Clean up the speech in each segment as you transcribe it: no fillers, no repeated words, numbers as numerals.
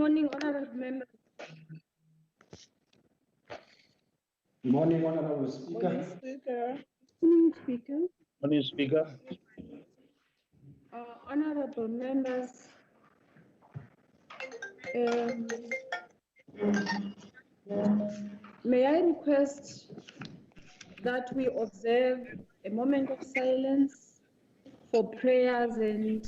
Morning, honorable members. Morning, Honorable Speaker. Morning, Speaker. Morning, Speaker. Morning, Speaker. Honorable members, may I request that we observe a moment of silence for prayers and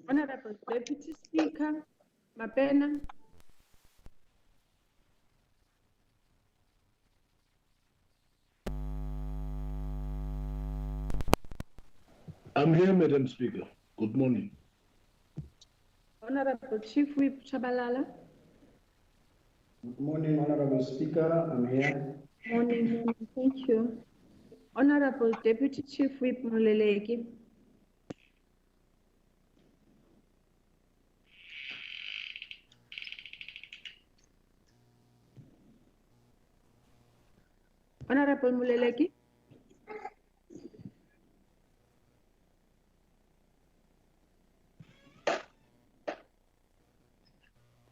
Honorable Deputy Speaker, Mapena. I'm here, Madam Speaker. Good morning. Honorable Chief Whip Chabalala. Good morning, Honorable Speaker. I'm here. Morning, thank you. Honorable Deputy Chief Whip Muleleki. Honorable Muleleki.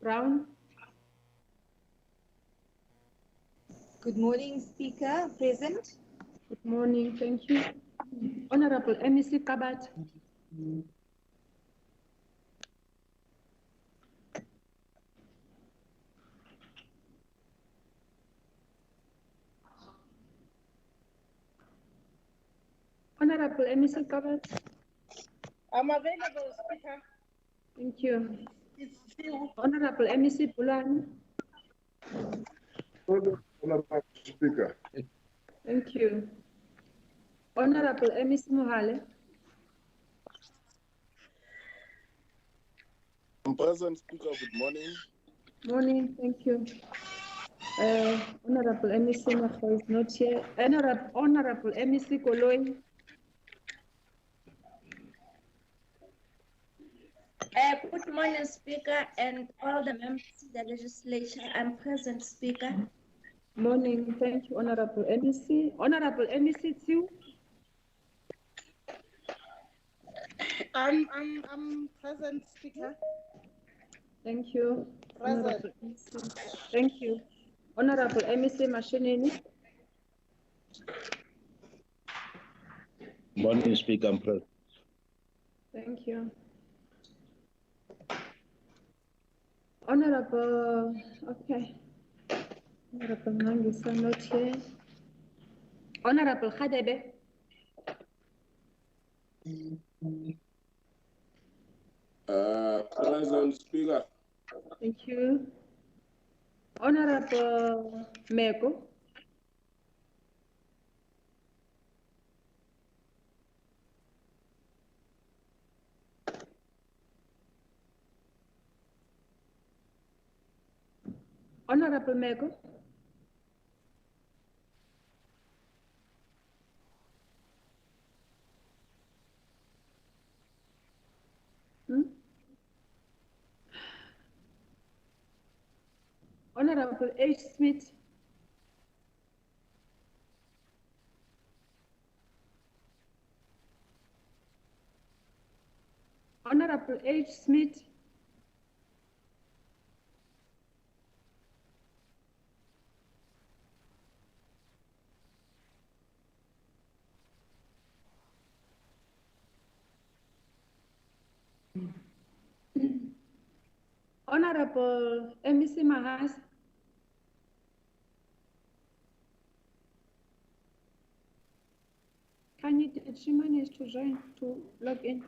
Brown. Good morning, Speaker. Present. Good morning, thank you. Honorable MEC Kabat. Honorable MEC Kabat. I'm available, Speaker. Thank you. It's still. Honorable MEC Bulani. Honorable Speaker. Thank you. Honorable MEC Mohale. I'm present, Speaker. Good morning. Morning, thank you. Honorable MEC Nakho is not here. Honorable MEC Koloi. Good morning, Speaker, and all the members of the legislature. I'm present, Speaker. Morning, thank you, Honorable MEC. Honorable MEC Tiu. I'm present, Speaker. Thank you. Present. Honorable MEC. Thank you. Honorable MEC Mashinini. Morning, Speaker. I'm present. Thank you. Honorable, okay. Honorable Nangisa not here. Honorable Khadebe. Present Speaker. Thank you. Honorable Meko. Honorable Meko. Honorable H. Smith. Honorable H. Smith. Honorable MEC Mahas. Did she manage to join, to log in?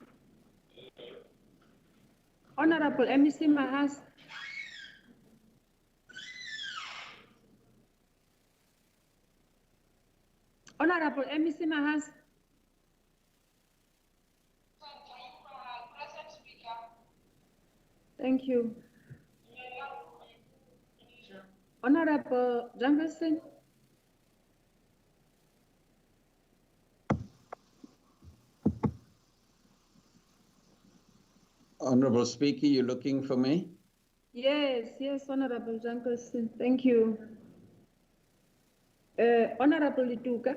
Honorable MEC Mahas. Honorable MEC Mahas. Thank you. Honorable Jungleson. Honorable Speaker, you're looking for me? Yes, Honorable Jungleson. Thank you. Honorable Lituka.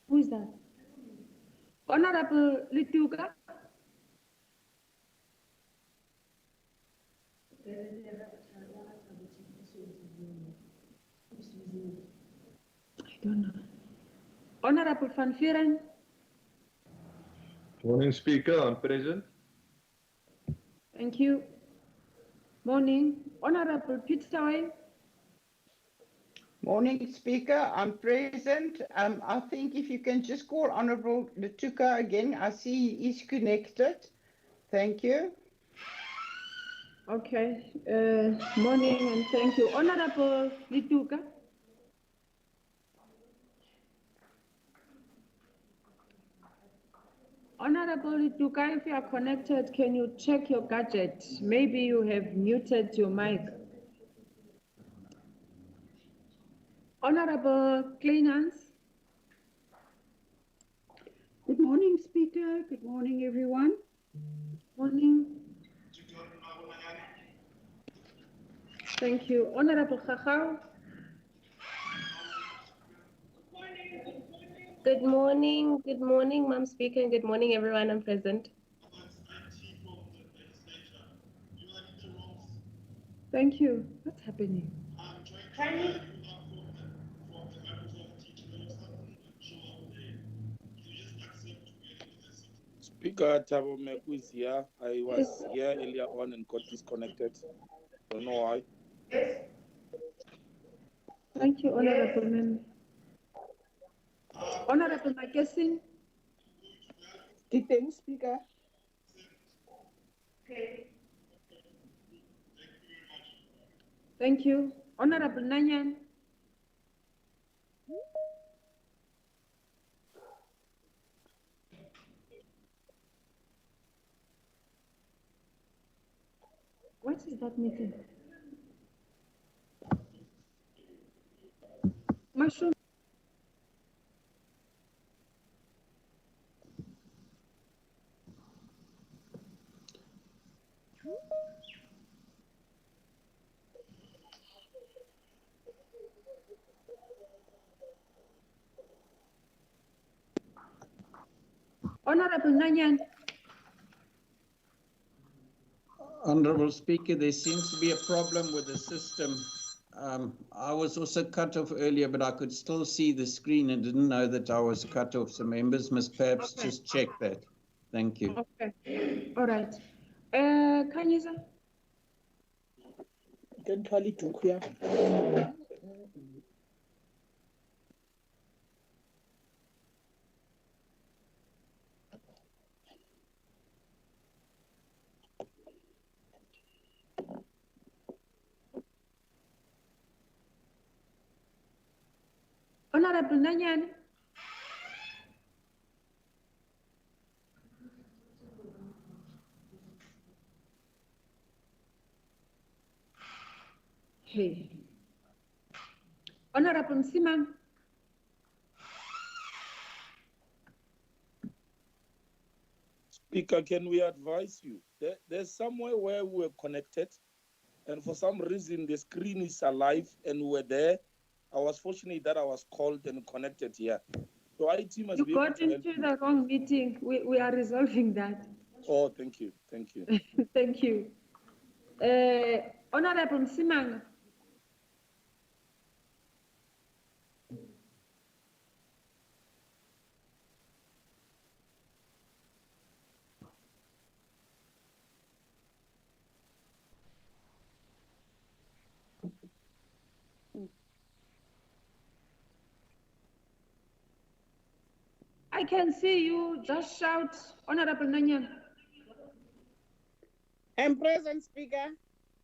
Who is that? Honorable Lituka. I don't know. Honorable Van Vieren. Morning, Speaker. I'm present. Thank you. Morning. Honorable Peter. Morning, Speaker. I'm present. I think if you can just call Honorable Lituka again. I see he's connected. Thank you. Okay. Morning and thank you. Honorable Lituka. Honorable Lituka, if you are connected, can you check your gadget? Maybe you have muted your mic. Honorable Cleanance. Good morning, Speaker. Good morning, everyone. Morning. Thank you. Honorable Khachau. Good morning, Madam Speaker, and good morning, everyone. I'm present. Thank you. What's happening? Speaker Tabo Meku is here. I was here earlier on and got disconnected. Don't know why. Thank you, Honorable Member. Honorable Makesin. Good day, Speaker. Thank you. Honorable Nanyan. What is that meeting? Mushroom. Honorable Nanyan. Honorable Speaker, there seems to be a problem with the system. I was also cut off earlier, but I could still see the screen and didn't know that I was cut off. So members must perhaps just check that. Thank you. Okay. All right. Khanyisa? Honorable Nanyani? Hey. Honorable Simang? Speaker, can we advise you? There's somewhere where we're connected, and for some reason the screen is alive and we're there. I was fortunate that I was called and connected here. So IT must You be able got to help into you. the wrong meeting. We are resolving that. Oh, thank you. Thank you. Thank you. Honorable Simang? I can see you. Just shout, Honorable Nanyani. I'm present, Speaker.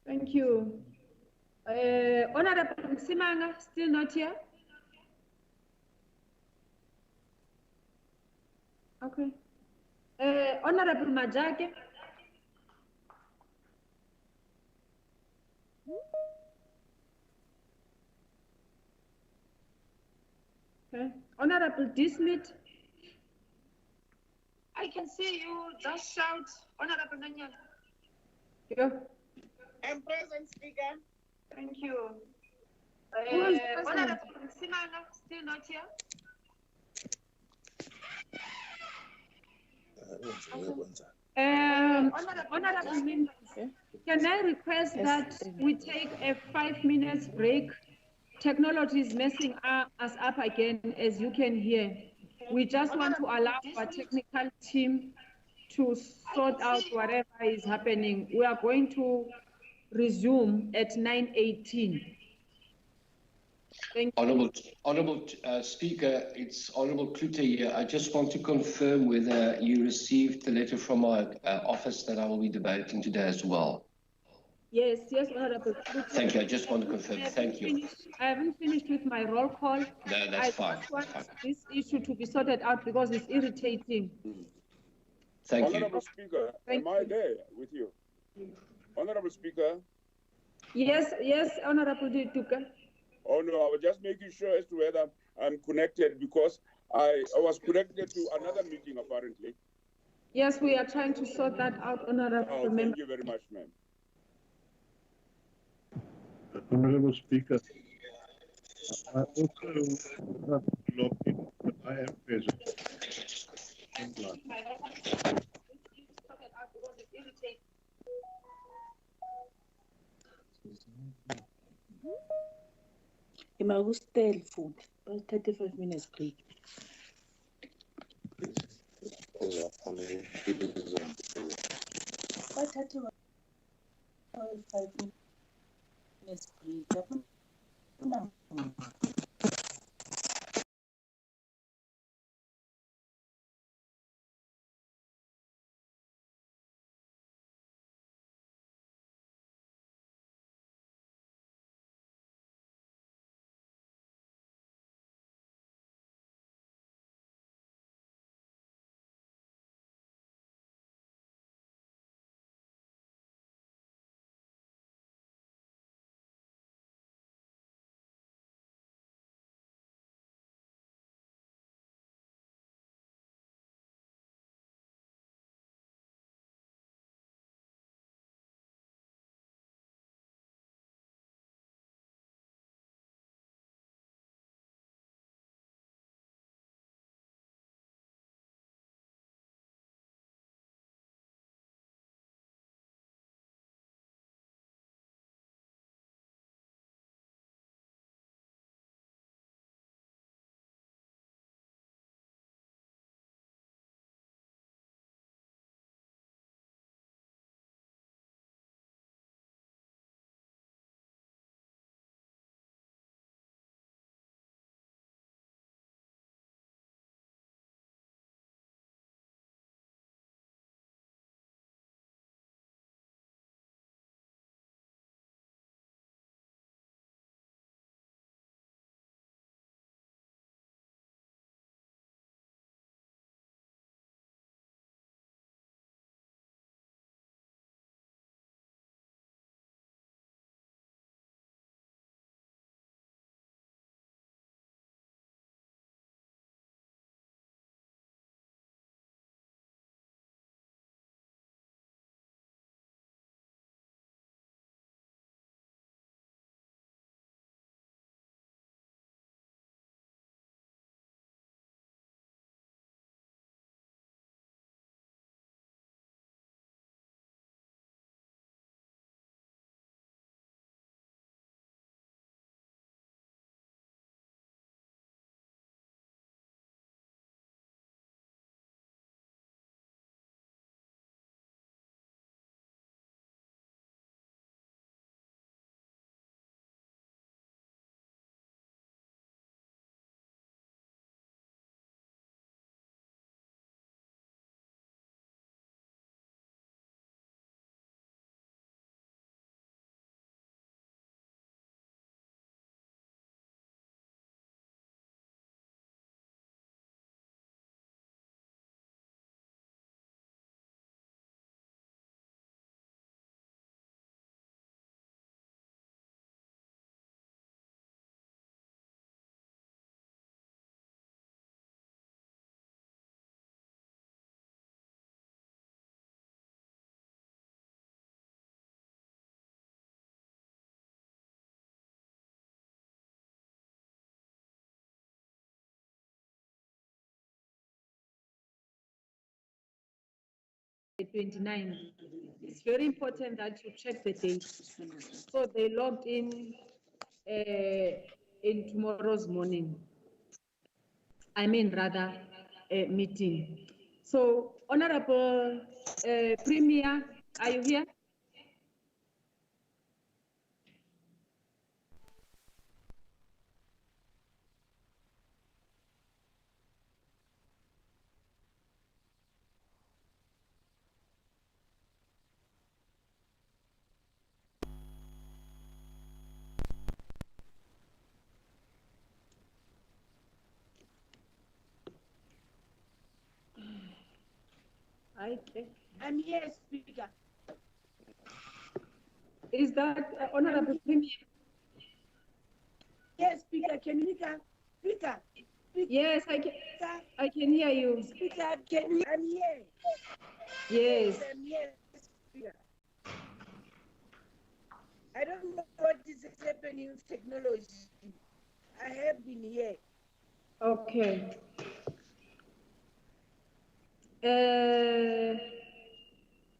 Thank you. Honorable Simanga, still not here? Okay. Honorable Majake? Okay. Honorable Dismit? I can see you. Just shout, Honorable Nanyani. Yeah. I'm present, Speaker. Thank you. Honorable Simanga, still not here? Honorable members, can I request that we take a 5 minutes break? Technology is messing us up again, as you can hear. We just want to allow our technical team to sort out whatever is happening. We are going to resume at 9:18. Thank you. Honorable Speaker, it's Honorable Klute here. I just want to confirm whether you received the letter from our office that I will be debating today as well. Yes, Honorable. Thank you. I just want to confirm. Thank you. I haven't finished with my roll call. No, that's fine. I just want this issue to be sorted out because it's irritating. Thank Honorable you. Speaker, am I there with you? Honorable Speaker? Yes, Honorable Duka. Oh no, I was just making sure as to whether I'm connected because I was connected to another meeting apparently. Yes, we are trying to sort that out, Honorable Oh, Member. thank you very much, ma'am. Honorable Speaker, I also have to log in, but I am present. Imagustel food, but 35 minutes break. But 35 minutes break. 29. It's very important that you check the date. So they logged in tomorrow's morning. I mean, rather, meeting. So, Honorable Premier, are you here? I'm here, Speaker. Is that Honorable Premier? Yes, Speaker. Can you hear? Speaker. Yes, I can hear you. Speaker, can you? I'm here. Yes. I'm here, Speaker. I don't know what is happening with technology. I have been here. Okay.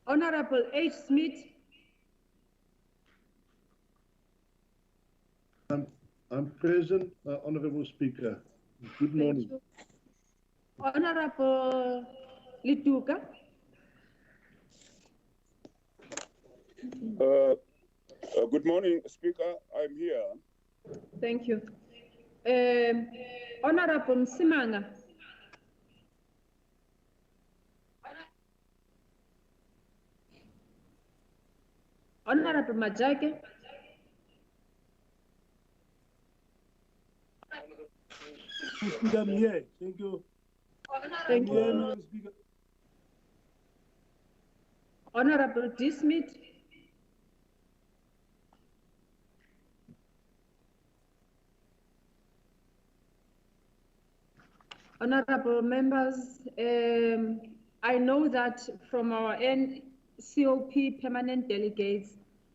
Honorable H. Smith. I'm present, Honorable Speaker. Good morning. Honorable Lituka. Good morning, Speaker. I'm here. Thank you. Honorable Msimanga. Honorable Majake. Speaker, I'm here. Thank you. Thank you. Speaker. Honorable D. Smith. Honorable members, I know that from our NCOP permanent delegates,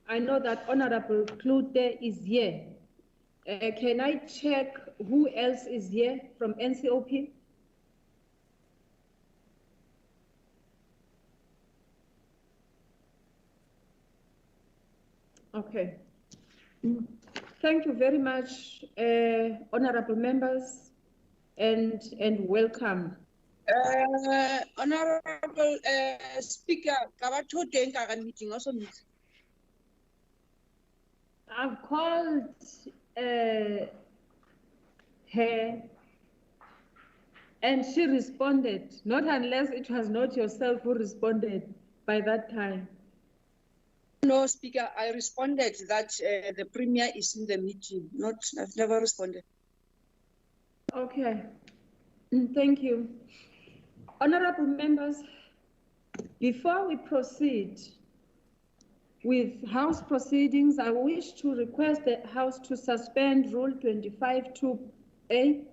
I know that Honorable Klute is here. Can I check who else is here from NCOP? Okay. Thank you very much, honorable members, and welcome. Honorable Speaker, meeting also meeting. I've called her, and she responded, not unless it was not yourself who responded by that time. No, Speaker, I responded that the Premier is in the meeting. I've never responded. Okay, thank you. Honorable members, before we proceed with House proceedings, I wish to request the House to suspend Rule 25(2)(a)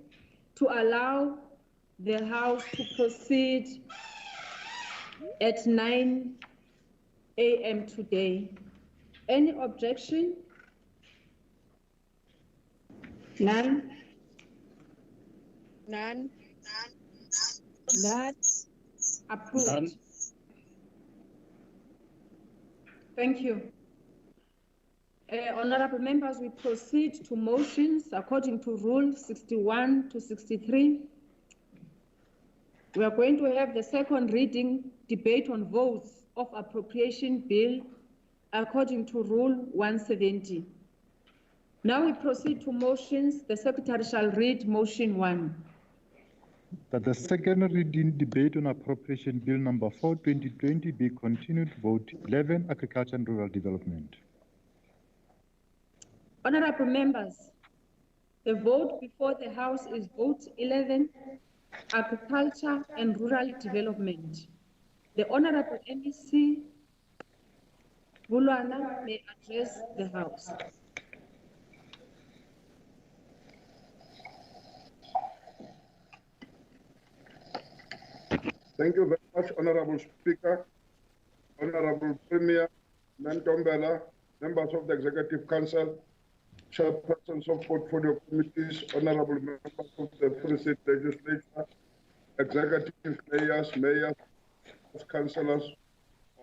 to allow the House to proceed at 9 a.m. today. Any objection? None? None. None. Approved. None. Thank you. Honorable members, we proceed to motions according to Rule 61 to 63. We are going to have the second reading debate on votes of appropriation bill according to Rule 170. Now we proceed to motions. The Secretary shall read motion 1. That the second reading debate on appropriation bill number 4, 2020 be continued. Vote 11, agriculture and rural development. Honorable members, the vote before the House is vote 11, agriculture and rural development. The Honorable MEC Bulwana may address the House. Thank you very much, Honorable Speaker, Honorable Premier, Mentombela, members of the Executive Council, chairpersons of portfolio committees, honorable members of the Free State Legislature, executive mayors, councillors,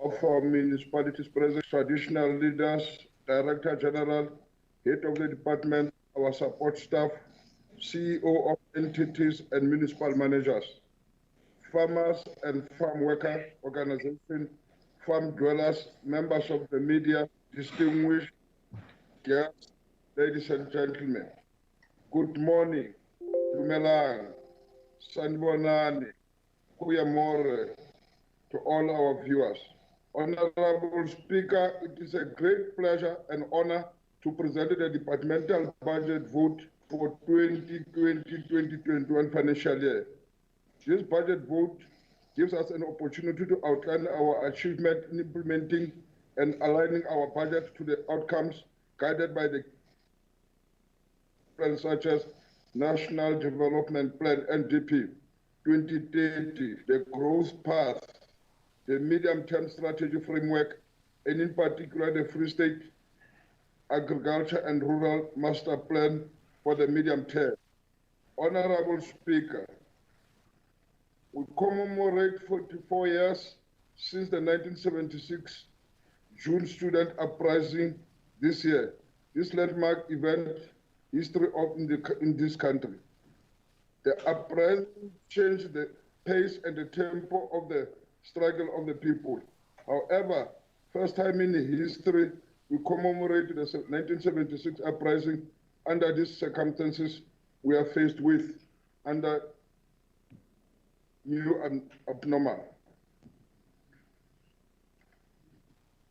of our municipalities present, traditional leaders, Director General, Head of the Department, our support staff, CEO of entities and municipal managers, farmers and farm worker organization, farm dwellers, members of the media, distinguished guests, ladies and gentlemen. Good morning. Dumelang, Sanibonani, Kuyamore to all our viewers. Honorable Speaker, it is a great pleasure and honor to present the departmental budget vote for 2020-2021 financial year. This budget vote gives us an opportunity to outline our achievement in implementing and aligning our budget to the outcomes guided by the plans such as National Development Plan, NDP, 2030, the growth path, the medium-term strategy framework, and in particular the Free State Agriculture and Rural Master Plan for the medium term. Honorable Speaker, we commemorate 44 years since the 1976 June student uprising this year. This landmark event history in this country. The uprising changed the pace and the tempo of the struggle of the people. However, first time in history, we commemorate the 1976 uprising under these circumstances we are faced with, under new and abnormal.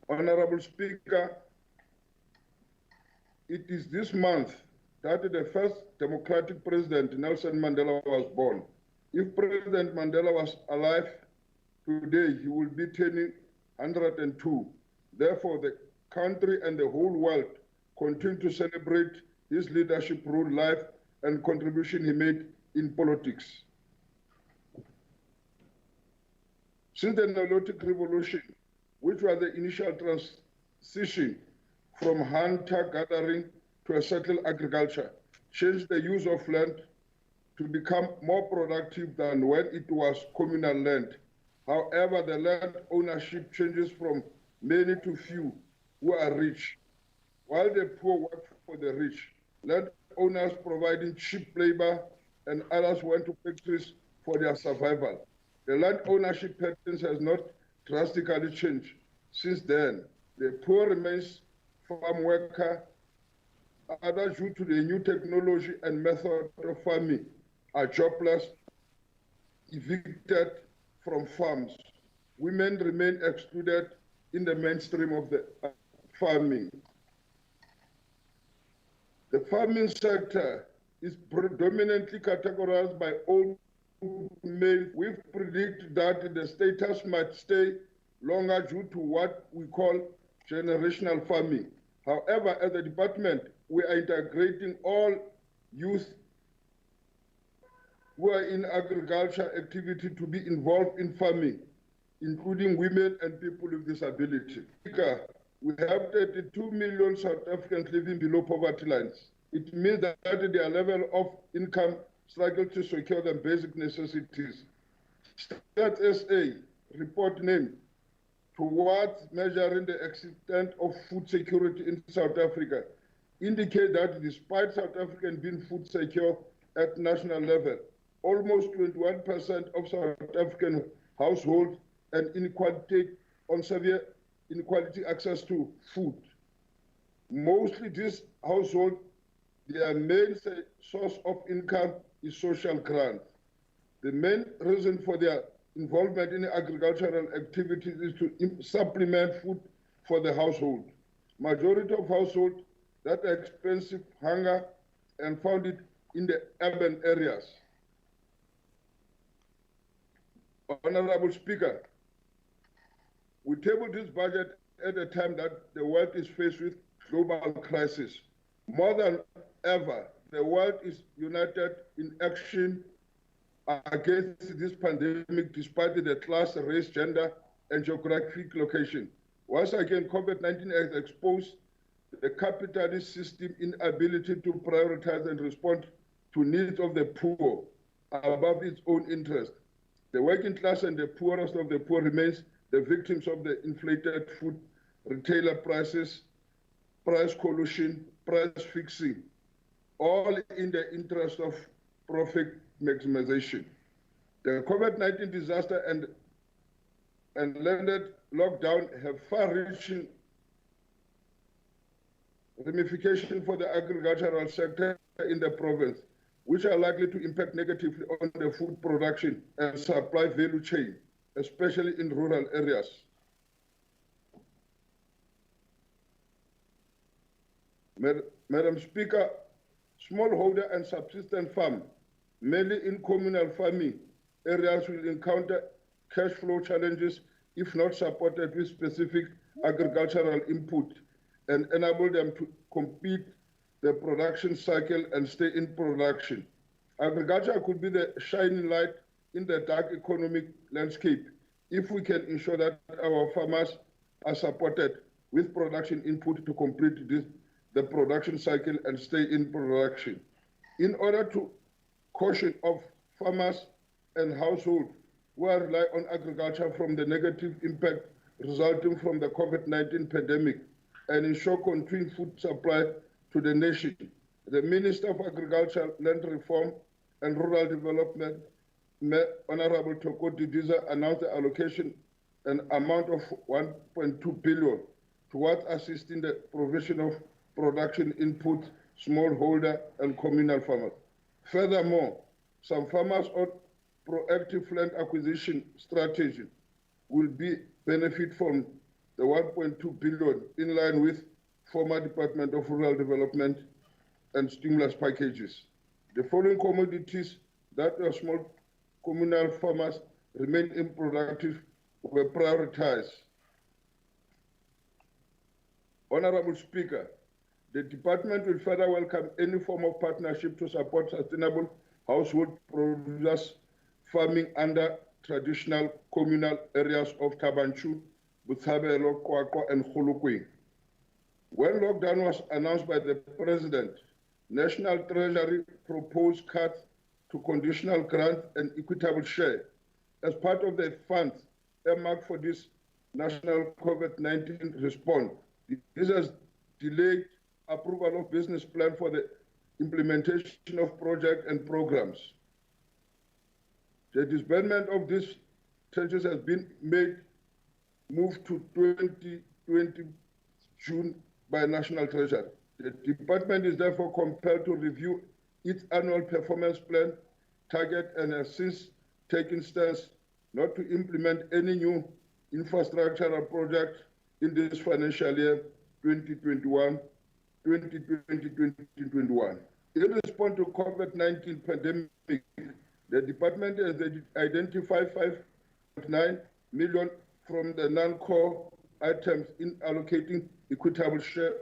Honorable Speaker, it is this month that the first democratic president, Nelson Mandela, was born. If President Mandela was alive today, he will be turning 102. Therefore, the country and the whole world continue to celebrate his leadership, role, life, and contribution he made in politics. Since the Neolithic Revolution, which was the initial transition from hunter-gathering to a settled agriculture, changed the use of land to become more productive than when it was communal land. However, the land ownership changes from many to few who are rich, while the poor work for the rich. Land owners providing cheap labor and others went to factories for their survival. The land ownership patterns has not drastically changed since then. The poor remains farm worker. Others, due to the new technology and method of farming, are jobless, evicted from farms. Women remain excluded in the mainstream of the farming. The farming sector is predominantly categorized by old male. We predict that the status might stay longer due to what we call generational farming. However, as a department, we are integrating all youth who are in agriculture activity to be involved in farming, including women and people with disability. We have 32 million South Africans living below poverty lines. It means that their level of income struggles to secure their basic necessities. Stats SA report named towards measuring the extent of food security in South Africa indicate that despite South African being food secure at national level, almost 21% of South African households and inequality on severe inequality access to food. Mostly these households, their main source of income is social grant. The main reason for their involvement in agricultural activities is to supplement food for the household. Majority of households that are expensive hunger and found it in the urban areas. Honorable Speaker, we tabled this budget at a time that the world is faced with global crisis. More than ever, the world is united in action against this pandemic despite the class, race, gender, and geographic location. Once again, COVID-19 has exposed the capitalist system inability to prioritize and respond to needs of the poor above its own interest. The working class and the poorest of the poor remains the victims of the inflated food retailer prices, price collusion, price fixing, all in the interest of profit maximization. The COVID-19 disaster and landed lockdown have far-reaching ramifications for the agricultural sector in the province, which are likely to impact negatively on the food production and supply value chain, especially in rural areas. Madam Speaker, smallholder and subsistence farm, mainly in communal farming areas, will encounter cash flow challenges if not supported with specific agricultural input and enable them to complete the production cycle and stay in production. Agriculture could be the shining light in the dark economic landscape if we can ensure that our farmers are supported with production input to complete the production cycle and stay in production. In order to caution of farmers and households who rely on agriculture from the negative impact resulting from the COVID-19 pandemic and ensure continued food supply to the nation, the Minister of Agriculture, Land Reform and Rural Development, Honorable Toko Didiza, announced the allocation an amount of 1.2 billion towards assisting the provision of production input, smallholder and communal farmers. Furthermore, some farmers on proactive land acquisition strategy will benefit from the 1.2 billion in line with former Department of Rural Development and stimulus packages. The following commodities that are small communal farmers remain unproductive were prioritized. Honorable Speaker, the department will further welcome any form of partnership to support sustainable household producers farming under traditional communal areas of Tabanchu, Butshabelo, Kwakwa, and Khulukwing. When lockdown was announced by the President, National Treasury proposed cuts to conditional grant and equitable share as part of the funds earmarked for this national COVID-19 response. This has delayed approval of business plan for the implementation of projects and programs. The disbursement of these tranches has been moved to 2020 June by National Treasury. The department is therefore compelled to review its annual performance plan target and has since taken steps not to implement any new infrastructural project in this financial year 2021. In response to COVID-19 pandemic, the department has identified 5.9 million from the non-core items in allocating equitable share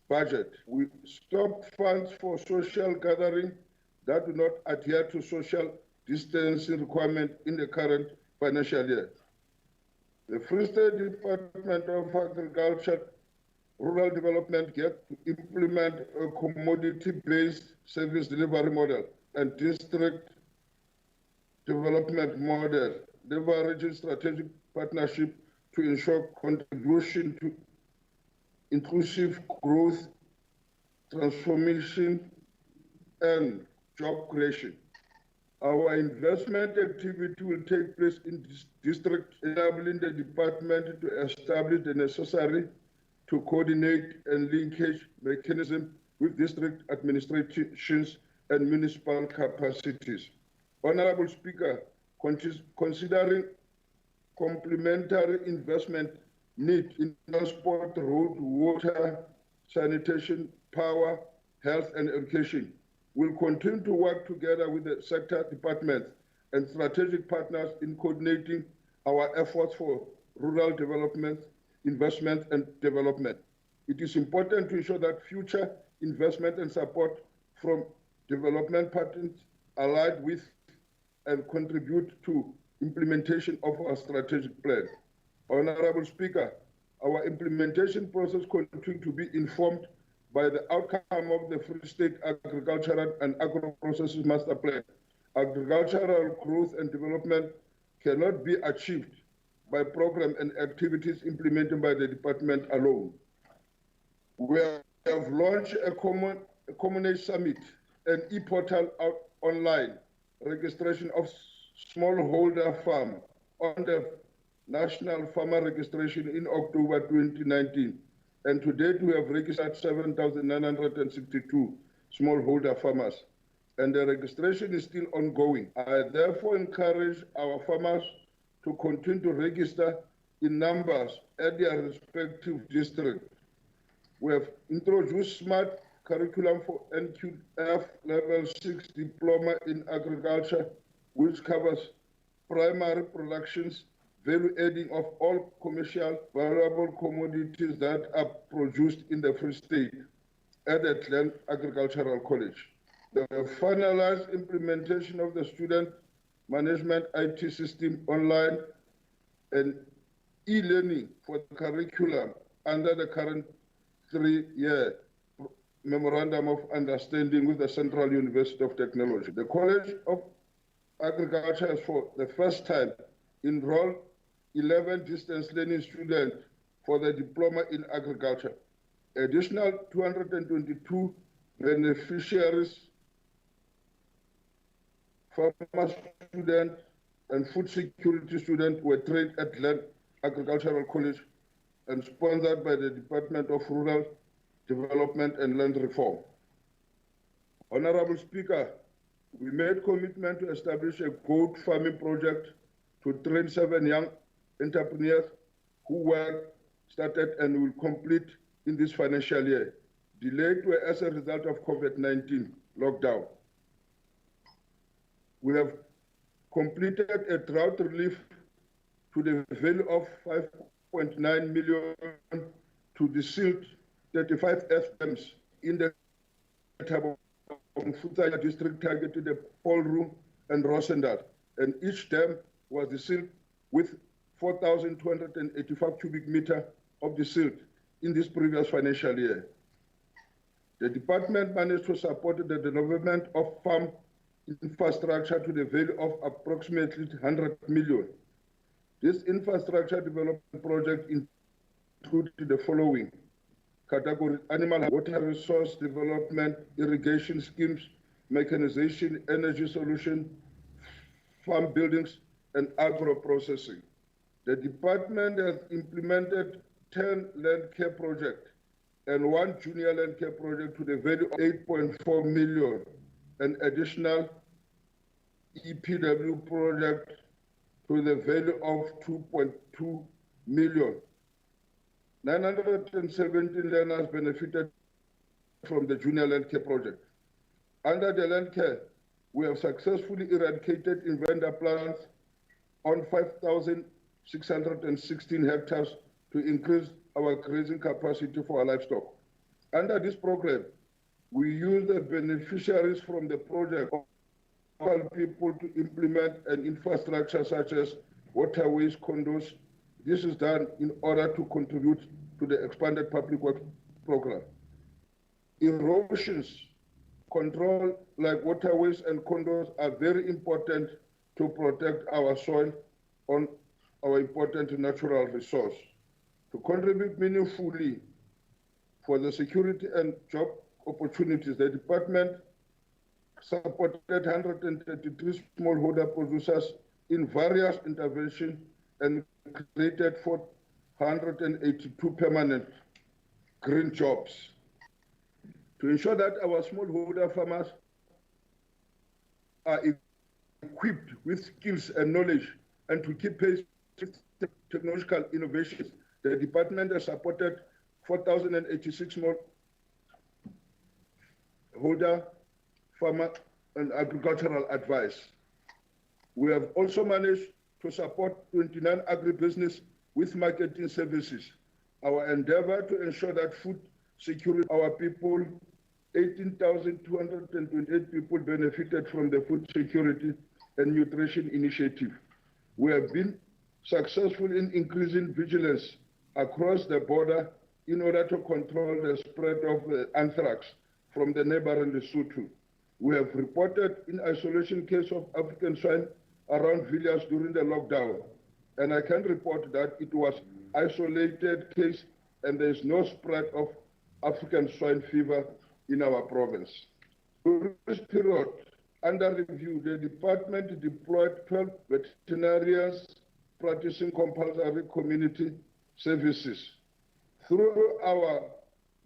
budget. We stopped funds for social gathering that do not adhere to social distancing requirement in the current financial year. The Free State Department of Agriculture Rural Development get to implement a commodity-based service delivery model and district development model, leveraging strategic partnership to ensure contribution to inclusive growth, transformation, and job creation. Our investment activity will take place in this district, enabling the department to establish the necessary to coordinate and linkage mechanism with district administrations and municipal capacities. Honorable Speaker, considering complementary investment need in transport, road, water, sanitation, power, health, and education, we'll continue to work together with the sector departments and strategic partners in coordinating our efforts for rural development, investment, and development. It is important to ensure that future investment and support from development partners align with and contribute to implementation of our strategic plan. Honorable Speaker, our implementation process continues to be informed by the outcome of the Free State Agricultural and Agro-Processes Master Plan. Agricultural growth and development cannot be achieved by program and activities implemented by the department alone. We have launched a Commonage Summit, an e-portal online registration of smallholder farm on the National Farmer Registration in October 2019. And to date, we have registered 7,962 smallholder farmers, and the registration is still ongoing. I therefore encourage our farmers to continue to register in numbers at their respective districts. We have introduced smart curriculum for NQF Level 6 Diploma in Agriculture, which covers primary productions, value adding of all commercial valuable commodities that are produced in the Free State at the Glen Agricultural College. The finalized implementation of the student management IT system online and e-learning for the curriculum under the current 3-year Memorandum of Understanding with the Central University of Technology. The College of Agriculture has for the first time enrolled 11 distance learning students for the Diploma in Agriculture. Additional 222 beneficiaries, farmer students and food security students were trained at Glen Agricultural College and sponsored by the Department of Rural Development and Land Reform. Honorable Speaker, we made commitment to establish a goat farming project to train 7 young entrepreneurs who were started and will complete in this financial year. Delayed were as a result of COVID-19 lockdown. We have completed a drought relief to the value of 5.9 million to the silt 35 FMs in the Futaya district targeted the Paul Room and Rosendal, and each dam was the silt with 4,285 cubic meter of the silt in this previous financial year. The department managed to support the development of farm infrastructure to the value of approximately 100 million. This infrastructure development project included the following categories: animal water resource development, irrigation schemes, mechanization, energy solution, farm buildings, and agro-processing. The department has implemented 10 land care projects and 1 junior land care project to the value of 8.4 million, an additional EPW project to the value of 2.2 million. 917 learners benefited from the junior land care project. Under the land care, we have successfully eradicated invader plants on 5,616 hectares to increase our grazing capacity for our livestock. Under this program, we use the beneficiaries from the project for people to implement an infrastructure such as waterways, condos. This is done in order to contribute to the expanded public works program. Erosions control like waterways and condos are very important to protect our soil on our important natural resource. To contribute meaningfully for the security and job opportunities, the department supported 133 smallholder producers in various interventions and created 482 permanent green jobs. To ensure that our smallholder farmers are equipped with skills and knowledge and to keep pace with technological innovations, the department has supported 4,086 smallholder farmer and agricultural advice. We have also managed to support 29 agribusiness with marketing services. Our endeavor to ensure that food security, our people, 18,228 people benefited from the food security and nutrition initiative. We have been successful in increasing vigilance across the border in order to control the spread of anthrax from the neighboring Lesotho. We have reported in isolation case of African swine around villages during the lockdown. and I can report that it was isolated case and there is no spread of African swine fever in our province. During this period, under review, the department deployed 12 veterinarians practicing compulsory community services. Through our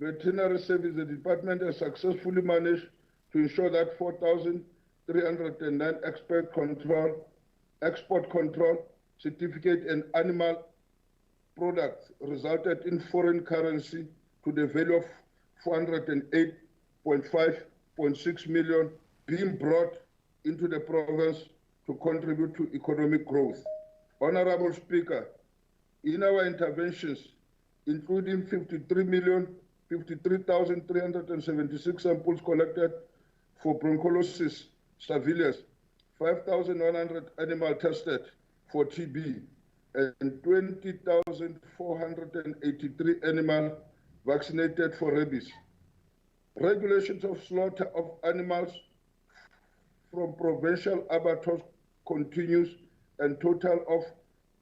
veterinary service, the department has successfully managed to ensure that 4,309 export control certificate and animal products resulted in foreign currency to the value of 408.5.6 million being brought into the province to contribute to economic growth. Honorable Speaker, in our interventions, including 53,053,376 samples collected for bronchiolitis surveillance, 5,100 animal tested for TB, and 20,483 animal vaccinated for rabies. Regulations of slaughter of animals from provincial abattoirs continues, and total of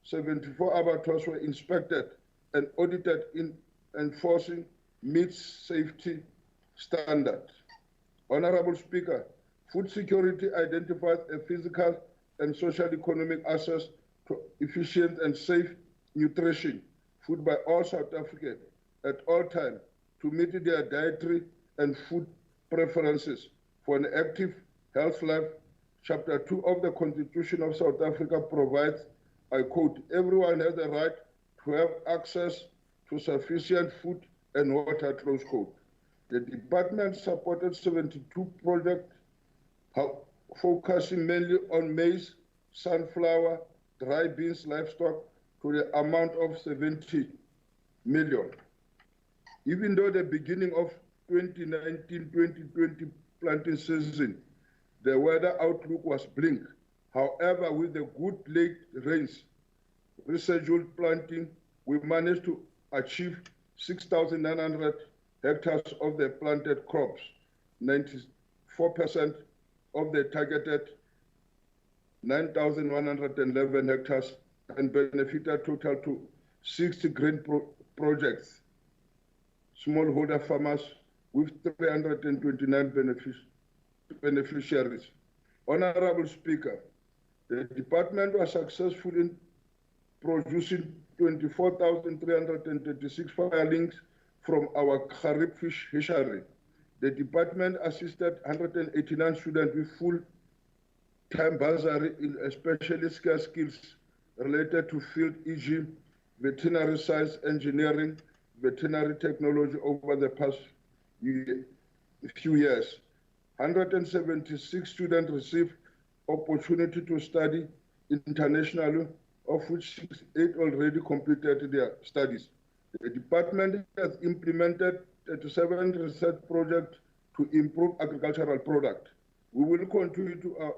74 abattoirs were inspected and audited in enforcing meat safety standards. Honorable Speaker, food security identifies a physical and social economic access to efficient and safe nutrition food by all South Africans at all times to meet their dietary and food preferences. For an active health life, Chapter 2 of the Constitution of South Africa provides, I quote, everyone has the right to have access to sufficient food and water, close quote. The department supported 72 projects focusing mainly on maize, sunflower, dry beans, livestock to the amount of 70 million. Even though the beginning of 2019-2020 planting season, the weather outlook was bleak. However, with the good late rains, rescheduled planting, we managed to achieve 6,900 hectares of the planted crops, 94% of the targeted 9,111 hectares, and benefited total to 60 green projects, smallholder farmers with 329 beneficiaries. Honorable Speaker, the department was successful in producing 24,336 firelings from our Kharib fish hatchery. The department assisted 189 students with full-time bursary in especially scarce skills related to field, e.g., veterinary science, engineering, veterinary technology over the past few years. 176 students received opportunity to study internationally, of which 68 already completed their studies. The department has implemented 37 research projects to improve agricultural product. We will continue to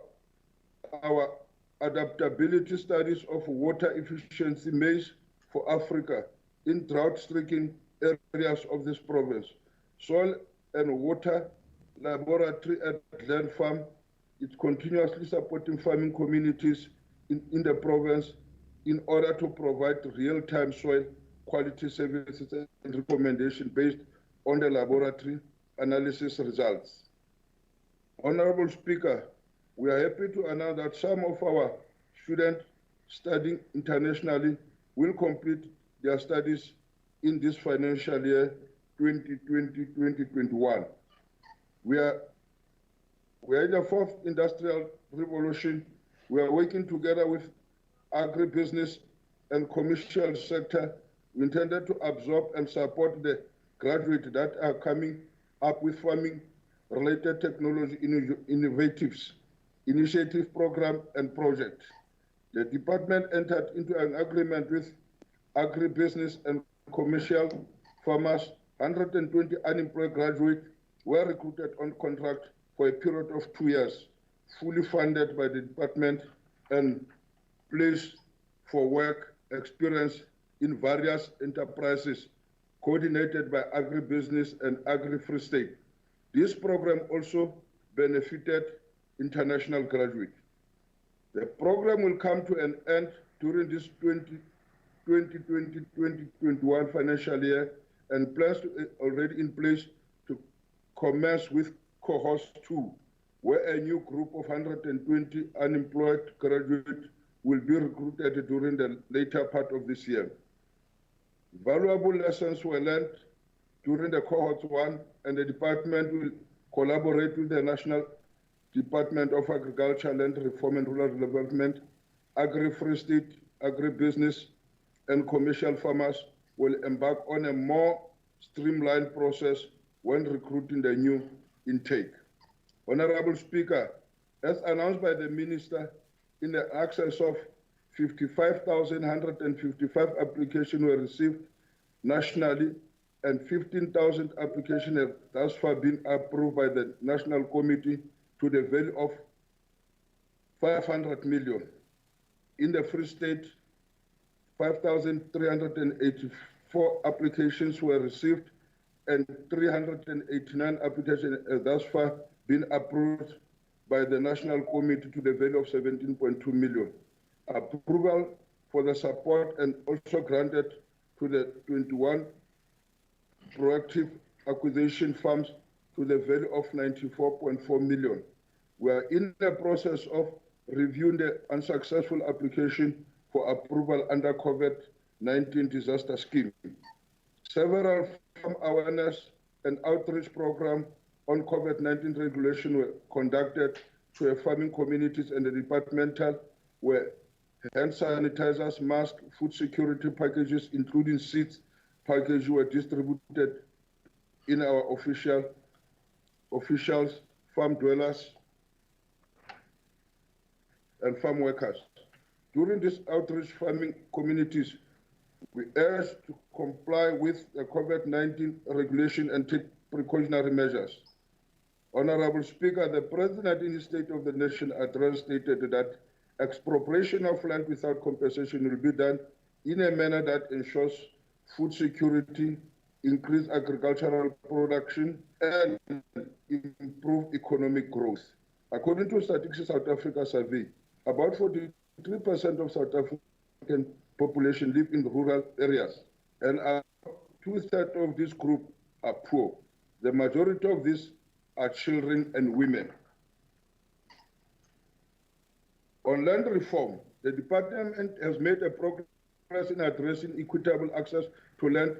our adaptability studies of water efficiency maize for Africa in drought-stricken areas of this province. Soil and water laboratory at Land Farm is continuously supporting farming communities in the province in order to provide real-time soil quality services and recommendations based on the laboratory analysis results. Honorable Speaker, we are happy to announce that some of our students studying internationally will complete their studies in this financial year 2020-2021. We are in the fourth industrial revolution. We are working together with agribusiness and commercial sector. We intended to absorb and support the graduates that are coming up with farming-related technology initiative program and project. The department entered into an agreement with agribusiness and commercial farmers. 120 unemployed graduates were recruited on contract for a period of 2 years, fully funded by the department and placed for work experience in various enterprises coordinated by agribusiness and Agri-Free State. This program also benefited international graduates. The program will come to an end during this 2020-2021 financial year, and plans already in place to commence with cohort 2, where a new group of 120 unemployed graduates will be recruited during the later part of this year. Valuable lessons were learned during the cohort 1, and the department will collaborate with the National Department of Agriculture, Land Reform and Rural Development, Agri-Free State, Agribusiness, and commercial farmers will embark on a more streamlined process when recruiting the new intake. Honorable Speaker, as announced by the Minister, in the excess of 55,155 applications were received nationally, and 15,000 applications have thus far been approved by the National Committee to the value of 500 million. In the Free State, 5,384 applications were received, and 389 applications have thus far been approved by the National Committee to the value of 17.2 million. Approval for the support and also granted to the 21 proactive acquisition farms to the value of 94.4 million. We are in the process of reviewing the unsuccessful application for approval under COVID-19 disaster scheme. Several farm awareness and outreach programs on COVID-19 regulation were conducted to farming communities, and the departmental were hand sanitizers, masks, food security packages, including seeds packages, were distributed in our officials, farm dwellers, and farm workers. During this outreach, farming communities, we urge to comply with the COVID-19 regulation and take precautionary measures. Honorable Speaker, the President in his State of the Nation address stated that expropriation of land without compensation will be done in a manner that ensures food security, increase agricultural production, and improve economic growth. According to Statistics South Africa survey, about 43% of South African population live in rural areas, and two-thirds of this group are poor. The majority of these are children and women. On land reform, the department has made a progress in addressing equitable access to land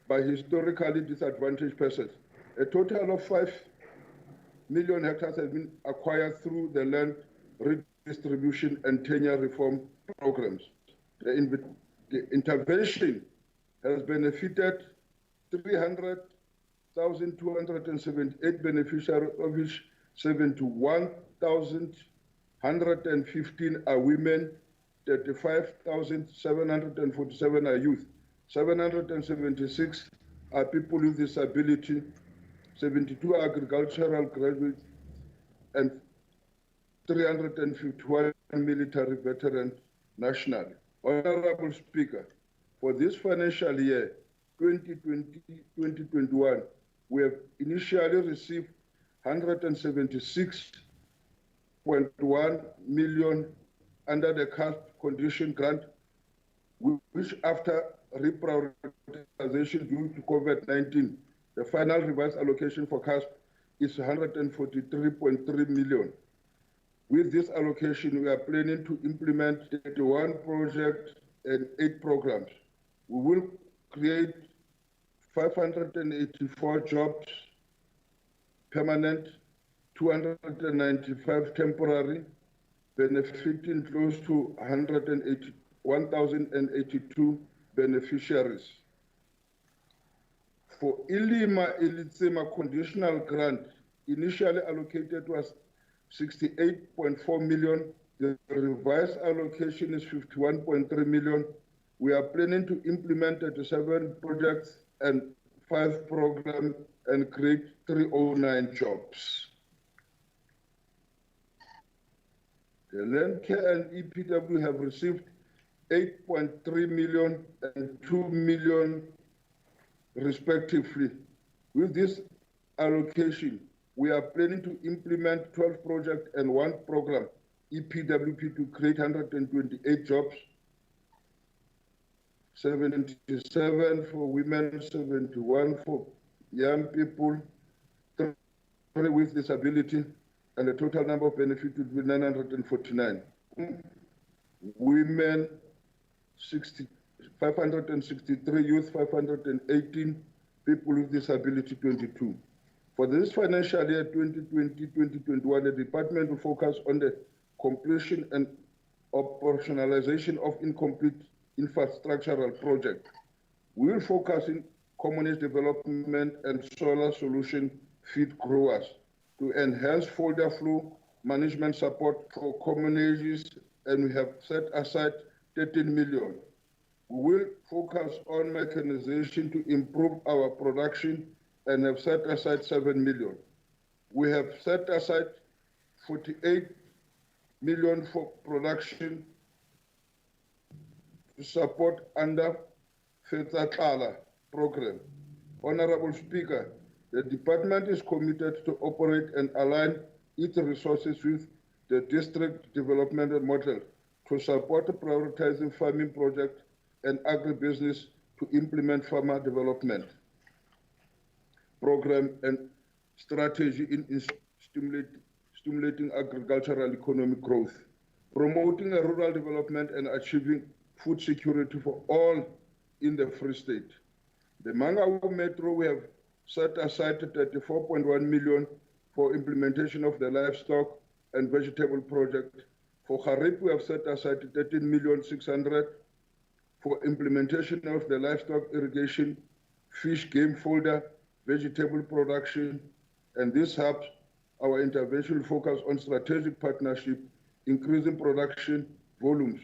by historically disadvantaged persons. A total of 5 million hectares has been acquired through the land redistribution and tenure reform programs. The intervention has benefited 300,278 beneficiaries, of which 71,115 are women, 35,747 are youth, 776 are people with disability, 72 are agricultural graduates, and 351 military veterans nationally. Honorable Speaker, for this financial year, 2020-2021, we have initially received 176.1 million under the CASP condition grant, which after reprioritization due to COVID-19, the final revised allocation for CASP is 143.3 million. With this allocation, we are planning to implement 31 projects and 8 programs. We will create 584 jobs permanent, 295 temporary, benefiting close to 1,082 beneficiaries. For Ilima Ilitsema conditional grant, initially allocated was 68.4 million. The revised allocation is 51.3 million. We are planning to implement 37 projects and 5 programs and create 309 jobs. The Land Care and EPW have received 8.3 million and 2 million respectively. With this allocation, we are planning to implement 12 projects and 1 program, EPWP, to create 128 jobs. 77 for women, 71 for young people, 3 with disability, and the total number of benefits would be 949. Women, 563, youth 518, people with disability 22. For this financial year 2020-2021, the department will focus on the completion and operationalization of incomplete infrastructural projects. We will focus in community development and solar solution feed growers to enhance folder flow management support for communities, and we have set aside 13 million. We will focus on mechanization to improve our production and have set aside 7 million. We have set aside 48 million for production to support under Fetakala program. Honorable Speaker, the department is committed to operate and align its resources with the district development model to support prioritizing farming projects and agribusiness to implement farmer development program and strategy in stimulating agricultural economic growth, promoting rural development and achieving food security for all in the Free State. The Mangaung Metro, we have set aside 34.1 million for implementation of the livestock and vegetable project. For Harip, we have set aside 13,600,000 for implementation of the livestock irrigation, fish game folder, vegetable production, and this helps our intervention focus on strategic partnership, increasing production volumes,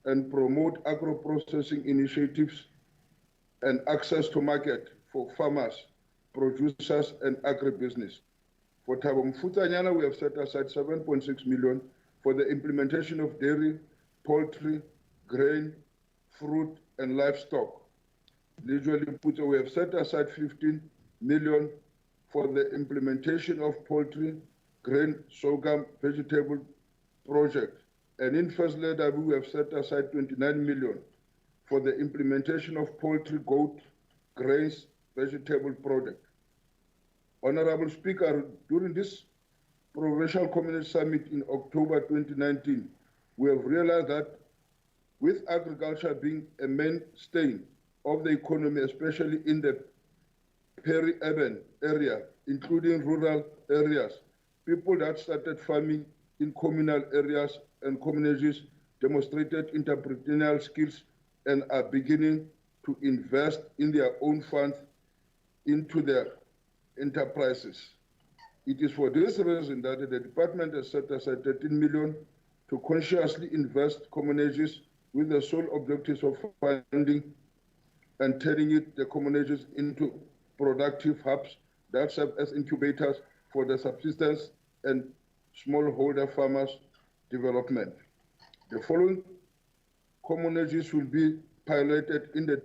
and promote agro-processing initiatives and access to market for farmers, producers, and agribusiness. For Thabo Mfutanyana, we have set aside 7.6 million for the implementation of dairy, poultry, grain, fruit, and livestock. Usually, we have set aside 15 million for the implementation of poultry, grain, sorghum, vegetable project. And in First Lady, we have set aside 29 million for the implementation of poultry, goat, grains, vegetable project. Honorable Speaker, during this Provincial Community Summit in October 2019, we have realized that with agriculture being a mainstay of the economy, especially in the peri-urban area, including rural areas, people that started farming in communal areas and communities demonstrated entrepreneurial skills and are beginning to invest in their own funds into their enterprises. It is for this reason that the department has set aside 13 million to consciously invest communities with the sole objectives of funding and turning the communities into productive hubs that serve as incubators for the subsistence and smallholder farmers development. The following communities will be piloted in the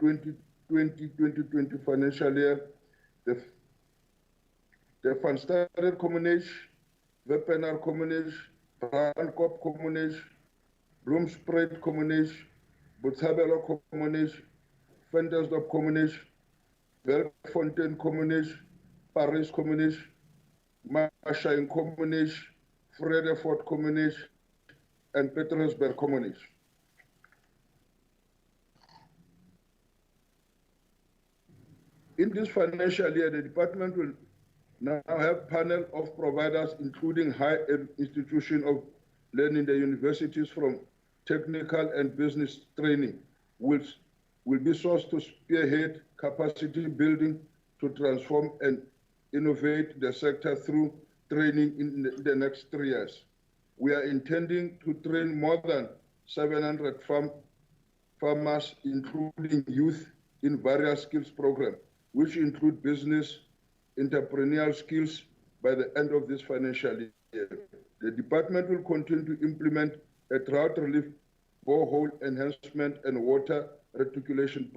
2020-2020 financial year. The Van Staden Community, Wepener Community, Brandkop Community, Bloemspruit Community, Botshabelo Community, Ventersdorp Community, Belfontein Community, Paris Community, Mashain Community, Vredefort Community, and Petersburg Community. In this financial year, the department will now have a panel of providers, including higher institutions of learning, the universities from technical and business training, which will be sourced to spearhead capacity building to transform and innovate the sector through training in the next 3 years. We are intending to train more than 700 farmers, including youth, in various skills programs, which include business, entrepreneurial skills by the end of this financial year. The department will continue to implement a drought relief, borehole enhancement, and water reticulation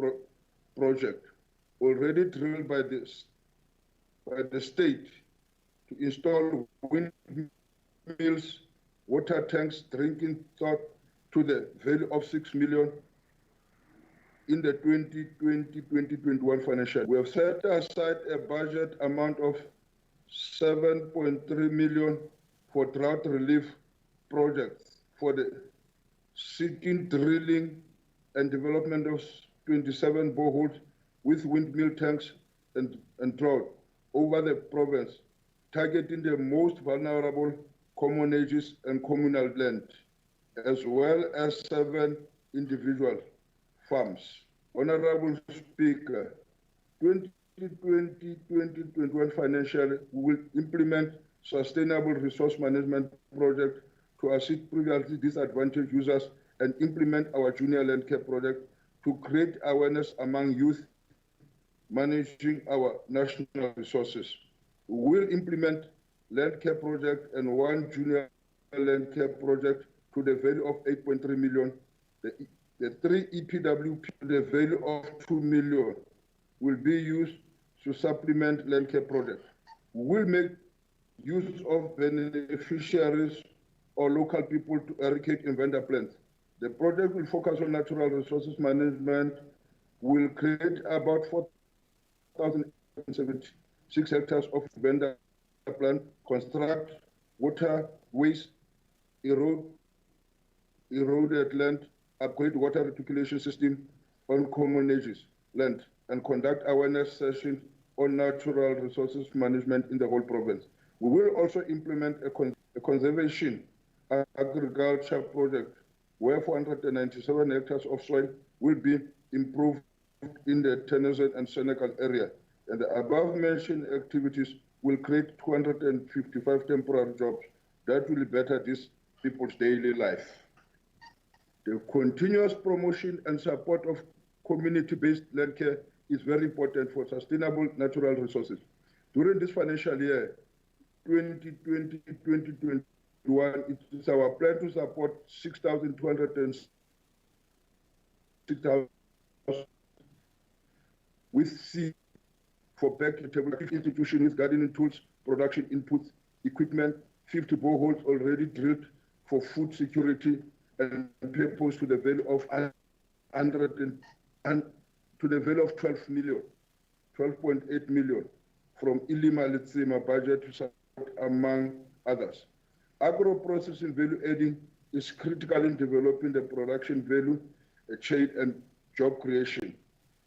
project, already drilled by the state to install windmills, water tanks, drinking water to the value of 6 million, in the 2020-2021 financial. We have set aside a budget amount of 7.3 million for drought relief projects for the seeking drilling and development of 27 boreholes with windmill tanks and drought over the province, targeting the most vulnerable communities and communal land, as well as 7 individual farms. Honorable Speaker, 2020-2021 financial, we will implement sustainable resource management project to assist previously disadvantaged users and implement our junior land care project to create awareness among youth managing our national resources. We will implement land care project and 1 junior land care project to the value of 8.3 million. The 3 EPWP to the value of 2 million will be used to supplement land care project. We will make use of beneficiaries or local people to eradicate invader plants. The project will focus on natural resources management, will create about 4,076 hectares of invader plant, construct waterways, eroded land, upgrade water reticulation system on communities' land, and conduct awareness sessions on natural resources management in the whole province. We will also implement a conservation agriculture project where 497 hectares of soil will be improved in the Tennessee and Senegal area. And the above-mentioned activities will create 255 temporary jobs that will better these people's daily life. The continuous promotion and support of community-based land care is very important for sustainable natural resources. During this financial year, 2020-2021, it is our plan to support 6,206 with seed for back-to-table institutions with gardening tools, production inputs, equipment, 50 boreholes already drilled for food security and purpose to the value of 12 million, 12.8 million from Ilima Litsima budget to support among others. Agro-processing value adding is critical in developing the production value chain and job creation.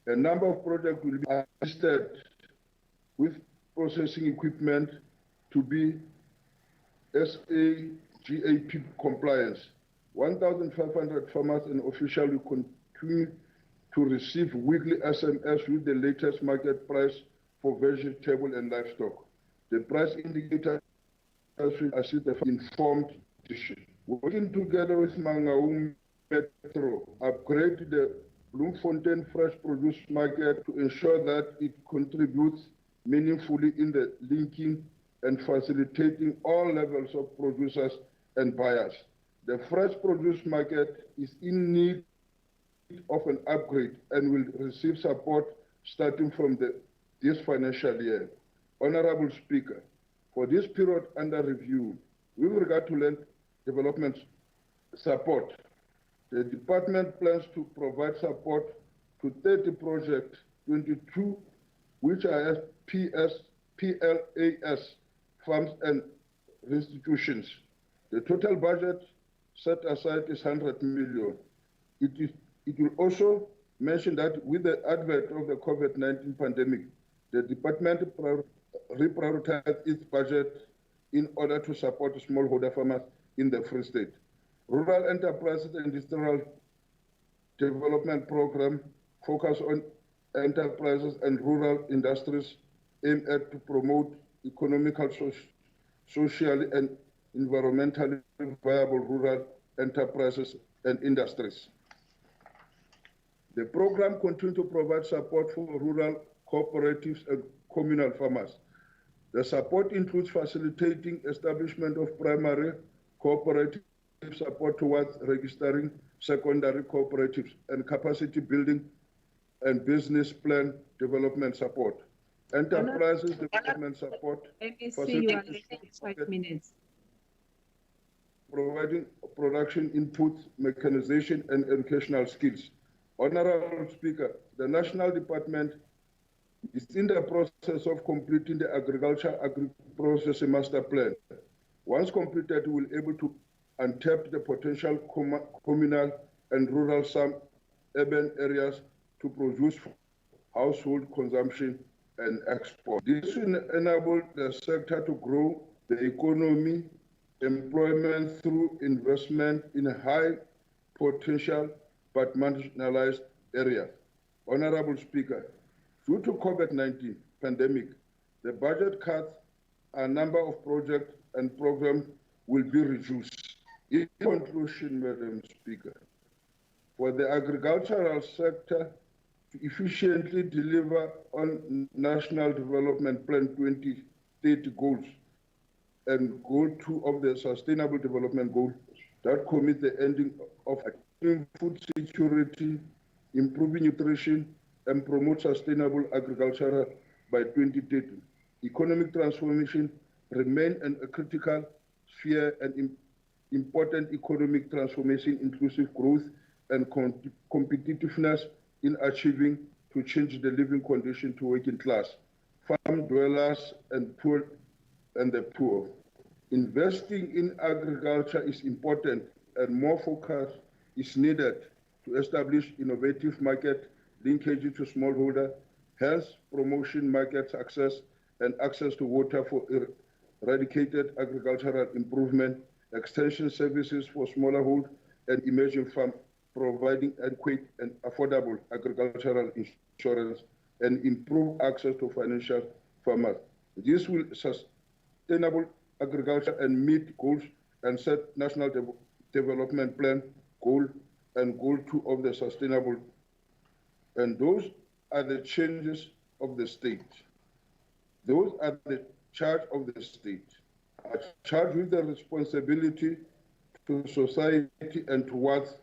A number of projects will be assisted with processing equipment to be SAGAP compliance. 1,500 farmers and officials will continue to receive weekly SMS with the latest market price for vegetable and livestock. The price indicator will assist the informed decision. Working together with Mangaung Metro, upgrade the Bloemfontein Fresh Produce Market to ensure that it contributes meaningfully in the linking and facilitating all levels of producers and buyers. The Fresh Produce Market is in need of an upgrade and will receive support starting from this financial year. Honorable Speaker, for this period under review, with regard to land development support, the department plans to provide support to 30 projects, 22 which are PLAS farms and institutions. The total budget set aside is 100 million. It will also mention that with the advent of the COVID-19 pandemic, the department reprioritized its budget in order to support smallholder farmers in the Free State. Rural Enterprises and Industrial Development Program focus on enterprises and rural industries aimed at to promote economical, socially and environmentally viable rural enterprises and industries. The program continues to provide support for rural cooperatives and communal farmers. The support includes facilitating establishment of primary cooperative support towards registering secondary cooperatives and capacity building and business plan development support. Enterprises development support. MEC, you are taking 5 minutes. Providing production inputs, mechanization, and educational skills. Honorable Speaker, the National Department is in the process of completing the Agriculture Agri-Processing Master Plan. Once completed, we will be able to untap the potential communal and rural urban areas to produce household consumption and export. This will enable the sector to grow the economy, employment through investment in high potential but marginalized areas. Honorable Speaker, due to COVID-19 pandemic, the budget cuts, a number of projects and programs will be reduced. In conclusion, Madam Speaker, for the agricultural sector to efficiently deliver on National Development Plan 2030 goals and Goal 2 of the Sustainable Development Goal that commit the ending of food security, improving nutrition, and promote sustainable agriculture by 2030. Economic transformation remain a critical sphere and important economic transformation, inclusive growth and competitiveness in achieving to change the living condition to working class, farm dwellers and the poor. Investing in agriculture is important and more focus is needed to establish innovative market linkages to smallholder, health promotion, market access, and access to water for eradicated agricultural improvement, extension services for smallholder and emerging farm, providing adequate and affordable agricultural insurance, and improve access to financial farmers. This will sustainable agriculture and meet goals and set National Development Plan goal and Goal 2 of the Sustainable. And those are the changes of the state. Those are the charge of the state. Are charged with the responsibility to society and towards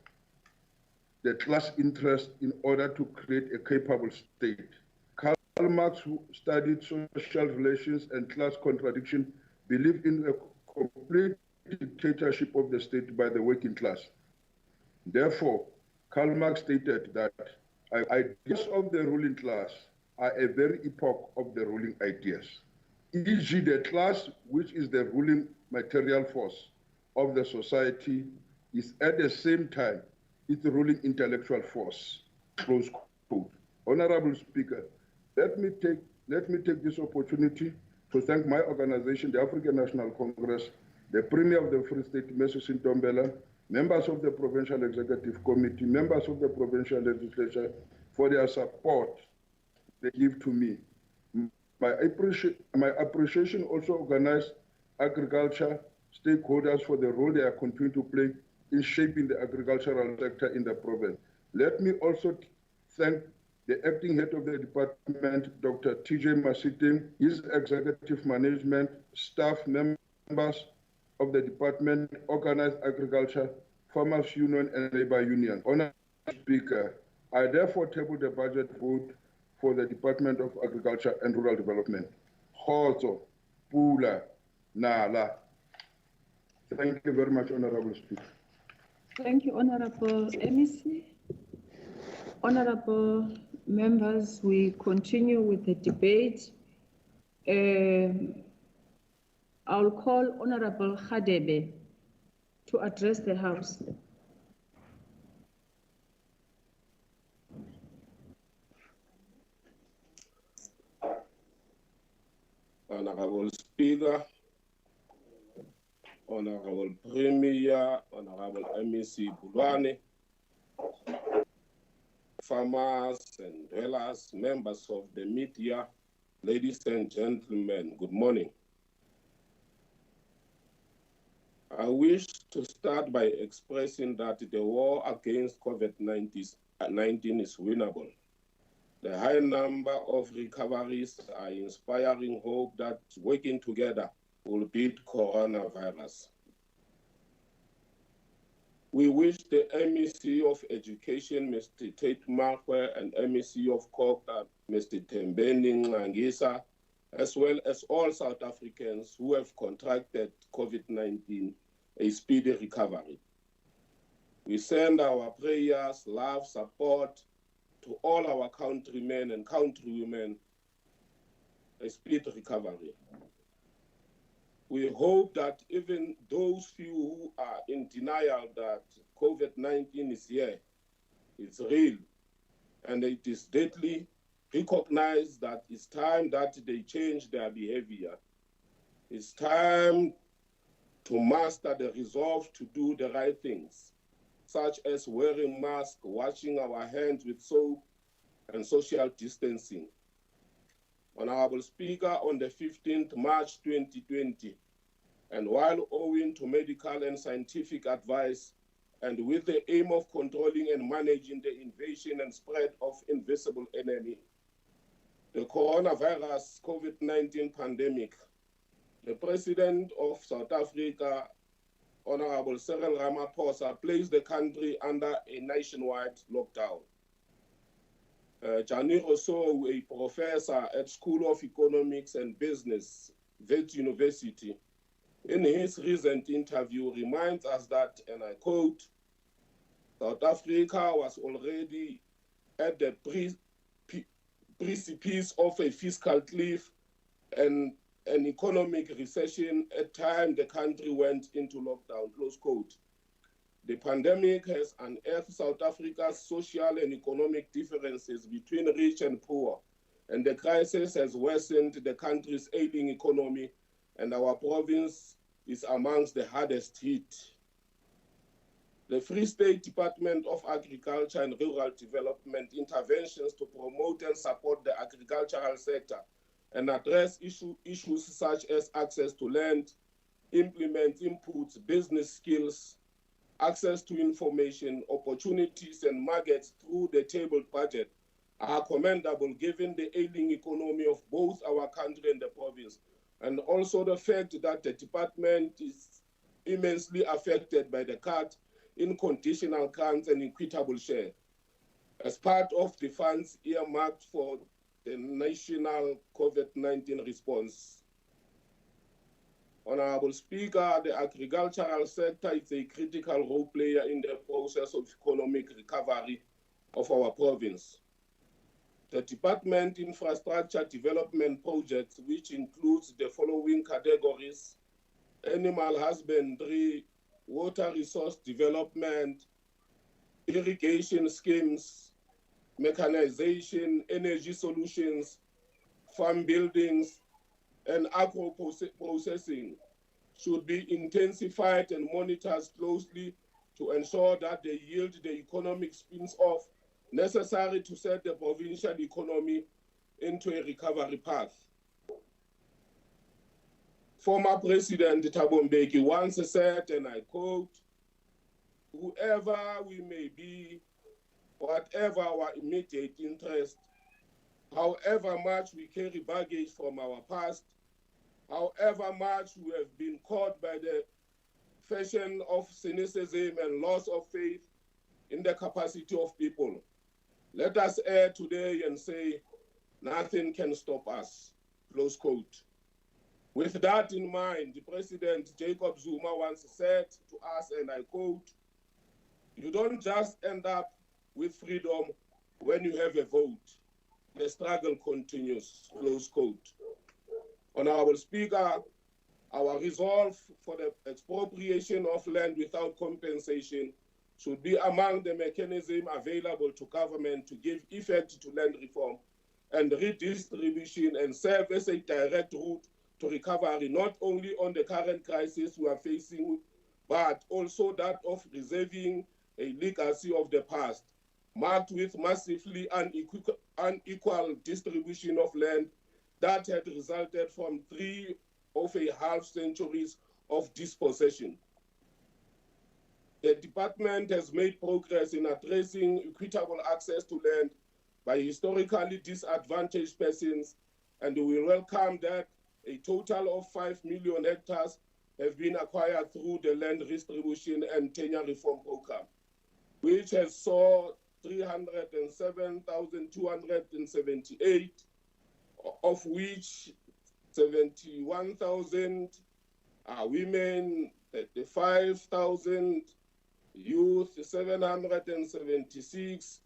the class interest in order to create a capable state. Karl Marx, who studied social relations and class contradiction, believed in a complete dictatorship of the state by the working class. Therefore, Karl Marx stated that ideas of the ruling class are a very epoch of the ruling ideas. E.g., the class, which is the ruling material force of the society, is at the same time its ruling intellectual force. Close quote. Honorable Speaker, let me take this opportunity to thank my organization, the African National Congress, the Premier of the Free State, Mrs. Ntombela, members of the Provincial Executive Committee, members of the Provincial Legislature, for their support they give to me. My appreciation also organized agriculture stakeholders for the role they are continuing to play in shaping the agricultural sector in the province. Let me also thank the acting head of the department, Dr. T.J. Masiti, his executive management, staff, members of the department, organized agriculture, farmers union, and labor union. Honorable Speaker, I therefore table the budget vote for the Department of Agriculture and Rural Development. Khozo, Pula, Nala. Thank you very much, Honorable Speaker. Thank you, Honorable MEC. Honorable members, we continue with the debate. I'll call Honorable Khadebe to address the House. Honorable Speaker, Honorable Premier, Honorable MEC Bulwane, farmers and dwellers, members of the media, ladies and gentlemen, good morning. I wish to start by expressing that the war against COVID-19 is winnable. The high number of recoveries are inspiring hope that working together will beat coronavirus. We wish the MEC of Education, Mr. Tate Markwe, and MEC of Koka, Mr. Tembeni Ngangisa, as well as all South Africans who have contracted COVID-19, a speedy recovery. We send our prayers, love, support to all our countrymen and countrywomen, a speedy recovery. We hope that even those few who are in denial that COVID-19 is here, it's real, and it is deadly, recognize that it's time that they change their behavior. It's time to master the resolve to do the right things, such as wearing masks, washing our hands with soap, and social distancing. Honorable Speaker, on the 15th March 2020, and while owing to medical and scientific advice, and with the aim of controlling and managing the invasion and spread of invisible enemy, the coronavirus COVID-19 pandemic, the President of South Africa, Honorable Cyril Ramaphosa, placed the country under a nationwide lockdown. Gianni Rousseau, a professor at School of Economics and Business, Wits University, in his recent interview reminds us that, and I quote, South Africa was already at the precipice of a fiscal cliff and an economic recession at the time the country went into lockdown, close quote. The pandemic has unearthed South Africa's social and economic differences between rich and poor, and the crisis has worsened the country's ailing economy, and our province is amongst the hardest hit. The Free State Department of Agriculture and Rural Development interventions to promote and support the agricultural sector and address issues such as access to land, implement inputs, business skills, access to information, opportunities, and markets through the tabled budget are commendable given the ailing economy of both our country and the province, and also the fact that the department is immensely affected by the cut in conditional grants and equitable share as part of the funds earmarked for the national COVID-19 response. Honorable Speaker, the agricultural sector is a critical role player in the process of economic recovery of our province. The department infrastructure development projects, which includes the following categories: animal husbandry, water resource development, irrigation schemes, mechanization, energy solutions, farm buildings, and agro-processing, should be intensified and monitored closely to ensure that they yield the economic spins-off necessary to set the provincial economy into a recovery path. Former President Thabo Mbeki once said, and I quote, "Whoever we may be, whatever our immediate interest, however much we carry baggage from our past, however much we have been caught by the fashion of cynicism and loss of faith in the capacity of people, let us err today and say, nothing can stop us," close quote. With that in mind, the President Jacob Zuma once said to us, and I quote, "You don't just end up with freedom when you have a vote. The struggle continues," close quote. Honorable Speaker, our resolve for the expropriation of land without compensation should be among the mechanisms available to government to give effect to land reform and redistribution and serve as a direct route to recovery, not only on the current crisis we are facing, but also that of preserving a legacy of the past, marked with massively unequal distribution of land that had resulted from 3.5 centuries of dispossession. The department has made progress in addressing equitable access to land by historically disadvantaged persons, and we welcome that a total of 5 million hectares have been acquired through the Land Redistribution and Tenure Reform Program, which has saw 307,278, of which 71,000 are women, 35,000 Youth 776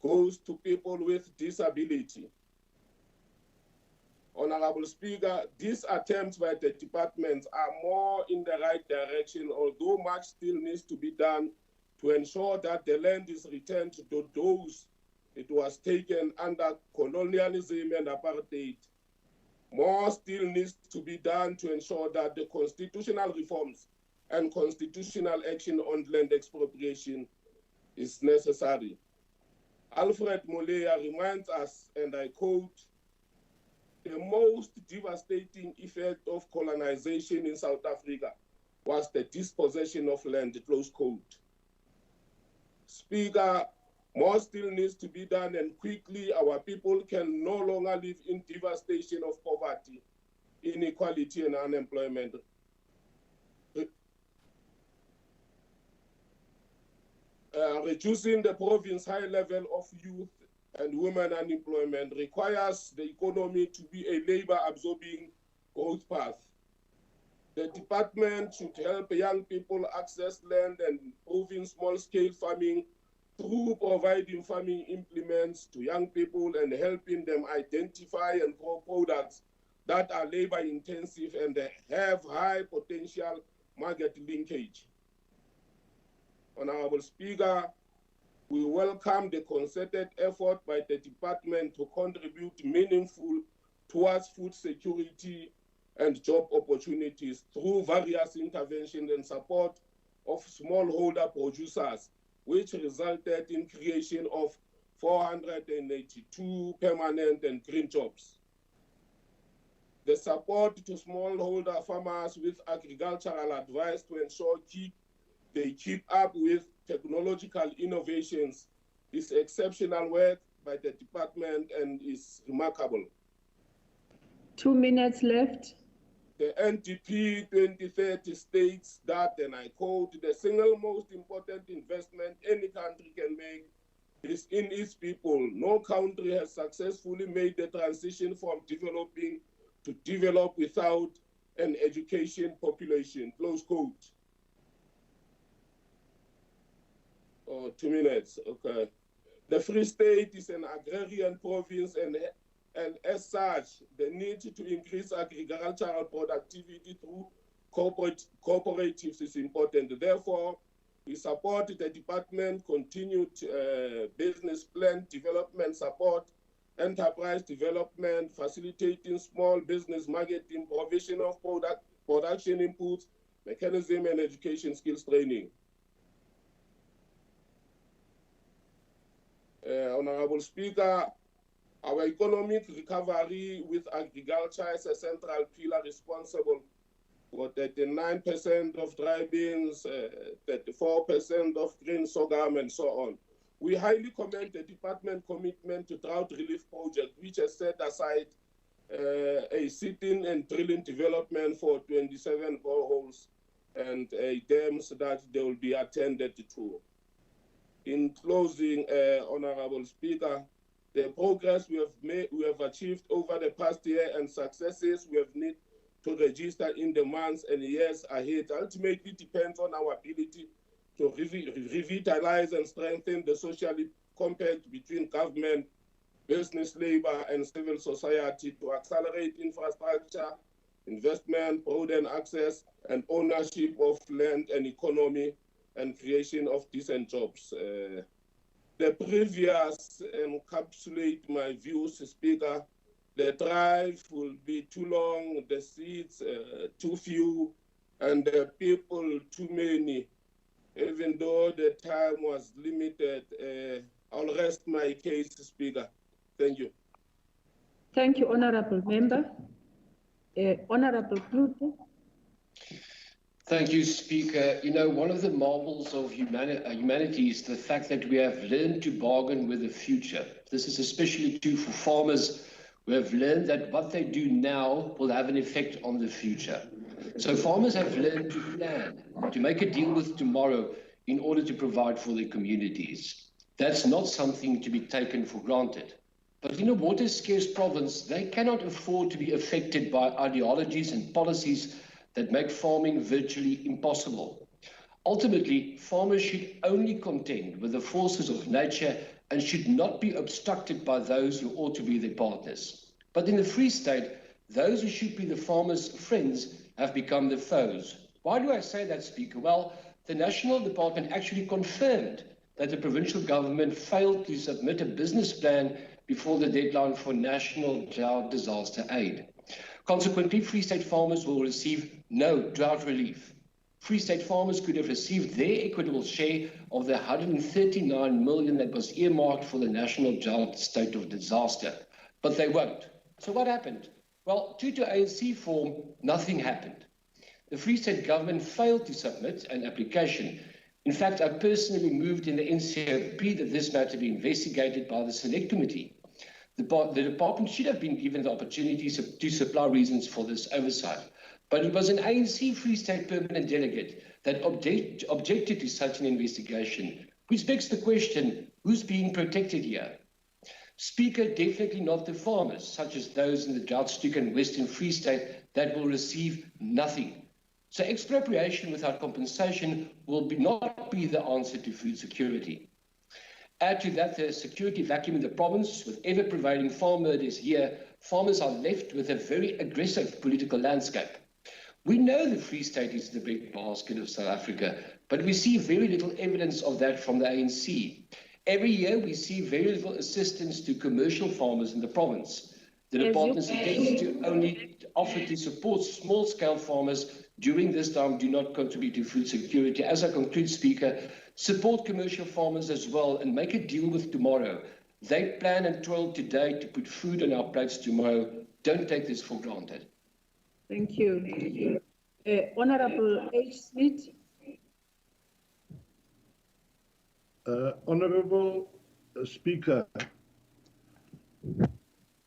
goes to people with disability. Honorable Speaker, these attempts by the departments are more in the right direction, although much still needs to be done to ensure that the land is returned to those it was taken under colonialism and apartheid. More still needs to be done to ensure that the constitutional reforms and constitutional action on land expropriation is necessary. Alfred Moleya reminds us, and I quote, "The most devastating effect of colonization in South Africa was the dispossession of land," close quote. Speaker, more still needs to be done, and quickly our people can no longer live in devastation of poverty, inequality, and unemployment. Reducing the province's high level of youth and women unemployment requires the economy to be a labor-absorbing growth path. The department should help young people access land and improving small-scale farming through providing farming implements to young people and helping them identify and grow products that are labor-intensive and have high potential market linkage. Honorable Speaker, we welcome the concerted effort by the department to contribute meaningful towards food security and job opportunities through various interventions and support of smallholder producers, which resulted in creation of 482 permanent and green jobs. The support to smallholder farmers with agricultural advice to ensure they keep up with technological innovations is exceptional work by the department and is remarkable. 2 minutes left. The NDP 2030 states that, and I quote, "The single most important investment any country can make is in its people. No country has successfully made the transition from developing to develop without an education population," close quote. Oh, 2 minutes, okay. The Free State is an agrarian province and as such, the need to increase agricultural productivity through cooperatives is important. Therefore, we support the department continued business plan development support, enterprise development, facilitating small business marketing, provision of production inputs, mechanism, and education skills training. Honorable Speaker, our economic recovery with agriculture as a central pillar responsible for 39% of dry beans, 34% of green sorghum, and so on. We highly commend the department commitment to drought relief project, which has set aside a sitting and drilling development for 27 boreholes and dams that they will be attended to. In closing, Honorable Speaker, the progress we have achieved over the past year and successes we have need to register in the months and years ahead ultimately depends on our ability to revitalize and strengthen the social compact between government, business, labor, and civil society to accelerate infrastructure, investment, broaden access, and ownership of land and economy, and creation of decent jobs. The previous encapsulate my views, Speaker. The drive will be too long, the seats too few, and the people too many. Even though the time was limited, I'll rest my case, Speaker. Thank you. Thank you, Honorable Member. Honorable Klute. Thank you, Speaker. You know, one of the marvels of humanity is the fact that we have learned to bargain with the future. This is especially true for farmers who have learned that what they do now will have an effect on the future. So farmers have learned to plan, to make a deal with tomorrow in order to provide for their communities. That's not something to be taken for granted. But in a water-scarce province, they cannot afford to be affected by ideologies and policies that make farming virtually impossible. Ultimately, farmers should only contend with the forces of nature and should not be obstructed by those who ought to be their partners. But in the Free State, those who should be the farmers' friends have become the foes. Why do I say that, Speaker? Well, the National Department actually confirmed that the provincial government failed to submit a business plan before the deadline for national drought disaster aid. Consequently, Free State farmers will receive no drought relief. Free State farmers could have received their equitable share of the 139 million that was earmarked for the national drought state of disaster, but they won't. So what happened? Well, due to ANC form, nothing happened. The Free State government failed to submit an application. In fact, I personally moved in the NCOP that this matter be investigated by the Select Committee. The department should have been given the opportunity to supply reasons for this oversight. But it was an ANC Free State permanent delegate that objected to such an investigation, which begs the question, who's being protected here? Speaker, definitely not the farmers, such as those in the drought-stricken Western Free State that will receive nothing. So expropriation without compensation will not be the answer to food security. Add to that the security vacuum in the province, with ever-prevailing farm murders here, farmers are left with a very aggressive political landscape. We know the Free State is the big basket of South Africa, but we see very little evidence of that from the ANC. Every year we see very little assistance to commercial farmers in the province. The department's attempts to only offer to support small-scale farmers during this time do not contribute to food security. As I conclude, Speaker, support commercial farmers as well and make a deal with tomorrow. They plan and toil today to put food on our plates tomorrow. Don't take this for granted. Thank you. Honorable H. Smith. Honorable Speaker,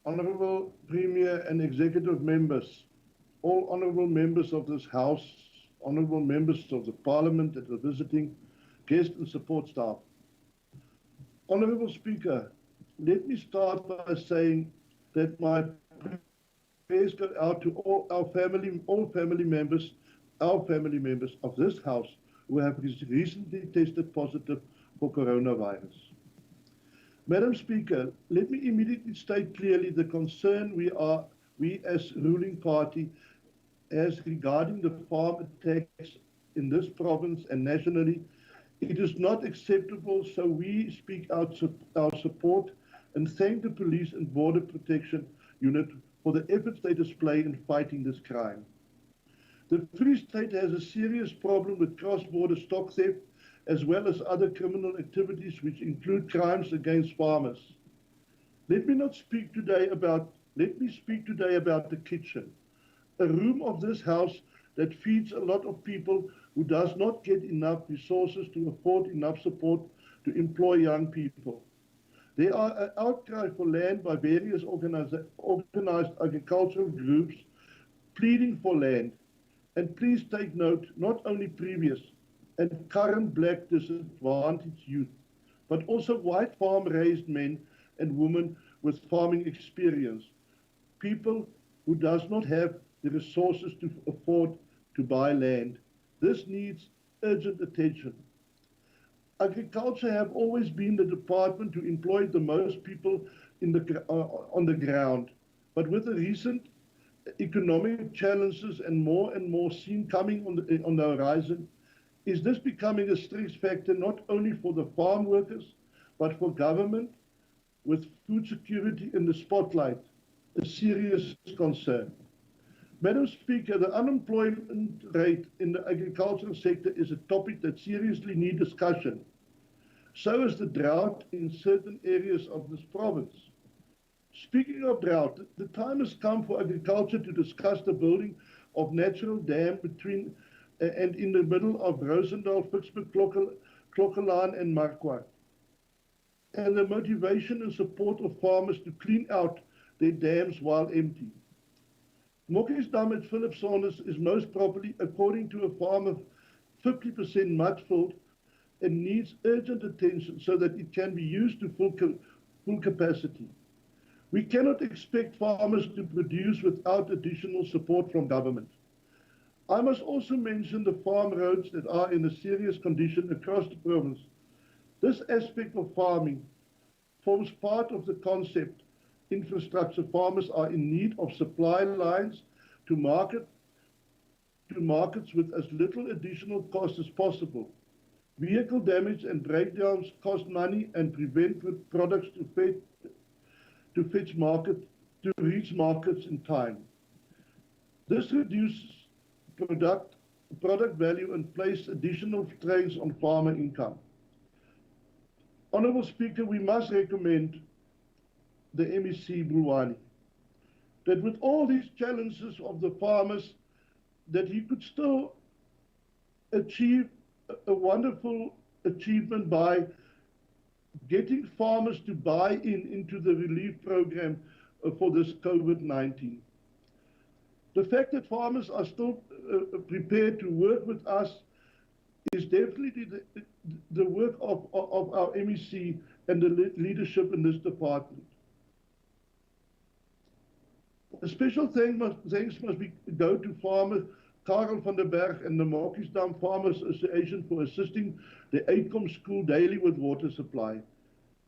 Honorable Premier and Executive Members, all honorable members of this House, honorable members of the Parliament that are visiting, guests and support staff. Honorable Speaker, let me start by saying that my prayers go out to all family members of this House who have recently tested positive for coronavirus. Madam Speaker, let me immediately state clearly the concern we as ruling party has regarding the farm attacks in this province and nationally. It is not acceptable, so we speak out our support and thank the Police and Border Protection Unit for the efforts they display in fighting this crime. The Free State has a serious problem with cross-border stock theft as well as other criminal activities which include crimes against farmers. Let me speak today about the kitchen, a room of this house that feeds a lot of people who does not get enough resources to afford enough support to employ young people. There are an outcry for land by various organized agricultural groups pleading for land. And please take note, not only previous and current black disadvantaged youth, but also white farm-raised men and women with farming experience, people who does not have the resources to afford to buy land. This needs urgent attention. Agriculture have always been the department to employ the most people on the ground, but with the recent economic challenges and more seen coming on the horizon, is this becoming a stress factor not only for the farm workers, but for government, with food security in the spotlight, a serious concern. Madam Speaker, the unemployment rate in the agricultural sector is a topic that seriously needs discussion. So is the drought in certain areas of this province. Speaking of drought, the time has come for agriculture to discuss the building of natural dam between and in the middle of Roosendaal, Vicksburg, Klokkelaan and Marquardt, and the motivation and support of farmers to clean out their dams while empty. Mokkiesdam at Philipsonus is most probably, according to a farmer, 50% mud-filled and needs urgent attention so that it can be used to full capacity. We cannot expect farmers to produce without additional support from government. I must also mention the farm roads that are in a serious condition across the province. This aspect of farming forms part of the concept infrastructure. Farmers are in need of supply lines to markets with as little additional cost as possible. Vehicle damage and breakdowns cost money and prevent products to reach markets in time. This reduces product value and places additional strains on farmer income. Honourable Speaker, we must recommend the MEC Bulwani that with all these challenges of the farmers, that he could still achieve a wonderful achievement by getting farmers to buy into the relief program for this COVID-19. The fact that farmers are still prepared to work with us is definitely the work of our MEC and the leadership in this department. A special thanks must go to farmer Karel van der Berg and the Markiesdam Farmers Association for assisting the Uitkom School daily with water supply.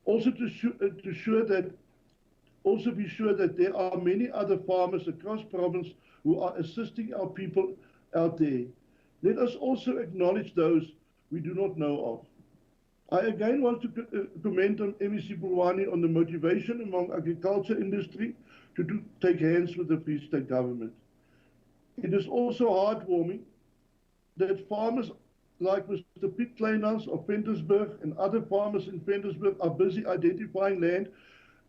Also be sure that there are many other farmers across province who are assisting our people out there. Let us also acknowledge those we do not know of. I again want to comment on MEC Bulwani on the motivation among agriculture industry to take hands with the Free State government. It is also heartwarming that farmers like Mr. Piet Kleinans of Ventersburg and other farmers in Ventersburg are busy identifying land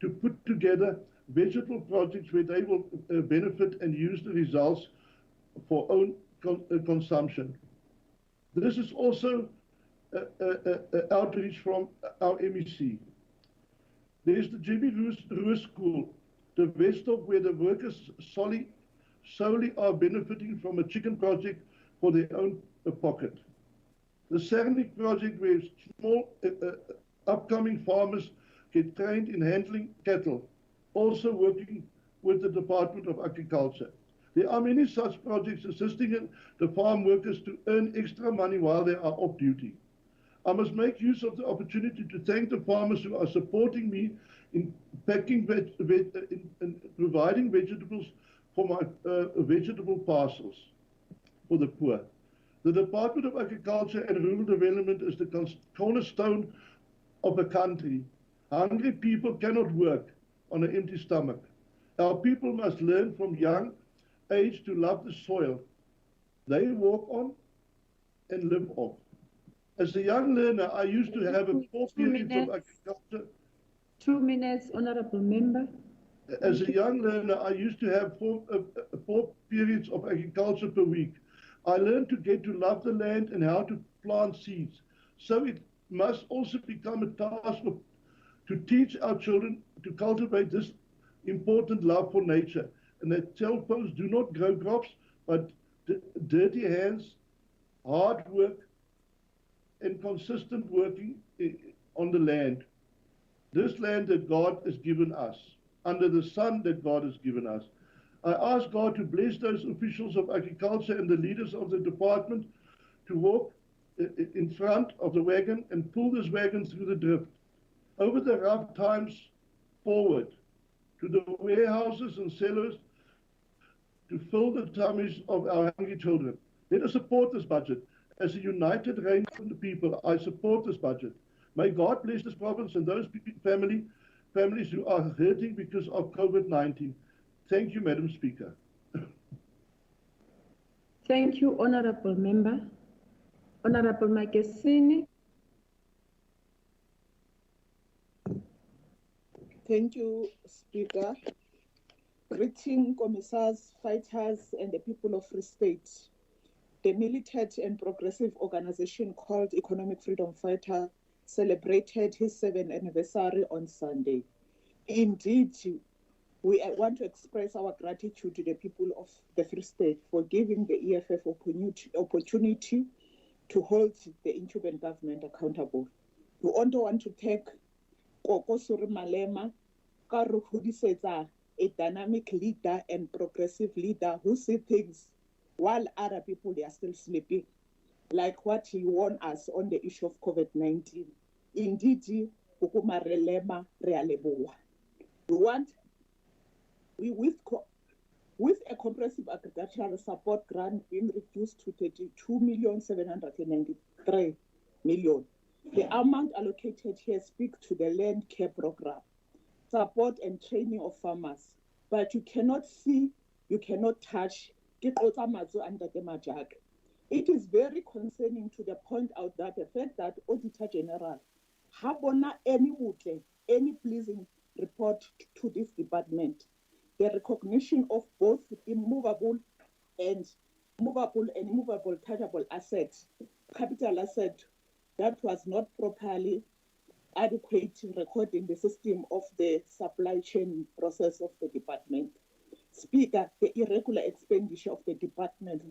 to put together vegetable projects where they will benefit and use the results for own consumption. This is also outreach from our MEC. There is the Jimmy Roos School, the Westop, where the workers solely are benefiting from a chicken project for their own pocket. The Cernik project, where small upcoming farmers get trained in handling cattle, also working with the Department of Agriculture. There are many such projects assisting the farm workers to earn extra money while they are off duty. I must make use of the opportunity to thank the farmers who are supporting me in packing and providing vegetables for my vegetable parcels for the poor. The Department of Agriculture and Rural Development is the cornerstone of a country. Hungry people cannot work on an empty stomach. Our people must learn from young age to love the soil they walk on and live off. As a young learner, I used to have 4 periods of agriculture. 2 minutes, Honourable Member. As a young learner, I used to have four periods of agriculture per week. I learned to get to love the land and how to plant seeds. So it must also become a task to teach our children to cultivate this important love for nature, and that cell phones do not grow crops, but dirty hands, hard work, and consistent working on the land. This land that God has given us, under the sun that God has given us. I ask God to bless those officials of agriculture and the leaders of the department to walk in front of the wagon and pull this wagon through the drift, over the rough times forward, to the warehouses and cellars to fill the tummies of our hungry children. Let us support this budget. As a united range of the people, I support this budget. May God bless this province and those families who are hurting because of COVID-19. Thank you, Madam Speaker. Thank you, Honourable Member. Honourable Makesini. Thank you, Speaker. Greeting commissars, fighters, and the people of Free State. The militant and progressive organization called Economic Freedom Fighter celebrated his 7th anniversary on Sunday. Indeed, we want to express our gratitude to the people of the Free State for giving the EFF opportunity to hold the incumbent government accountable. We also want to thank Koko Suri Malema, a dynamic leader and progressive leader who sees things while other people they are still sleeping, like what he warned us on the issue of COVID-19. Indeed, ukumarelema realeboa. With a comprehensive agricultural support grant being reduced to 32,793 million, the amount allocated here speaks to the land care program, support and training of farmers. But you cannot see, you cannot touch. It is very concerning to the point out that the fact that Auditor General habona any pleasing report to this department, the recognition of both immovable and immovable touchable assets, capital asset that was not properly adequate recording the system of the supply chain process of the department. Speaker, the irregular expenditure of the department,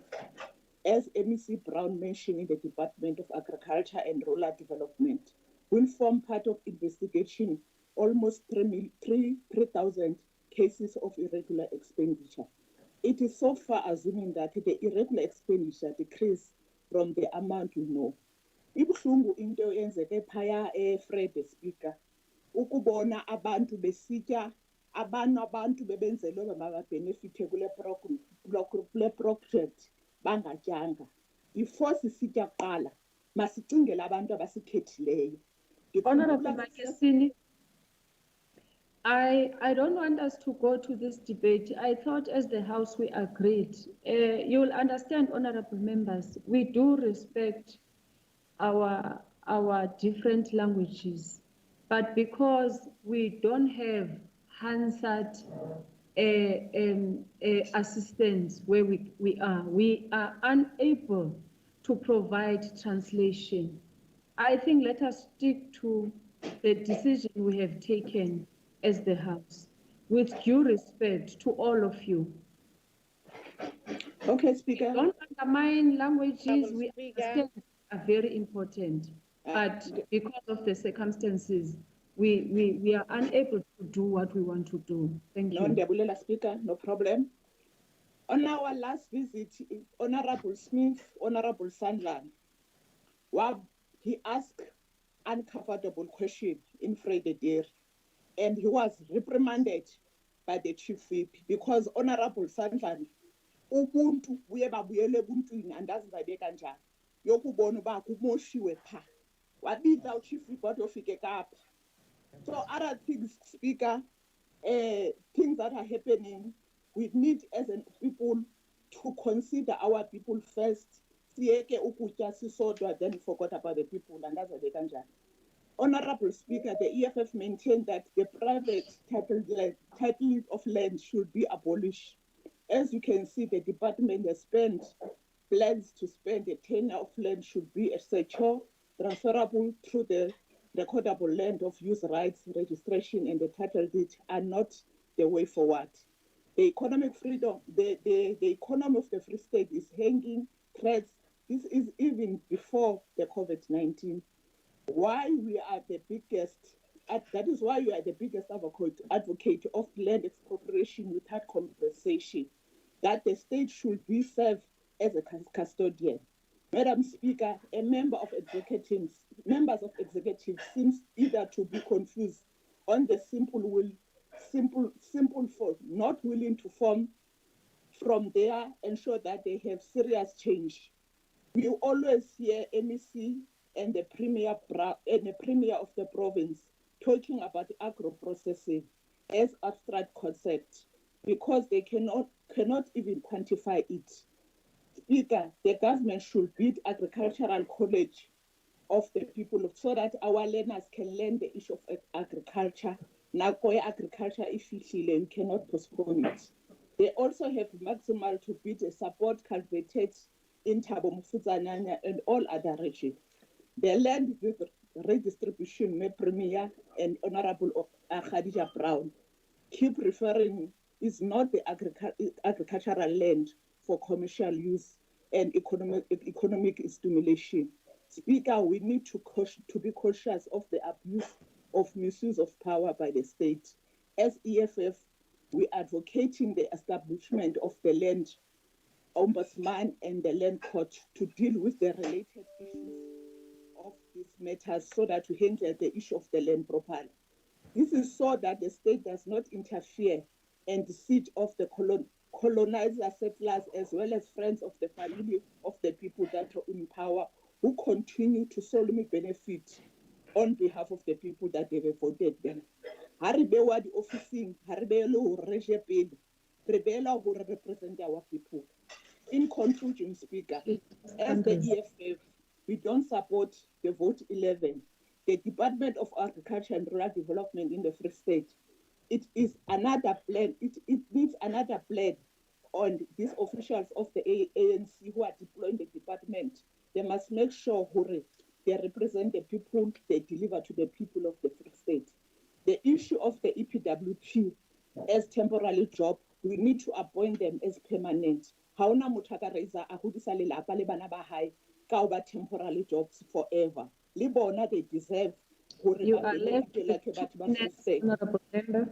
as MEC Brown mentioned in the Department of Agriculture and Rural Development, will form part of investigation almost 3,000 cases of irregular expenditure. It is so far assuming that the irregular expenditure decrease from the amount you know. Ibuhlungu into yenzeke phaya Fred Speaker, ukubona abantu besitya abantu bebenzelwe makabenefithe kule project bangatyanga. Before sisitya kuqala masicingele abantu abasikhethileyo. Honorable Makesini, I don't want us to go to this debate. I thought as the House we agreed. You will understand, honorable members, we do respect our different languages, but because we don't have Hansard assistance where we are unable to provide translation. I think let us stick to the decision we have taken as the House, with due respect to all of you. Okay, Speaker. Don't undermine languages. We understand are very important, but because of the circumstances, we are unable to do what we want to do. Thank you. No, Speaker, no problem. On our last visit, Honorable Smith, Honorable Sandland, he asked uncomfortable question in Frederick, and he was reprimanded by the chief whip because Honorable Sandland, ubuntu buye babuyele ebuntwini andazi zabeka njani yokubona uba kumoshiwe pha wabiza uchief whip wayofike kapha. So other things, Speaker, things that are happening, we need as a people to consider our people first. Siyeke ukutya sisodwa, then forgot about the people andazi zabeka njani. Honorable Speaker, the EFF maintained that the private title of land should be abolished. As you can see, the department has plans to spend the tenure of land should be secure, transferable through the recordable land of use rights, registration, and the title deed are not the way forward. The economic freedom, the economy of the Free State is hanging threats. This is even before the COVID-19. Why we are the biggest, that is why we are the biggest advocate of land expropriation without compensation, that the state should be served as a custodian. Madam Speaker, members of executive seems either to be confused on the simple for not willing to form from there, ensure that they have serious change. We always hear MEC and the premier of the province talking about agro-processing as abstract concept because they cannot even quantify it. Speaker, the government should build agricultural college of the people so that our learners can learn the issue of agriculture. Now, agriculture is you cannot postpone it. They also have maximal to build a support cultivated in Thabo Mofutsananya and all other regions. The land redistribution, Premier and Honorable Khadija Brown keep referring is not the agricultural land for commercial use and economic stimulation. Speaker, we need to be cautious of the abuse of misuse of power by the state. As EFF, we are advocating the establishment of the land Ombudsman and the Land Court to deal with the related issues of these matters so that we handle the issue of the land properly. This is so that the state does not interfere and deceit of the colonizer settlers as well as friends of the family of the people that are in power who continue to solely benefit on behalf of the people that they have voted them. Ha re bewa di officing, ha re bewa le ho rege pele, re beela ho represent our people. In conclusion, Speaker, as the EFF, we don't support the vote 11. The Department of Agriculture and Rural Development in the Free State, it is another plan. It needs another plan on these officials of the ANC who are deploying the department. They must make sure they represent the people, they deliver to the people of the Free State. The issue of the EPWP as temporary job, we need to appoint them as permanent. Haona motho a ka raisa a hodisa lelapa le bana ba hae ka ho ba temporary jobs forever. Le bona they deserve You are left with 2 minutes, Honorable Member.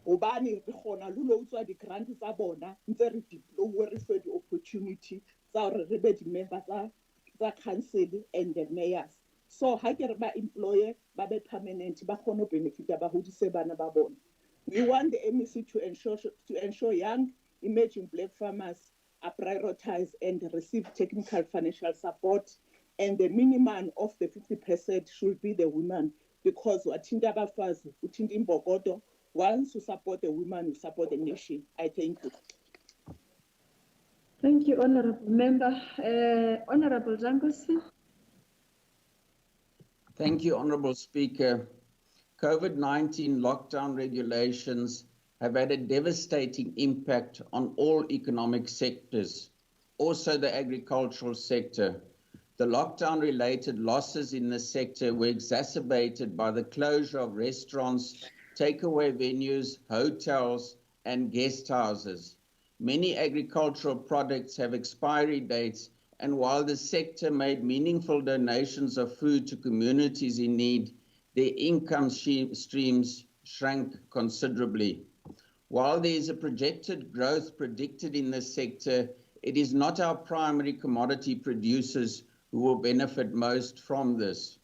Hobane re kgona le lo utswa di-grant tsa bona ntse re deploye re fe di-opportunity tsa hore re be di-member tsa council and the mayors. So ha ke re ba employe ba be permanent ba kgone ho benefita ba hodise bana ba bona. We want the MEC to ensure young emerging black farmers are prioritized and receive technical financial support, and the minimum of the 50% should be the women, because wathinta abafazi uthinta imbokodo. Once you support the women, you support the nation. I thank you. Thank you, Honorable Member. Honorable Jankosi. Thank you, Honorable Speaker. COVID-19 lockdown regulations have had a devastating impact on all economic sectors, also the agricultural sector. The lockdown-related losses in the sector were exacerbated by the closure of restaurants, takeaway venues, hotels, and guest houses. Many agricultural products have expiry dates, and while the sector made meaningful donations of food to communities in need, their income streams shrank considerably. While there is a projected growth predicted in this sector, it is not our primary commodity producers who will benefit most from this.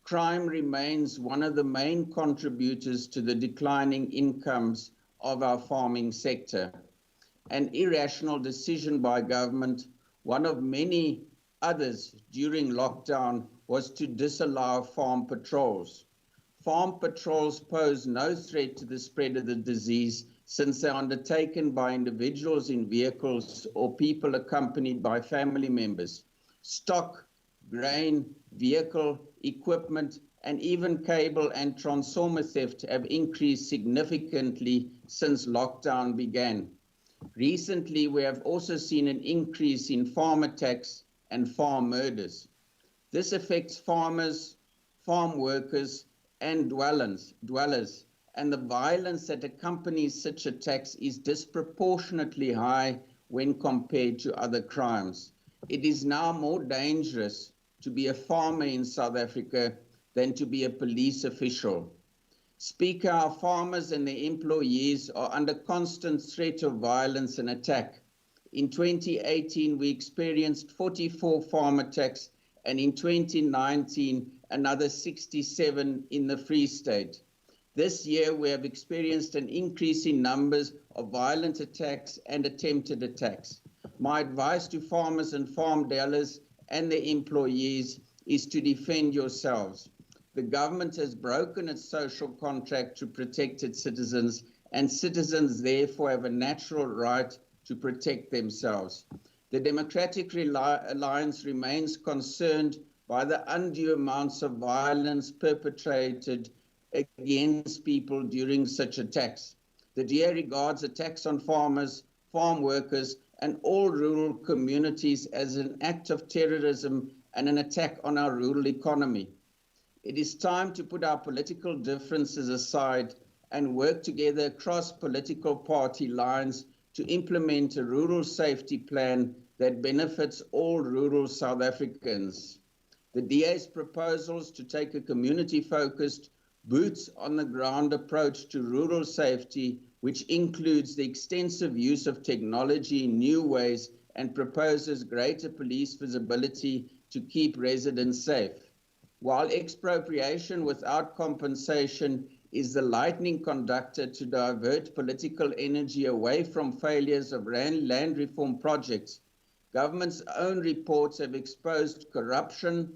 Crime remains one of the main contributors to the declining incomes of our farming sector. An irrational decision by government, one of many others during lockdown, was to disallow farm patrols. Farm patrols pose no threat to the spread of the disease since they are undertaken by individuals in vehicles or people accompanied by family members. Stock, grain, vehicle, equipment, and even cable and transformer theft have increased significantly since lockdown began. Recently, we have also seen an increase in farm attacks and farm murders. This affects farmers, farm workers, and dwellers, and the violence that accompanies such attacks is disproportionately high when compared to other crimes. It is now more dangerous to be a farmer in South Africa than to be a police official. Speaker, our farmers and their employees are under constant threat of violence and attack. In 2018, we experienced 44 farm attacks, and in 2019, another 67 in the Free State. This year, we have experienced an increase in numbers of violent attacks and attempted attacks. My advice to farmers and farm dealers and their employees is to defend yourselves. The government has broken its social contract to protect its citizens, and citizens therefore have a natural right to protect themselves. The Democratic Alliance remains concerned by the undue amounts of violence perpetrated against people during such attacks. The DA regards attacks on farmers, farm workers, and all rural communities as an act of terrorism and an attack on our rural economy. It is time to put our political differences aside and work together across political party lines to implement a rural safety plan that benefits all rural South Africans. The DA's proposals to take a community-focused, boots-on-the-ground approach to rural safety, which includes the extensive use of technology in new ways and proposes greater police visibility to keep residents safe. While expropriation without compensation is the lightning conductor to divert political energy away from failures of land reform projects, government's own reports have exposed corruption,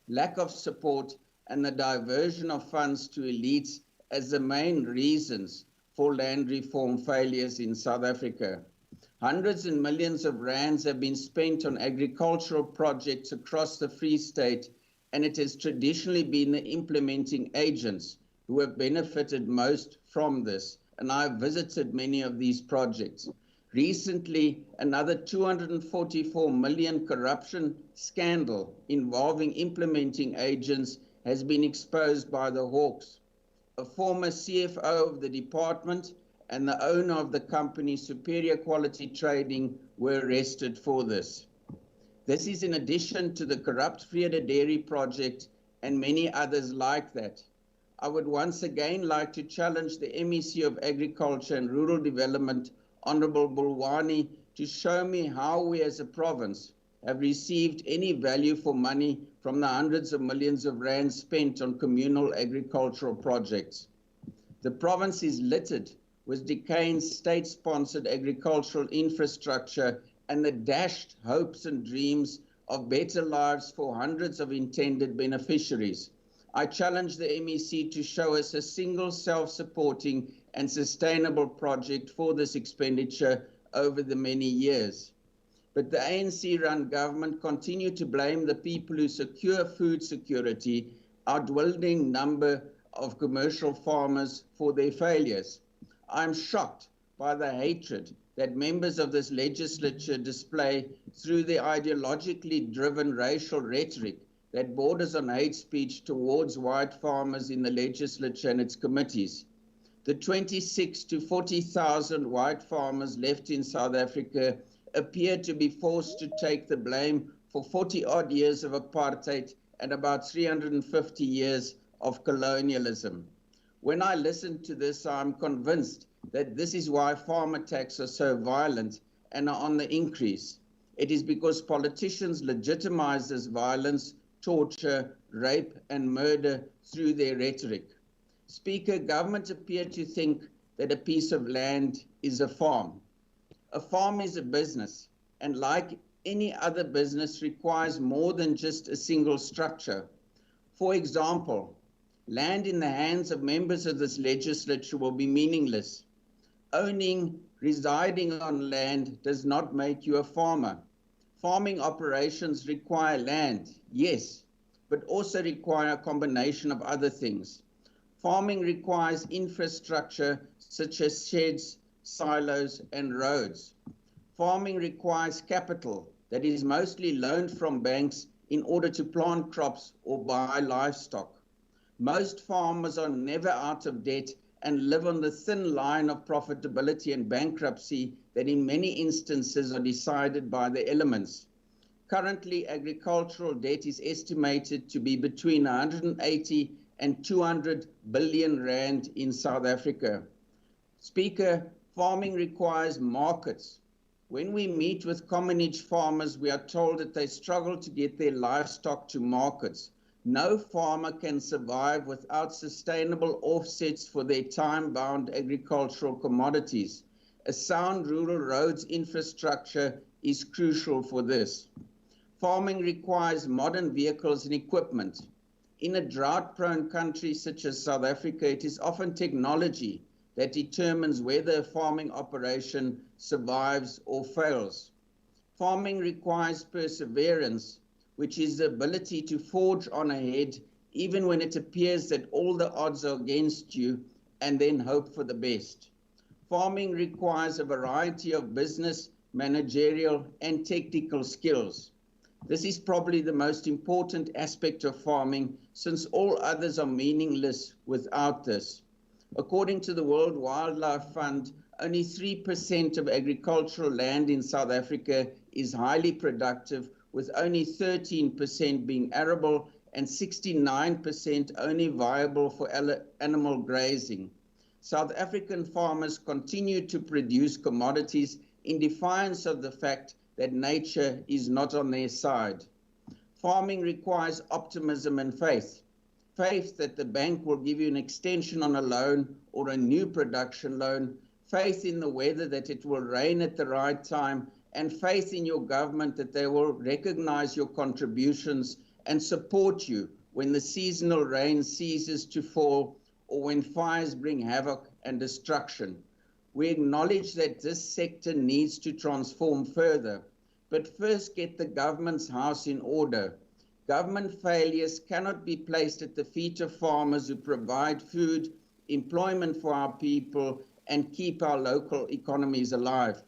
lack of support, and the diversion of funds to elites as the main reasons for land reform failures in South Africa. Hundreds and millions of rands have been spent on agricultural projects across the Free State, and it has traditionally been the implementing agents who have benefited most from this, and I have visited many of these projects. Recently, another 244 million corruption scandal involving implementing agents has been exposed by the Hawks. A former CFO of the department and the owner of the company Superior Quality Trading were arrested for this. This is in addition to the corrupt Vrede Dairy project and many others like that. I would once again like to challenge the MEC of Agriculture and Rural Development, Honorable Bulwani, to show me how we as a province have received any value for money from the hundreds of millions of rands spent on communal agricultural projects. The province is littered with decaying state-sponsored agricultural infrastructure and the dashed hopes and dreams of better lives for hundreds of intended beneficiaries. I challenge the MEC to show us a single self-supporting and sustainable project for this expenditure over the many years. But the ANC-run government continue to blame the people who secure food security, our dwindling number of commercial farmers, for their failures. I'm shocked by the hatred that members of this legislature display through their ideologically driven racial rhetoric that borders on hate speech towards white farmers in the legislature and its committees. The 26 to 40,000 white farmers left in South Africa appear to be forced to take the blame for 40-odd years of apartheid and about 350 years of colonialism. When I listen to this, I'm convinced that this is why farm attacks are so violent and are on the increase. It is because politicians legitimize this violence, torture, rape, and murder through their rhetoric. Speaker, government appear to think that a piece of land is a farm. A farm is a business, and like any other business, requires more than just a single structure. For example, land in the hands of members of this legislature will be meaningless. Owning, residing on land does not make you a farmer. Farming operations require land, yes, but also require a combination of other things. Farming requires infrastructure such as sheds, silos, and roads. Farming requires capital that is mostly loaned from banks in order to plant crops or buy livestock. Most farmers are never out of debt and live on the thin line of profitability and bankruptcy that in many instances are decided by the elements. Currently, agricultural debt is estimated to be between 180 and 200 billion rand in South Africa. Speaker, farming requires markets. When we meet with commonage farmers, we are told that they struggle to get their livestock to markets. No farmer can survive without sustainable offsets for their time-bound agricultural commodities. A sound rural roads infrastructure is crucial for this. Farming requires modern vehicles and equipment. In a drought-prone country such as South Africa, it is often technology that determines whether a farming operation survives or fails. Farming requires perseverance, which is the ability to forge on ahead even when it appears that all the odds are against you, and then hope for the best. Farming requires a variety of business, managerial, and technical skills. This is probably the most important aspect of farming, since all others are meaningless without this. According to the World Wildlife Fund, only 3% of agricultural land in South Africa is highly productive, with only 13% being arable and 69% only viable for animal grazing. South African farmers continue to produce commodities in defiance of the fact that nature is not on their side. Farming requires optimism and faith. Faith that the bank will give you an extension on a loan or a new production loan, faith in the weather that it will rain at the right time, and faith in your government that they will recognize your contributions and support you when the seasonal rain ceases to fall or when fires bring havoc and destruction. We acknowledge that this sector needs to transform further, but first get the government's house in order. Government failures cannot be placed at the feet of farmers who provide food, employment for our people, and keep our local economies alive.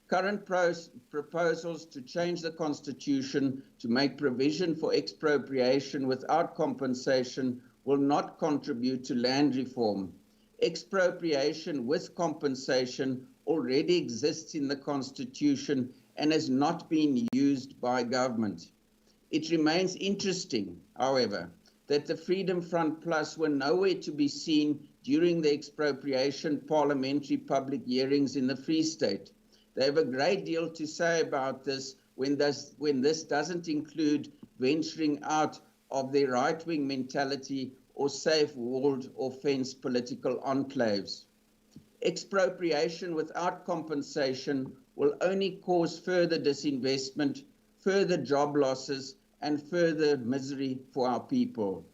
Current proposals to change the constitution to make provision for expropriation without compensation will not contribute to land reform. Expropriation with compensation already exists in the constitution and has not been used by government. It remains interesting, however, that the Freedom Front Plus were nowhere to be seen during the expropriation parliamentary public hearings in the Free State. They have a great deal to say about this when this doesn't include venturing out of their right-wing mentality or safe walled or fenced political enclaves. Expropriation without compensation will only cause further disinvestment, further job losses, and further misery for our people.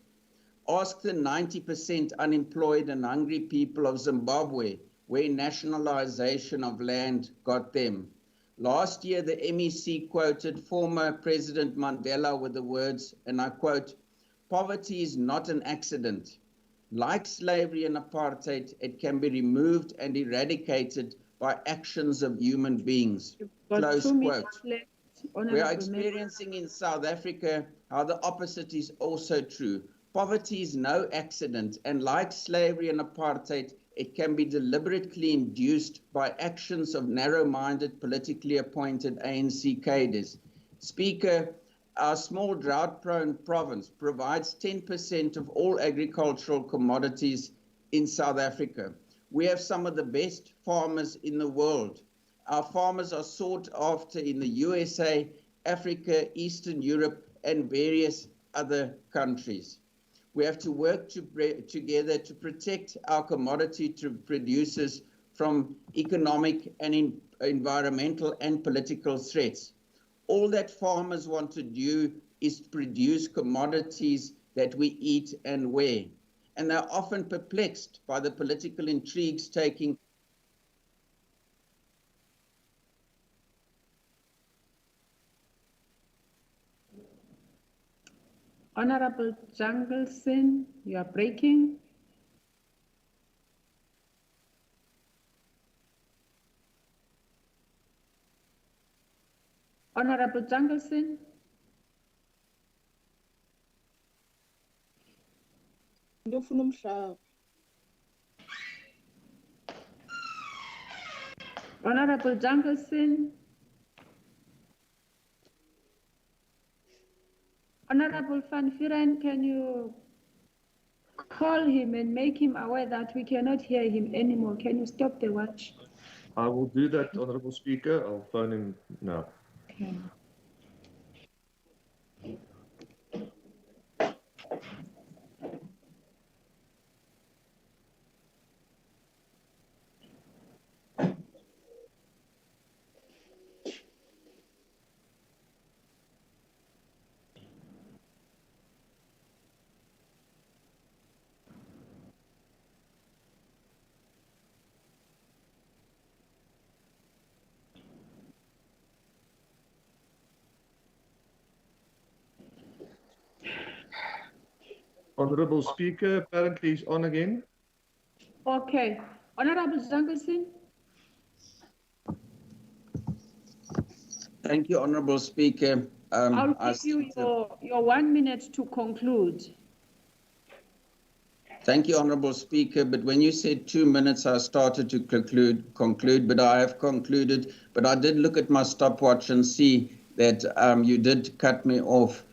Ask the 90% unemployed and hungry people of Zimbabwe where nationalization of land got them. Last year, the MEC quoted former President Mandela with the words, and I quote, "Poverty is not an accident. Like slavery and apartheid, it can be removed and eradicated by actions of human beings." Close quote. We are experiencing in South Africa how the opposite is also true. Poverty is no accident, and like slavery and apartheid, it can be deliberately induced by actions of narrow-minded, politically appointed ANC cadres. Speaker, our small drought-prone province provides 10% of all agricultural commodities in South Africa. We have some of the best farmers in the world. Our farmers are sought after in the USA, Africa, Eastern Europe, and various other countries. We have to work together to protect our commodity producers from economic and environmental and political threats. All that farmers want to do is produce commodities that we eat and wear. And they're often perplexed by the political intrigues taking Honorable Jungleson, you are breaking. Honorable Jungleson. Honorable Jungleson. Honorable Van Vuren, can you call him and make him aware that we cannot hear him anymore? Can you stop the watch? I will do that, Honourable Speaker. I'll phone him now. Okay. Honourable Speaker, apparently he's on again. Okay. Honorable Jungleson. Thank you, Honourable Speaker. I'll give you your 1 minute to conclude. Thank you, Honourable Speaker. But when you said 2 minutes, I started to conclude, but I have concluded. But I did look at my stopwatch and see that you did cut me off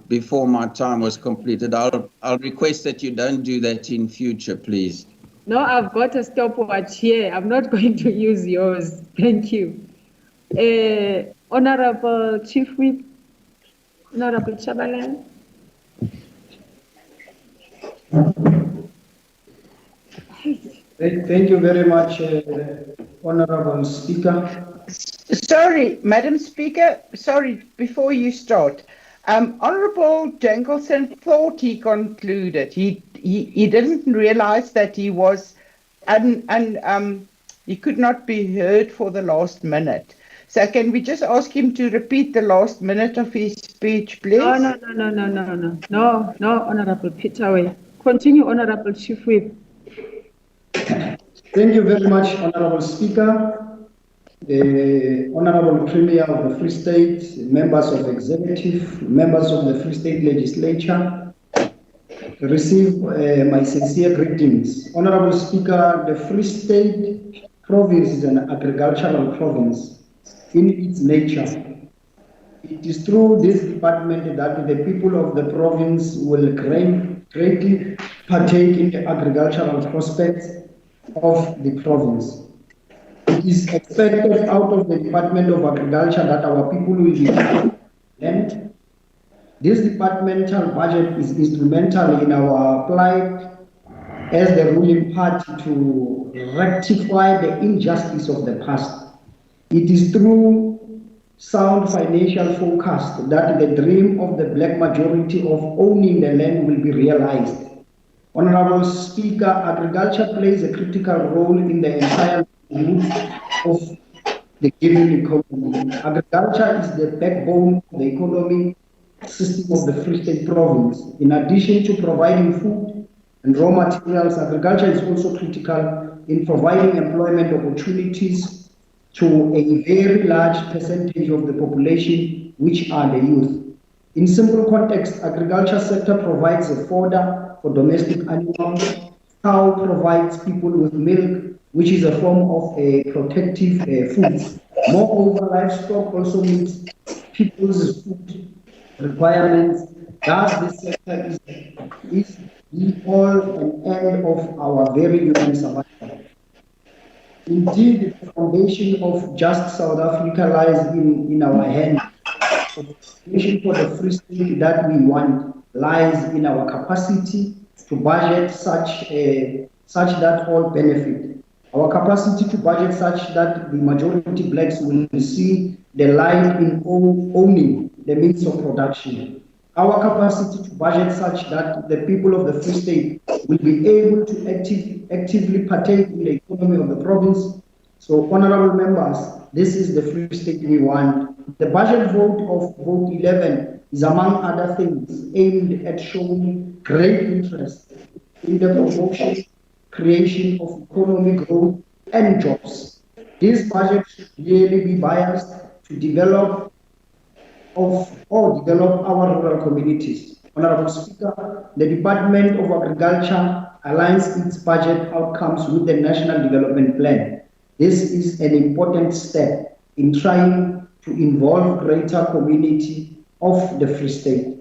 before my time was completed. I'll request that you don't do that in future, please. No, I've got a stopwatch here. I'm not going to use yours. Thank you. Honorable Chief Whip, Honorable Chabalala. Thank you very much, Honorable Speaker. Sorry, Madam Speaker, sorry, before you start. Honorable Jenkelson thought he concluded. He didn't realize that he was, he could not be heard for the last minute. So can we just ask him to repeat the last minute of his speech, please? No, Honorable Peterway. Continue, Honorable Chief Whip. Thank you very much, Honorable Speaker. The Honorable Premier of the Free State, members of Executive, members of the Free State Legislature, receive my sincere greetings. Honorable Speaker, the Free State province is an agricultural province in its nature. It is through this department that the people of the province will greatly partake in the agricultural prospects of the province. It is expected out of the Department of Agriculture that our people will be land. This departmental budget is instrumental in our plight as the ruling party to rectify the injustice of the past. It is through sound financial forecast that the dream of the black majority of owning the land will be realized. Honorable Speaker, agriculture plays a critical role in the entire of the given economy. Agriculture is the backbone of the economic system of the Free State province. In addition to providing food and raw materials, agriculture is also critical in providing employment opportunities to a very large percentage of the population, which are the youth. In simple context, agriculture sector provides a fodder for domestic animals. Cow provides people with milk, which is a form of a protective food. Moreover, livestock also meets people's food requirements. Thus, this sector is the all and end of our very human survival. Indeed, the foundation of just South Africa lies in our hands. The foundation for the Free State that we want lies in our capacity to budget such that all benefit. Our capacity to budget such that the majority blacks will see the light in owning the means of production. Our capacity to budget such that the people of the Free State will be able to actively partake in the economy of the province. So, honorable members, this is the Free State we want. The budget vote of vote 11 is, among other things, aimed at showing great interest in the promotion, creation of economic growth and jobs. This budget should really be biased to develop our rural communities. Honorable Speaker, the Department of Agriculture aligns its budget outcomes with the National Development Plan. This is an important step in trying to involve greater community of the Free State.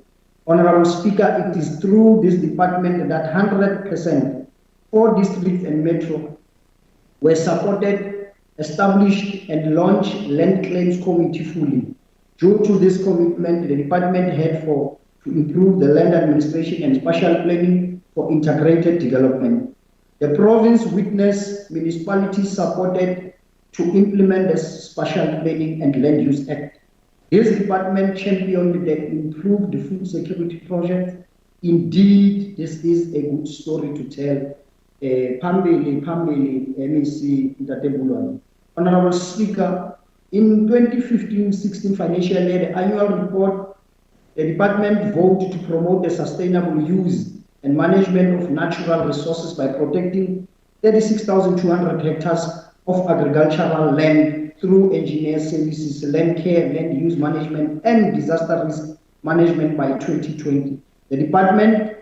Honorable Speaker, it is through this department that 100% 4 districts and metro were supported, established and launched land claims committee fully. Due to this commitment, the department had to improve the land administration and spatial planning for integrated development. The province witnessed municipalities supported to implement the Spatial Planning and Land Use Act. This department championed the improved food security project. Indeed, this is a good story to tell. Pambili, MEC, Honorable Speaker, in 2015-16 financial year, the annual report, the department voted to promote the sustainable use and management of natural resources by protecting 36,200 hectares of agricultural land through engineer services, land care, land use management, and disaster risk management by 2020. The department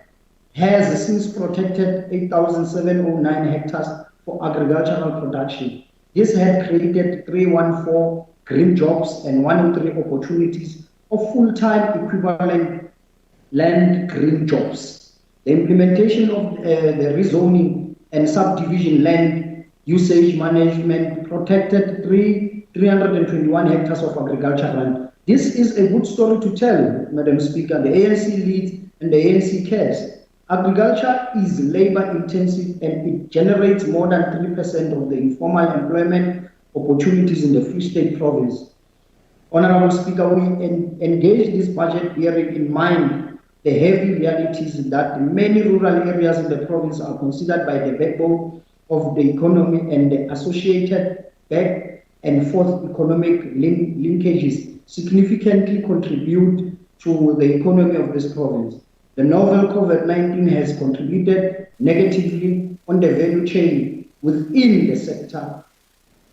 has since protected 8,709 hectares for agricultural production. This had created 314 green jobs and 103 opportunities of full-time equivalent land green jobs. The implementation of the rezoning and subdivision land usage management protected 321 hectares of agriculture land. This is a good story to tell, Madam Speaker. The ANC leads and the ANC cares. Agriculture is labor intensive and it generates more than 3% of the informal employment opportunities in the Free State province. Honorable Speaker, we engage this budget bearing in mind the heavy realities that many rural areas in the province are considered by the backbone of the economy, and the associated back and forth economic linkages significantly contribute to the economy of this province. The novel COVID-19 has contributed negatively on the value chain within the sector.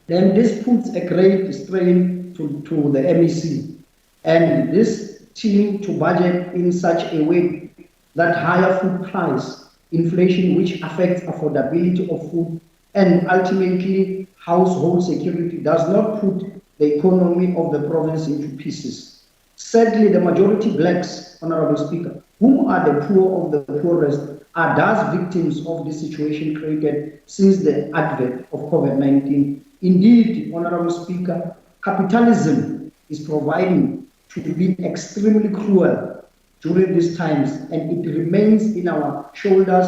Then this puts a great strain to the MEC and this team to budget in such a way that higher food price, inflation which affects affordability of food, and ultimately household security does not put the economy of the province into pieces. Sadly, the majority blacks, Honorable Speaker, whom are the poor of the poorest, are thus victims of this situation created since the advent of COVID-19. Indeed, Honorable Speaker, capitalism is proving to be extremely cruel during these times, and it remains in our shoulders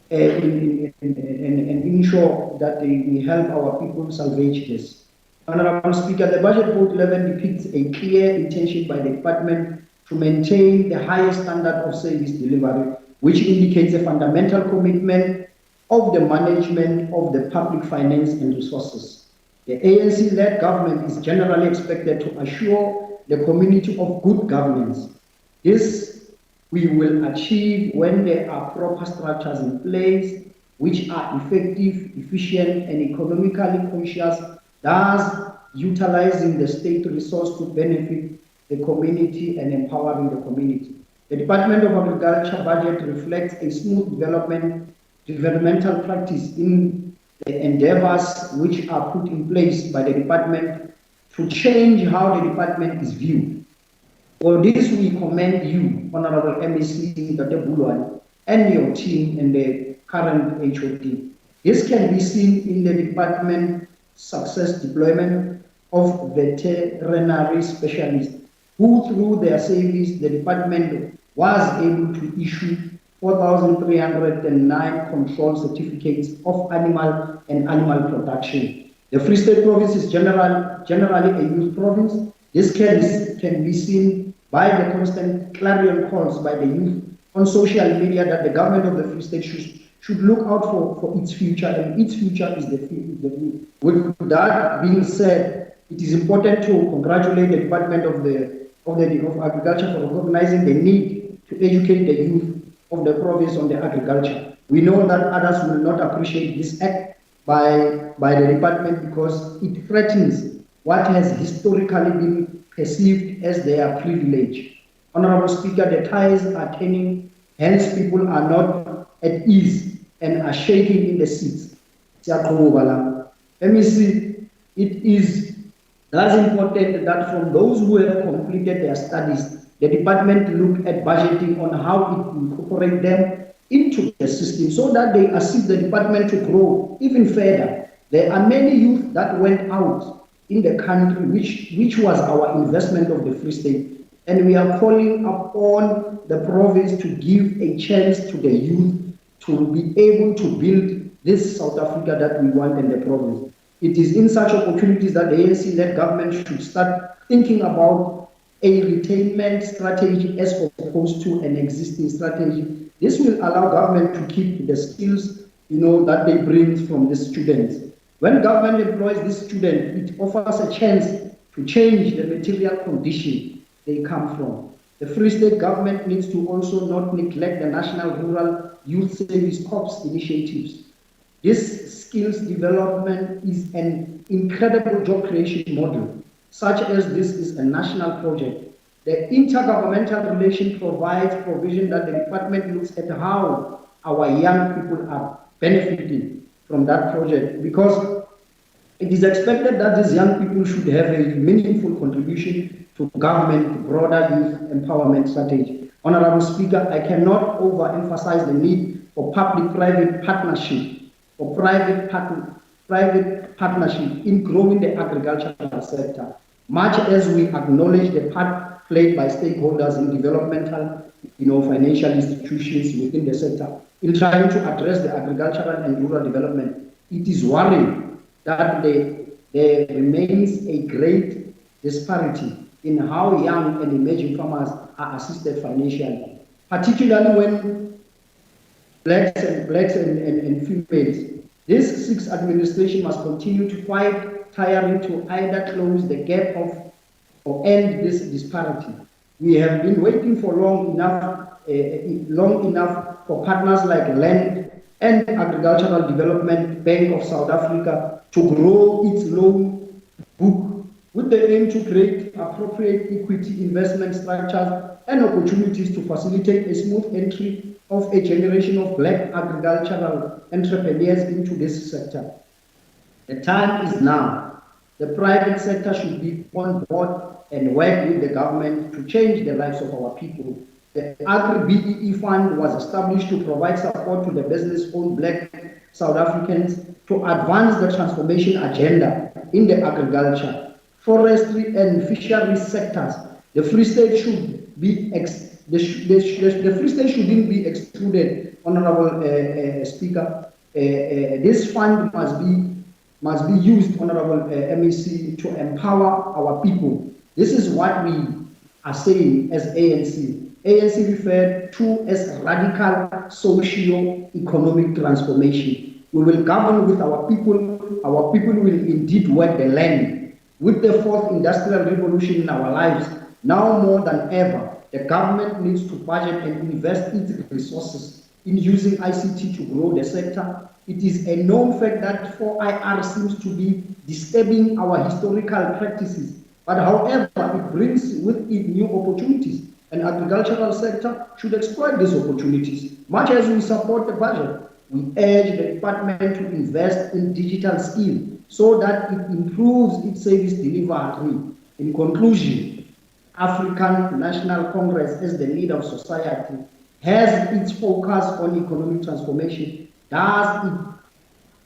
and ensure that we help our people salvage this. Honorable Speaker, the budget vote 11 depicts a clear intention by the department to maintain the highest standard of service delivery, which indicates a fundamental commitment of the management of the public finance and resources. The ANC-led government is generally expected to assure the community of good governance. This we will achieve when there are proper structures in place which are effective, efficient, and economically conscious, thus utilizing the state resource to benefit the community and empowering the community. The Department of Agriculture budget reflects a smooth developmental practice in the endeavors which are put in place by the department to change how the department is viewed. For this, we commend you, Honorable MEC Dr. Bulwan, and your team and the current HOD. This can be seen in the department's success deployment of veterinary specialists, who through their service, the department was able to issue 4,309 control certificates of animal and animal production. The Free State province is generally a youth province. This can be seen by the constant clarion calls by the youth on social media that the government of the Free State should look out for its future, and its future is the youth. With that being said, it is important to congratulate the Department of Agriculture for recognizing the need to educate the youth of the province on the agriculture. We know that others will not appreciate this act by the department because it threatens what has historically been perceived as their privilege. Honorable Speaker, the tides are turning, hence people are not at ease and are shaking in the seats. MEC, it is thus important that from those who have completed their studies, the department look at budgeting on how it incorporate them into the system so that they assist the department to grow even further. There are many youth that went out in the country, which was our investment of the Free State. And we are calling upon the province to give a chance to the youth to be able to build this South Africa that we want in the province. It is in such opportunities that the ANC-led government should start thinking about a retainment strategy as opposed to an existing strategy. This will allow government to keep the skills, that they bring from the students. When government employs this student, it offers a chance to change the material condition they come from. The Free State government needs to also not neglect the National Rural Youth Service Corps initiatives. This skills development is an incredible job creation model, such as this is a national project. The intergovernmental relation provides provision that the department looks at how our young people are benefiting from that project, because it is expected that these young people should have a meaningful contribution to government broader youth empowerment strategy. Honorable Speaker, I cannot overemphasize the need for public-private partnership, for private public-private partnership in growing the agricultural sector, much as we acknowledge the part played by stakeholders in developmental, financial institutions within the sector in trying to address the agricultural and rural development. It is worrying that there remains a great disparity in how young and emerging farmers are assisted financially, particularly when blacks and females. This sixth administration must continue to fight tirelessly to either close the gap or end this disparity. We have been waiting for long enough for partners like Land and Agricultural Development Bank of South Africa to grow its loan book with the aim to create appropriate equity investment structures and opportunities to facilitate a smooth entry of a generation of black agricultural entrepreneurs into this sector. The time is now. The private sector should be on board and work with the government to change the lives of our people. The Agri-BEE Fund was established to provide support to the business-owned black South Africans to advance the transformation agenda in the agriculture, forestry and fisheries sectors. The Free State should be the Free State shouldn't be excluded, Honorable Speaker. This fund must be used, Honorable MEC, to empower our people. This is what we are saying as ANC. ANC referred to as radical socio-economic transformation. We will govern with our people. Our people will indeed work the land. With the fourth industrial revolution in our lives, now more than ever, the government needs to budget and invest its resources in using ICT to grow the sector. It is a known fact that 4IR seems to be disturbing our historical practices, but however, it brings with it new opportunities, and agricultural sector should exploit these opportunities. Much as we support the budget, we urge the department to invest in digital skills so that it improves its service delivery. In conclusion, African National Congress, as the leader of society, has its focus on economic transformation.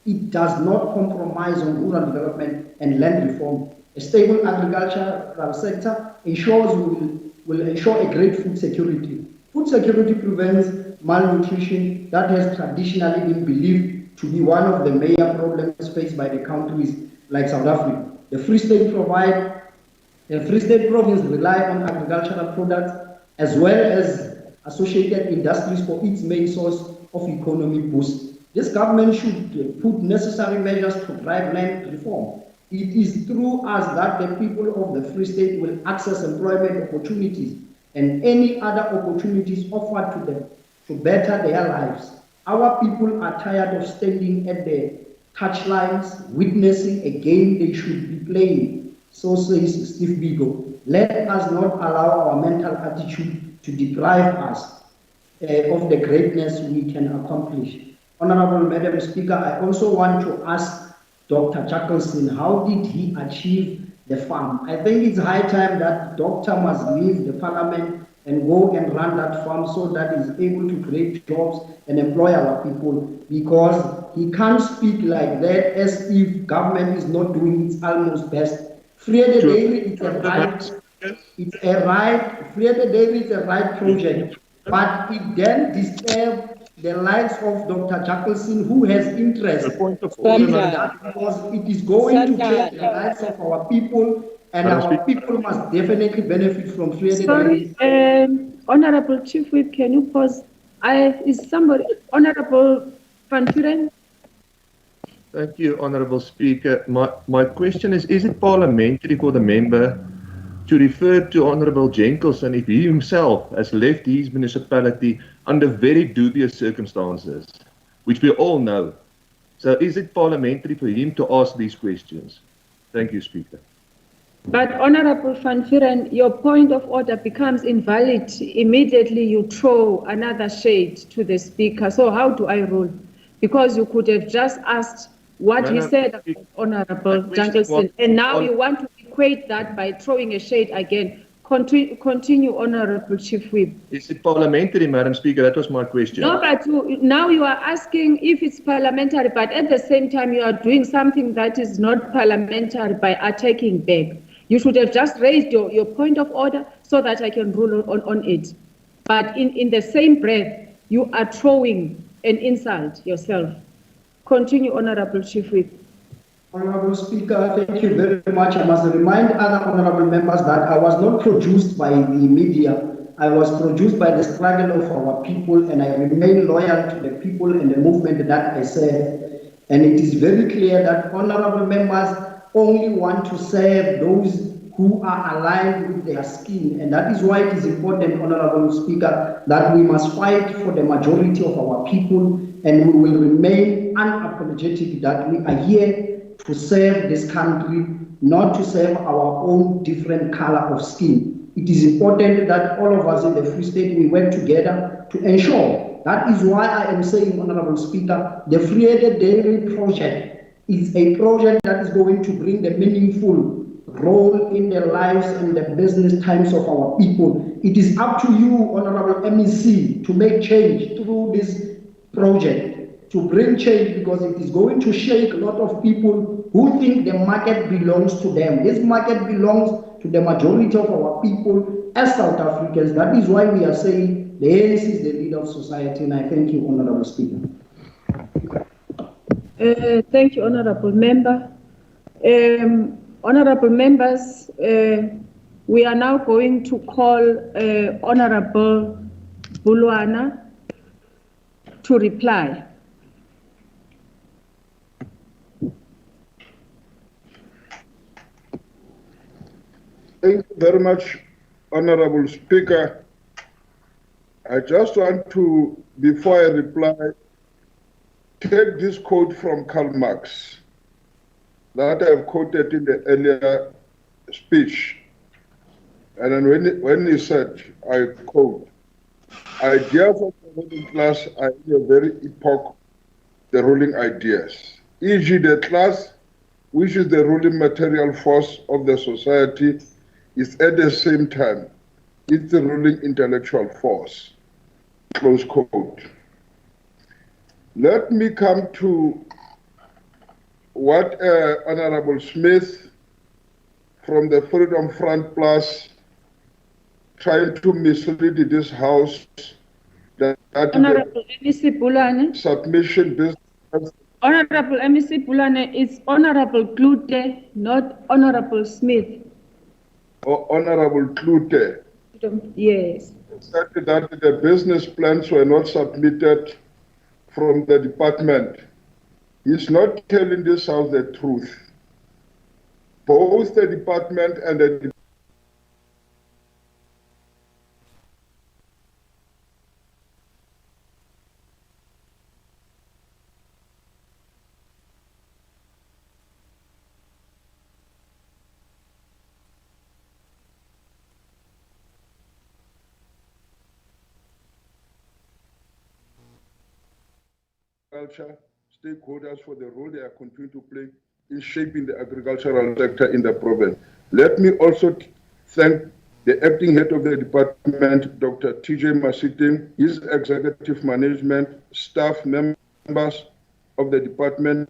It does not compromise on rural development and land reform. A stable agricultural sector will ensure a great food security. Food security prevents malnutrition that has traditionally been believed to be one of the major problems faced by the countries like South Africa. The Free State province rely on agricultural products as well as associated industries for its main source of economic boost. This government should put necessary measures to drive land reform. It is through us that the people of the Free State will access employment opportunities and any other opportunities offered to them to better their lives. Our people are tired of standing at the touchlines, witnessing a game they should be playing. So says Steve Biko. Let us not allow our mental attitude to deprive us of the greatness we can accomplish. Honorable Madam Speaker, I also want to ask Dr. Jackelson, how did he achieve the farm? I think it's high time that doctor must leave the parliament and go and run that farm so that he's able to create jobs and employ our people, because he can't speak like that as if government is not doing its utmost best. Friede Dairy is a right, Friede Dairy is a right project, but it then disturbs the lives of Dr. Jackelson, who has interest in that, because it is going to change the lives of our people, and our people must definitely benefit from Friede Dairy. Sorry, Honorable Chief Whip, can you pause? Is somebody, Honorable Van Vuren? Thank you, Honourable Speaker. My question is it parliamentary for the member to refer to Honourable Jenkinson if he himself has left his municipality under very dubious circumstances, which we all know? So is it parliamentary for him to ask these questions? Thank you, Speaker. But Honorable Van Vuren, your point of order becomes invalid. Immediately you throw another shade to the Speaker. So how do I rule? Because you could have just asked what he said about Honorable Jenkinson, and now you want to equate that by throwing a shade again. Continue, Honorable Chief Whip. Is it parliamentary, Madam Speaker? That was my question. No, but now you are asking if it's parliamentary, but at the same time you are doing something that is not parliamentary by attacking back. You should have just raised your point of order so that I can rule on it. But in the same breath, you are throwing an insult yourself. Continue, Honorable Chief Whip. Honorable Speaker, thank you very much. I must remind other honorable members that I was not produced by the media. I was produced by the struggle of our people, and I remain loyal to the people and the movement that I serve. And it is very clear that honorable members only want to serve those who are aligned with their skin. And that is why it is important, Honorable Speaker, that we must fight for the majority of our people, and we will remain unapologetic that we are here to serve this country, not to serve our own different color of skin. It is important that all of us in the Free State, we work together to ensure. That is why I am saying, Honorable Speaker, the Free Daily Project is a project that is going to bring the meaningful role in the lives and the business times of our people. It is up to you, Honorable MEC, to make change through this project, to bring change, because it is going to shake a lot of people who think the market belongs to them. This market belongs to the majority of our people as South Africans. That is why we are saying the ANC is the leader of society, and I thank you, Honorable Speaker. Thank you, Honorable Member. Honorable members, we are now going to call Honorable Bulwana to reply. Thank you very much, Honorable Speaker. I just want to, before I reply, take this quote from Karl Marx that I've quoted in the earlier speech. And then when he said, I quote, ideas of the ruling class are in a very epoch the ruling ideas, e.g. the class, which is the ruling material force of the society, is at the same time, it's the ruling intellectual force, close quote. Let me come to what Honorable Smith from the Freedom Front Plus trying to mislead this House that Honorable MEC Bulane. Submission business. Honorable MEC Bulane, it's Honorable Klute, not Honorable Smith. Or Honorable Klute. Yes. That the business plans were not submitted from the department. He's not telling this House the truth. Both the department and the agriculture stakeholders for the role they are continuing to play in shaping the agricultural sector in the province. Let me also thank the acting head of the department, Dr. TJ Masiting, his executive management, staff members of the department,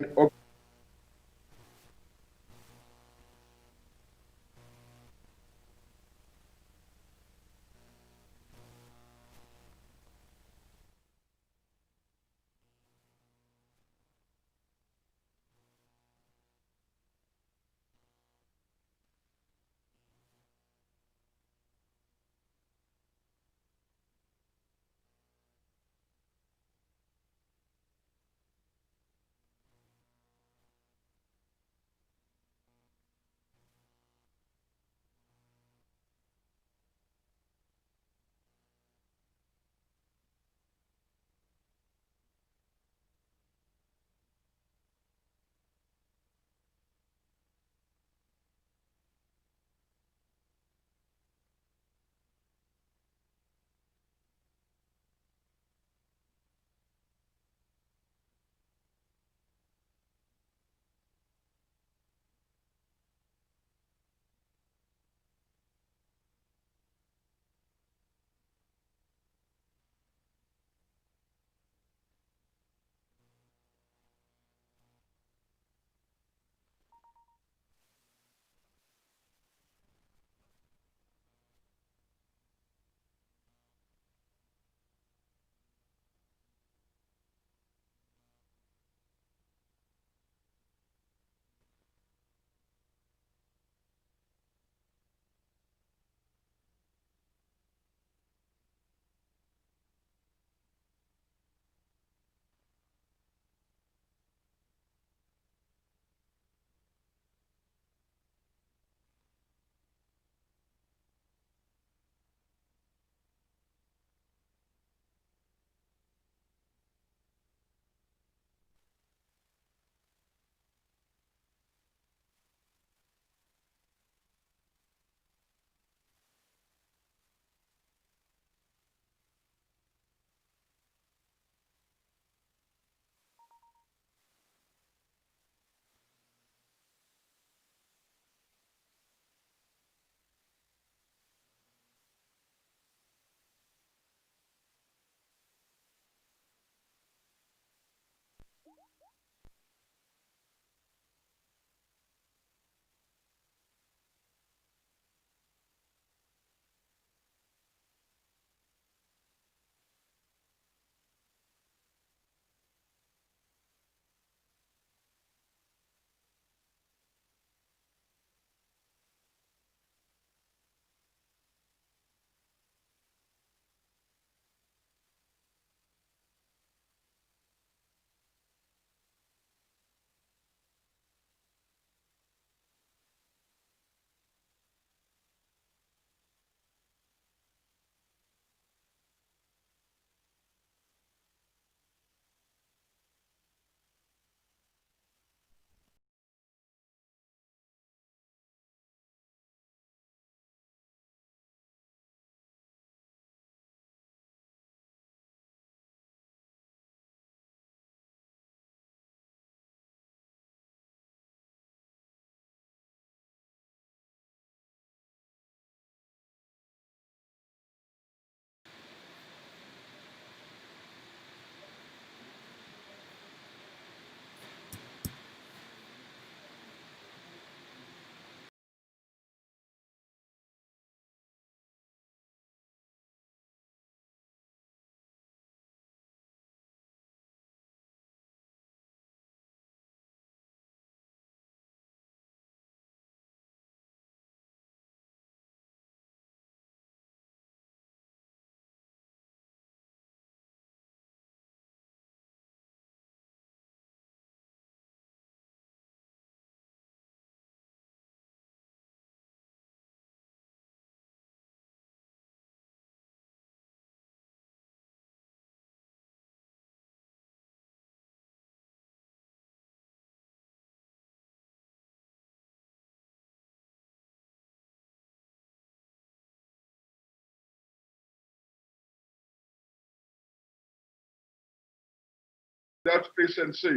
that space and say,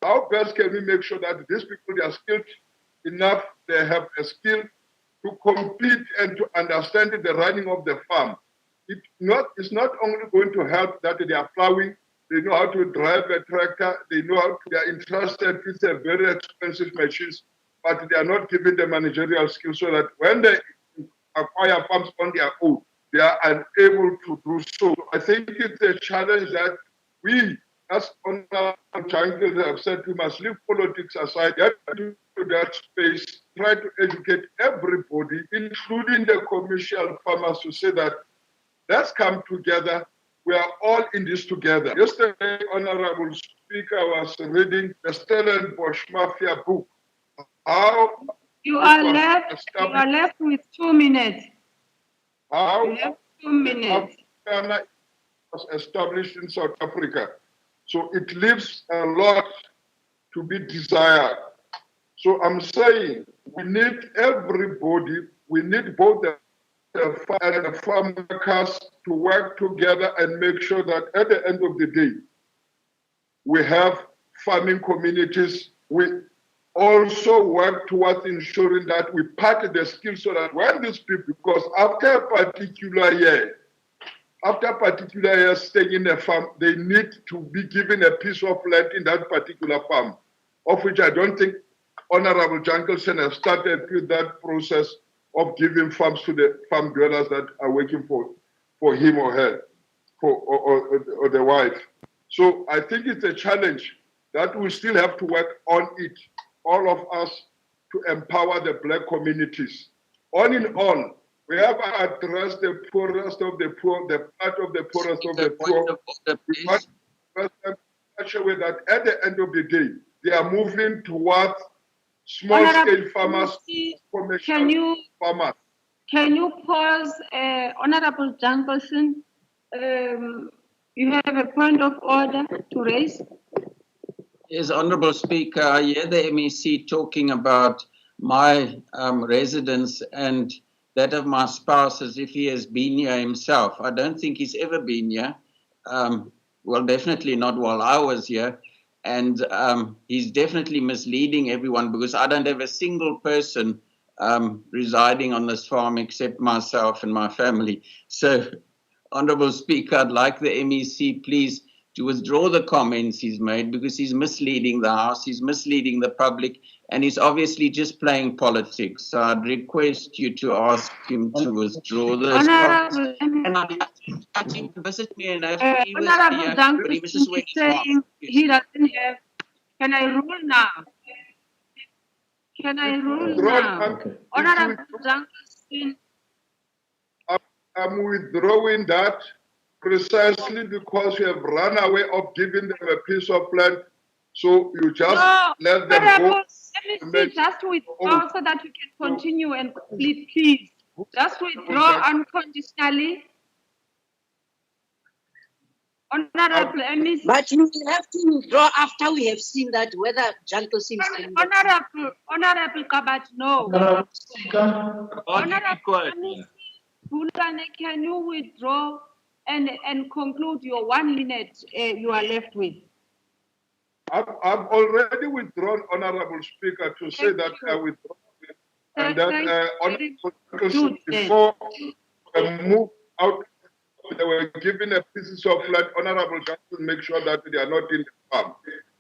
how best can we make sure that these people, they are skilled enough, they have a skill to compete and to understand the running of the farm. It's not only going to help that they are plowing, they know how to drive a tractor, they know how to, they are interested, it's a very expensive machines, but they are not given the managerial skills so that when they acquire farms on their own, they are unable to do so. I think it's a challenge that we, as Honorable Jungle have said, we must leave politics aside, get into that space, try to educate everybody, including the commercial farmers, to say that let's come together. We are all in this together. Yesterday, Honorable Speaker was reading the Stellenbosch Mafia book. How you are left with 2 minutes. How you have 2 minutes. Ghana was established in South Africa. So it leaves a lot to be desired. So I'm saying we need everybody, we need both the and the farm workers to work together and make sure that at the end of the day, we have farming communities. We also work towards ensuring that we pack the skills so that when these people, because after a particular year staying in a farm, they need to be given a piece of land in that particular farm, of which I don't think Honorable Jankelson has started with that process of giving farms to the farm dwellers that are working for him or her, or the wife. So I think it's a challenge that we still have to work on it, all of us, to empower the Black communities. All in all, we have addressed the poorest of the poor, the part of the poorest of the poor. We want to address them in such a way that at the end of the day, they are moving towards small-scale farmers, commercial farmers. Can you pause, Honorable Jankelson? You have a point of order to raise? Yes, Honourable Speaker, I hear the MEC talking about my residence and that of my spouse as if he has been here himself. I don't think he's ever been here. Well, definitely not while I was here. And he's definitely misleading everyone because I don't have a single person residing on this farm except myself and my family. So, Honourable Speaker, I'd like the MEC please to withdraw the comments he's made because he's misleading the House, he's misleading the public, and he's obviously just playing politics. So I'd request you to ask him to withdraw this. And I'd like him to visit me and have he was here, but he was just wearing his mask. He doesn't have. Can I rule now? Can I rule now? Honorable Jankelson. I'm withdrawing that precisely because you have run away of giving them a piece of land. So you just let them go. Let me just withdraw so that you can continue and complete, please. Just withdraw unconditionally. Honorable MEC. But you will have to withdraw after we have seen that whether Jankelson is coming back. Honorable Kabat, no. Honorable MEC, Bulane, can you withdraw and conclude your 1 minute you are left with? I've already withdrawn, Honorable Speaker, to say that I withdraw it, and that Honorable before I move out, they were given a piece of land. Honorable Jackson, make sure that they are not in the farm.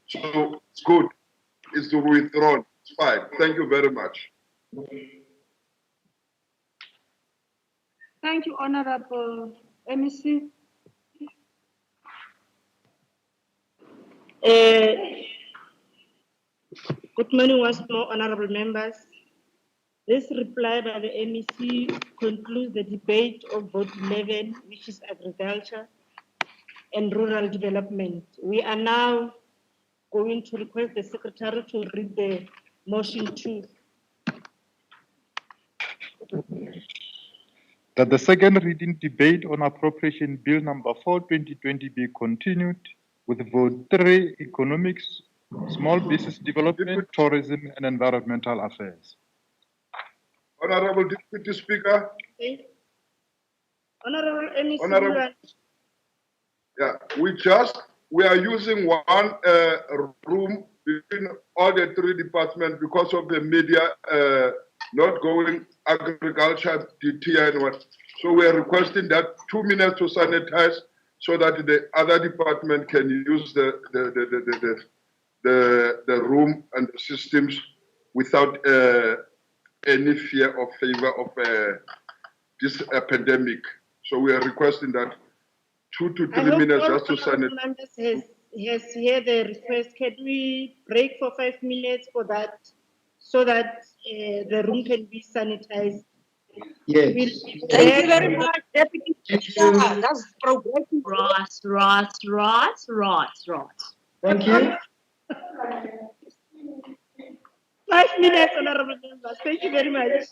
So it's good. It's withdrawn. It's fine. Thank you very much. Thank you, Honorable MEC. Good morning once more, honorable members. This reply by the MEC concludes the debate of vote 11, which is agriculture and rural development. We are now going to request the secretary to read the motion 2. That the second reading debate on appropriation bill number 4, 2020 be continued with vote 3, economics, small business development, tourism, and environmental affairs. Honorable Deputy Speaker. Okay. Honorable MEC. Honorable, yeah, we just we are using one room between all the three departments because of the media not going agriculture, DT and what. So we are requesting that 2 minutes to sanitize so that the other department can use the room and the systems without any fear or favor of this pandemic. So we are requesting that 2 to 3 minutes just to sanitize. Has heard the request. Can we break for 5 minutes for that, so that the room can be sanitized? Yes. Thank you very much, Deputy Speaker. That's progressive. Right. Thank you. 5 minutes, honorable members. Thank you very much.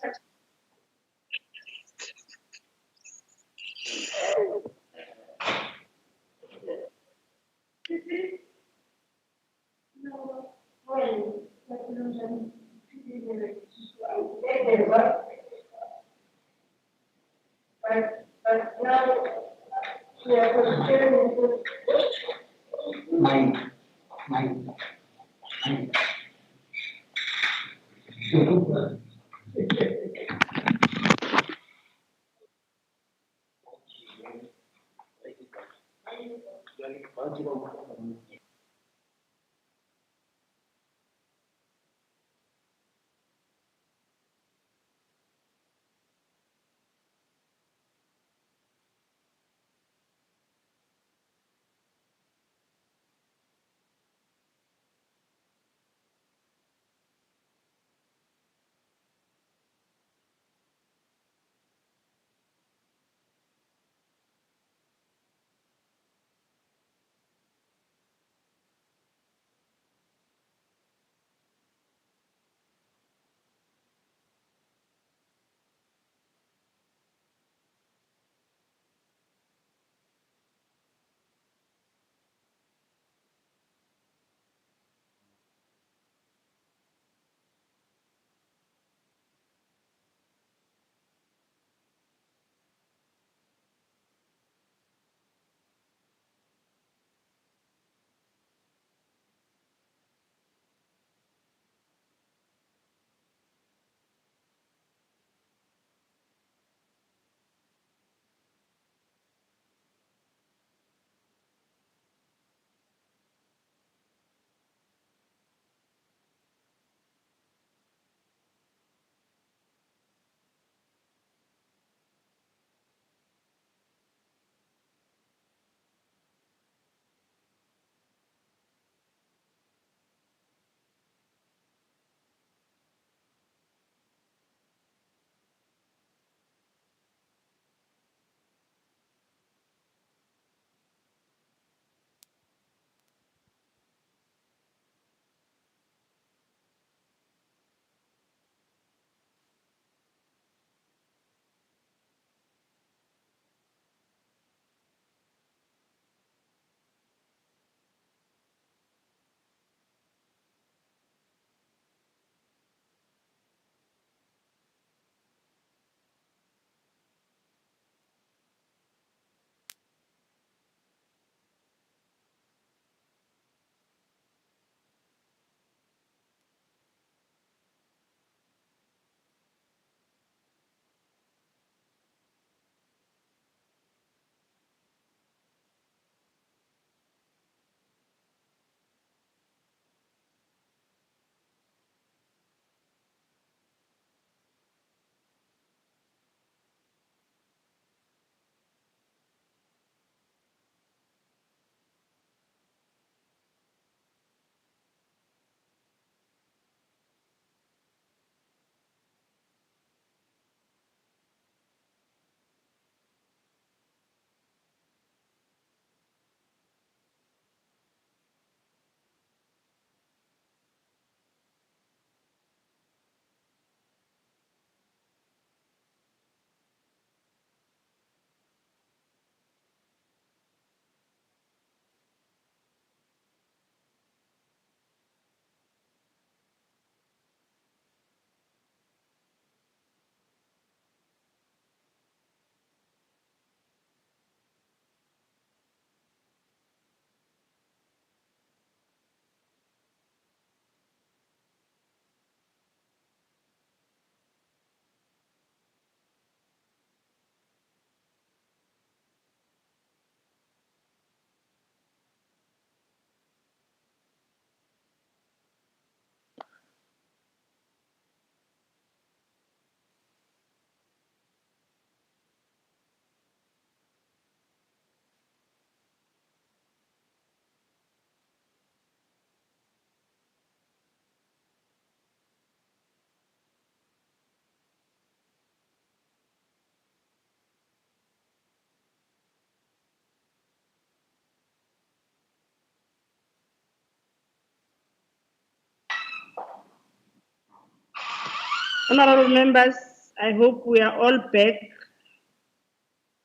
Honorable members, I hope we are all back.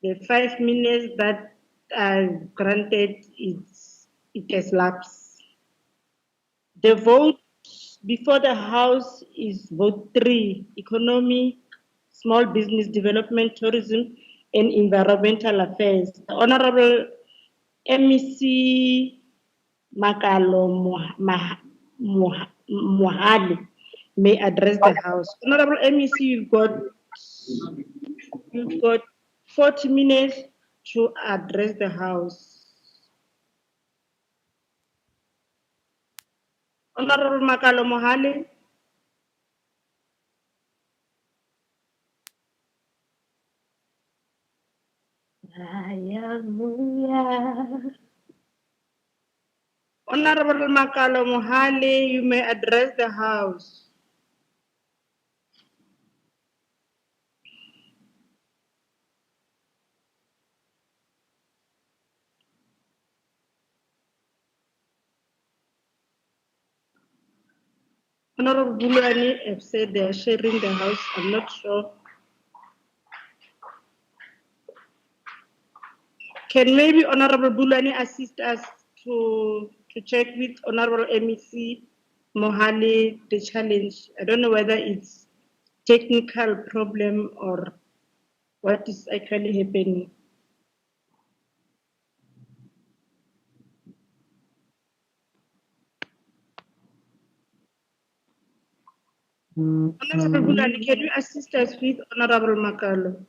The 5 minutes that are granted, it has lapsed. The vote before the House is vote 3, economy, small business development, tourism, and environmental affairs. The Honorable MEC Makalo Mohale may address the House. Honorable MEC, you've got 40 minutes to address the House. Honorable Makalo Mohale. Honorable Makalo Mohale, you may address the House. Honorable Bulani have said they are sharing the House. I'm not sure. Can maybe Honorable Bulani assist us to check with Honorable MEC Mohale the challenge? I don't know whether it's technical problem or what is actually happening. Honorable Bulani, can you assist us with Honorable Makalo?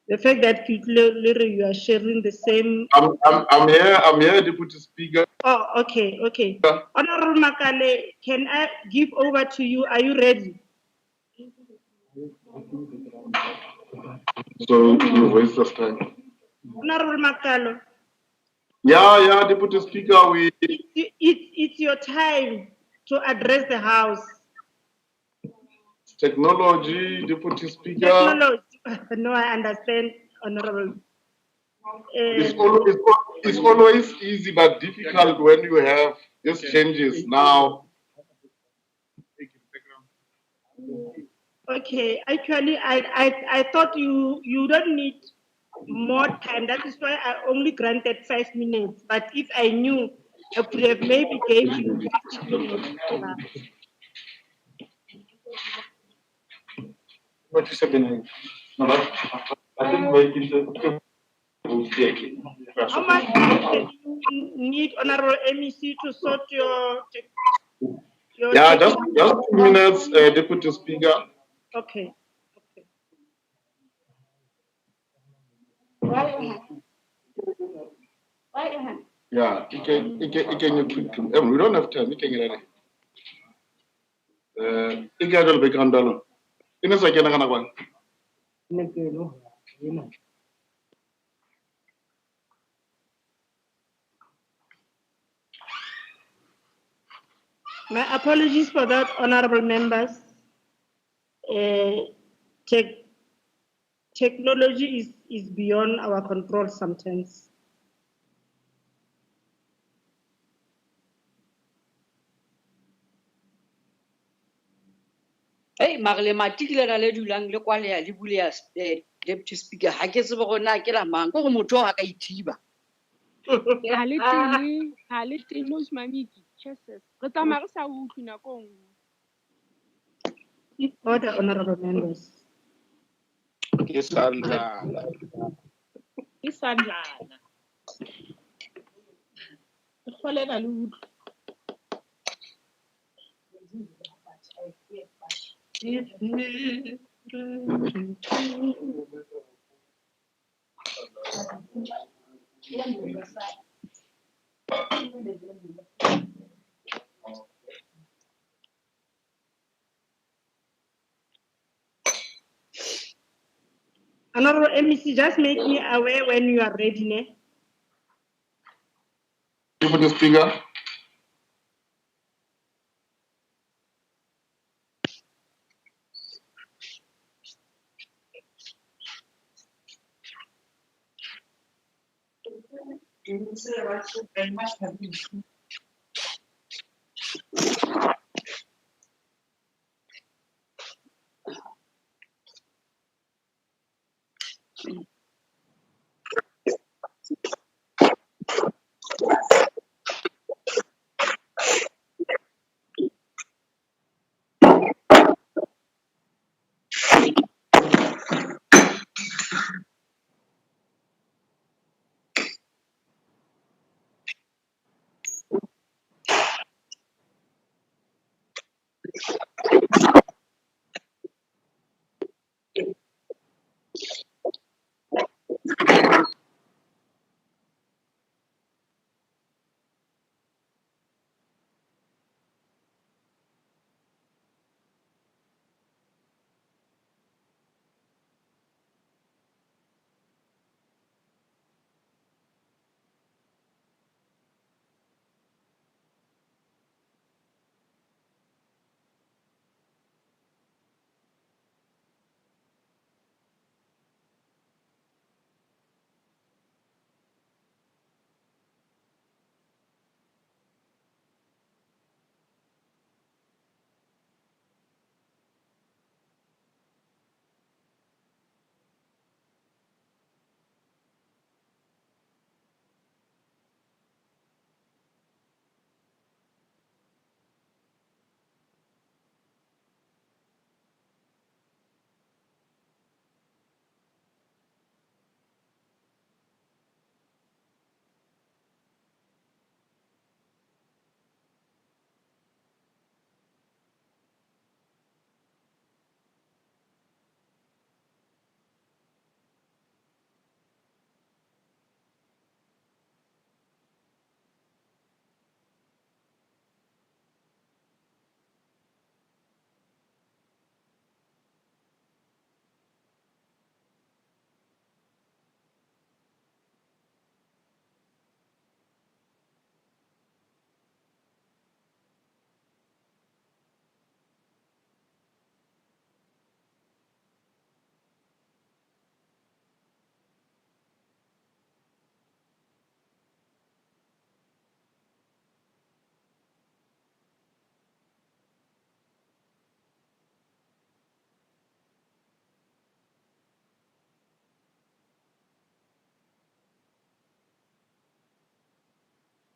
The fact that you are sharing the same. I'm here, Deputy Speaker. Oh, okay. Honorable Makale, can I give over to you? Are you ready? So you waste of time. Honorable Makalo. Yeah, Deputy Speaker, It's your time to address the House. Technology, Deputy Speaker. Technology. No, I understand, Honorable. It's always easy but difficult when you have these changes now. Okay, actually, I thought you don't need more time. That is why I only granted 5 minutes. But if I knew, I could have maybe gave you 15 minutes. What is happening? How much time can you need, Honorable MEC, to sort your Yeah, just 2 minutes, Deputy Speaker. Okay. Yeah, you can quickly. We don't have time. You can get it. You can do it. Ina sa kena kana kwan. My apologies for that, honorable members. Technology is beyond our control sometimes. Hey, Marle Matikle na le dulang le kwale ya le buleya Deputy Speaker. Ha ke tsebe go na ke la mang go motho a ka ithiba. Ha le teng mamiki. Jesus. Re tsamaya re sa utlwi nako nngwe. Order, honorable members. Ke Sandlana. Re kgolela le utlwi. Honorable MEC, just make me aware when you are ready, ne? Deputy Speaker.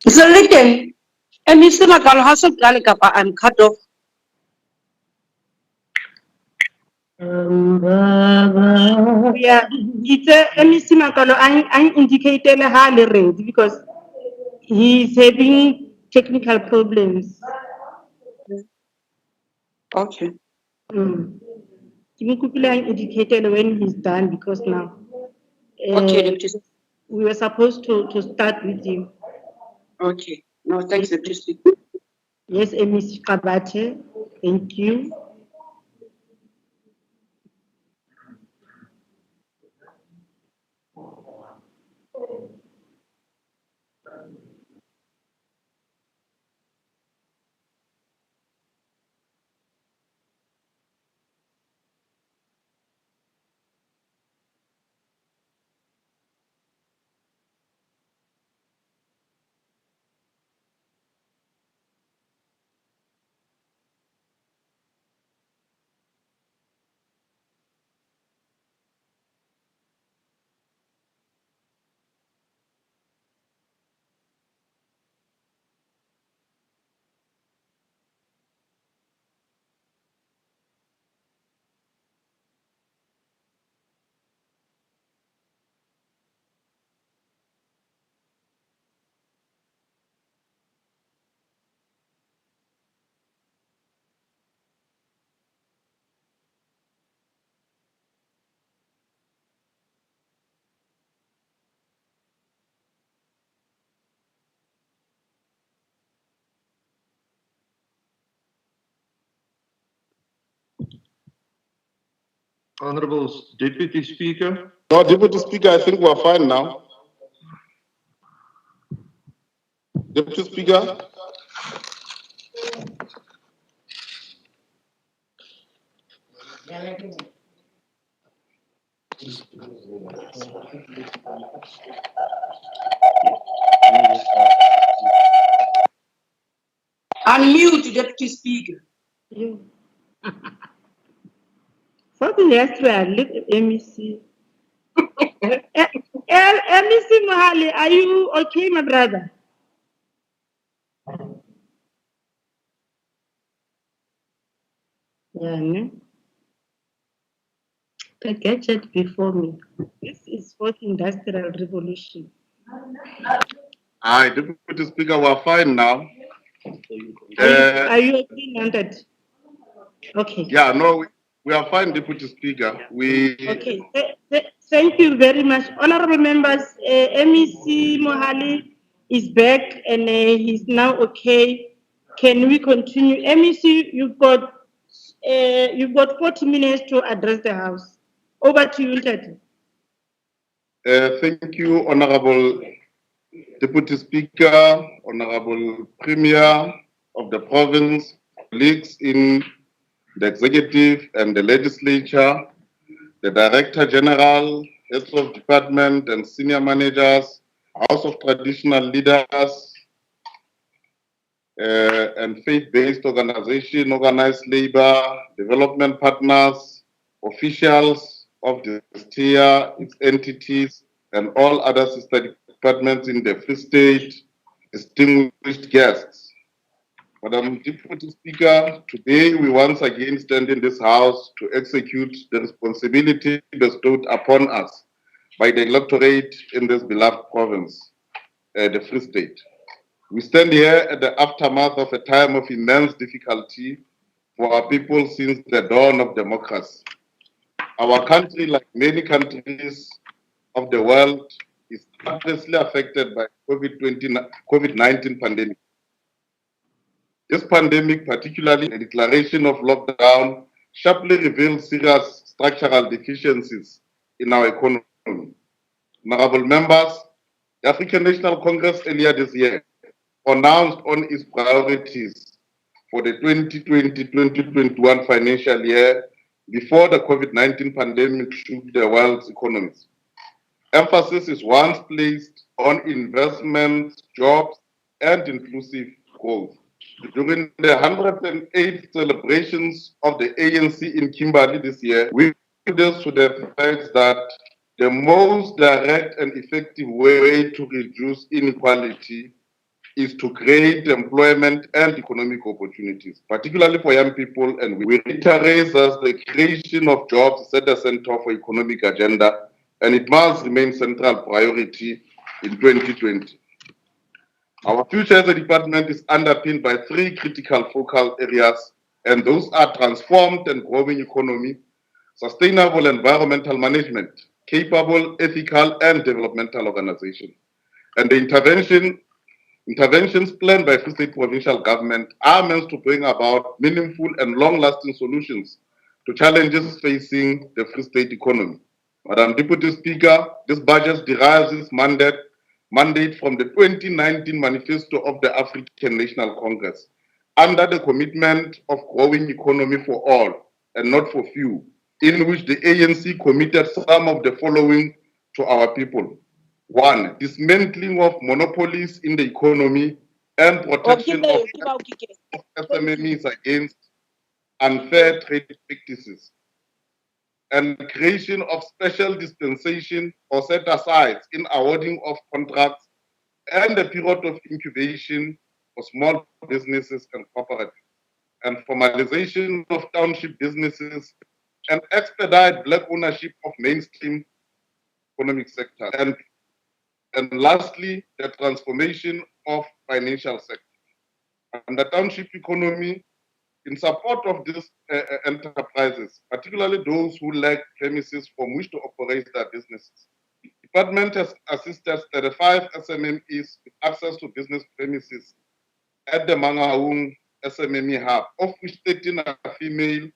So listen, MEC Makalo has a plan kapa I'm cut off. Yeah, it's a MEC Makalo I indicated already because he's having technical problems. Okay. I indicated when he's done because now Okay, Deputy. we were supposed to start with you. Okay. No, thanks, Deputy Speaker. Yes, MEC Kabate, thank you. Honorable Deputy Speaker. No, Deputy Speaker, I think we're fine now. Deputy Speaker. Unmute, Deputy Speaker. Something extra, MEC. MEC Mohali, are you okay, my brother? Yeah, no? I get it before me. This is fourth industrial revolution. Aye, Deputy Speaker, we're fine now. Are you okay, Nandad? Okay. Yeah, no, we are fine, Deputy Speaker. Okay, thank you very much. Honorable members, MEC Mohali is back and he's now okay. Can we continue? MEC, you've got 40 minutes to address the House. Over to you, Ntati. Thank you, Honorable Deputy Speaker, Honorable Premier of the province, colleagues in the executive and the legislature, the Director General, heads of department and senior managers, House of Traditional Leaders, and faith-based organization, organized labor, development partners, officials of the DESTEA, its entities, and all other sister departments in the Free State, distinguished guests. Madam Deputy Speaker, today we once again stand in this House to execute the responsibility bestowed upon us by the electorate in this beloved province, the Free State. We stand here at the aftermath of a time of immense difficulty for our people since the dawn of democracy. Our country, like many countries of the world, is adversely affected by COVID-19 pandemic. This pandemic, particularly the declaration of lockdown, sharply revealed serious structural deficiencies in our economy. Honorable members, the African National Congress earlier this year announced on its priorities for the 2020-2021 financial year before the COVID-19 pandemic shook the world's economies. Emphasis is once placed on investments, jobs, and inclusive growth. During the 108th celebrations of the ANC in Kimberley this year, we witnessed to the fact that the most direct and effective way to reduce inequality is to create employment and economic opportunities, particularly for young people, and we reiterate that the creation of jobs is at the center of our economic agenda, and it must remain central priority in 2020. Our future as a department is underpinned by three critical focal areas, and those are transformed and growing economy, sustainable environmental management, capable, ethical, and developmental organization. And the interventions planned by Free State Provincial Government are meant to bring about meaningful and long-lasting solutions to challenges facing the Free State economy. Madam Deputy Speaker, this budget derives its mandate from the 2019 Manifesto of the African National Congress, under the commitment of growing economy for all and not for few, in which the ANC committed some of the following to our people. One, dismantling of monopolies in the economy and protection of SMEs against unfair trade practices, and creation of special dispensation or set-asides in awarding of contracts and a period of incubation for small businesses and cooperatives, and formalization of township businesses, and expedite black ownership of mainstream economic sector, and lastly, the transformation of financial sector. And the township economy, in support of these enterprises, particularly those who lack premises from which to operate their businesses. The department has assisted 35 SMMEs with access to business premises at the Mangaung SMME Hub, of which 13 are female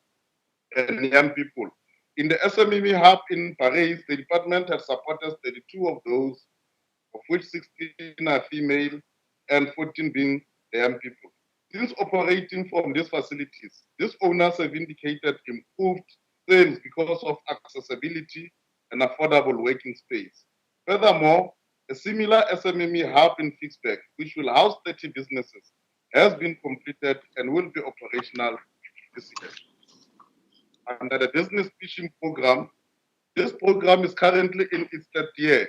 and young people. In the SMME Hub in Paris, the department has supported 32 of those, of which 16 are female and 14 being the young people. Since operating from these facilities, these owners have indicated improved sales because of accessibility and affordable working space. Furthermore, a similar SMME hub in Fixburg, which will house 30 businesses, has been completed and will be operational this year. Under the business pitching program, this program is currently in its third year,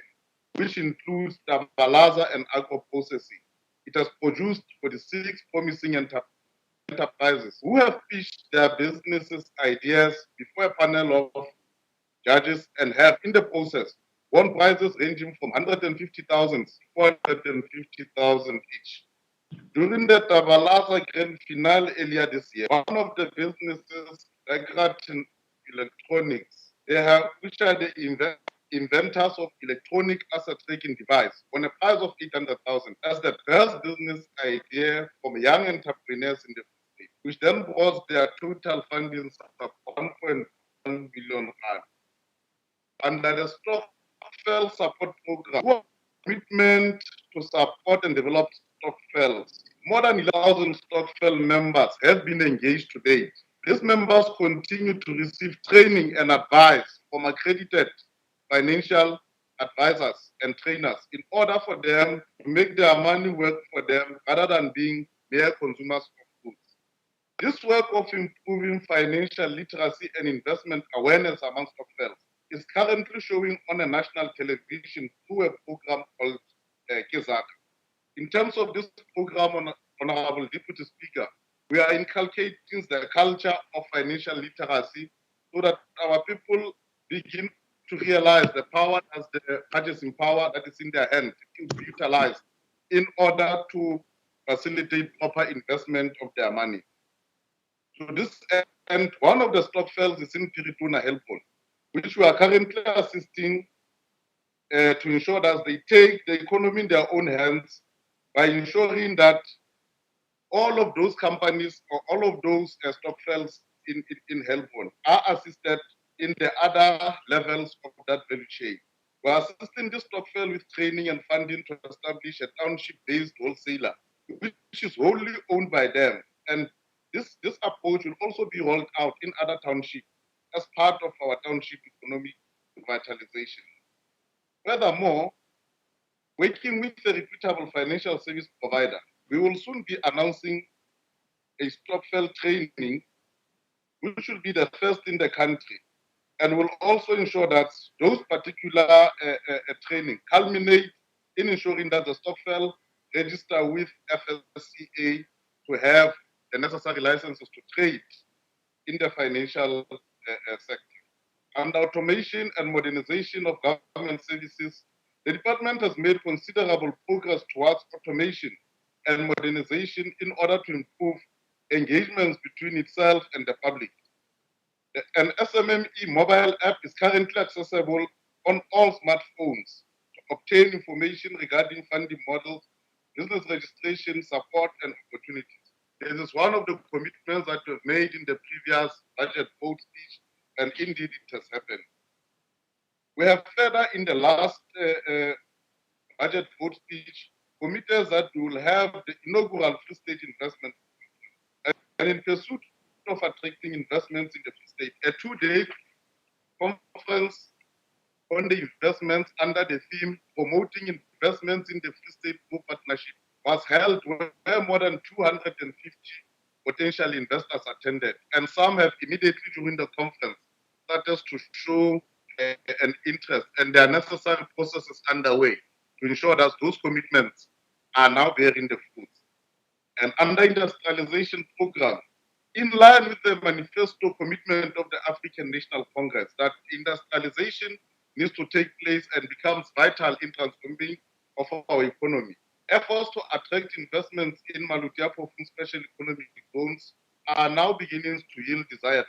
which includes Tabalaza and agro-processing. It has produced 46 promising enterprises who have pitched their businesses ideas before a panel of judges and have, in the process, won prizes ranging from 150,000 to 450,000 each. During the Tabalaza Grand Finale earlier this year, one of the businesses, Gratin Electronics, which are the inventors of electronic asset tracking device, on a prize of 800,000 as the best business idea from young entrepreneurs in the state, which then brought their total funding of 1.1 billion rand. Under the Stockfell Support Program, commitment to support and develop Stockfells. More than 11,000 Stockfell members have been engaged to date. These members continue to receive training and advice from accredited financial advisors and trainers in order for them to make their money work for them rather than being mere consumers of goods. This work of improving financial literacy and investment awareness among Stockfells is currently showing on a national television through a program called Kizaka. In terms of this program, Honorable Deputy Speaker, we are inculcating the culture of financial literacy so that our people begin to realize the power as the purchasing power that is in their hand to be utilized in order to facilitate proper investment of their money. To this end, one of the Stockfells is in Pirituna Helpon, which we are currently assisting to ensure that they take the economy in their own hands by ensuring that all of those companies or all of those Stockfells in Helpon are assisted in the other levels of that value chain. We are assisting this Stockfell with training and funding to establish a township-based wholesaler, which is wholly owned by them. And this approach will also be rolled out in other townships as part of our township economic revitalization. Furthermore, working with a reputable financial service provider, we will soon be announcing a Stockfell training, which will be the first in the country, and will also ensure that those particular training culminate in ensuring that the Stockfell register with FSCA to have the necessary licenses to trade in the financial sector. Under automation and modernization of government services, the department has made considerable progress towards automation and modernization in order to improve engagements between itself and the public. An SMME mobile app is currently accessible on all smartphones to obtain information regarding funding models, business registration, support, and opportunities. This is one of the commitments that were made in the previous budget vote speech, and indeed it has happened. We have further in the last budget vote speech committed that we will have the inaugural Free State investment, and in pursuit of attracting investments in the Free State, a two-day conference on the investments under the theme Promoting Investments in the Free State Through Partnership was held, where more than 250 potential investors attended, and some have immediately during the conference started to show an interest, and there are necessary processes underway to ensure that those commitments are now bearing the fruits. And under industrialization program, in line with the manifesto commitment of the African National Congress, that industrialization needs to take place and becomes vital in transforming of our economy. Efforts to attract investments in Malutia Province special economic zones are now beginning to yield desired.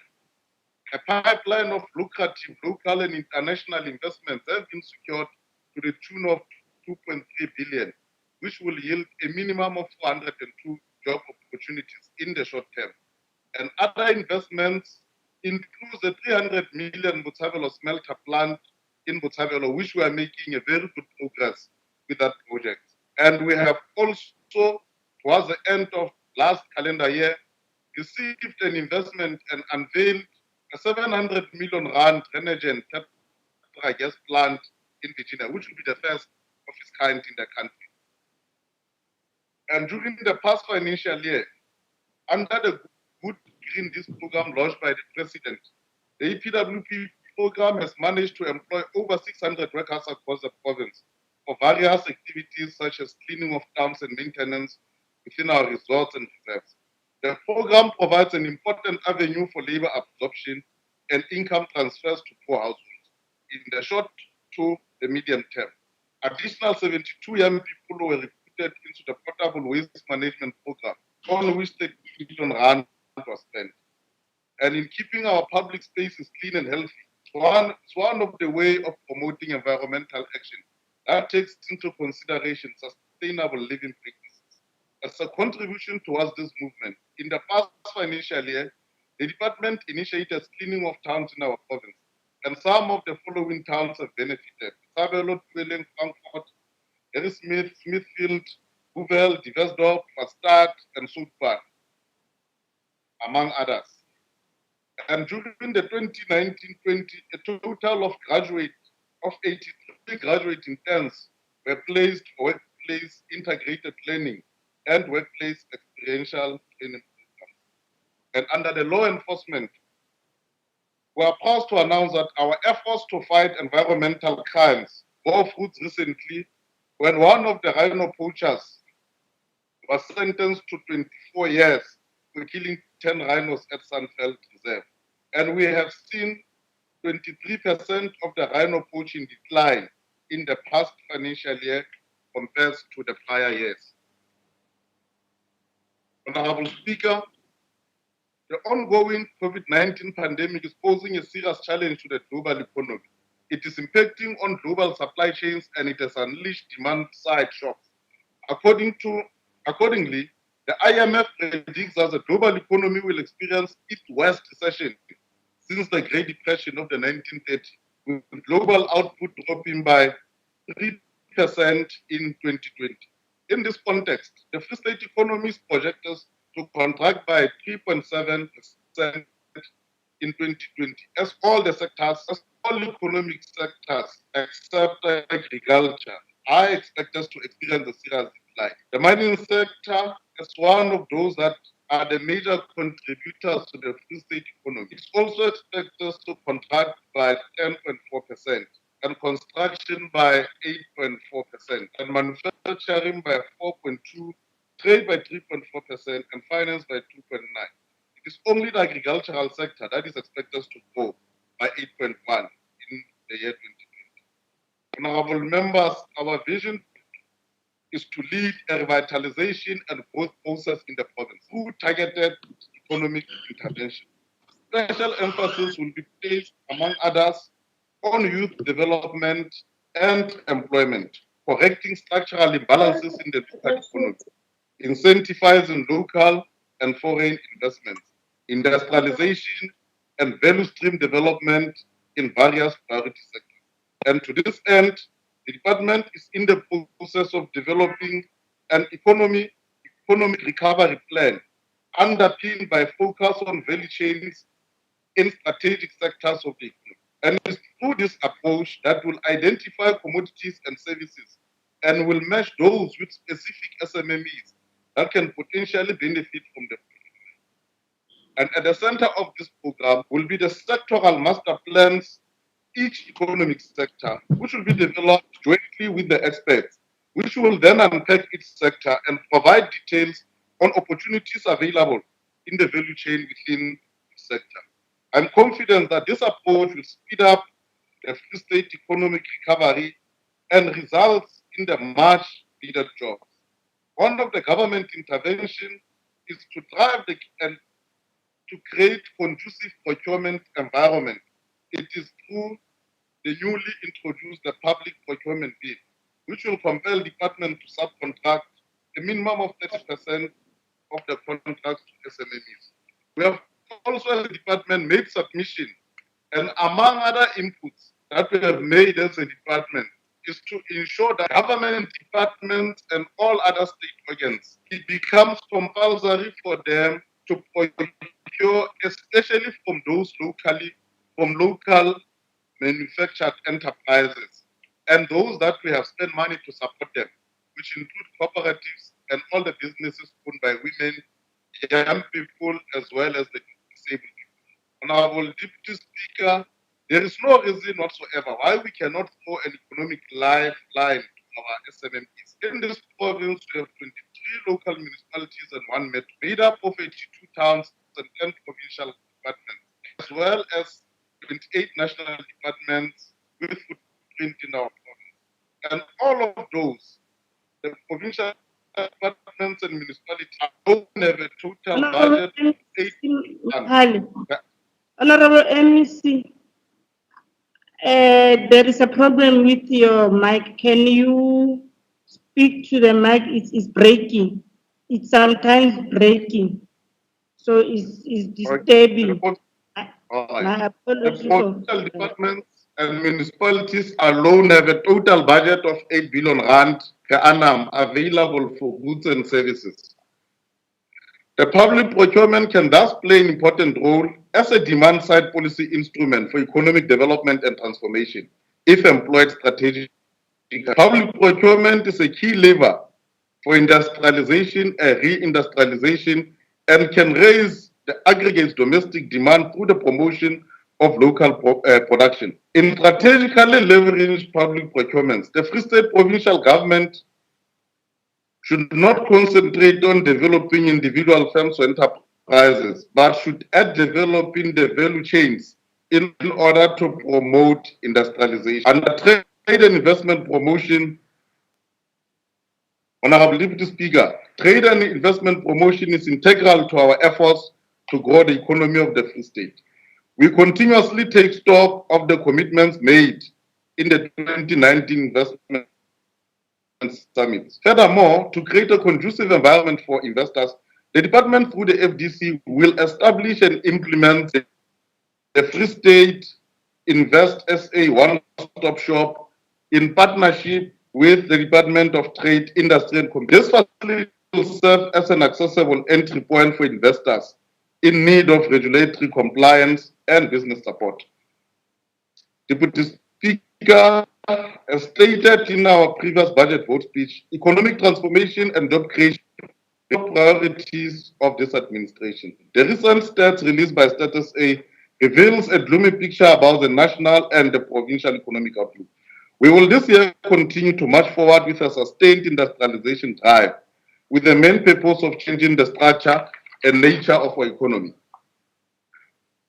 A pipeline of lucrative local and international investments have been secured to the tune of 2.3 billion, which will yield a minimum of 402 job opportunities in the short term. And other investments include the 300 million Botshabelo smelter plant in Botshabelo, which we are making a very good progress with that project. And we have also, towards the end of last calendar year, received an investment and unveiled a 700 million rand Renergen Tetra gas plant in Virginia, which will be the first of its kind in the country. And during the past financial year, under the Good Green Deals program launched by the President, the EPWP program has managed to employ over 600 workers across the province for various activities such as cleaning of dams and maintenance within our resorts and reserves. The program provides an important avenue for labor absorption and income transfers to poor households in the short to the medium term. Additional 72 young people were recruited into the portable waste management program, on which 30 million rand was spent. And in keeping our public spaces clean and healthy, it's one of the way of promoting environmental action that takes into consideration sustainable living practices. As a contribution towards this movement, in the past financial year, the department initiated cleaning of towns in our province, and some of the following towns have benefited: Sabelo, Twilling, Frankfurt, Harrismith, Smithfield, Hoeveld, Diversdorp, Vastad, and Soutpan, among others. And during the 2019-20, a total of 83 graduate interns were placed for workplace integrated learning and workplace experiential training programs. And under the law enforcement, we are proud to announce that our efforts to fight environmental crimes bore fruits recently when one of the rhino poachers was sentenced to 24 years for killing 10 rhinos at Sunfeld Reserve. And we have seen 23% of the rhino poaching decline in the past financial year compared to the prior years. Honorable Speaker, the ongoing COVID-19 pandemic is posing a serious challenge to the global economy. It is impacting on global supply chains and it has unleashed demand-side shocks. Accordingly, the IMF predicts that the global economy will experience its worst recession since the Great Depression of the 1930s, with global output dropping by 3% in 2020. In this context, the Free State economy is projected to contract by 3.7% in 2020, as all economic sectors except agriculture are expected to experience a serious decline. The mining sector is one of those that are the major contributors to the Free State economy. It's also expected to contract by 10.4%. and construction by 8.4%, and manufacturing by 4.2%, trade by 3.4%, and finance by 2.9%. It is only the agricultural sector that is expected to grow by 8.1% in the year 2020. Honorable members, our vision is to lead a revitalization and growth process in the province through targeted economic intervention. Special emphasis will be placed, among others, on youth development and employment, correcting structural imbalances in the local economy, incentivizing local and foreign investments, industrialization, and value stream development in various priority sectors. And to this end, the department is in the process of developing an economic recovery plan underpinned by focus on value chains in strategic sectors of the economy. And it's through this approach that will identify commodities and services and will match those with specific SMMEs that can potentially benefit from the program. And at the center of this program will be the sectoral master plans, each economic sector, which will be developed jointly with the experts, which will then unpack each sector and provide details on opportunities available in the value chain within the sector. I'm confident that this approach will speed up the Free State economic recovery and results in the much needed jobs. One of the government intervention is to drive and to create conducive procurement environment. It is through the newly introduced the public procurement bill, which will compel department to subcontract a minimum of 30% of the contracts to SMMEs. We have also, as a department, made submission, and among other inputs that we have made as a department is to ensure that government departments and all other state organs, it becomes compulsory for them to procure, especially from those local manufactured enterprises, and those that we have spent money to support them, which include cooperatives and all the businesses owned by women, young people, as well as the disabled people. Honorable Deputy Speaker, there is no reason whatsoever why we cannot throw an economic lifeline to our SMMEs. In this province, we have 23 local municipalities and 1 metro, made up of 82 towns and 10 provincial departments, as well as 28 national departments with footprint in our province. And all of those, the provincial departments and municipalities don't have a total budget of 8 billion. Honorable MEC, there is a problem with your mic. Can you speak to the mic? It's breaking. It's sometimes breaking. So it's disturbing. My apologies. The provincial departments and municipalities alone have a total budget of 8 billion rand per annum available for goods and services. The public procurement can thus play an important role as a demand-side policy instrument for economic development and transformation, if employed strategically. Public procurement is a key lever for industrialization and reindustrialization and can raise the aggregate domestic demand through the promotion of local production. In strategically leveraged public procurements, the Free State provincial government should not concentrate on developing individual firms or enterprises, but should add developing the value chains in order to promote industrialization. Under trade and investment promotion, Honorable Deputy Speaker, trade and investment promotion is integral to our efforts to grow the economy of the Free State. We continuously take stock of the commitments made in the 2019 investment summit. Furthermore, to create a conducive environment for investors, the department through the FDC will establish and implement the Free State Invest SA one-stop shop in partnership with the Department of Trade, Industry and Commerce. This facility will serve as an accessible entry point for investors in need of regulatory compliance and business support. Deputy Speaker, as stated in our previous budget vote speech, economic transformation and job creation are priorities of this administration. The recent stats released by Status A reveals a gloomy picture about the national and the provincial economic outlook. We will this year continue to march forward with a sustained industrialization drive, with the main purpose of changing the structure and nature of our economy.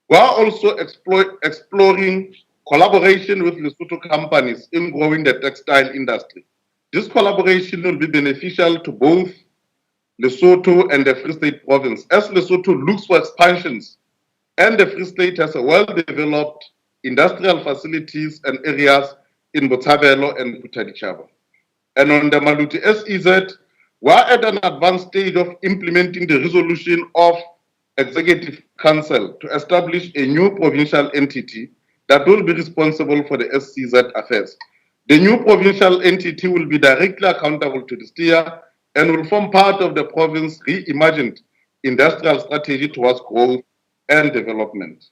We are also exploring collaboration with Lesotho companies in growing the textile industry. This collaboration will be beneficial to both Lesotho and the Free State province, as Lesotho looks for expansions and the Free State has a well-developed industrial facilities and areas in Botshabelo and Kutadichaba. And on the Maluti SEZ, we are at an advanced stage of implementing the resolution of Executive Council to establish a new provincial entity that will be responsible for the SCZ affairs. The new provincial entity will be directly accountable to DESTEA and will form part of the province's reimagined industrial strategy towards growth and development.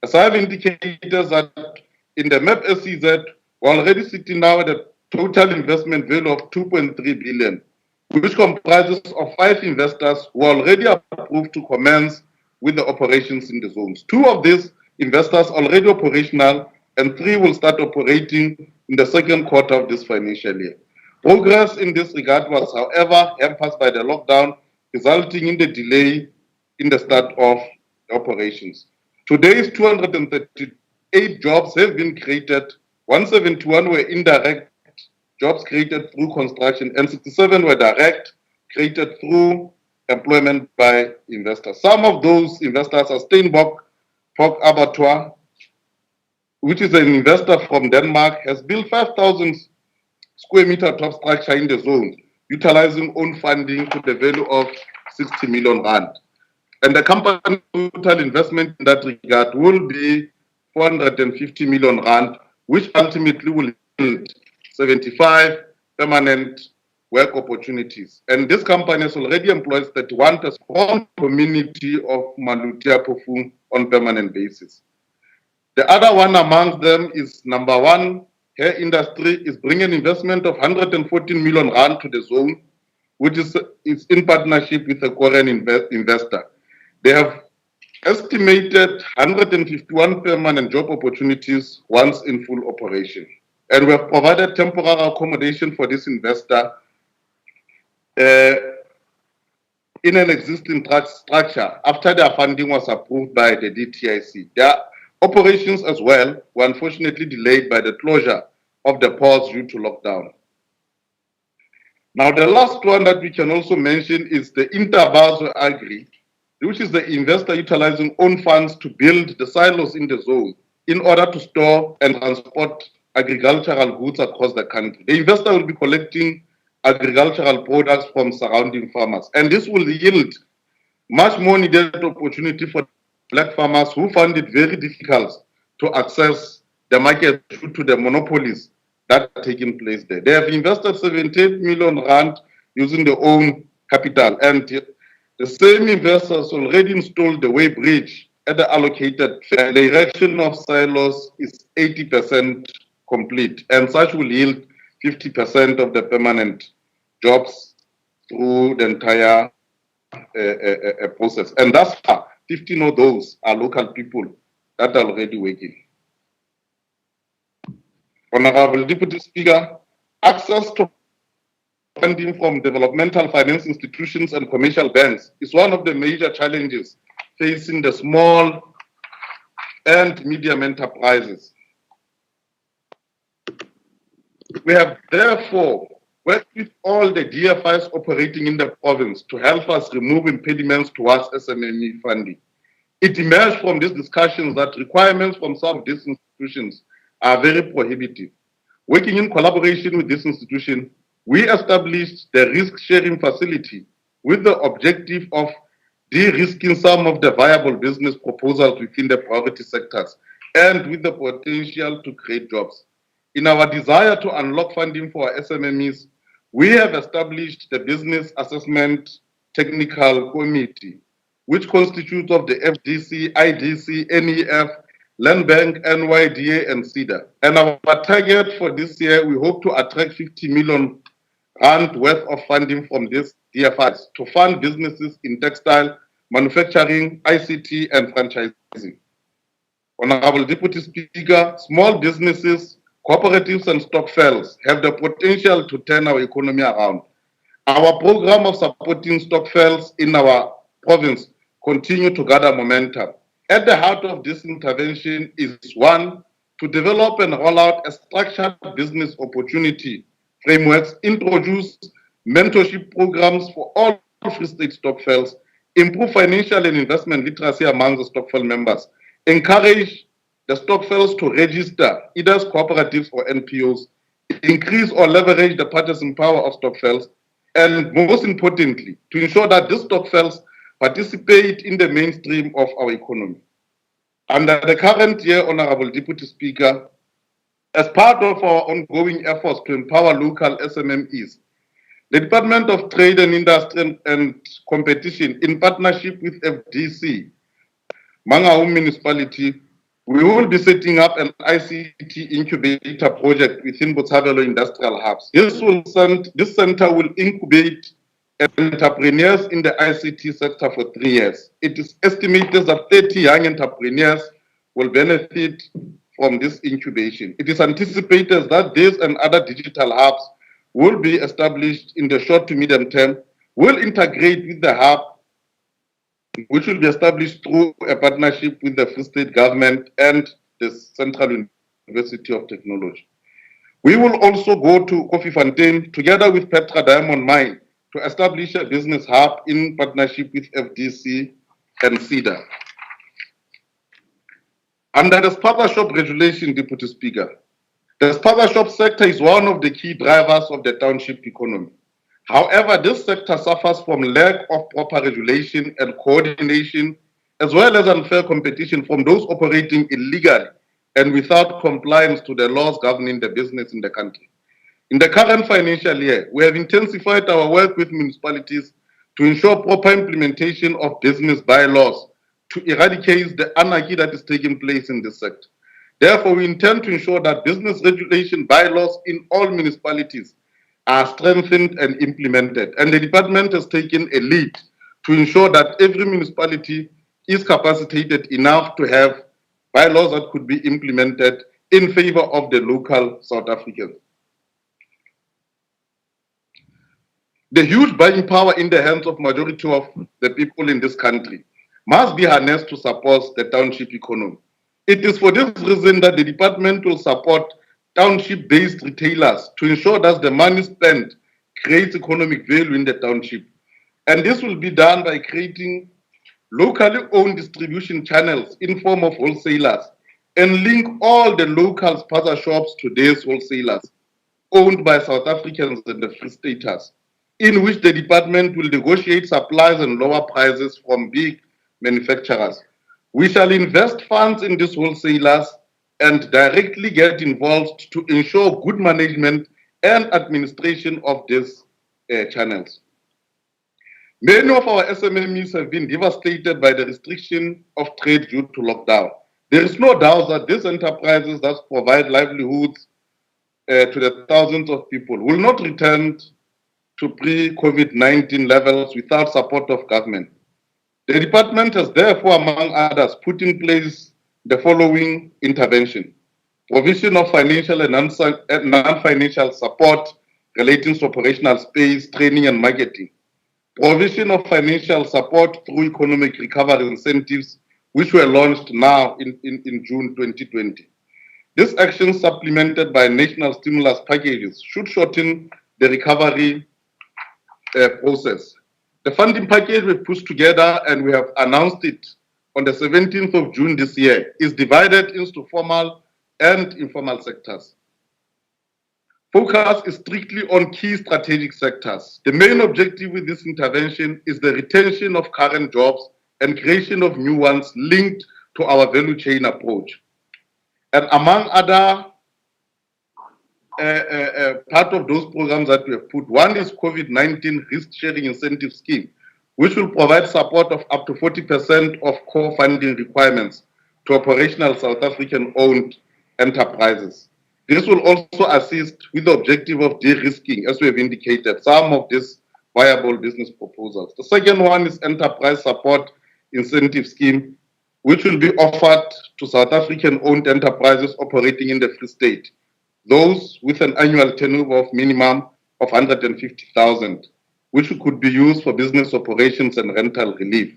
As I have indicated that in the MAP SCZ, we're already sitting now at a total investment value of 2.3 billion, which comprises of 5 investors who are already approved to commence with the operations in the zones. 2 of these investors are already operational and 3 will start operating in the second quarter of this financial year. Progress in this regard was, however, hampered by the lockdown, resulting in the delay in the start of the operations. Today's 238 jobs have been created, 171 were indirect jobs created through construction, and 67 were direct, created through employment by investors. Some of those investors are Steinbock Pork Abattoir, which is an investor from Denmark, has built 5,000 square meter top structure in the zone, utilizing own funding to the value of 60 million rand. And the company total investment in that regard will be 450 million rand, which ultimately will yield 75 permanent work opportunities. And this company has already employed 31 a strong community of Malutia Pofu on permanent basis. The other one amongst them is number 1, hair industry is bringing investment of 114 million rand to the zone, which is in partnership with a Korean investor. They have estimated 151 permanent job opportunities once in full operation. And we have provided temporary accommodation for this investor in an existing structure after their funding was approved by the DTIC. Their operations as well were unfortunately delayed by the closure of the ports due to lockdown. Now, the last one that we can also mention is the Interbazo Agri, which is the investor utilizing own funds to build the silos in the zone in order to store and transport agricultural goods across the country. The investor will be collecting agricultural products from surrounding farmers, and this will yield much more needed opportunity for black farmers who find it very difficult to access the market due to the monopolies that are taking place there. They have invested 78 million rand using their own capital, and the same investors already installed the way bridge at the allocated. The erection of silos is 80% complete, and such will yield 50% of the permanent jobs through the entire process. And thus far, 15 of those are local people that are already working. Honorable Deputy Speaker, access to funding from developmental finance institutions and commercial banks is one of the major challenges facing the small and medium enterprises. We have therefore worked with all the DFIs operating in the province to help us remove impediments towards SMME funding. It emerged from these discussions that requirements from some of these institutions are very prohibitive. Working in collaboration with this institution, we established the risk-sharing facility with the objective of de-risking some of the viable business proposals within the priority sectors and with the potential to create jobs. In our desire to unlock funding for our SMMEs, we have established the Business Assessment Technical Committee, which constitutes of the FDC, IDC, NEF, Land Bank, NYDA, and CEDA. And our target for this year, we hope to attract 50 million rand worth of funding from these DFIs to fund businesses in textile, manufacturing, ICT, and franchising. Honorable Deputy Speaker, small businesses, cooperatives and stokvels have the potential to turn our economy around. Our program of supporting stokvels in our province continue to gather momentum. At the heart of this intervention is one, to develop and roll out a structured business opportunity frameworks, introduce mentorship programs for all Free State stokvels, improve financial and investment literacy among the stokvel members, encourage the stokvels to register either as cooperatives or NPOs, increase or leverage the purchasing power of stokvels, and most importantly, to ensure that these stokvels participate in the mainstream of our economy. Under the current year, Honorable Deputy Speaker, as part of our ongoing efforts to empower local SMMEs, the Department of Trade and Industry and Competition, in partnership with FDC, Mangaung Municipality, we will be setting up an ICT incubator project within Botshabelo Industrial Hubs. This center will incubate entrepreneurs in the ICT sector for 3 years. It is estimated that 30 young entrepreneurs will benefit from this incubation. It is anticipated that this and other digital hubs will be established in the short to medium term, will integrate with the hub, which will be established through a partnership with the Free State government and the Central University of Technology. We will also go to Kofifontein together with Petra Diamond Mine to establish a business hub in partnership with FDC and CEDA. Under the sponsor shop regulation, Deputy Speaker, the sponsor shop sector is one of the key drivers of the township economy. However, this sector suffers from lack of proper regulation and coordination, as well as unfair competition from those operating illegally and without compliance to the laws governing the business in the country. In the current financial year, we have intensified our work with municipalities to ensure proper implementation of business bylaws to eradicate the anarchy that is taking place in this sector. Therefore, we intend to ensure that business regulation bylaws in all municipalities are strengthened and implemented. And the department has taken a lead to ensure that every municipality is capacitated enough to have bylaws that could be implemented in favor of the local South Africans. The huge buying power in the hands of majority of the people in this country must be harnessed to support the township economy. It is for this reason that the department will support township-based retailers to ensure that the money spent creates economic value in the township. And this will be done by creating locally owned distribution channels in form of wholesalers and link all the local spaza shops to these wholesalers owned by South Africans and the Free Staters, in which the department will negotiate supplies and lower prices from big manufacturers. We shall invest funds in these wholesalers and directly get involved to ensure good management and administration of these channels. Many of our SMMEs have been devastated by the restriction of trade due to lockdown. There is no doubt that these enterprises that provide livelihoods to the thousands of people will not return to pre-COVID-19 levels without support of government. The department has therefore, among others, put in place the following intervention: provision of financial and non-financial support relating to operational space, training and marketing, provision of financial support through economic recovery incentives, which were launched now in June 2020. This action, supplemented by national stimulus packages, should shorten the recovery process. The funding package we pushed together and we have announced it on the 17th of June this year is divided into formal and informal sectors. Focus is strictly on key strategic sectors. The main objective with this intervention is the retention of current jobs and creation of new ones linked to our value chain approach. And among other part of those programs that we have put, one is COVID-19 risk sharing incentive scheme, which will provide support of up to 40% of core funding requirements to operational South African owned enterprises. This will also assist with the objective of de-risking, as we have indicated, some of these viable business proposals. The second one is enterprise support incentive scheme, which will be offered to South African-owned enterprises operating in the Free State, those with an annual turnover of minimum of 150,000, which could be used for business operations and rental relief.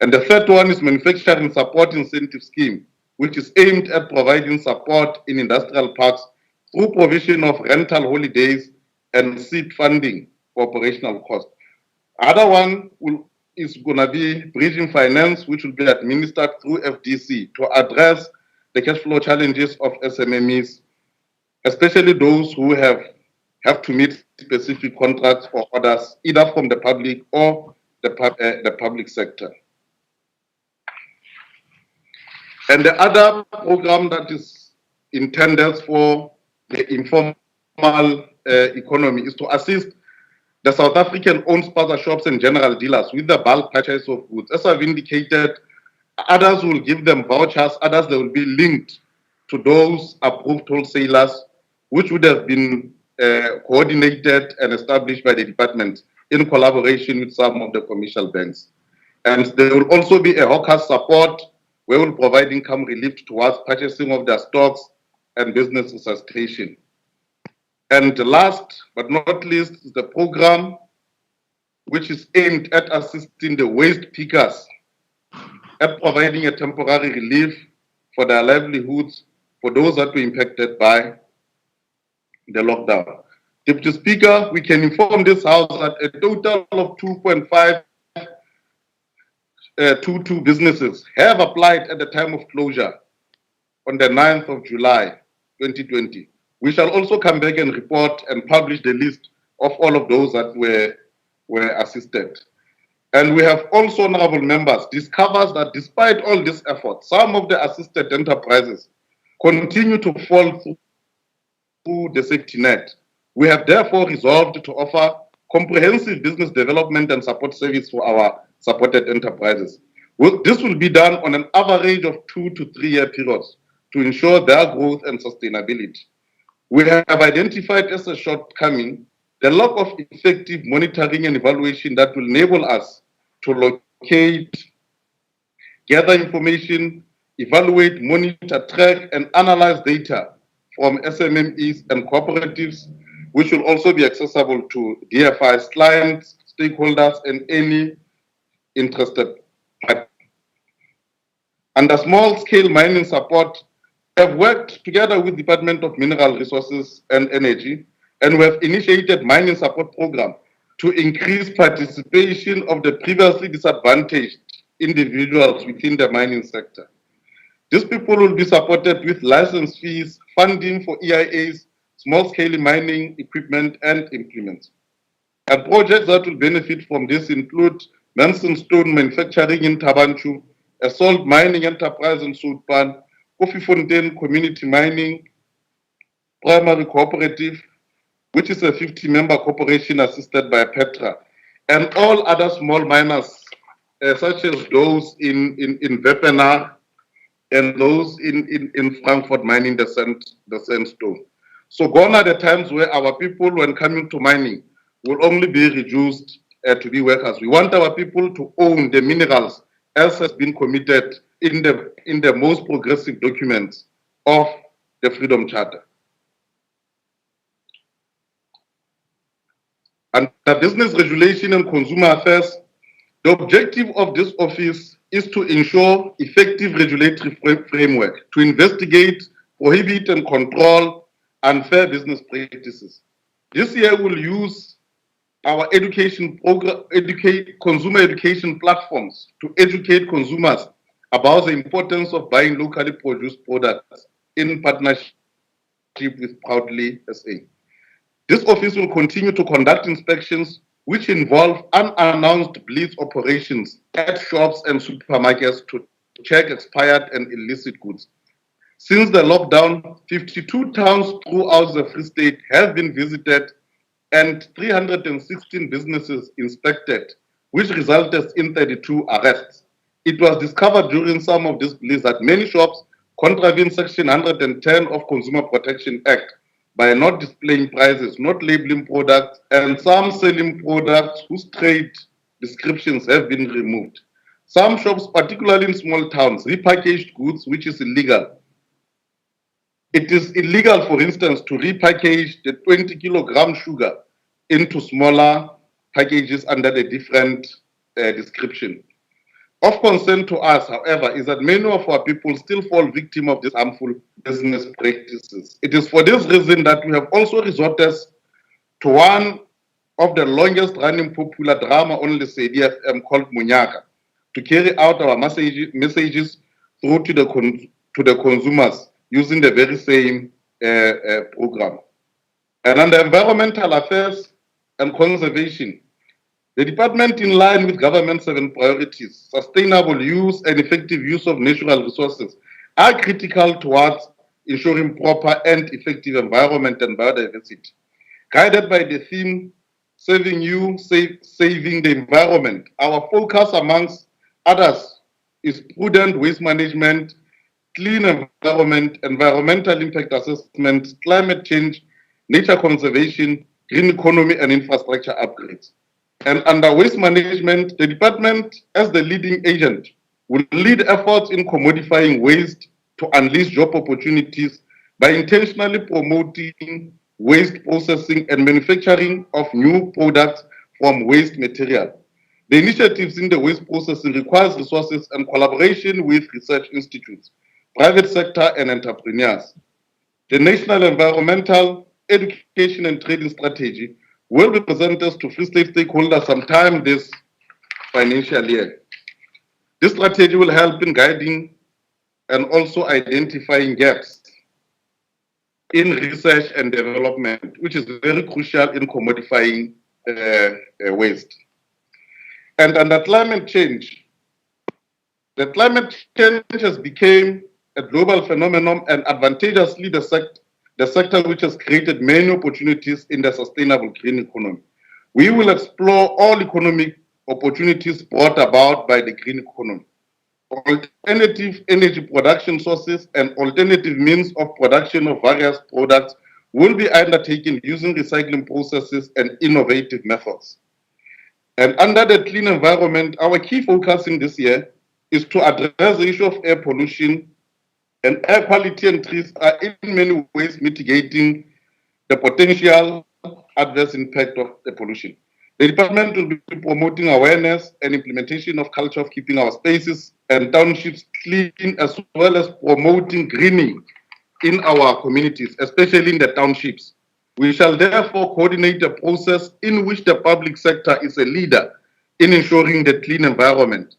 And the third one is Manufacturing Support Incentive Scheme, which is aimed at providing support in industrial parks through provision of rental holidays and seed funding for operational costs. Other one is going to be bridging finance, which will be administered through FDC to address the cash flow challenges of SMMEs, especially those who have to meet specific contracts or orders, either from the public or the public sector. And the other program that is intended for the informal economy is to assist the South African-owned spaza shops and general dealers with the bulk purchase of goods. As I've indicated, others will give them vouchers, others they will be linked to those approved wholesalers, which would have been coordinated and established by the department in collaboration with some of the commercial banks. And there will also be a hawker support where we'll provide income relief towards purchasing of their stocks and business resuscitation. And last but not least is the program which is aimed at assisting the waste pickers at providing a temporary relief for their livelihoods for those that were impacted by the lockdown. Deputy Speaker, we can inform this House that a total of 2.522 businesses have applied at the time of closure on the 9th of July 2020. We shall also come back and report and publish the list of all of those that were assisted. And we have also, honorable members, discovered that despite all this effort, some of the assisted enterprises continue to fall through the safety net. We have therefore resolved to offer comprehensive business development and support service for our supported enterprises. This will be done on an average of 2 to 3 year periods to ensure their growth and sustainability. We have identified as a shortcoming the lack of effective monitoring and evaluation that will enable us to locate, gather information, evaluate, monitor, track, and analyze data from SMMEs and cooperatives, which will also be accessible to DFI's clients, stakeholders, and any interested party. Under small-scale mining support, we have worked together with Department of Mineral Resources and Energy, and we have initiated mining support program to increase participation of the previously disadvantaged individuals within the mining sector. These people will be supported with license fees, funding for EIAs, small-scale mining equipment and implements. And projects that will benefit from this include Manson Stone Manufacturing in Tabanchu, a salt mining enterprise in Soutpan, Coffee Fontaine Community Mining, Primary Cooperative, which is a 50-member corporation assisted by Petra, and all other small miners, such as those in Wepener and those in Frankfurt mining the sandstone. So gone are the times where our people, when coming to mining, will only be reduced to be workers. We want our people to own the minerals as has been committed in the most progressive documents of the Freedom Charter. Under Business Regulation and Consumer Affairs, the objective of this office is to ensure effective regulatory framework to investigate, prohibit, and control unfair business practices. This year we'll use our education program, consumer education platforms to educate consumers about the importance of buying locally produced products in partnership with Proudly SA. This office will continue to conduct inspections which involve unannounced blitz operations at shops and supermarkets to check expired and illicit goods. Since the lockdown, 52 towns throughout the Free State have been visited and 316 businesses inspected, which resulted in 32 arrests. It was discovered during some of these blitz that many shops contravene Section 110 of Consumer Protection Act by not displaying prices, not labeling products, and some selling products whose trade descriptions have been removed. Some shops, particularly in small towns, repackaged goods, which is illegal. It is illegal, for instance, to repackage the 20 kilogram sugar into smaller packages under a different description. Of concern to us, however, is that many of our people still fall victim of these harmful business practices. It is for this reason that we have also resorted to one of the longest running popular drama on the CDFM called Munyaka to carry out our messages through to the consumers using the very same program. And under environmental affairs and conservation, the department, in line with government's 7 priorities, sustainable use and effective use of natural resources, are critical towards ensuring proper and effective environment and biodiversity. Guided by the theme, Saving You, Saving the Environment, our focus, amongst others, is prudent waste management, clean environment, environmental impact assessment, climate change, nature conservation, green economy, and infrastructure upgrades. And under waste management, the department, as the leading agent, will lead efforts in commodifying waste to unleash job opportunities by intentionally promoting waste processing and manufacturing of new products from waste material. The initiatives in the waste processing requires resources and collaboration with research institutes, private sector, and entrepreneurs. The National Environmental Education and Trading Strategy will be presented to Free State stakeholders sometime this financial year. This strategy will help in guiding and also identifying gaps in research and development, which is very crucial in commodifying waste. And under climate change, the climate change has become a global phenomenon and advantageously the sector which has created many opportunities in the sustainable green economy. We will explore all economic opportunities brought about by the green economy. Alternative energy production sources and alternative means of production of various products will be undertaken using recycling processes and innovative methods. And under the clean environment, our key focus in this year is to address the issue of air pollution, and air quality and trees are in many ways mitigating the potential adverse impact of the pollution. The department will be promoting awareness and implementation of culture of keeping our spaces and townships clean, as well as promoting greening in our communities, especially in the townships. We shall therefore coordinate a process in which the public sector is a leader in ensuring the clean environment.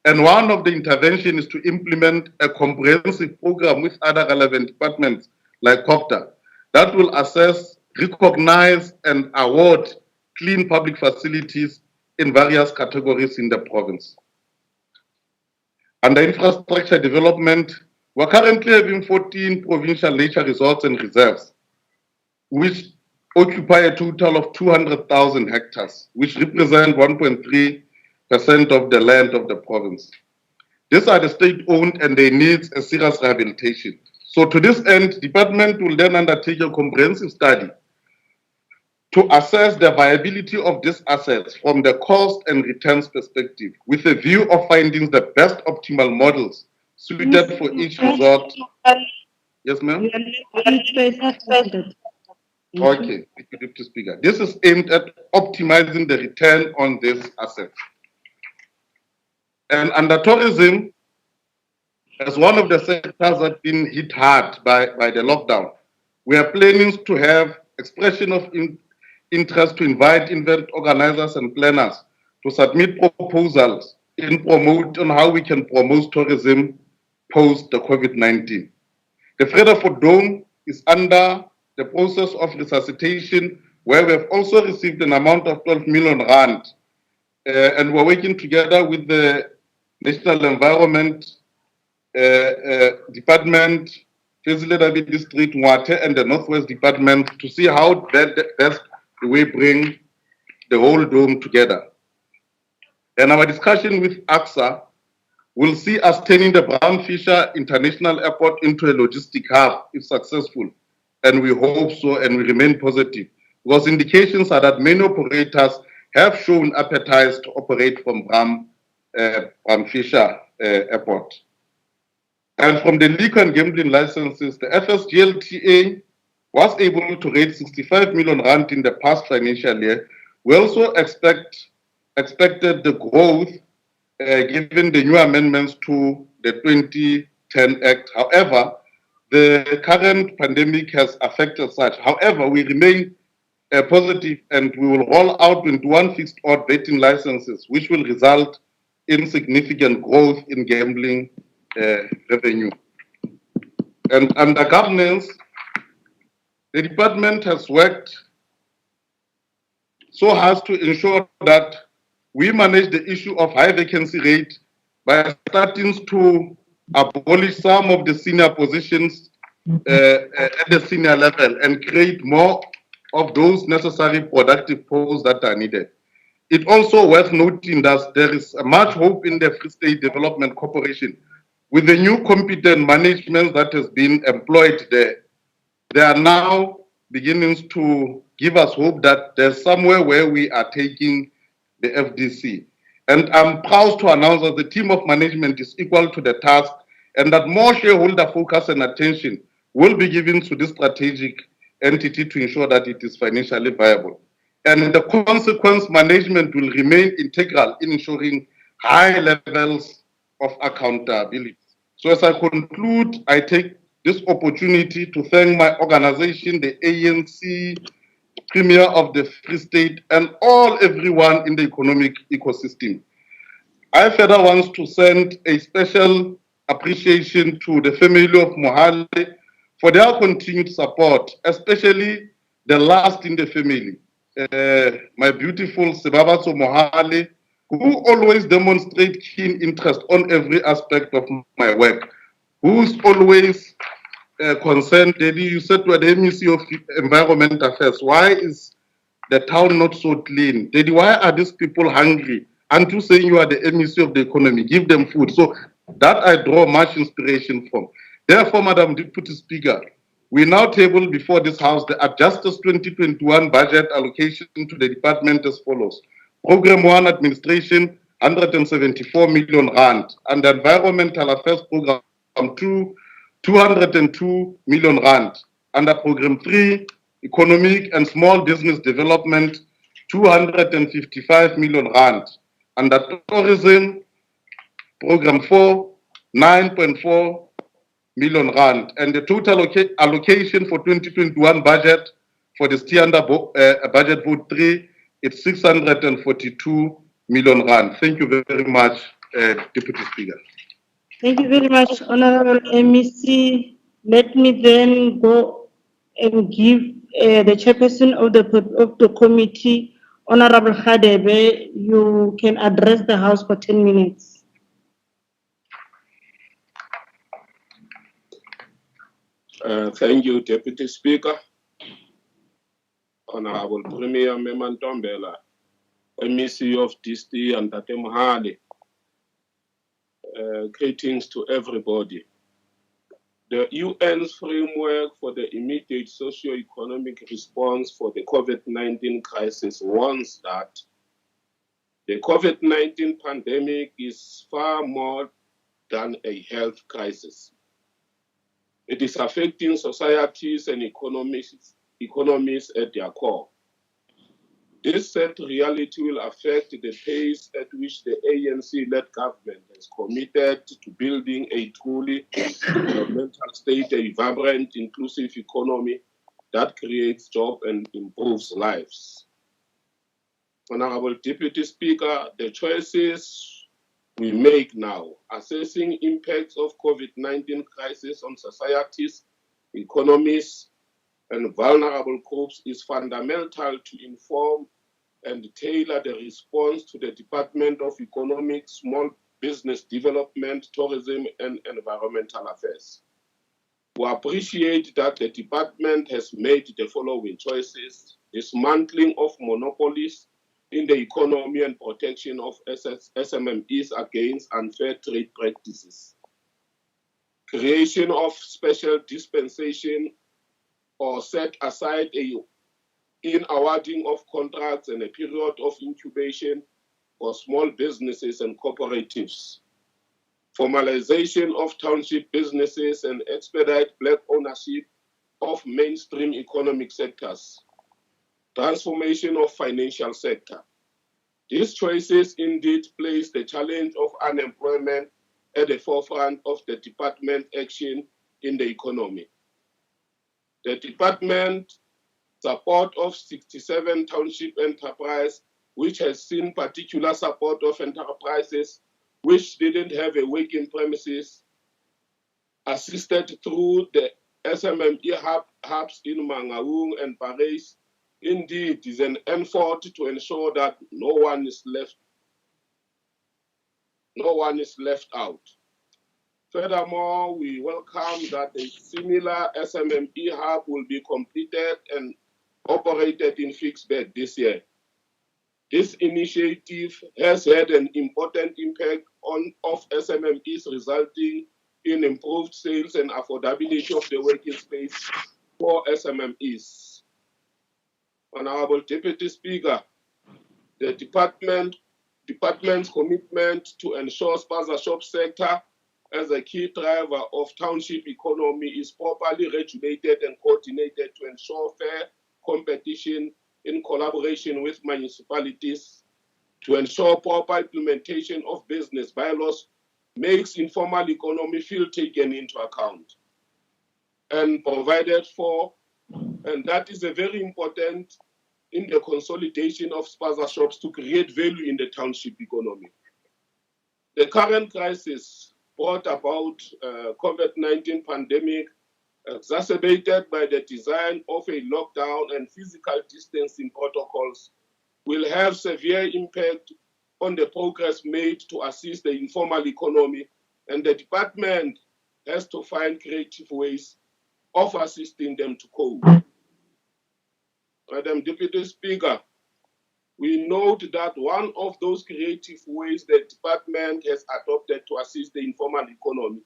And one of the interventions is to implement a comprehensive program with other relevant departments like COPTA that will assess, recognize, and award clean public facilities in various categories in the province. Under infrastructure development, we're currently having 14 provincial nature resorts and reserves, which occupy a total of 200,000 hectares, which represent 1.3% of the land of the province. These are the state-owned and they need a serious rehabilitation. So to this end, department will then undertake a comprehensive study to assess the viability of these assets from the cost and returns perspective, with a view of finding the best optimal models suited for each resort. Yes, ma'am? Okay, Deputy Speaker. This is aimed at optimizing the return on this asset. And under tourism, as one of the sectors that have been hit hard by the lockdown, we are planning to have expression of interest to invite event organizers and planners to submit proposals on how we can promote tourism post the COVID-19. The Frederick Dome is under the process of resuscitation, where we have also received an amount of 12 million rand, and we're working together with the National Environment Department, Fezile District, Mwate, and the Northwest Department to see how best we bring the whole dome together. And our discussion with AXA will see us turning the Brown Fisher International Airport into a logistic hub if successful. And we hope so, and we remain positive, because indications are that many operators have shown appetite to operate from Bram Provincial Airport. And from the liquor and gambling licenses, the FSGLTA was able to raise 65 million rand in the past financial year. We also expected the growth given the new amendments to the 2010 Act. However, the current pandemic has affected such. However, we remain positive and we will roll out 21 fixed odd betting licenses, which will result in significant growth in gambling revenue. And under governance, the department has worked so as to ensure that we manage the issue of high vacancy rate by starting to abolish some of the senior positions at the senior level and create more of those necessary productive posts that are needed. It also worth noting that there is much hope in the Free State Development Corporation. With the new competent management that has been employed there, they are now beginning to give us hope that there's somewhere where we are taking the FDC. And I'm proud to announce that the team of management is equal to the task and that more shareholder focus and attention will be given to this strategic entity to ensure that it is financially viable. And the consequence management will remain integral in ensuring high levels of accountability. So as I conclude, I take this opportunity to thank my organization, the ANC, Premier of the Free State, and everyone in the economic ecosystem. I further want to send a special appreciation to the family of Mohale for their continued support, especially the last in the family, my beautiful Sebabatso Mohale, who always demonstrate keen interest on every aspect of my work, who's always concerned. Daddy, you said to the MEC of Environment Affairs, why is the town not so clean? Daddy, why are these people hungry? And you saying you are the MEC of the economy, give them food. So that I draw much inspiration from. Therefore, Madam Deputy Speaker, we now table before this House the adjusted 2021 budget allocation to the department as follows. Program 1 Administration, 174 million rand, and the Environmental Affairs Program 2, 202 million rand. Under Program 3, Economic and Small Business Development, 255 million rand. Under Tourism, Program 4, 9.4 million rand. And the total allocation for 2021 budget for the standard budget vote 3, it's 642 million rand. Thank you very much, Deputy Speaker. Thank you very much, Honorable MEC. Let me then go and give the chairperson of the committee, Honorable Khadebe. You can address the House for 10 minutes. Thank you, Deputy Speaker. Honorable Premier Memantombela, MEC of DESTEA and HUMAN. Greetings to everybody. The UN's framework for the immediate socio-economic response for the COVID-19 crisis warns that the COVID-19 pandemic is far more than a health crisis. It is affecting societies and economies at their core. This sad reality will affect the pace at which the ANC-led government is committed to building a truly mental state, a vibrant, inclusive economy that creates jobs and improves lives. Honorable Deputy Speaker, the choices we make now, assessing impacts of COVID-19 crisis on societies, economies, and vulnerable groups is fundamental to inform and tailor the response to the Department of Economic, Small Business Development, Tourism, and Environmental Affairs. We appreciate that the department has made the following choices: dismantling of monopolies in the economy and protection of SMMEs against unfair trade practices, creation of special dispensation or set aside in awarding of contracts and a period of incubation for small businesses and cooperatives, formalization of township businesses, and expedite Black ownership of mainstream economic sectors, transformation of financial sector. These choices indeed place the challenge of unemployment at the forefront of the department action in the economy. The department support of 67 township enterprise, which has seen particular support of enterprises which didn't have a working premises, assisted through the SMME hubs in Mangaung and Paris, indeed is an effort to ensure that no one is left out. Furthermore, we welcome that a similar SMME hub will be completed and operated in fixed bed this year. This initiative has had an important impact of SMMEs, resulting in improved sales and affordability of the working space for SMMEs. Honorable Deputy Speaker, the department's commitment to ensure spaza shop sector as a key driver of township economy is properly regulated and coordinated to ensure fair competition in collaboration with municipalities, to ensure proper implementation of business bylaws, makes informal economy feel taken into account and provided for, and that is a very important in the consolidation of spaza shops to create value in the township economy. The current crisis brought about COVID-19 pandemic, exacerbated by the design of a lockdown and physical distancing protocols, will have severe impact on the progress made to assist the informal economy, and the department has to find creative ways of assisting them to cope. Madam Deputy Speaker, we note that one of those creative ways the department has adopted to assist the informal economy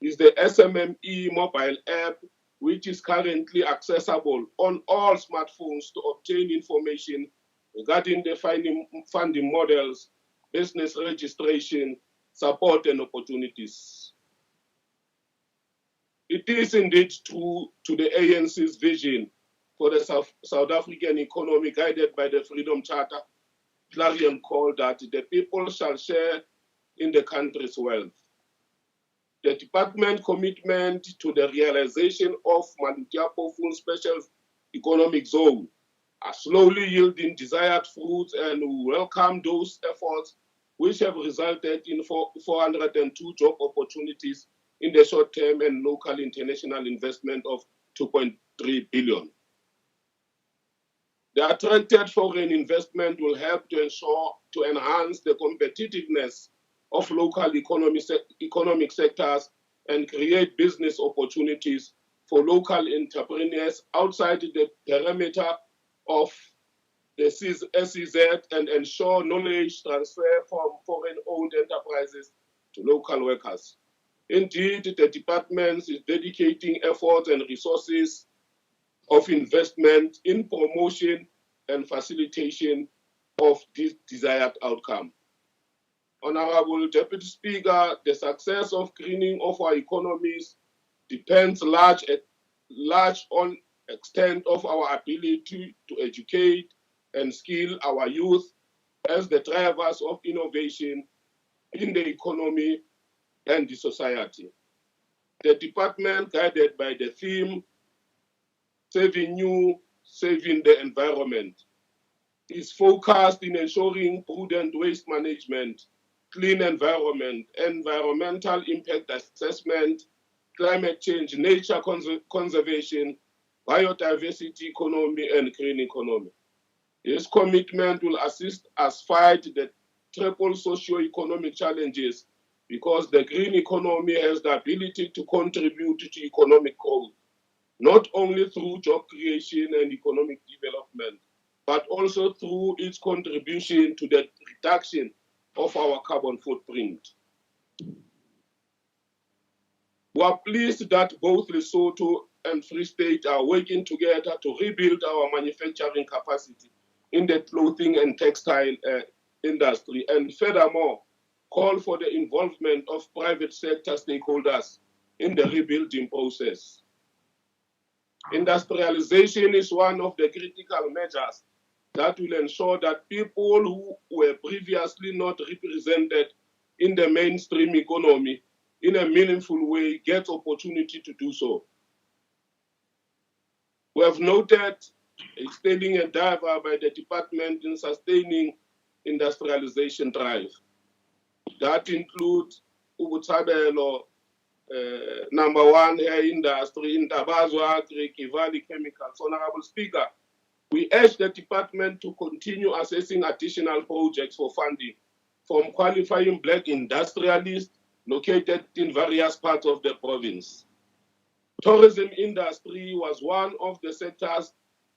is the SMME mobile app, which is currently accessible on all smartphones to obtain information regarding the funding models, business registration, support, and opportunities. It is indeed true to the ANC's vision for the South African economy, guided by the Freedom Charter, clarion call that the people shall share in the country's wealth. The department commitment to the realization of Malutiapofu Special Economic Zone are slowly yielding desired fruits, and we welcome those efforts which have resulted in 402 job opportunities in the short term and local international investment of 2.3 billion. The attracted foreign investment will help to enhance the competitiveness of local economic sectors and create business opportunities for local entrepreneurs outside the perimeter of the SEZ and ensure knowledge transfer from foreign-owned enterprises to local workers. Indeed, the department is dedicating efforts and resources of investment in promotion and facilitation of this desired outcome. Honorable Deputy Speaker, the success of greening of our economies depends large on extent of our ability to educate and skill our youth as the drivers of innovation in the economy and the society. The department, guided by the theme, Saving You, Saving the Environment, is focused in ensuring prudent waste management, clean environment, environmental impact assessment, climate change, nature conservation, biodiversity economy, and green economy. This commitment will assist us fight the triple socio-economic challenges because the green economy has the ability to contribute to economic growth, not only through job creation and economic development, but also through its contribution to the reduction of our carbon footprint. We are pleased that both Lesotho and Free State are working together to rebuild our manufacturing capacity in the clothing and textile industry, and furthermore, call for the involvement of private sector stakeholders in the rebuilding process. Industrialization is one of the critical measures that will ensure that people who were previously not represented in the mainstream economy in a meaningful way get opportunity to do so. We have noted a steady endeavor by the department in sustaining industrialization drive. That includes Ubutabelo, number one hair industry, in Tabazwa, Agri, Valley Chemicals. Honorable Speaker, we urge the department to continue assessing additional projects for funding from qualifying black industrialists located in various parts of the province. Tourism industry was one of the sectors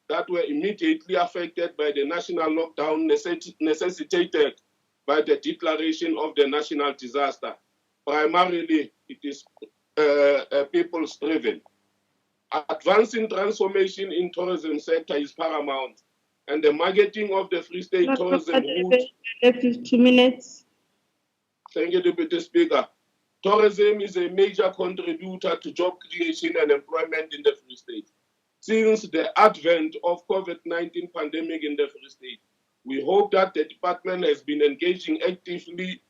that were immediately affected by the national lockdown necessitated by the declaration of the national disaster. Primarily, it is people-driven. Advancing transformation in tourism sector is paramount, and the marketing of the Free State tourism route. 50 minutes. Thank you, Deputy Speaker. Tourism is a major contributor to job creation and employment in the Free State. Since the advent of COVID-19 pandemic in the Free State, we hope that the department has been engaging actively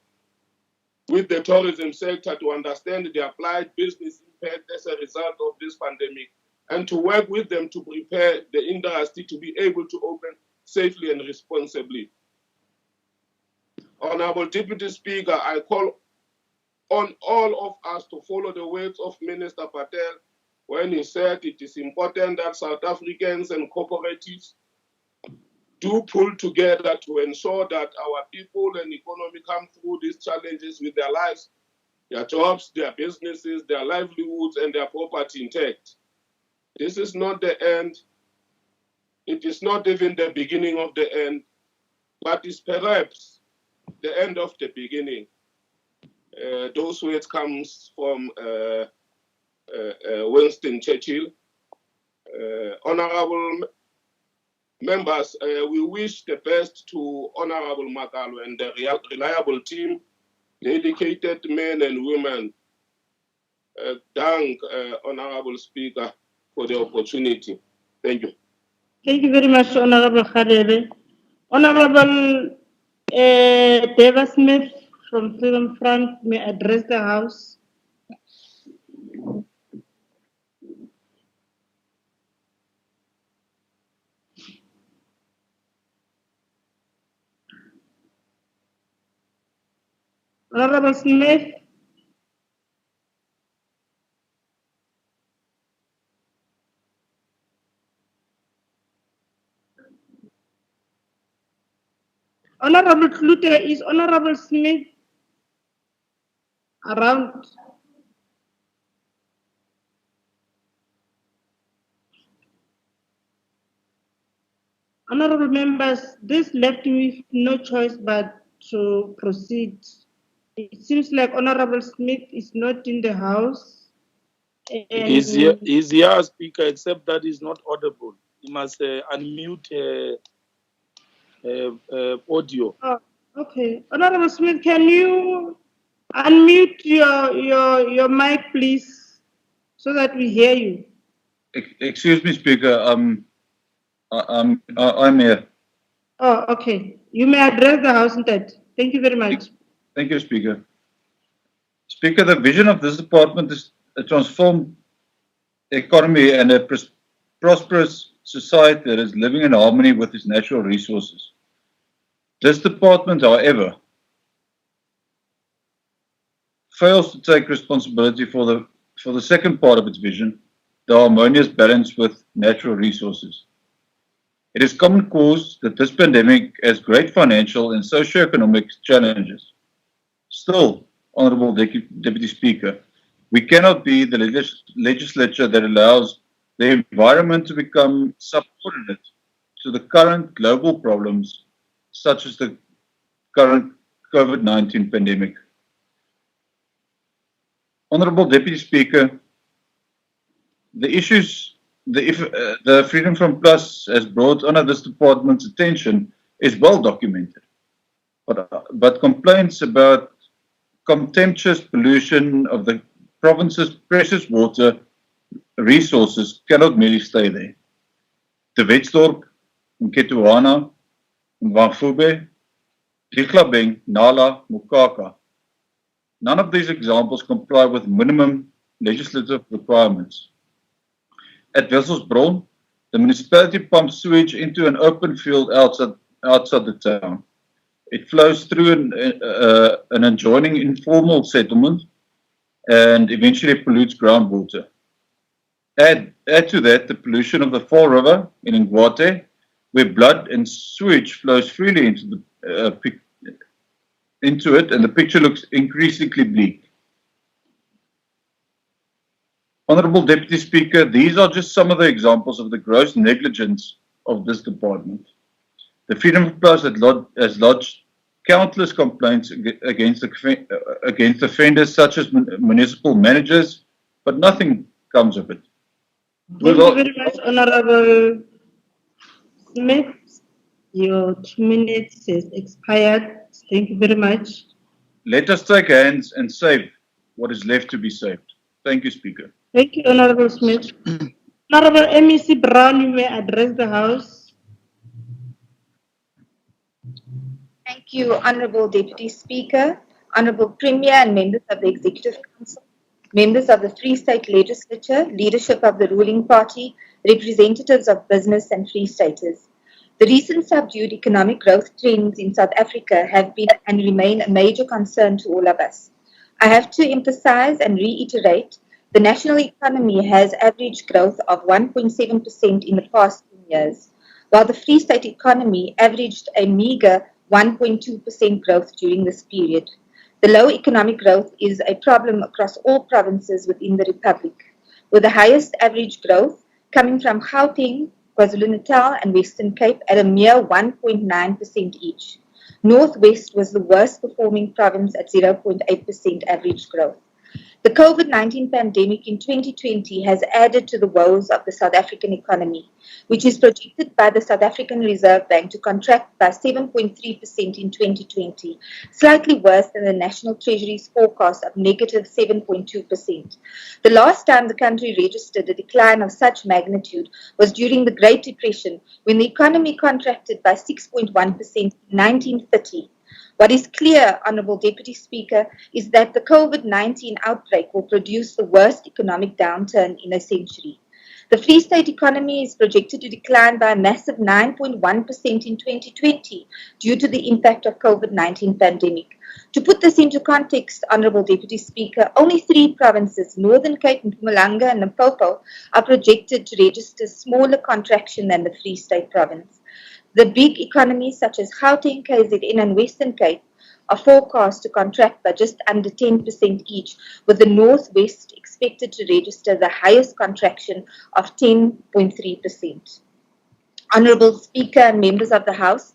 with the tourism sector to understand the applied business impact as a result of this pandemic and to work with them to prepare the industry to be able to open safely and responsibly. Honorable Deputy Speaker, I call on all of us to follow the words of Minister Patel when he said it is important that South Africans and cooperatives do pull together to ensure that our people and economy come through these challenges with their lives, their jobs, their businesses, their livelihoods, and their property intact. This is not the end. It is not even the beginning of the end, but is perhaps the end of the beginning. Those words comes from Winston Churchill. Honorable members, we wish the best to Honorable Makalo and the reliable team, dedicated men and women. Thank Honorable Speaker for the opportunity. Thank you. Thank you very much, Honorable Kharere. Honorable Deva Smith from Freedom Front may address the House. Honorable Smith. Honorable Klute, is Honorable Smith around? Honorable members, this left me with no choice but to proceed. It seems like Honorable Smith is not in the House. He's here, Speaker, except that he's not audible. He must unmute audio. Oh, okay. Honorable Smith, can you unmute your mic, please, so that we hear you? Excuse me, Speaker. I'm here. Oh, okay. You may address the House instead. Thank you very much. Thank you, Speaker. Speaker, the vision of this department is a transformed economy and a prosperous society that is living in harmony with its natural resources. This department, however, fails to take responsibility for the second part of its vision, the harmonious balance with natural resources. It is common cause that this pandemic has great financial and socio-economic challenges. Still, Honourable Deputy Speaker, we cannot be the legislature that allows the environment to become subordinate to the current global problems, such as the current COVID-19 pandemic. Honourable Deputy Speaker, the issues the Freedom From Plus has brought under this department's attention is well documented. but complaints about contemptuous pollution of the province's precious water resources cannot merely stay there. De Wetsdorp, Mketuana, Mvamfube, Liglabeng, Nala, Mukaka. None of these examples comply with minimum legislative requirements. At Wesselsbron, the municipality pumps sewage into an open field outside the town. It flows through an adjoining informal settlement and eventually pollutes groundwater. Add to that the pollution of the Fall River in Ngwate, where blood and sewage flows freely into it, and the picture looks increasingly bleak. Honourable Deputy Speaker, these are just some of the examples of the gross negligence of this department. The Freedom of Press has lodged countless complaints against offenders such as municipal managers, but nothing comes of it. Thank you very much, Honourable Smith. Your 2 minutes has expired. Thank you very much. Let us take hands and save what is left to be saved. Thank you, Speaker. Thank you, Honourable Smith. Honourable MEC Brown, you may address the House. Thank you, Honourable Deputy Speaker, Honourable Premier and members of the Executive Council, members of the Free State Legislature, leadership of the ruling party, representatives of business and Free Staters. The recent subdued economic growth trends in South Africa have been and remain a major concern to all of us. I have to emphasize and reiterate the national economy has average growth of 1.7% in the past 10 years, while the Free State economy averaged a meager 1.2% growth during this period. The low economic growth is a problem across all provinces within the Republic, with the highest average growth coming from Gauteng, KwaZulu-Natal and Western Cape at a mere 1.9% each. Northwest was the worst performing province at 0.8% average growth. The COVID-19 pandemic in 2020 has added to the woes of the South African economy, which is projected by the South African Reserve Bank to contract by 7.3% in 2020, slightly worse than the National Treasury's forecast of negative 7.2%. The last time the country registered a decline of such magnitude was during the Great Depression, when the economy contracted by 6.1% in 1930. What is clear, Honourable Deputy Speaker, is that the COVID-19 outbreak will produce the worst economic downturn in a century. The Free State economy is projected to decline by a massive 9.1% in 2020 due to the impact of COVID-19 pandemic. To put this into context, Honourable Deputy Speaker, only 3 provinces, Northern Cape, Mpumalanga and Limpopo, are projected to register smaller contraction than the Free State province. The big economies such as Gauteng, KZN and Western Cape are forecast to contract by just under 10% each, with the Northwest expected to register the highest contraction of 10.3%. Honourable Speaker and members of the House,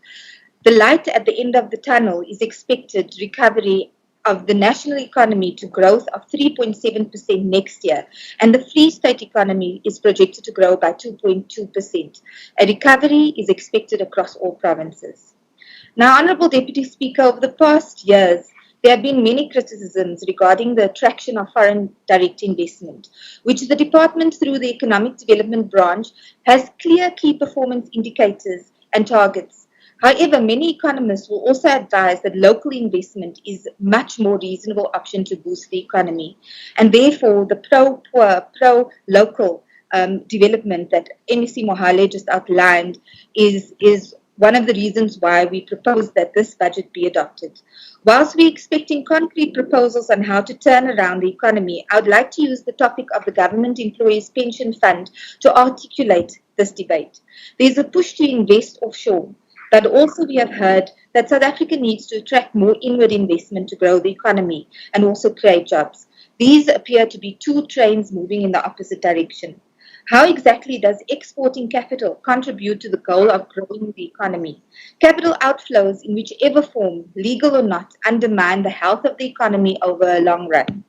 the light at the end of the tunnel is expected recovery of the national economy to growth of 3.7% next year, and the Free State economy is projected to grow by 2.2%. A recovery is expected across all provinces. Now, Honourable Deputy Speaker, over the past years, there have been many criticisms regarding the attraction of foreign direct investment, which the department through the Economic Development Branch has clear key performance indicators and targets. However, many economists will also advise that local investment is a much more reasonable option to boost the economy. And therefore, the pro-poor, pro-local development that MEC Mohale just outlined is one of the reasons why we propose that this budget be adopted. Whilst we're expecting concrete proposals on how to turn around the economy, I would like to use the topic of the Government Employees Pension Fund to articulate this debate. There's a push to invest offshore, but also we have heard that South Africa needs to attract more inward investment to grow the economy and also create jobs. These appear to be 2 trains moving in the opposite direction. How exactly does exporting capital contribute to the goal of growing the economy? Capital outflows, in whichever form, legal or not, undermine the health of the economy over a long run.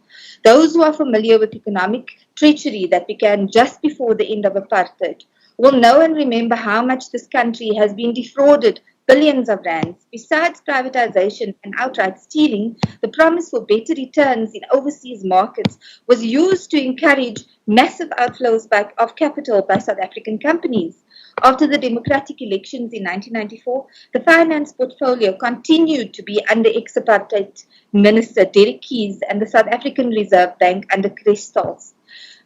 Those who are familiar with economic treachery that began just before the end of apartheid will know and remember how much this country has been defrauded billions of rands. Besides privatization and outright stealing, the promise for better returns in overseas markets was used to encourage massive outflows of capital by South African companies. After the democratic elections in 1994, the finance portfolio continued to be under ex-apartheid Minister Derek Keyes and the South African Reserve Bank under Chris Stals.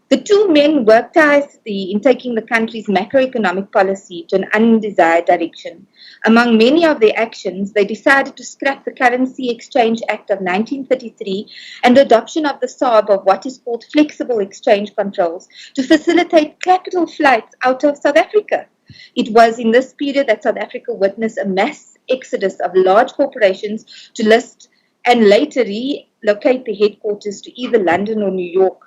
The two men worked tirelessly in taking the country's macroeconomic policy to an undesired direction. Among many of their actions, they decided to scrap the Currency Exchange Act of 1933 and the adoption of the SARB of what is called flexible exchange controls to facilitate capital flights out of South Africa. It was in this period that South Africa witnessed a mass exodus of large corporations to list and later relocate their headquarters to either London or New York.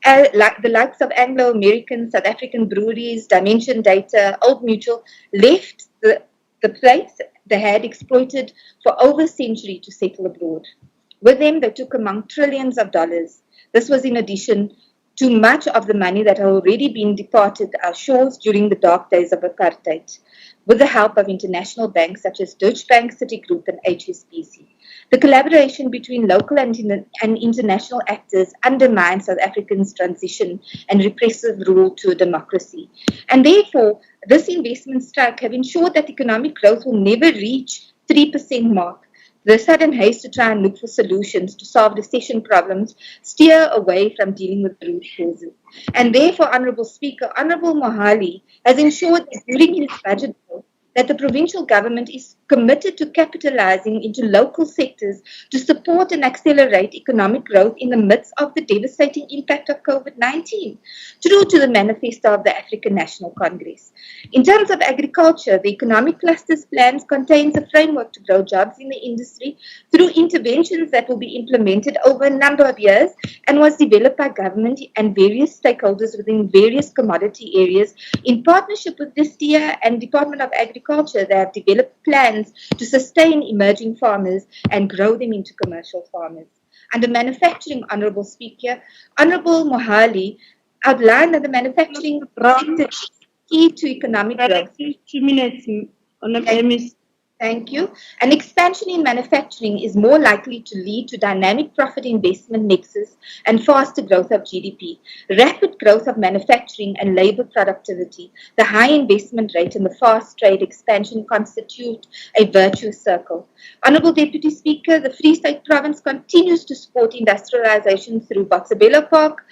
Like the likes of Anglo-American, South African breweries, Dimension Data, Old Mutual left the place they had exploited for over a century to settle abroad. With them, they took among trillions of dollars. This was in addition to much of the money that had already been departed our shores during the dark days of apartheid, with the help of international banks such as Deutsche Bank, Citigroup, and HSBC. The collaboration between local and international actors undermined South Africa's transition and repressive rule to a democracy. And therefore, this investment strike have ensured that economic growth will never reach 3% mark. The sudden haste to try and look for solutions to solve recession problems steer away from dealing with root causes. And therefore, Honourable Speaker, Honourable Mohali has ensured that during his budget bill that the provincial government is committed to capitalizing into local sectors to support and accelerate economic growth in the midst of the devastating impact of COVID-19, true to the manifesto of the African National Congress. In terms of agriculture, the Economic Clusters Plans contains a framework to grow jobs in the industry through interventions that will be implemented over a number of years and was developed by government and various stakeholders within various commodity areas in partnership with DESTEA and Department of Agriculture. They have developed plans to sustain emerging farmers and grow them into commercial farmers. Under manufacturing, Honourable Speaker, Honourable Mohali outlined that the manufacturing sector is key to economic growth. 2 minutes, Honourable. Thank you. An expansion in manufacturing is more likely to lead to dynamic profit investment nexus and faster growth of GDP. Rapid growth of manufacturing and labour productivity, the high investment rate and the fast trade expansion constitute a virtuous circle. Honourable Deputy Speaker, the Free State Province continues to support industrialisation through Botshabelo Park,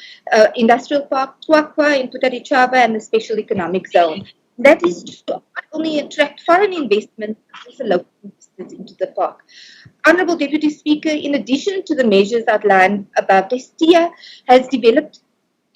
Industrial Park, Twakwa in Putarichaba and the Special Economic Zone. That is to not only attract foreign investment, but also local investors into the park. Honourable Deputy Speaker, in addition to the measures outlined above, DESTEA has developed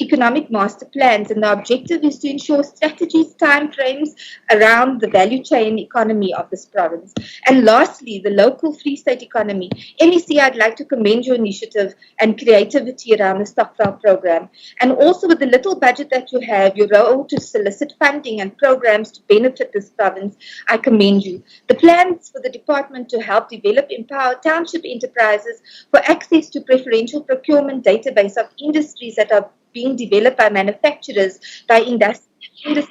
economic master plans, and the objective is to ensure strategies, timeframes around the value chain economy of this province. And lastly, the local Free State economy. MEC, I'd like to commend your initiative and creativity around the stockpile program. And also with the little budget that you have, your role to solicit funding and programs to benefit this province, I commend you. The plans for the department to help develop, empower township enterprises for access to preferential procurement database of industries that are being developed by manufacturers, by industry,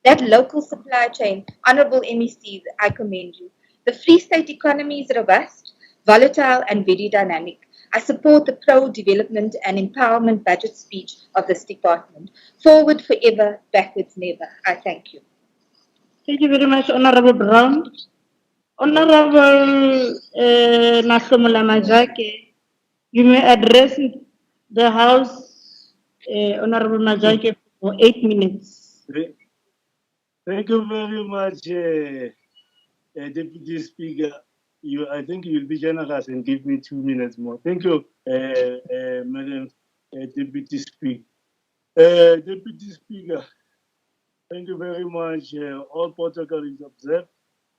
that local supply chain. Honourable MECs, I commend you. The Free State economy is robust, volatile and very dynamic. I support the pro-development and empowerment budget speech of this department. Forward forever, backwards never. I thank you. Thank you very much, Honourable Brown. Honourable Nahlomula Majake, you may address the House, Honourable Majake, for 8 minutes. Thank you very much, Deputy Speaker. I think you'll be generous and give me 2 minutes more. Thank you, Madam Deputy Speaker. Deputy Speaker, thank you very much. All protocol is observed,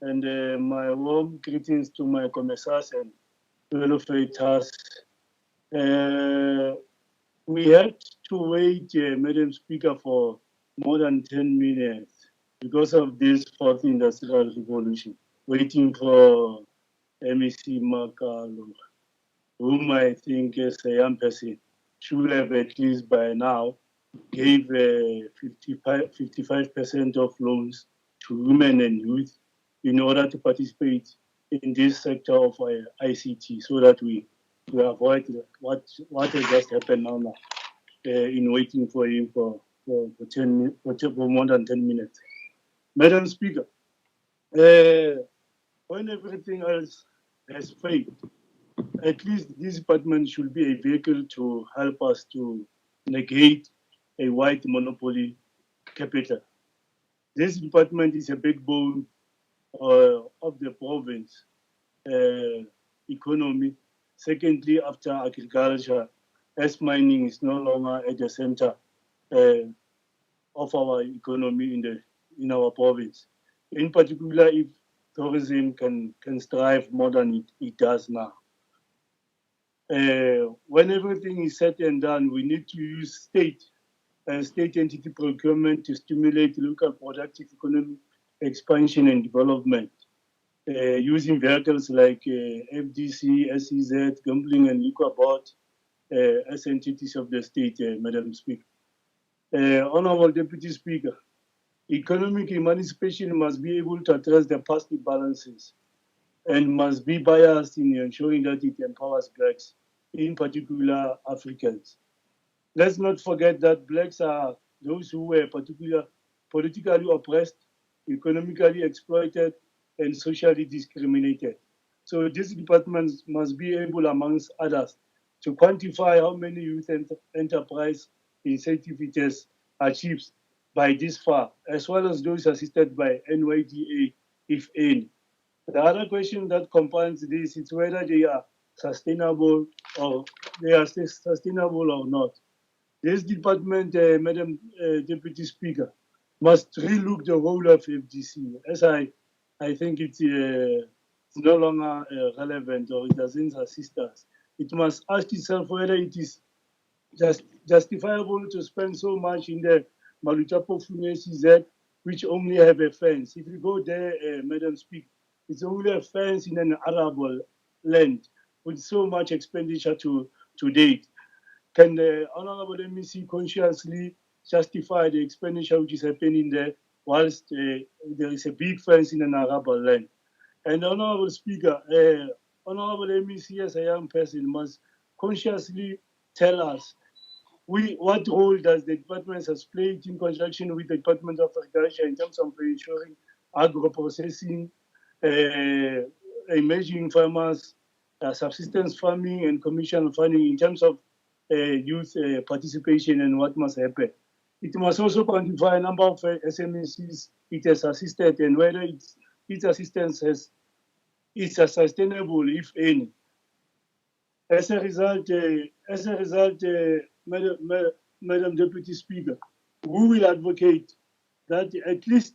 and my warm greetings to my commissars and fellow fighters. We had to wait, Madam Speaker, for more than 10 minutes because of this fourth industrial revolution, waiting for MEC Makalo, whom I think is a young person should have at least by now gave 55% of loans to women and youth in order to participate in this sector of ICT, so that we avoid what has just happened now in waiting for him for more than 10 minutes. Madam Speaker, when everything else has failed, at least this department should be a vehicle to help us to negate a white monopoly capital. This department is a backbone of the province economy. Secondly, after agriculture, as mining is no longer at the center of our economy in our province. In particular, if tourism can strive more than it does now. When everything is said and done, we need to use state entity procurement to stimulate local productive economic expansion and development, using vehicles like FDC, SEZ, gambling and liquor board as entities of the state, Madam Speaker. Honorable Deputy Speaker, economic emancipation must be able to address the past imbalances and must be biased in ensuring that it empowers blacks, in particular Africans. Let's not forget that blacks are those who were politically oppressed, economically exploited, and socially discriminated. So this department must be able, amongst others, to quantify how many youth enterprise incentives achieved by this far, as well as those assisted by NYDA, if any. The other question that compounds this is whether they are sustainable or not. This department, Madam Deputy Speaker, must relook the role of FDC, as I think it's no longer relevant or it doesn't assist us. It must ask itself whether it is justifiable to spend so much in the Malutapo Fune CZ, which only have a fence. If you go there, Madam Speaker, it's only a fence in an arable land with so much expenditure to date. Can the Honorable MEC consciously justify the expenditure which is happening there whilst there is a big fence in an arable land? And Honorable Speaker, Honorable MEC as a young person must consciously tell us what role does the department has played in conjunction with the Department of Agriculture in terms of ensuring agro-processing, emerging farmers, subsistence farming and commercial farming in terms of youth participation and what must happen. It must also quantify a number of SMEs it has assisted and whether its assistance is sustainable, if any. As a result, Madam Deputy Speaker, we will advocate that at least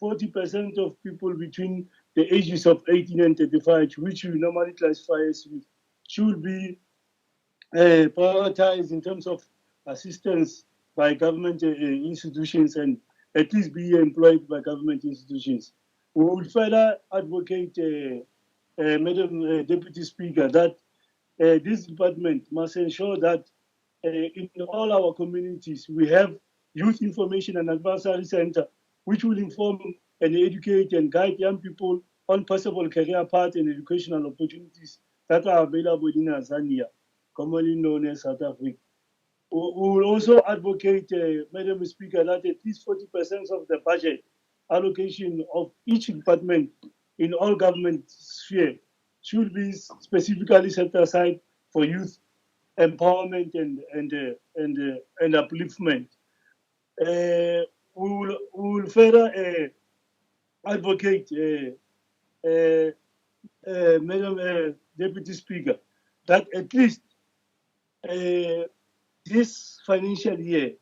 40% of people between the ages of 18 and 35, which we normally classify as youth, should be prioritized in terms of assistance by government institutions and at least be employed by government institutions. We will further advocate, Madam Deputy Speaker, that this department must ensure that in all our communities we have youth information and advisory center, which will inform and educate and guide young people on possible career paths and educational opportunities that are available in Tanzania, commonly known as South Africa. We will also advocate, Madam Speaker, that at least 40% of the budget allocation of each department in all government sphere should be specifically set aside for youth empowerment and upliftment. We will further advocate, Madam Deputy Speaker, that at least this financial year,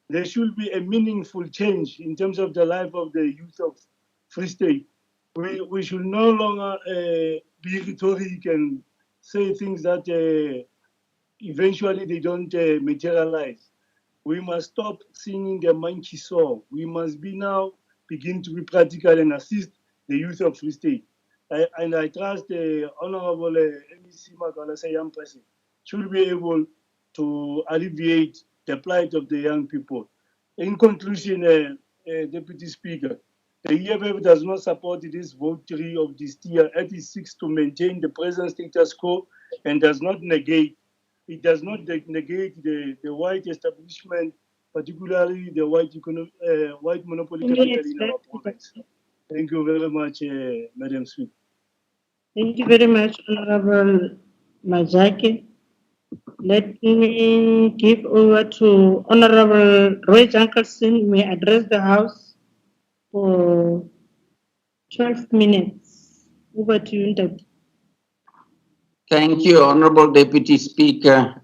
there should be a meaningful change in terms of the life of the youth of Free State. We should no longer be rhetoric and say things that eventually they don't materialize. We must stop singing a monkey song. We must begin to be practical and assist the youth of Free State. And I trust the Honorable MEC Makalasa young person should be able to alleviate the plight of the young people. In conclusion, Deputy Speaker, The EFF does not support this vote 3 of DESTEA as it seeks to maintain the present status quo and does not negate. It does not negate the white establishment, particularly the white monopoly capital in our province. Thank you very much, Madam Speaker. Thank you very much, Honorable Majaki. Let me give over to Honorable Roy Jankelson, who may address the House for 12 minutes. Over to you, Ndati. Thank you, Honorable Deputy Speaker.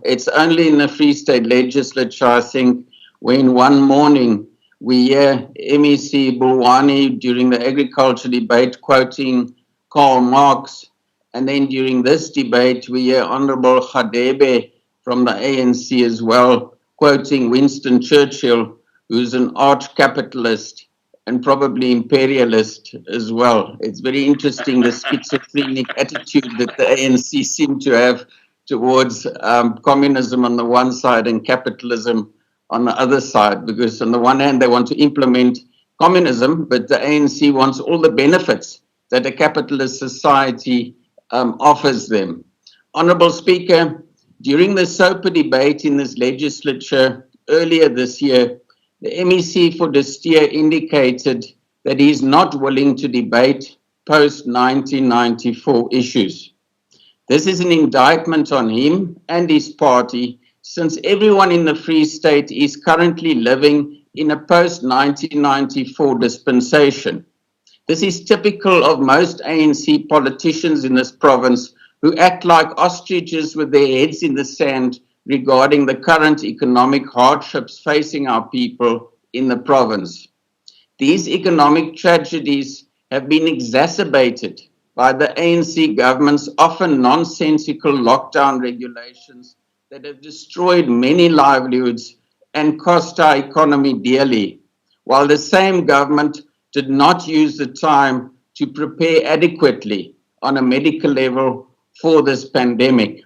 It's only in the Free State Legislature, I think, when one morning we hear MEC Bulwani during the agriculture debate quoting Karl Marx, and then during this debate we hear Honorable Khadebe from the ANC as well quoting Winston Churchill, who's an arch capitalist and probably imperialist as well. It's very interesting, the schizophrenic attitude that the ANC seem to have towards communism on the one side and capitalism on the other side, because on the one hand they want to implement communism, but the ANC wants all the benefits that a capitalist society offers them. Honourable Speaker, during the SOPA debate in this legislature earlier this year, the MEC for DESTEA indicated that he is not willing to debate post-1994 issues. This is an indictment on him and his party, since everyone in the Free State is currently living in a post-1994 dispensation. This is typical of most ANC politicians in this province who act like ostriches with their heads in the sand regarding the current economic hardships facing our people in the province. These economic tragedies have been exacerbated by the ANC government's often nonsensical lockdown regulations that have destroyed many livelihoods and cost our economy dearly, while the same government did not use the time to prepare adequately on a medical level for this pandemic.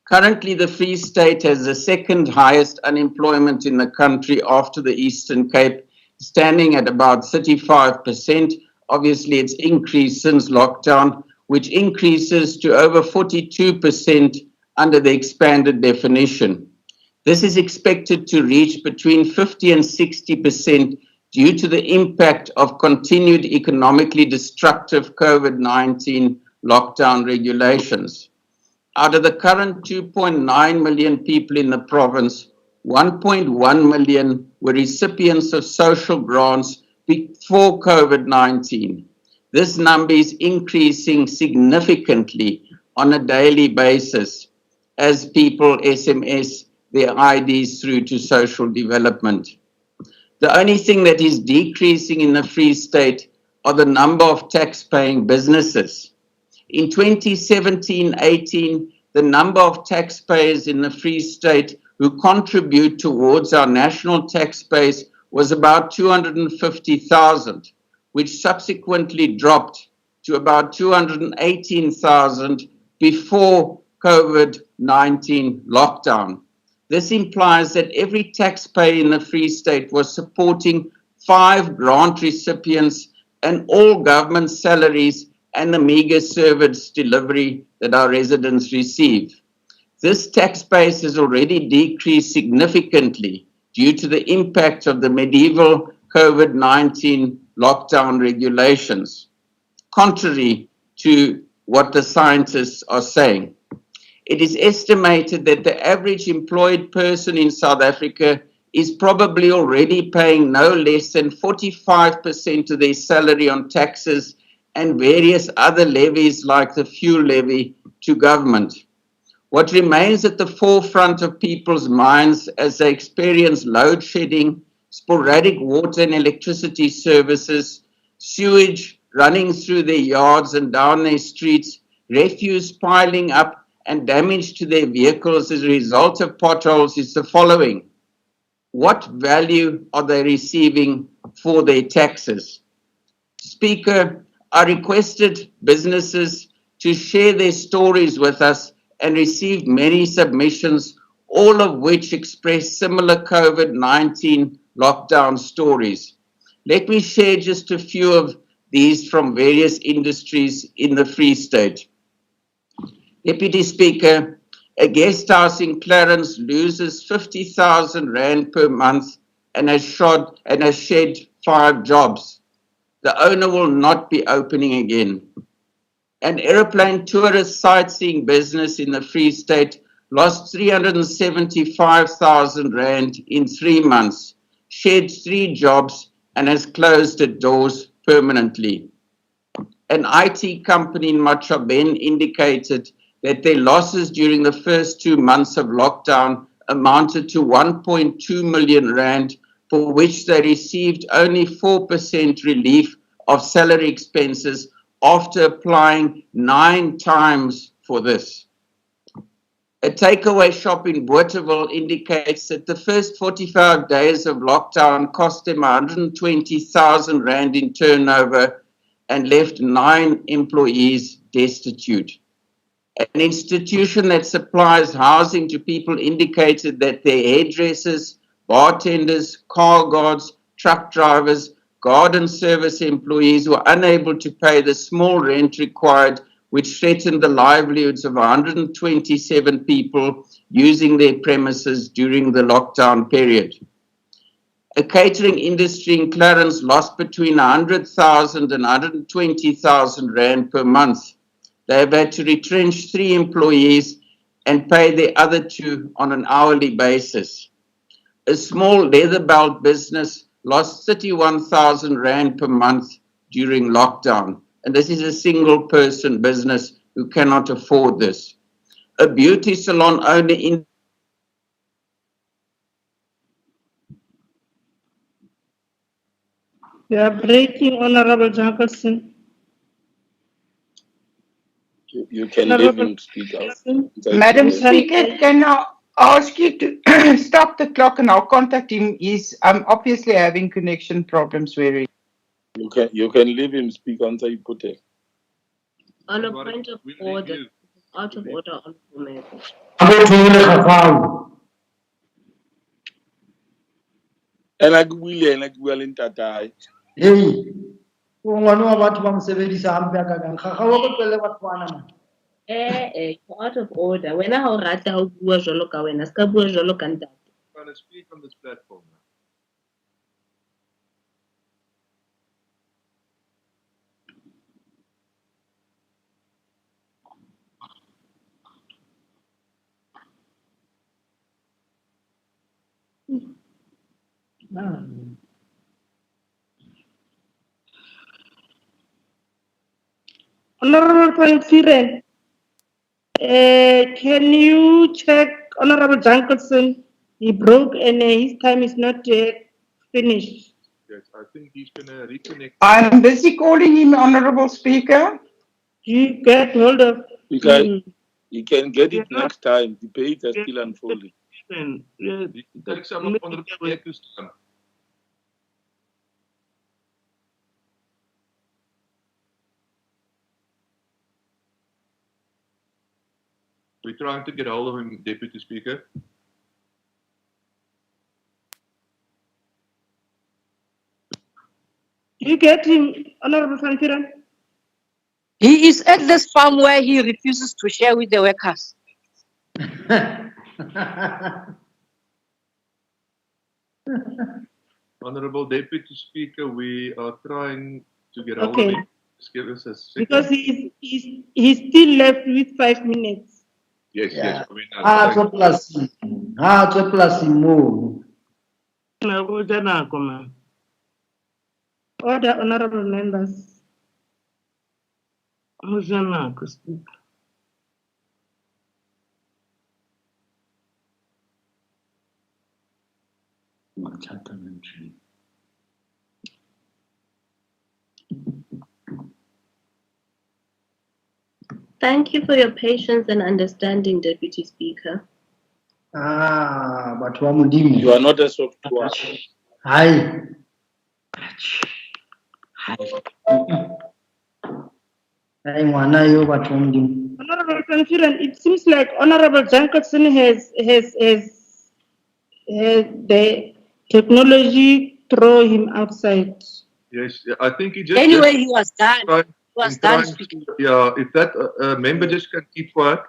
Currently, the Free State has the second highest unemployment in the country after the Eastern Cape, standing at about 35%. Obviously, it's increased since lockdown, which increases to over 42% under the expanded definition. This is expected to reach between 50 and 60% due to the impact of continued economically destructive COVID-19 lockdown regulations. Out of the current 2.9 million people in the province, 1.1 million were recipients of social grants before COVID-19. This number is increasing significantly on a daily basis as people SMS their IDs through to social development. The only thing that is decreasing in the Free State are the number of tax-paying businesses. In 2017-18, the number of taxpayers in the Free State who contribute towards our national tax base was about 250,000, which subsequently dropped to about 218,000 before COVID-19 lockdown. This implies that every taxpayer in the Free State was supporting 5 grant recipients and all government salaries and the meagre service delivery that our residents receive. This tax base has already decreased significantly due to the impact of the medieval COVID-19 lockdown regulations, contrary to what the scientists are saying. It is estimated that the average employed person in South Africa is probably already paying no less than 45% of their salary on taxes and various other levies like the fuel levy to government. What remains at the forefront of people's minds as they experience load shedding, sporadic water and electricity services, sewage running through their yards and down their streets, refuse piling up and damage to their vehicles as a result of potholes is the following. What value are they receiving for their taxes? Speaker, I requested businesses to share their stories with us and received many submissions, all of which express similar COVID-19 lockdown stories. Let me share just a few of these from various industries in the Free State. Deputy Speaker, a guest house in Clarence loses 50,000 Rand per month and has shed 5 jobs. The owner will not be opening again. An aeroplane tourist sightseeing business in the Free State lost 375,000 Rand in 3 months, shed 3 jobs, and has closed its doors permanently. An IT company in Matraben indicated that their losses during the first 2 months of lockdown amounted to 1.2 million Rand, for which they received only 4% relief of salary expenses after applying 9 times for this. A takeaway shop in Bothaville indicates that the first 45 days of lockdown cost them 120,000 Rand in turnover and left 9 employees destitute. An institution that supplies housing to people indicated that their hairdressers, bartenders, car guards, truck drivers, garden service employees were unable to pay the small rent required, which threatened the livelihoods of 127 people using their premises during the lockdown period. A catering industry in Clarence lost between 100,000 and 120,000 Rand per month. They have had to retrench 3 employees and pay the other 2 on an hourly basis. A small leather belt business lost 31,000 Rand per month during lockdown. And this is a single person business who cannot afford this. A beauty salon owner in You are breaking, Honorable Jacobson. You can leave him speak out. Madam Speaker, can I ask you to stop the clock and I'll contact him? He's obviously having connection problems where he... You can leave him speak until you put it. On a point of order, out of order on women. And I will in Tatai. Hey, ngwana wa batho ba mo sebedisa hampe ka kang ga ga go tlele batho bana man. Out of order. When I rata ho bua jwalo ka wena, ska bua jwalo ka ntate. I'm going to speak on this platform now. Honorable Provincial, can you check Honorable Jankelson? He broke and his time is not yet finished. Yes, I think he's going to reconnect. I'm busy calling him, Honorable Speaker. You get hold of him. You can get it next time. The debate is still unfolding. Take some of Honorable Speaker's time. We're trying to get hold of him, Deputy Speaker. You get him, Honorable Sanfiran? He is at this farm where he refuses to share with the workers. Honorable Deputy Speaker, we are trying to get hold of him. Just give us a second. Because he's still left with 5 minutes. Yes, yes. I mean, Order, honorable members. Thank you for your patience and understanding, Deputy Speaker. But Modimo. You are not a software. Hi. Honorable Conference, it seems like Honorable Jankelson has the technology throw him outside. Yes, I think he just. Anyway, he was done. He was done speaking. Yeah, if that member just can keep quiet,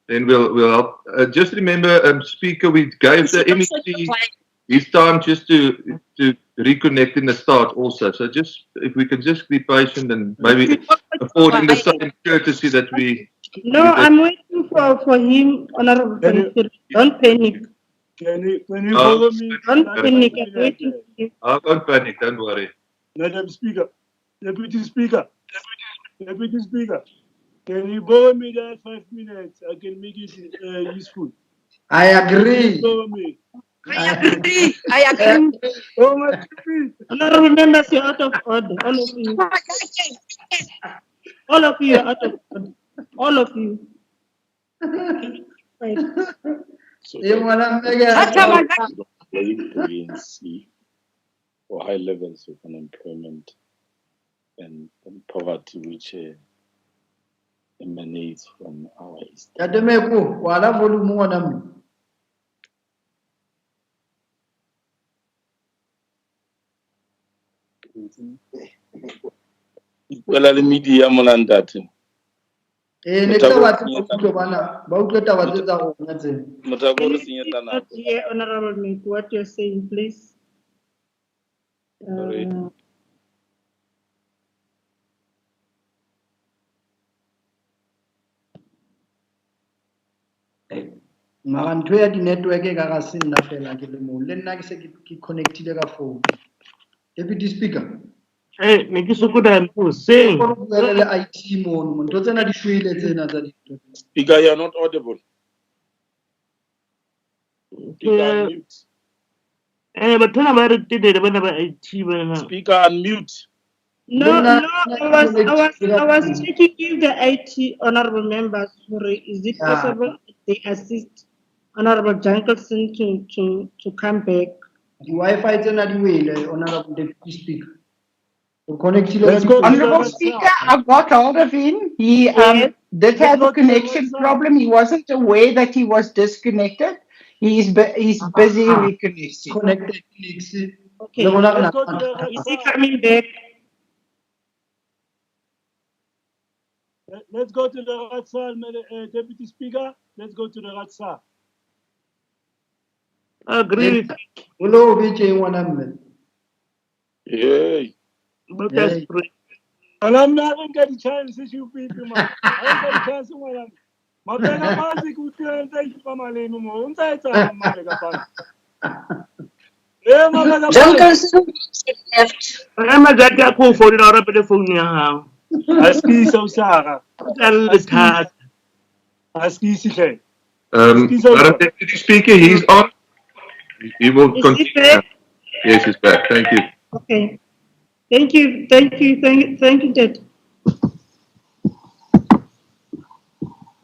then we'll help. Just remember, Speaker, we gave the MEC his time just to reconnect in the start also. So just if we can just be patient and maybe afford him the same courtesy that we. No, I'm waiting for him, Honorable Provincial. Don't panic. Can you follow me? Don't panic. I'm waiting for you. I won't panic. Don't worry. Madam Speaker, Deputy Speaker, Deputy Speaker, can you borrow me that 5 minutes? I can make it useful. I agree. Borrow me. I agree. I agree. Oh my goodness. Honorable members, you're out of order. All of you. All of you are out of order. All of you. Right. Very buoyancy or high levels of unemployment and poverty which emanates from our east. Well, the media molandati. Not hear, Honorable Mick, what you're saying, please. mara ntho ya di-network e ka ga se nna fela ke le moo le nna ke se ke connectile ka phone. Deputy Speaker, ne ke sokola mpose buele le IT mono ntho tsena di shwele tsena tsa dintho. Speaker, you are not audible. bathona ba re tedele bana ba IT bana. Speaker, unmute. No, I was checking if the IT honorable members, is it possible they assist Honorable Jankelson to come back? The Wi-Fi is not the Honorable Deputy Speaker. Honorable Speaker, I got hold of him. He did have a connection problem. He wasn't aware that he was disconnected. He's busy reconnecting. Connected. Okay. Is he coming back? Let's go to the Ratsal, Deputy Speaker. Let's go to the Ratsal. Agree with Hello, Vijay Wanam. Yay. But that's great. And I'm not going to get a chance to you people, man. I don't get a chance to one. My brother Mazik would tell you for my name. I'm saying, Jankelson left. I'm a guy who for the Arab phone now. Aski so Sarah. Aski Sike. Madam Deputy Speaker, he's on. He will continue. Yes, he's back. Thank you. Okay. Thank you, Dad.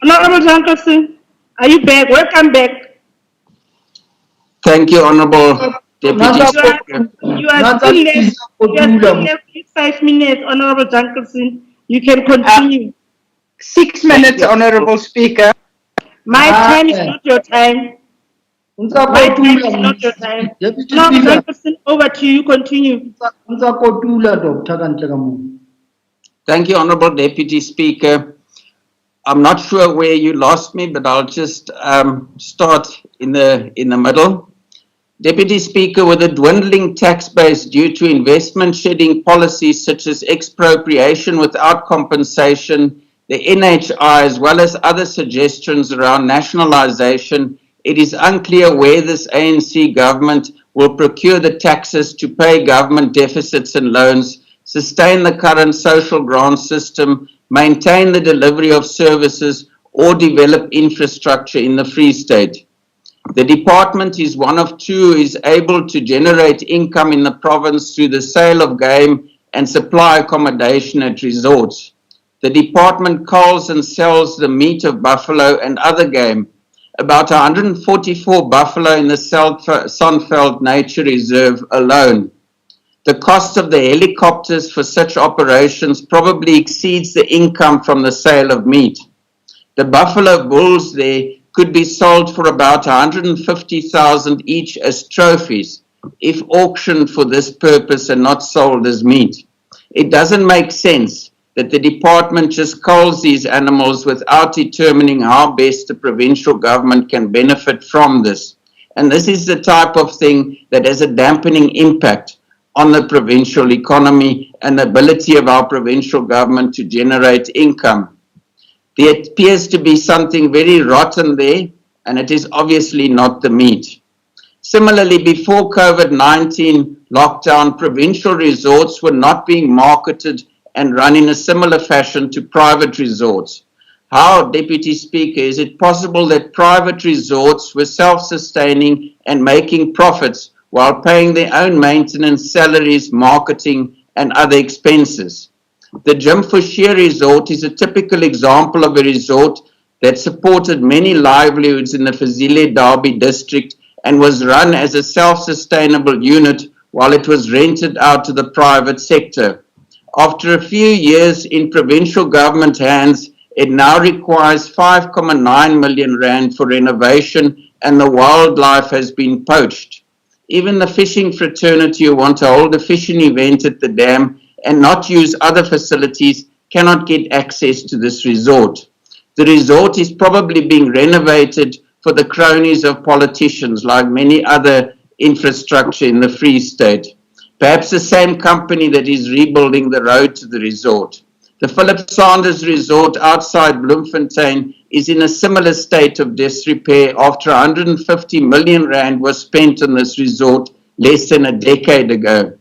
Honorable Jankelson, are you back? Welcome back. Thank you, Honorable Deputy Speaker. You are still left with 5 minutes, Honorable Jankelson. You can continue. 6 minutes, Honorable Speaker. My time is not your time. My time is not your time. Honorable Jankelson, over to you. Continue. Thank you, Honorable Deputy Speaker. I'm not sure where you lost me, but I'll just start in the middle. Deputy Speaker, with a dwindling tax base due to investment shedding policies such as expropriation without compensation, the NHI, as well as other suggestions around nationalisation, it is unclear where this ANC government will procure the taxes to pay government deficits and loans, sustain the current social grant system, maintain the delivery of services, or develop infrastructure in the Free State. The department is one of two who is able to generate income in the province through the sale of game and supply accommodation at resorts. The department culls and sells the meat of buffalo and other game. About 144 buffalo in the Sonveld Nature Reserve alone. The cost of the helicopters for such operations probably exceeds the income from the sale of meat. The buffalo bulls there could be sold for about 150,000 each as trophies, if auctioned for this purpose and not sold as meat. It doesn't make sense that the department just culls these animals without determining how best the provincial government can benefit from this. And this is the type of thing that has a dampening impact on the provincial economy and the ability of our provincial government to generate income. There appears to be something very rotten there, and it is obviously not the meat. Similarly, before COVID-19 lockdown, provincial resorts were not being marketed and run in a similar fashion to private resorts. How, Deputy Speaker, is it possible that private resorts were self-sustaining and making profits while paying their own maintenance, salaries, marketing, and other expenses? The Jim Fouchier Resort is a typical example of a resort that supported many livelihoods in the Fazile Derby district and was run as a self-sustainable unit while it was rented out to the private sector. After a few years in provincial government hands, it now requires 5.9 million rand for renovation, and the wildlife has been poached. Even the fishing fraternity who want to hold a fishing event at the dam and not use other facilities cannot get access to this resort. The resort is probably being renovated for the cronies of politicians, like many other infrastructure in the Free State. Perhaps the same company that is rebuilding the road to the resort. The Philip Sanders Resort outside Bloemfontein is in a similar state of disrepair after 150 million rand was spent on this resort less than a decade ago.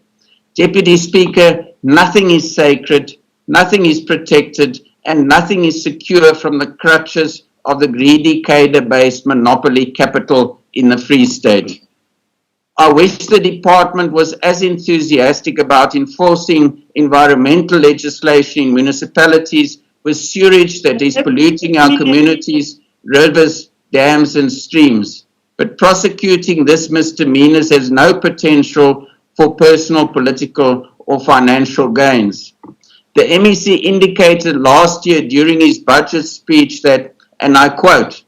Deputy Speaker, nothing is sacred, nothing is protected, and nothing is secure from the crutches of the greedy cadre-based monopoly capital in the Free State. I wish the department was as enthusiastic about enforcing environmental legislation in municipalities with sewage that is polluting our communities, rivers, dams, and streams. But prosecuting this misdemeanors has no potential for personal, political, or financial gains. The MEC indicated last year during his budget speech that, and I quote,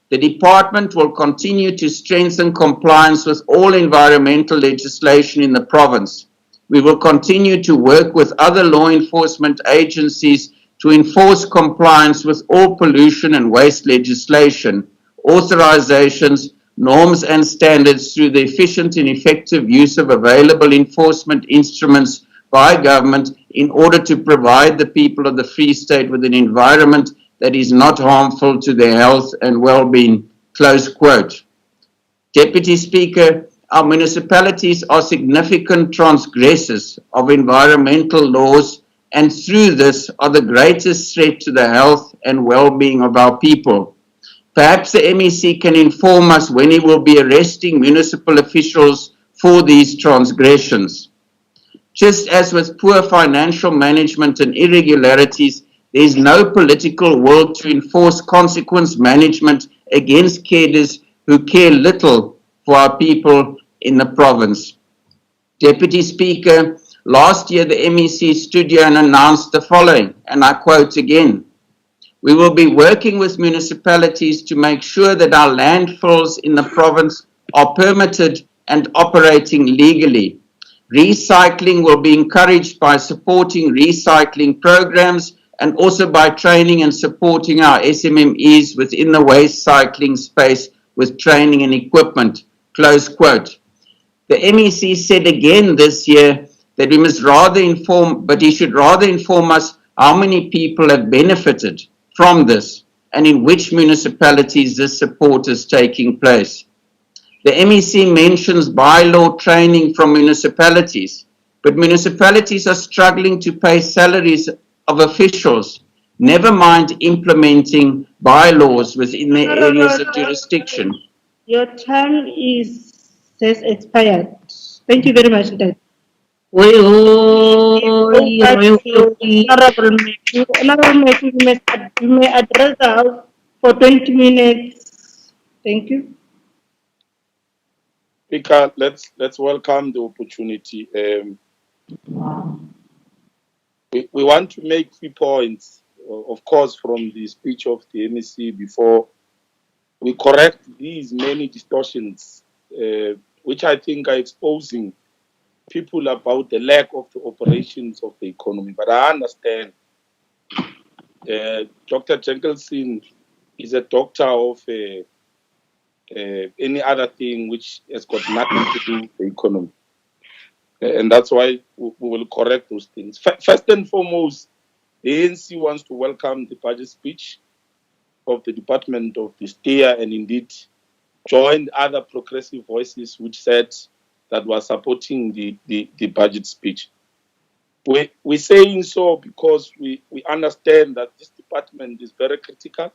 "The department will continue to strengthen compliance with all environmental legislation in the province. We will continue to work with other law enforcement agencies to enforce compliance with all pollution and waste legislation, authorizations, norms and standards through the efficient and effective use of available enforcement instruments by government in order to provide the people of the Free State with an environment that is not harmful to their health and well-being," close quote. Deputy Speaker, our municipalities are significant transgressors of environmental laws and through this are the greatest threat to the health and well-being of our people. Perhaps the MEC can inform us when he will be arresting municipal officials for these transgressions. Just as with poor financial management and irregularities, there is no political will to enforce consequence management against cadres who care little for our people in the province. Deputy Speaker, last year the MEC stood here and announced the following, and I quote again, "We will be working with municipalities to make sure that our landfills in the province are permitted and operating legally. Recycling will be encouraged by supporting recycling programs and also by training and supporting our SMMEs within the waste cycling space with training and equipment," close quote. The MEC said again this year that we must rather inform, but he should rather inform us how many people have benefited from this and in which municipalities this support is taking place. The MEC mentions bylaw training from municipalities, but municipalities are struggling to pay salaries of officials, never mind implementing bylaws within their areas of jurisdiction. Your time has expired. Thank you very much. Honorable Matthew, you may address the House for 20 minutes. Thank you. Speaker, let's welcome the opportunity. We want to make 3 points, of course, from the speech of the MEC before we correct these many distortions which I think are exposing people about the lack of the operations of the economy. But I understand Dr. Jenkinson is a doctor of any other thing which has got nothing to do with the economy. And that's why we will correct those things. First and foremost, the ANC wants to welcome the budget speech of the Department of DESTEA and indeed joined other progressive voices which said that were supporting the budget speech. We're saying so because we understand that this department is very critical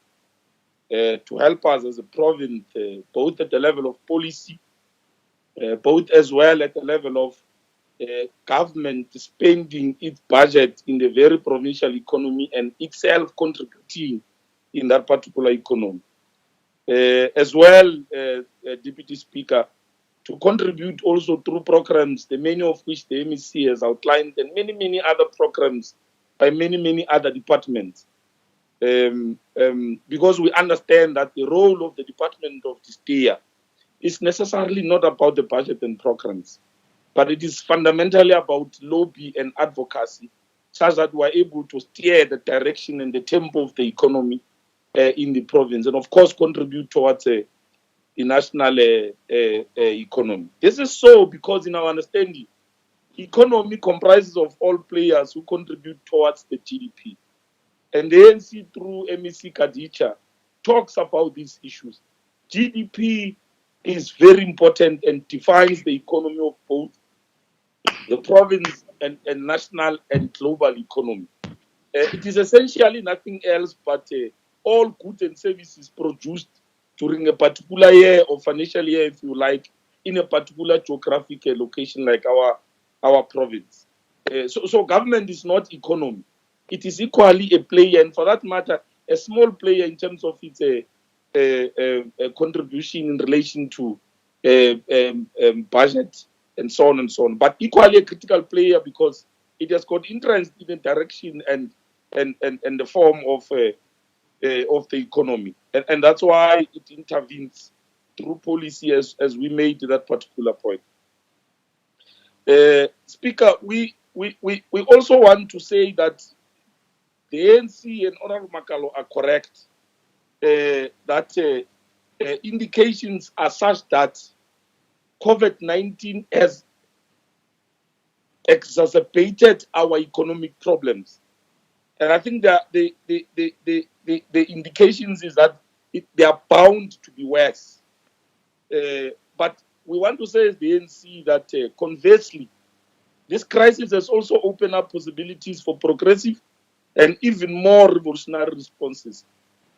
to help us as a province, both at the level of policy, both as well at the level of government spending its budget in the very provincial economy and itself contributing in that particular economy. As well, Deputy Speaker, to contribute also through programs, the many of which the MEC has outlined, and many other programs by many other departments. Because we understand that the role of the Department of DESTEA is necessarily not about the budget and programs, but it is fundamentally about lobby and advocacy, such that we are able to steer the direction and the tempo of the economy in the province, and of course contribute towards the national economy. This is so because in our understanding, economy comprises of all players who contribute towards the GDP. And the ANC through MEC Khadija talks about these issues. GDP is very important and defines the economy of both the province and national and global economy. It is essentially nothing else but all goods and services produced during a particular year or financial year, if you like, in a particular geographic location like our province. So government is not economy. It is equally a player, and for that matter, a small player in terms of its contribution in relation to budget and so on and so on. But equally a critical player because it has got interest in the direction and the form of the economy, and that's why it intervenes through policy as we made that particular point. Speaker, we also want to say that the ANC and Honorable Makalo are correct that indications are such that COVID-19 has exacerbated our economic problems. And I think that the indications is that they are bound to be worse. But we want to say as the ANC that conversely, this crisis has also opened up possibilities for progressive and even more revolutionary responses.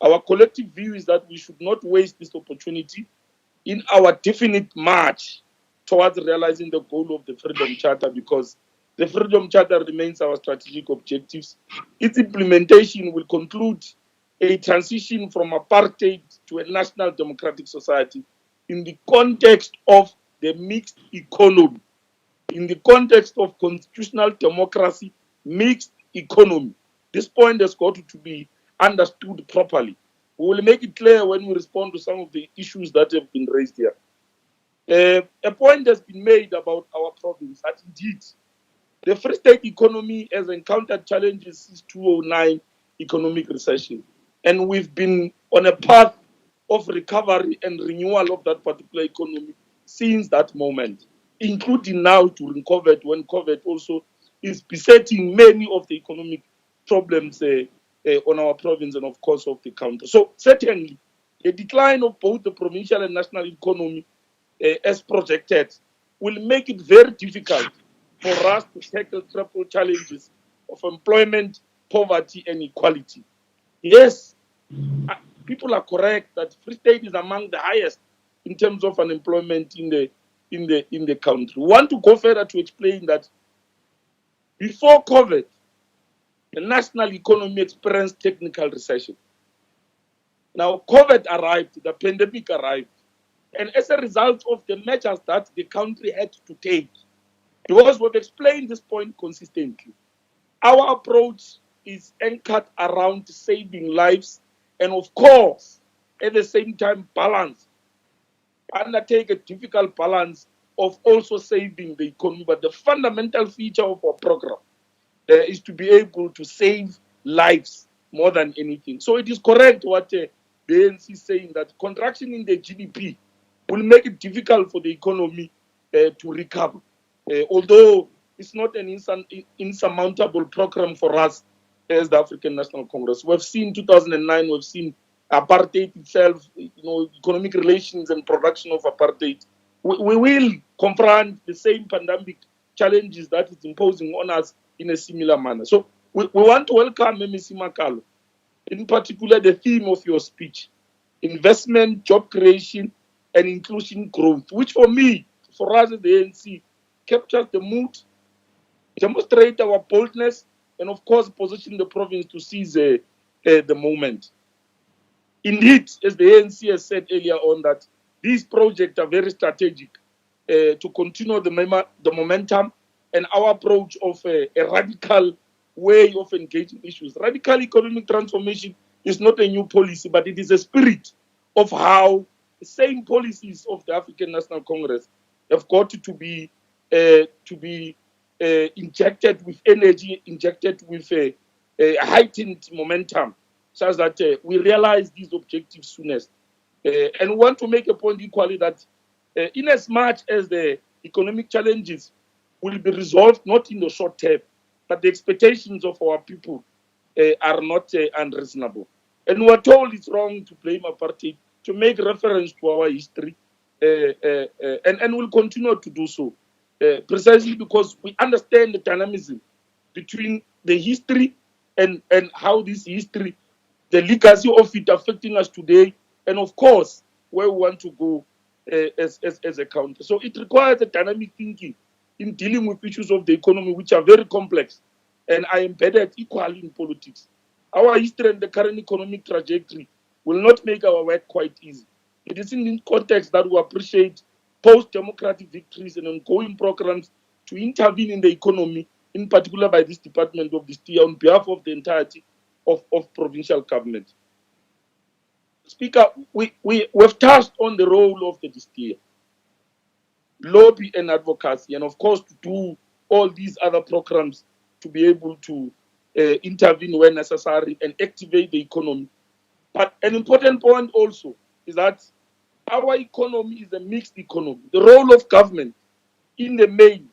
Our collective view is that we should not waste this opportunity in our definite march towards realizing the goal of the Freedom Charter, because the Freedom Charter remains our strategic objectives. Its implementation will conclude a transition from apartheid to a national democratic society in the context of the mixed economy, in the context of constitutional democracy, mixed economy. This point has got to be understood properly. We will make it clear when we respond to some of the issues that have been raised here. A point has been made about our province that indeed the Free State economy has encountered challenges since 2009 economic recession. And we've been on a path of recovery and renewal of that particular economy since that moment, including now during COVID, when COVID also is besetting many of the economic problems on our province and of course of the country. So certainly, the decline of both the provincial and national economy as projected will make it very difficult for us to tackle triple challenges of employment, poverty, and equality. Yes, people are correct that Free State is among the highest in terms of unemployment in the country. We want to go further to explain that before COVID, the national economy experienced technical recession. Now, COVID arrived, the pandemic arrived, and as a result of the measures that the country had to take, because we've explained this point consistently, our approach is anchored around saving lives and, of course, at the same time, balance. Undertake a difficult balance of also saving the economy, but the fundamental feature of our program is to be able to save lives more than anything. So it is correct what the ANC is saying, that contraction in the GDP will make it difficult for the economy to recover. Although it's not an insurmountable program for us as the African National Congress. We've seen 2009, we've seen apartheid itself, economic relations and production of apartheid. We will confront the same pandemic challenges that it's imposing on us in a similar manner. So we want to welcome MEC Makalo, in particular the theme of your speech, investment, job creation, and inclusion growth, which for me, for us at the ANC, captures the mood, demonstrate our boldness, and of course position the province to seize the moment. Indeed, as the ANC has said earlier on, that these projects are very strategic to continue the momentum and our approach of a radical way of engaging issues. Radical economic transformation is not a new policy, but it is a spirit of how the same policies of the African National Congress have got to be injected with energy, injected with a heightened momentum, such that we realize these objectives soonest. And we want to make a point equally that in as much as the economic challenges will be resolved not in the short term, but the expectations of our people are not unreasonable. And we're told it's wrong to blame apartheid, to make reference to our history, and we'll continue to do so, precisely because we understand the dynamism between the history and how this history, the legacy of it affecting us today, and of course, where we want to go as a country. So it requires a dynamic thinking in dealing with issues of the economy, which are very complex and are embedded equally in politics. Our history and the current economic trajectory will not make our work quite easy. It is in this context that we appreciate post-democratic victories and ongoing programs to intervene in the economy, in particular by this department of DESTEA on behalf of the entirety of provincial government. Speaker, we've touched on the role of the DESTEA, lobby and advocacy, and of course to do all these other programs to be able to intervene where necessary and activate the economy. But an important point also is that our economy is a mixed economy. The role of government in the main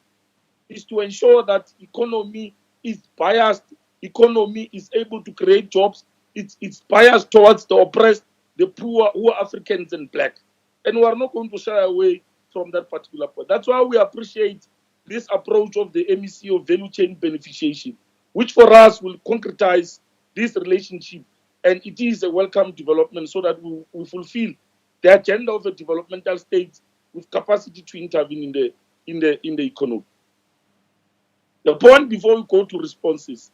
is to ensure that economy is biased, economy is able to create jobs, it's biased towards the oppressed, the poor, who are Africans and black. And we are not going to shy away from that particular point. That's why we appreciate this approach of the MEC of value chain beneficiation, which for us will concretize this relationship. And it is a welcome development so that we fulfill the agenda of a developmental state with capacity to intervene in the economy. The point before we go to responses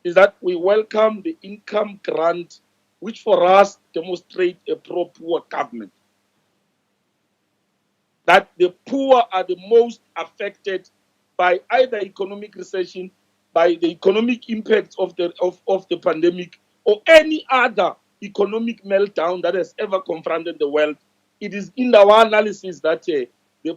is that we welcome the income grant, which for us demonstrates a pro-poor government. That the poor are the most affected by either economic recession, by the economic impacts of the pandemic, or any other economic meltdown that has ever confronted the world. It is in our analysis that the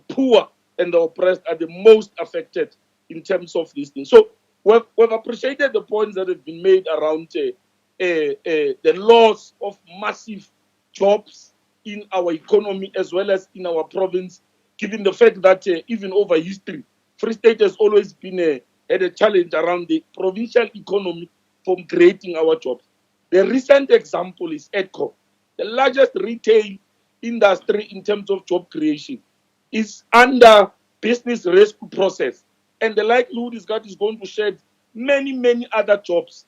poor and the oppressed are the most affected in terms of this thing. So we've appreciated the points that have been made around the loss of massive jobs in our economy as well as in our province, given the fact that even over history, Free State has always been had a challenge around the provincial economy from creating our jobs. The recent example is EDCO, the largest retail industry in terms of job creation, is under business rescue process, and the likelihood is that it's going to shed many, many other jobs,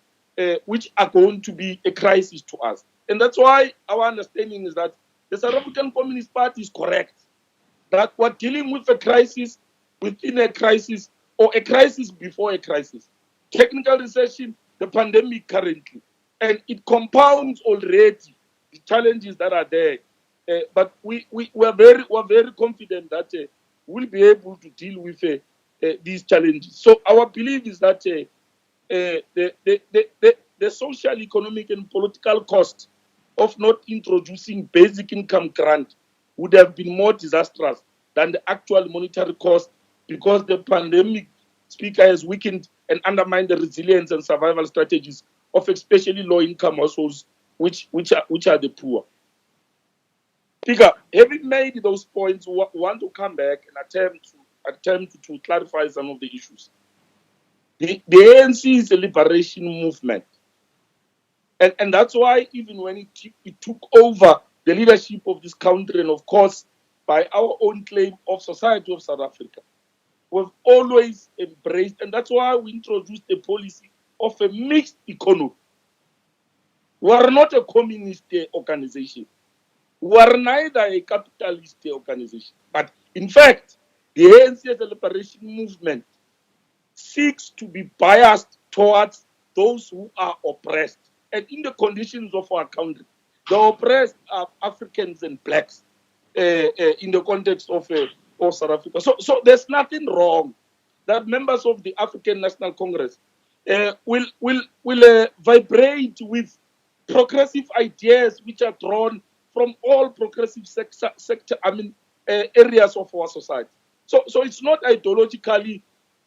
which are going to be a crisis to us. And that's why our understanding is that the South African Communist Party is correct, that we're dealing with a crisis within a crisis, or a crisis before a crisis. Technical recession, the pandemic currently, and it compounds already the challenges that are there. But we're very confident that we'll be able to deal with these challenges. So our belief is that the social, economic, and political cost of not introducing basic income grant would have been more disastrous than the actual monetary cost, because the pandemic, Speaker, has weakened and undermined the resilience and survival strategies of especially low-income households, which are the poor. Speaker, having made those points, we want to come back and attempt to clarify some of the issues. The ANC is a liberation movement. And that's why even when it took over the leadership of this country, and of course, by our own claim of Society of South Africa, we've always embraced, and that's why we introduced the policy of a mixed economy. We are not a communist organization. We are neither a capitalist organization. But in fact, the ANC as a liberation movement seeks to be biased towards those who are oppressed. And in the conditions of our country, the oppressed are Africans and blacks in the context of South Africa. So there's nothing wrong that members of the African National Congress will vibrate with progressive ideas which are drawn from all progressive areas of our society. So it's not ideologically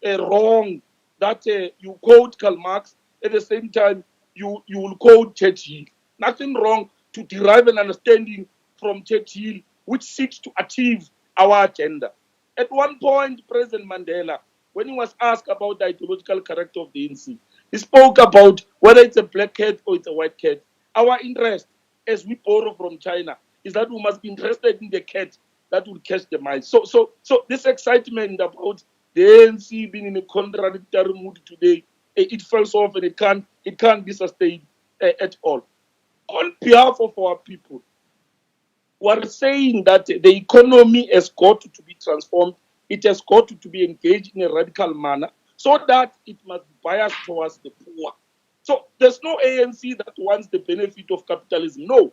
wrong that you quote Karl Marx, at the same time you will quote Churchill. Nothing wrong to derive an understanding from Churchill which seeks to achieve our agenda. At one point, President Mandela, when he was asked about the ideological character of the ANC, he spoke about whether it's a black cat or it's a white cat. Our interest, as we borrow from China, is that we must be interested in the cat that will catch the mice. So this excitement about the ANC being in a contradictory mood today, it falls off and it can't be sustained at all. On behalf of our people, we are saying that the economy has got to be transformed. It has got to be engaged in a radical manner so that it must be biased towards the poor. So there's no ANC that wants the benefit of capitalism. No.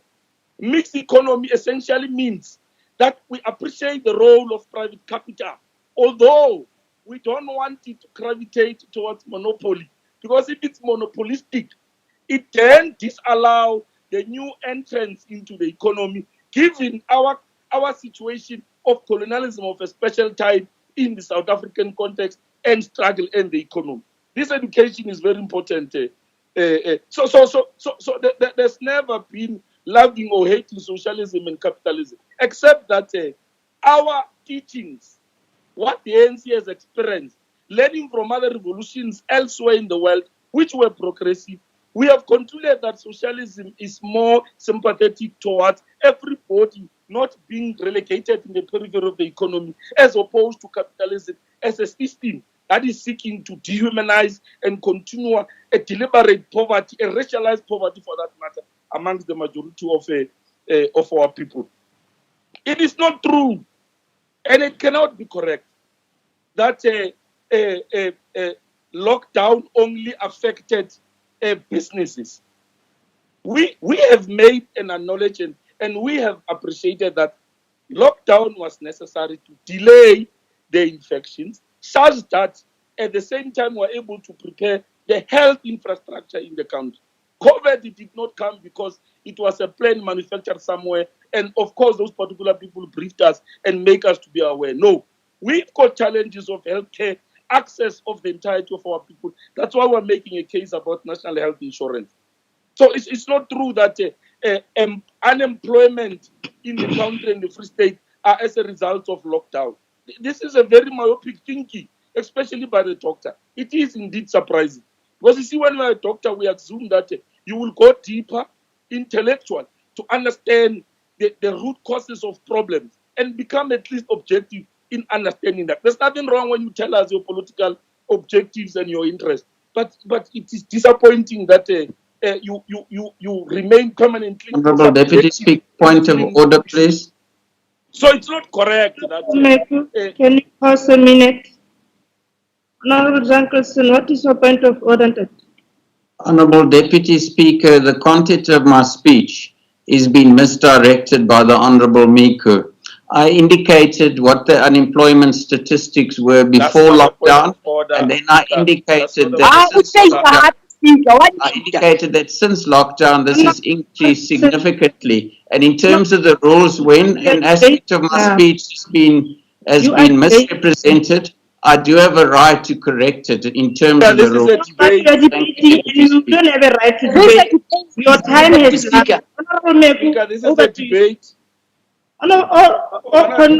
Mixed economy essentially means that we appreciate the role of private capital, although we don't want it to gravitate towards monopoly, because if it's monopolistic, it then disallows the new entrance into the economy, given our situation of colonialism of a special type in the South African context and struggle in the economy. This education is very important. So there's never been loving or hating socialism and capitalism, except that our teachings, what the ANC has experienced, learning from other revolutions elsewhere in the world, which were progressive, we have concluded that socialism is more sympathetic towards everybody not being relegated in the periphery of the economy, as opposed to capitalism as a system that is seeking to dehumanize and continue a deliberate poverty, a racialized poverty for that matter, amongst the majority of our people. It is not true, and it cannot be correct, that lockdown only affected businesses. We have made an acknowledgement, and we have appreciated that lockdown was necessary to delay the infections, such that at the same time we're able to prepare the health infrastructure in the country. COVID did not come because it was a plan manufactured somewhere, and of course those particular people briefed us and make us to be aware. No, we've got challenges of healthcare, access of the entirety of our people. That's why we're making a case about national health insurance. So it's not true that unemployment in the country and the Free State are as a result of lockdown. This is a very myopic thinking, especially by the doctor. It is indeed surprising. Because you see, when we're a doctor, we assume that you will go deeper, intellectual, to understand the root causes of problems and become at least objective in understanding that. There's nothing wrong when you tell us your political objectives and your interests. But it is disappointing that you remain permanently. Honorable Deputy Speaker, point of order, please. So it's not correct that. Can you pause a minute? Honorable Jankelson, what is your point of order? Honorable Deputy Speaker, the content of my speech is being misdirected by the Honorable Miku. I indicated what the unemployment statistics were before lockdown, and then I indicated that since lockdown this has increased significantly. And in terms of the rules, when an aspect of my speech has been has been misrepresented, I do have a right to correct it in terms of the This is rules. a debate. You don't have a right to debate. Your time has Speaker. Honorable Meku, Speaker, this is over a to you. debate.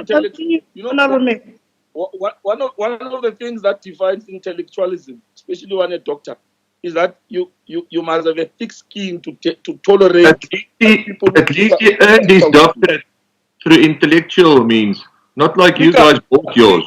Continue, Honorable Meku. One of the things that defines intellectualism, especially when a doctor, is that you must have a thick skin to tolerate At least he earned his doctorate through intellectual means, not like you guys bought yours.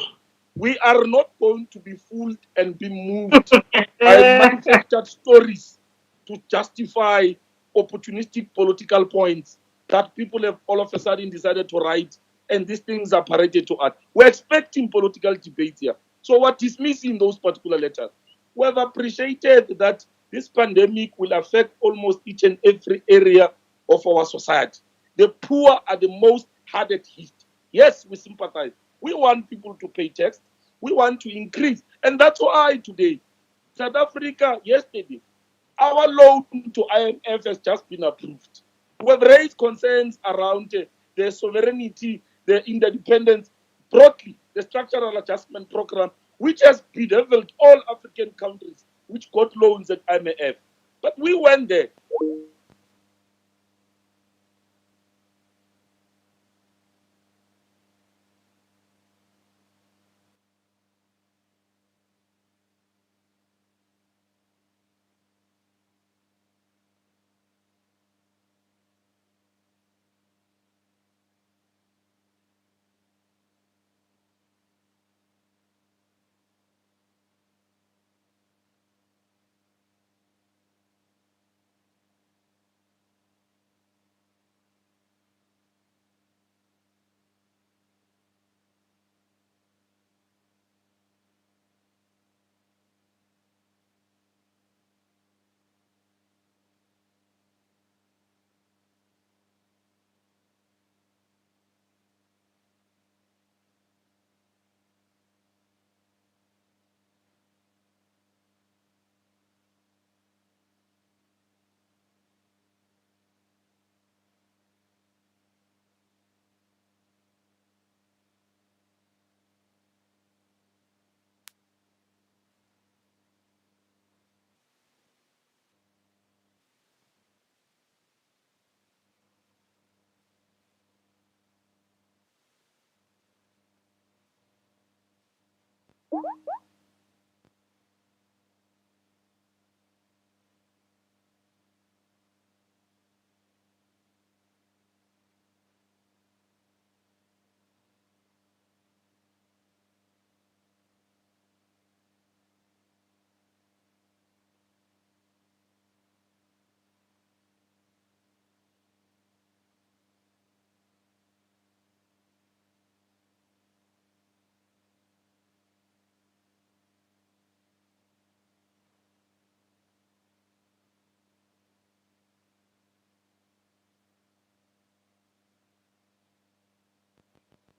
We are not going to be fooled and be moved by manufactured stories to justify opportunistic political points that people have all of a sudden decided to write, and these things are paraded to us. We're expecting political debate here. So what is missing in those particular letters? We have appreciated that this pandemic will affect almost each and every area of our society. The poor are the most hardest hit. Yes, we sympathize. We want people to pay tax. We want to increase. And that's why today, South Africa, yesterday, our loan to IMF has just been approved. We have raised concerns around the sovereignty, the interdependence, broadly, the structural adjustment program, which has bedeviled all African countries which got loans at IMF. But we went there.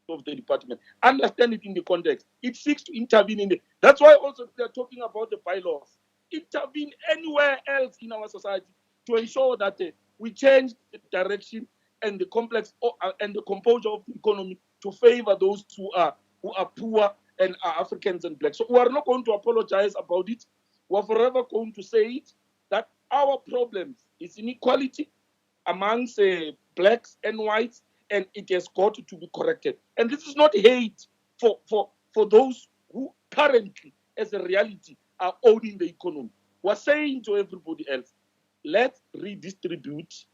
Of the department. Understand it in the context. It seeks to intervene in the. That's why also they're talking about the bylaws. Intervene anywhere else in our society to ensure that we change the direction and the complex and the composure of the economy to favor those who are poor and are Africans and blacks. So we are not going to apologize about it. We are forever going to say it that our problems is inequality amongst blacks and whites, and it has got to be corrected. And this is not hate for those who currently, as a reality, are owning the economy. We're saying to everybody else, let's redistribute.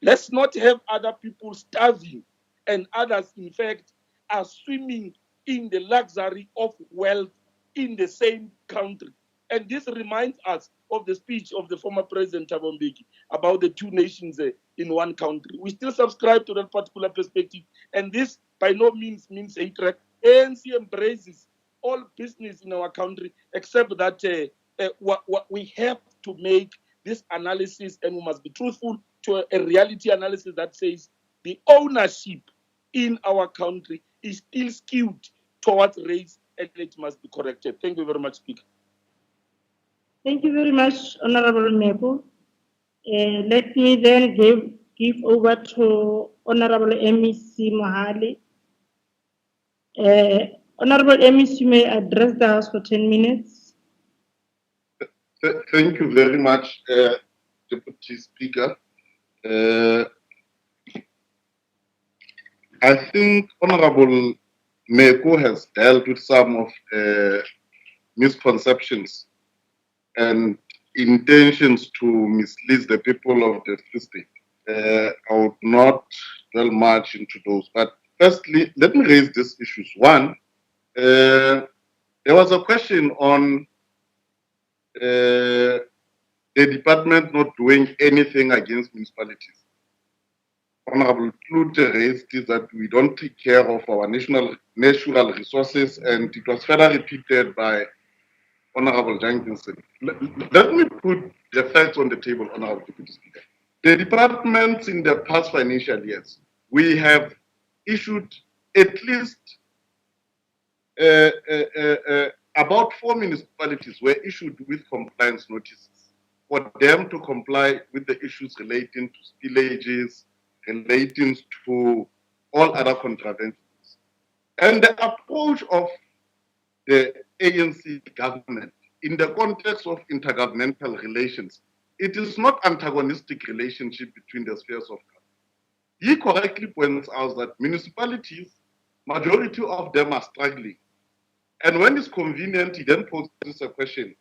Let's not have other people starving and others, in fact, are swimming in the luxury of wealth in the same country. And this reminds us of the speech of the former President Thabo Mbeki about the two nations in one country. We still subscribe to that particular perspective. And this by no means means hatred. ANC embraces all business in our country, except that what we have to make this analysis, and we must be truthful to a reality analysis that says the ownership in our country is still skewed towards race, and it must be corrected. Thank you very much, Speaker. Thank you very much, Honorable Meku. Let me then give over to Honorable MEC Mohale. Honorable Emmys, you may address the House for 10 minutes. Thank you very much, Deputy Speaker. I think Honorable Meko has dealt with some of misconceptions and intentions to mislead the people of the Free State. I would not dwell much into those, but firstly, let me raise these issues. One, there was a question on the department not doing anything against municipalities. Honorable Klute raised is that we don't take care of our natural resources, and it was further repeated by Honorable Jenkinson. Let me put the facts on the table, Honorable Deputy Speaker. The departments in the past financial years, we have issued at least about 4 municipalities were issued with compliance notices for them to comply with the issues relating to spillages, relating to all other contraventions. And the approach of the ANC government in the context of intergovernmental relations, it is not antagonistic relationship between the spheres of government. He correctly points out that municipalities, majority of them are struggling. And when it's convenient, he then poses a question,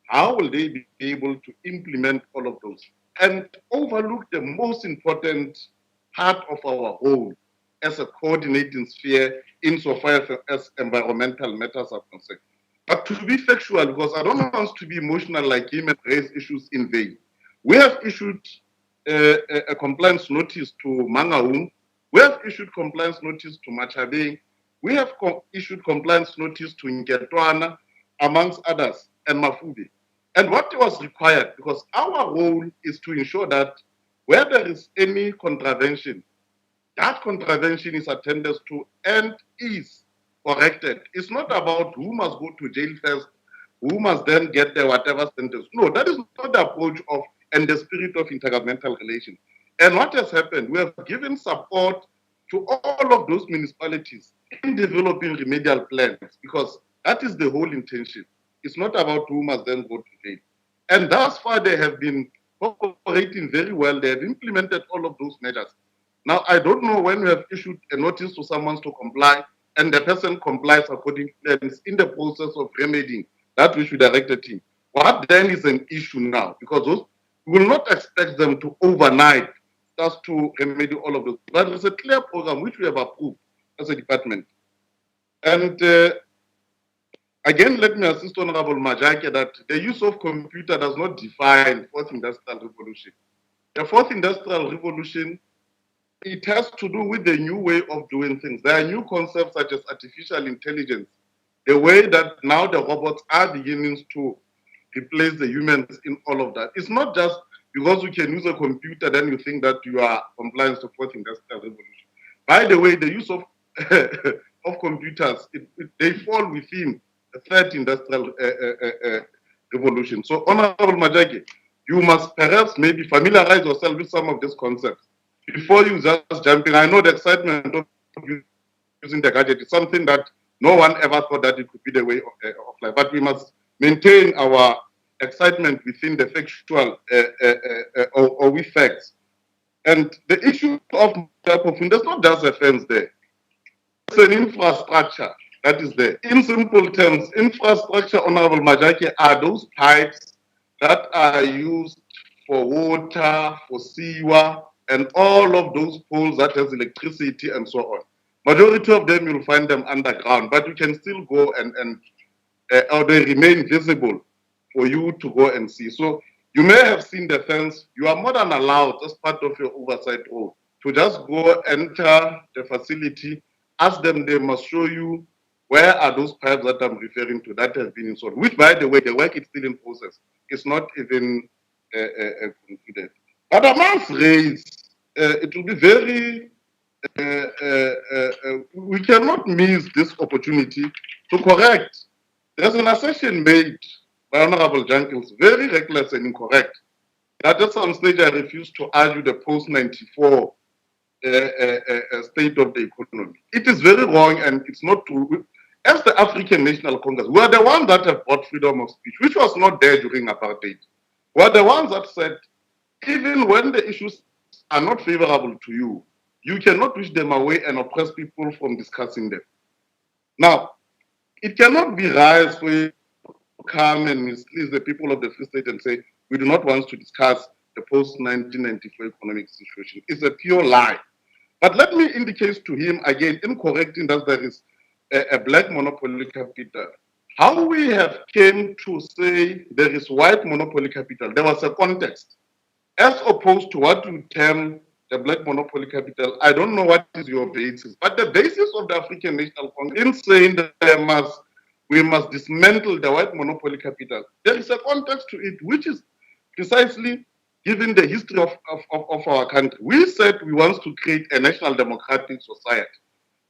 how will they be able to implement all of those? And overlook the most important part of our role as a coordinating sphere insofar as environmental matters are concerned. But to be factual, because I don't want to be emotional like him and raise issues in vain, we have issued a compliance notice to Mangaung, we have issued compliance notice to Machabeng, we have issued compliance notice to Nketwana, amongst others, and Mafubi. And what was required, because our role is to ensure that where there is any contravention, that contravention is attended to and is corrected. It's not about who must go to jail first, who must then get the whatever sentence. No, that is not the approach of and the spirit of intergovernmental relations. And what has happened, we have given support to all of those municipalities in developing remedial plans, because that is the whole intention. It's not about who must then go to jail. And thus far, they have been operating very well. They have implemented all of those measures. Now, I don't know when we have issued a notice to someone to comply, and the person complies according to plans in the process of remedying that which we directed him. What then is an issue now? Because those, we will not expect them to overnight start to remedy all of those. But there's a clear program which we have approved as a department. And again, let me assist Honorable Majake that the use of computer does not define fourth industrial revolution. The fourth industrial revolution, it has to do with the new way of doing things. There are new concepts such as artificial intelligence, the way that now the robots are beginning to replace the humans in all of that. It's not just because you can use a computer, then you think that you are compliant to fourth industrial revolution. By the way, the use of of computers, they fall within the third industrial revolution. So, Honorable Majake, you must perhaps maybe familiarize yourself with some of these concepts before you just jump in. I know the excitement of using the gadget is something that no one ever thought that it could be the way of life, but we must maintain our excitement within the factual or with facts. And the issue of there's not just a fence there. It's an infrastructure that is there. In simple terms, infrastructure, Honorable Majake, are those pipes that are used for water, for sewer, and all of those poles that has electricity and so on. Majority of them, you'll find them underground, but you can still go or they remain visible for you to go and see. So you may have seen the fence. You are more than allowed, as part of your oversight role, to just go enter the facility, ask them, they must show you where are those pipes that I'm referring to that have been installed, which, by the way, the work is still in process. It's not even concluded. But I must raise, it will be very, we cannot miss this opportunity to correct. There's an assertion made by Honorable Jenkins, very reckless and incorrect, that at some stage I refused to argue the post-94 state of the economy. It is very wrong and it's not true. As the African National Congress, we are the ones that have brought freedom of speech, which was not there during apartheid. We are the ones that said, even when the issues are not favorable to you, you cannot push them away and oppress people from discussing them. Now, it cannot be right for you to come and mislead the people of the Free State and say, we do not want to discuss the post-1994 economic situation. It's a pure lie. But let me indicate to him again, in correcting that there is a black monopoly capital. How we have came to say there is white monopoly capital, there was a context. As opposed to what you term the black monopoly capital, I don't know what is your basis, but the basis of the African National Congress in saying that we must dismantle the white monopoly capital, there is a context to it, which is precisely given the history of our country. We said we want to create a national democratic society.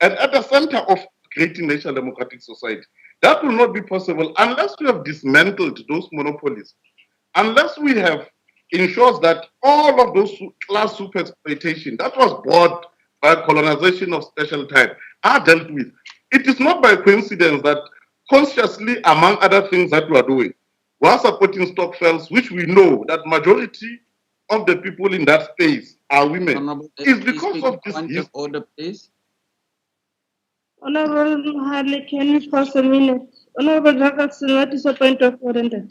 And at the center of creating national democratic society, that will not be possible unless we have dismantled those monopolies, unless we have ensures that all of those class super exploitation that was brought by colonization of special type are dealt with. It is not by coincidence that consciously, among other things that we are doing, we are supporting stokvels, which we know that majority of the people in that space are women. Honorable It's because of this point of order, please. Honorable Harley, can you pause a minute? Honorable Jacobson, what is your point of order?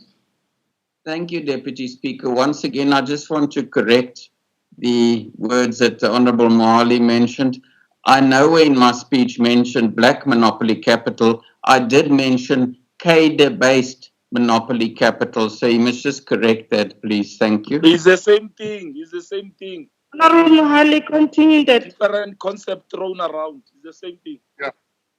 Thank you, Deputy Speaker. Once again, I just want to correct the words that the Honorable Mohali mentioned. I nowhere in my speech mentioned black monopoly capital. I did mention cadre-based monopoly capital. So you must just correct that, please. Thank you. It's the same thing. It's the same thing. Honorable Mohali, continue that. Different concept thrown around. It's the same thing. Yeah,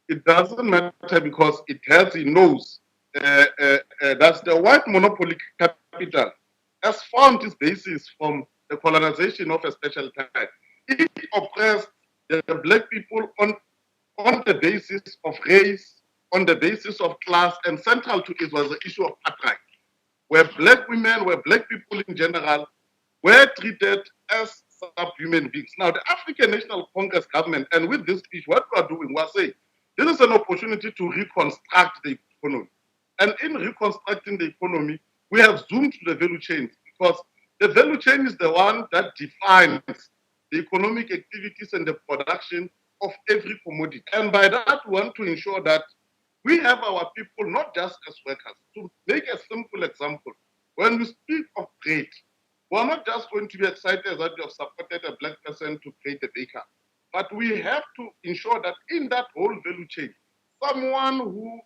it doesn't matter because it has, it knows. That's the white monopoly capital has found its basis from the colonization of a special type. It oppressed the black people on the basis of race, on the basis of class, and central to it was the issue of apartheid, where black women, where black people in general were treated as subhuman beings. Now, the African National Congress government, and with this speech, what we are doing, we are saying, this is an opportunity to reconstruct the economy. And in reconstructing the economy, we have zoomed to the value chain because the value chain is the one that defines the economic activities and the production of every commodity. And by that, we want to ensure that we have our people not just as workers. To make a simple example, when we speak of trade, we're not just going to be excited that we have supported a black person to create a baker, but we have to ensure that in that whole value chain, someone who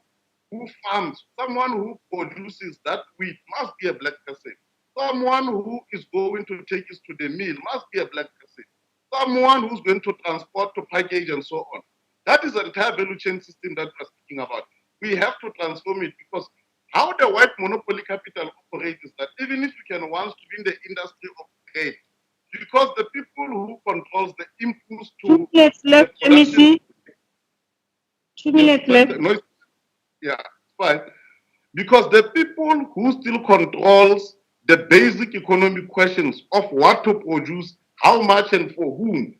farms, someone who produces that wheat must be a black person. Someone who is going to take us to the mill must be a black person. Someone who's going to transport, to package, and so on. That is the entire value chain system that we're speaking about. We have to transform it because how the white monopoly capital operates is that even if you can want to be in the industry of trade, because the people who controls the inputs to 2 minutes left, MEC. 2 minutes left. Yeah, fine. Because the people who still controls the basic economic questions of what to produce, how much and for whom,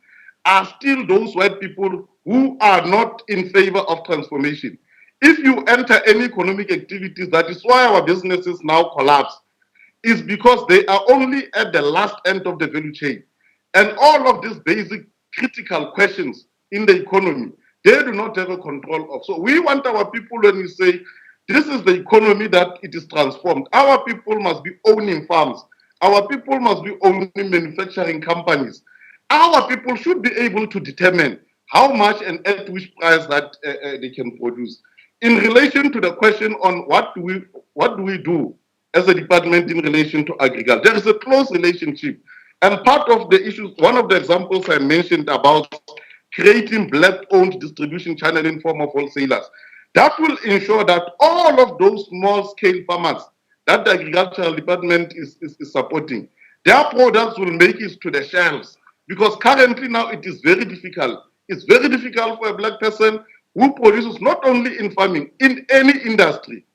are still those white people who are not in favor of transformation. If you enter any economic activities, that is why our businesses now collapse, is because they are only at the last end of the value chain. And all of these basic critical questions in the economy, they do not have a control of. So we want our people, when we say, this is the economy that it is transformed. Our people must be owning farms. Our people must be owning manufacturing companies. Our people should be able to determine how much and at which price that they can produce. In relation to the question on what do we do as a department in relation to agriculture, there is a close relationship. And part of the issues, one of the examples I mentioned about creating black-owned distribution channel in form of wholesalers, that will ensure that all of those small-scale farmers that the agricultural department is supporting, their products will make it to the shelves. Because currently now it is very difficult. It's very difficult for a black person who produces not only in farming, in any industry,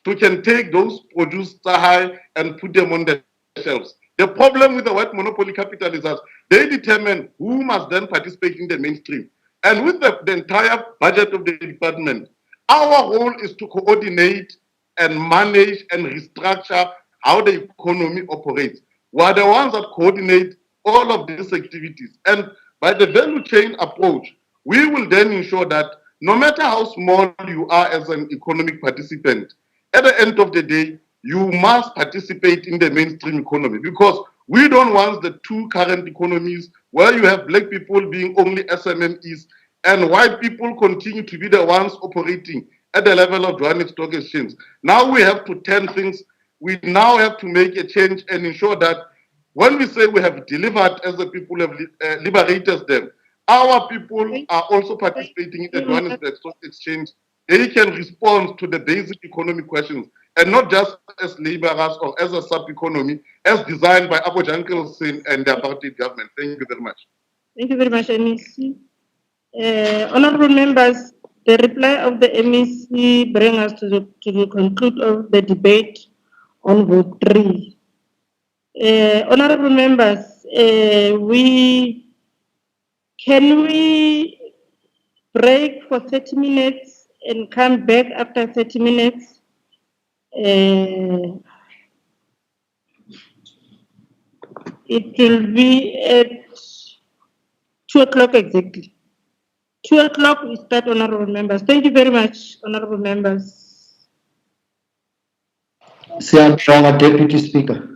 to can take those produce high and put them on the shelves. The problem with the white monopoly capital is that they determine who must then participate in the mainstream. And with the entire budget of the department, our role is to coordinate and manage and restructure how the economy operates. We are the ones that coordinate all of these activities. And by the value chain approach, we will then ensure that no matter how small you are as an economic participant, at the end of the day, you must participate in the mainstream economy because we don't want the two current economies where you have black people being only SMMEs and white people continue to be the ones operating at the level of Johannesburg Stock Exchange. Now we have to turn things, we now have to make a change and ensure that when we say we have delivered as the people have liberated them, our people are also participating in the Johannesburg Stock Exchange. They can respond to the basic economic questions and not just as laborers or as a sub-economy as designed by Abu Jankelson and the apartheid government. Thank you very much. Thank you very much, MEC. Honorable members, the reply of the MEC brings us to the conclude of the debate on vote 3. Honorable members, can we break for 30 minutes and come back after 30 minutes? It will be at 2 o'clock exactly. 2 o'clock we start, honorable members. Thank you very much, honorable members. Siyabonga, Deputy Speaker.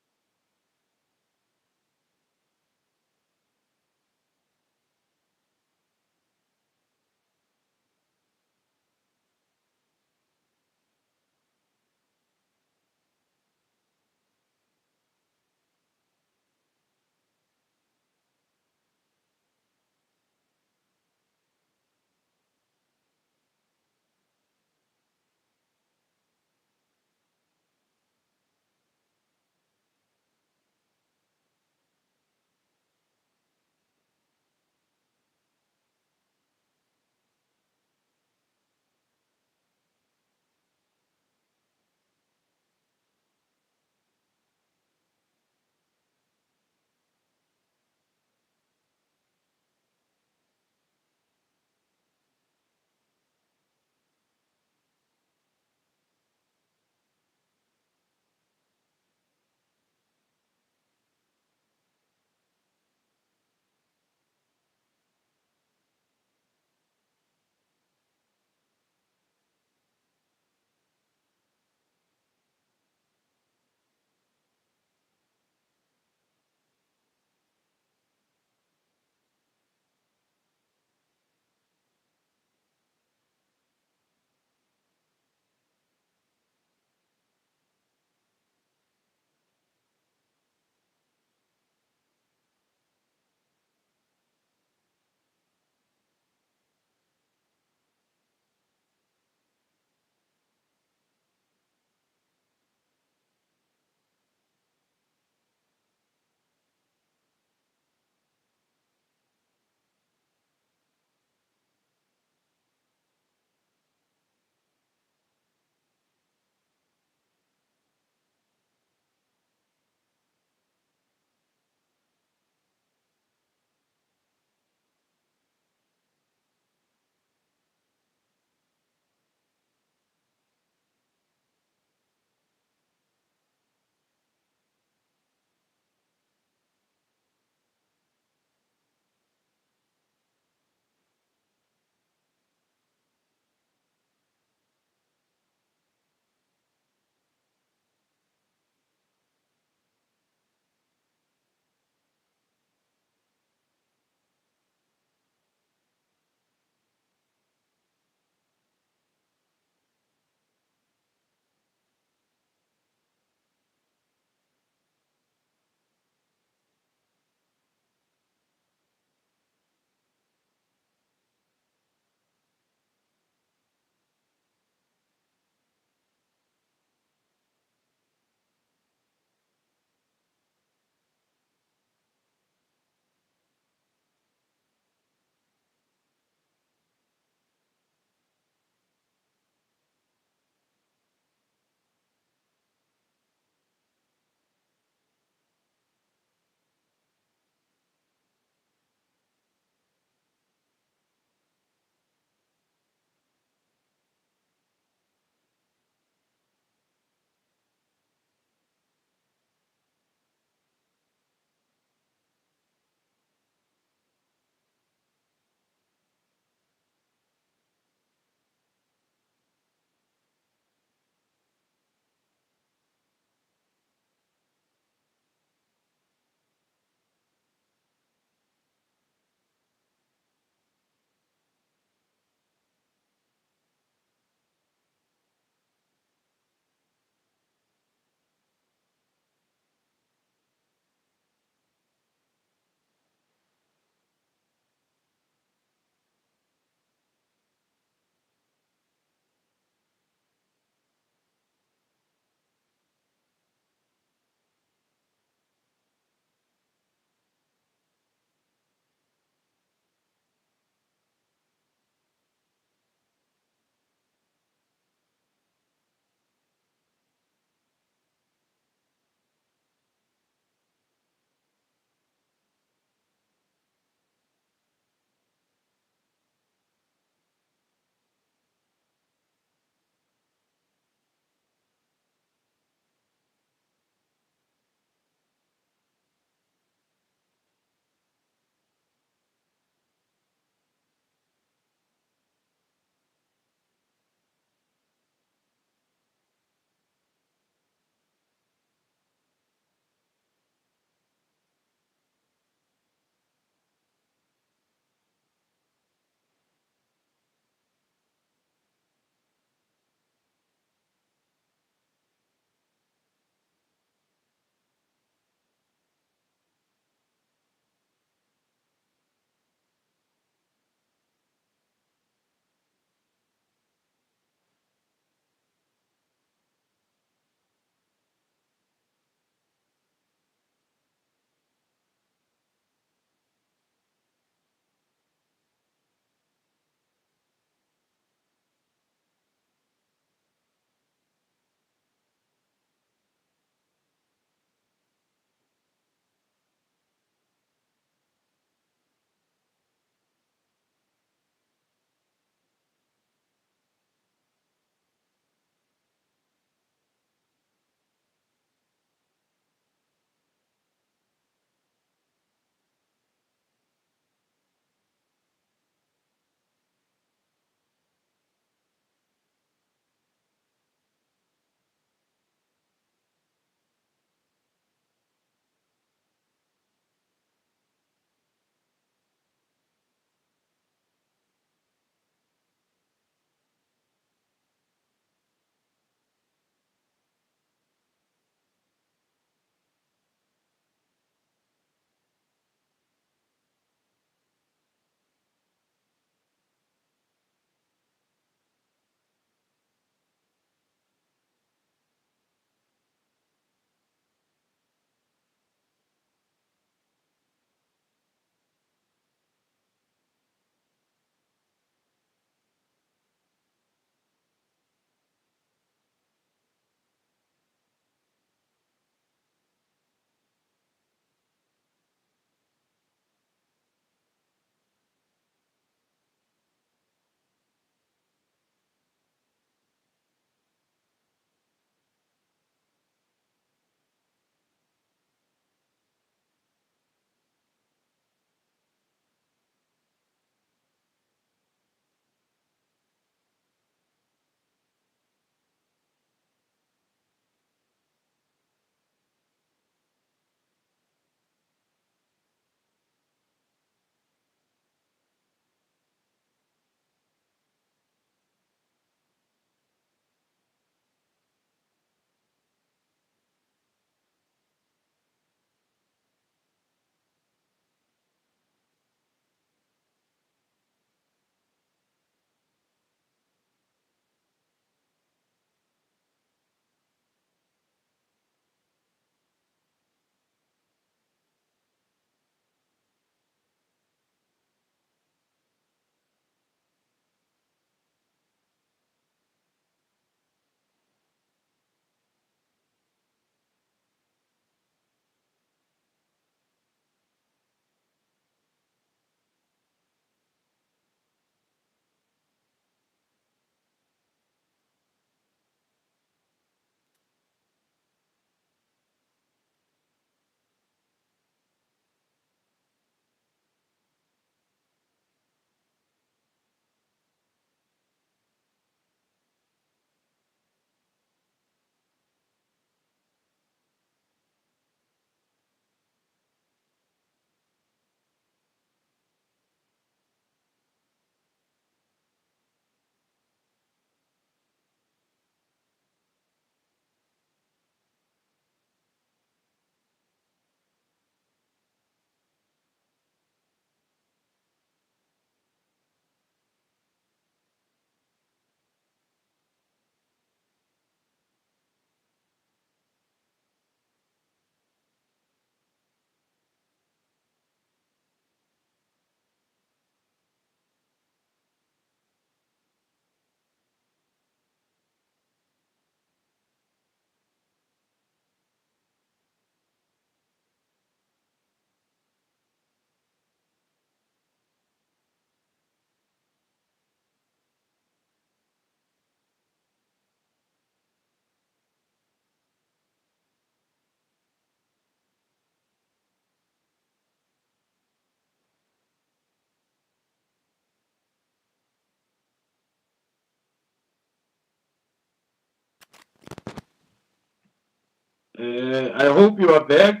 I hope you are back.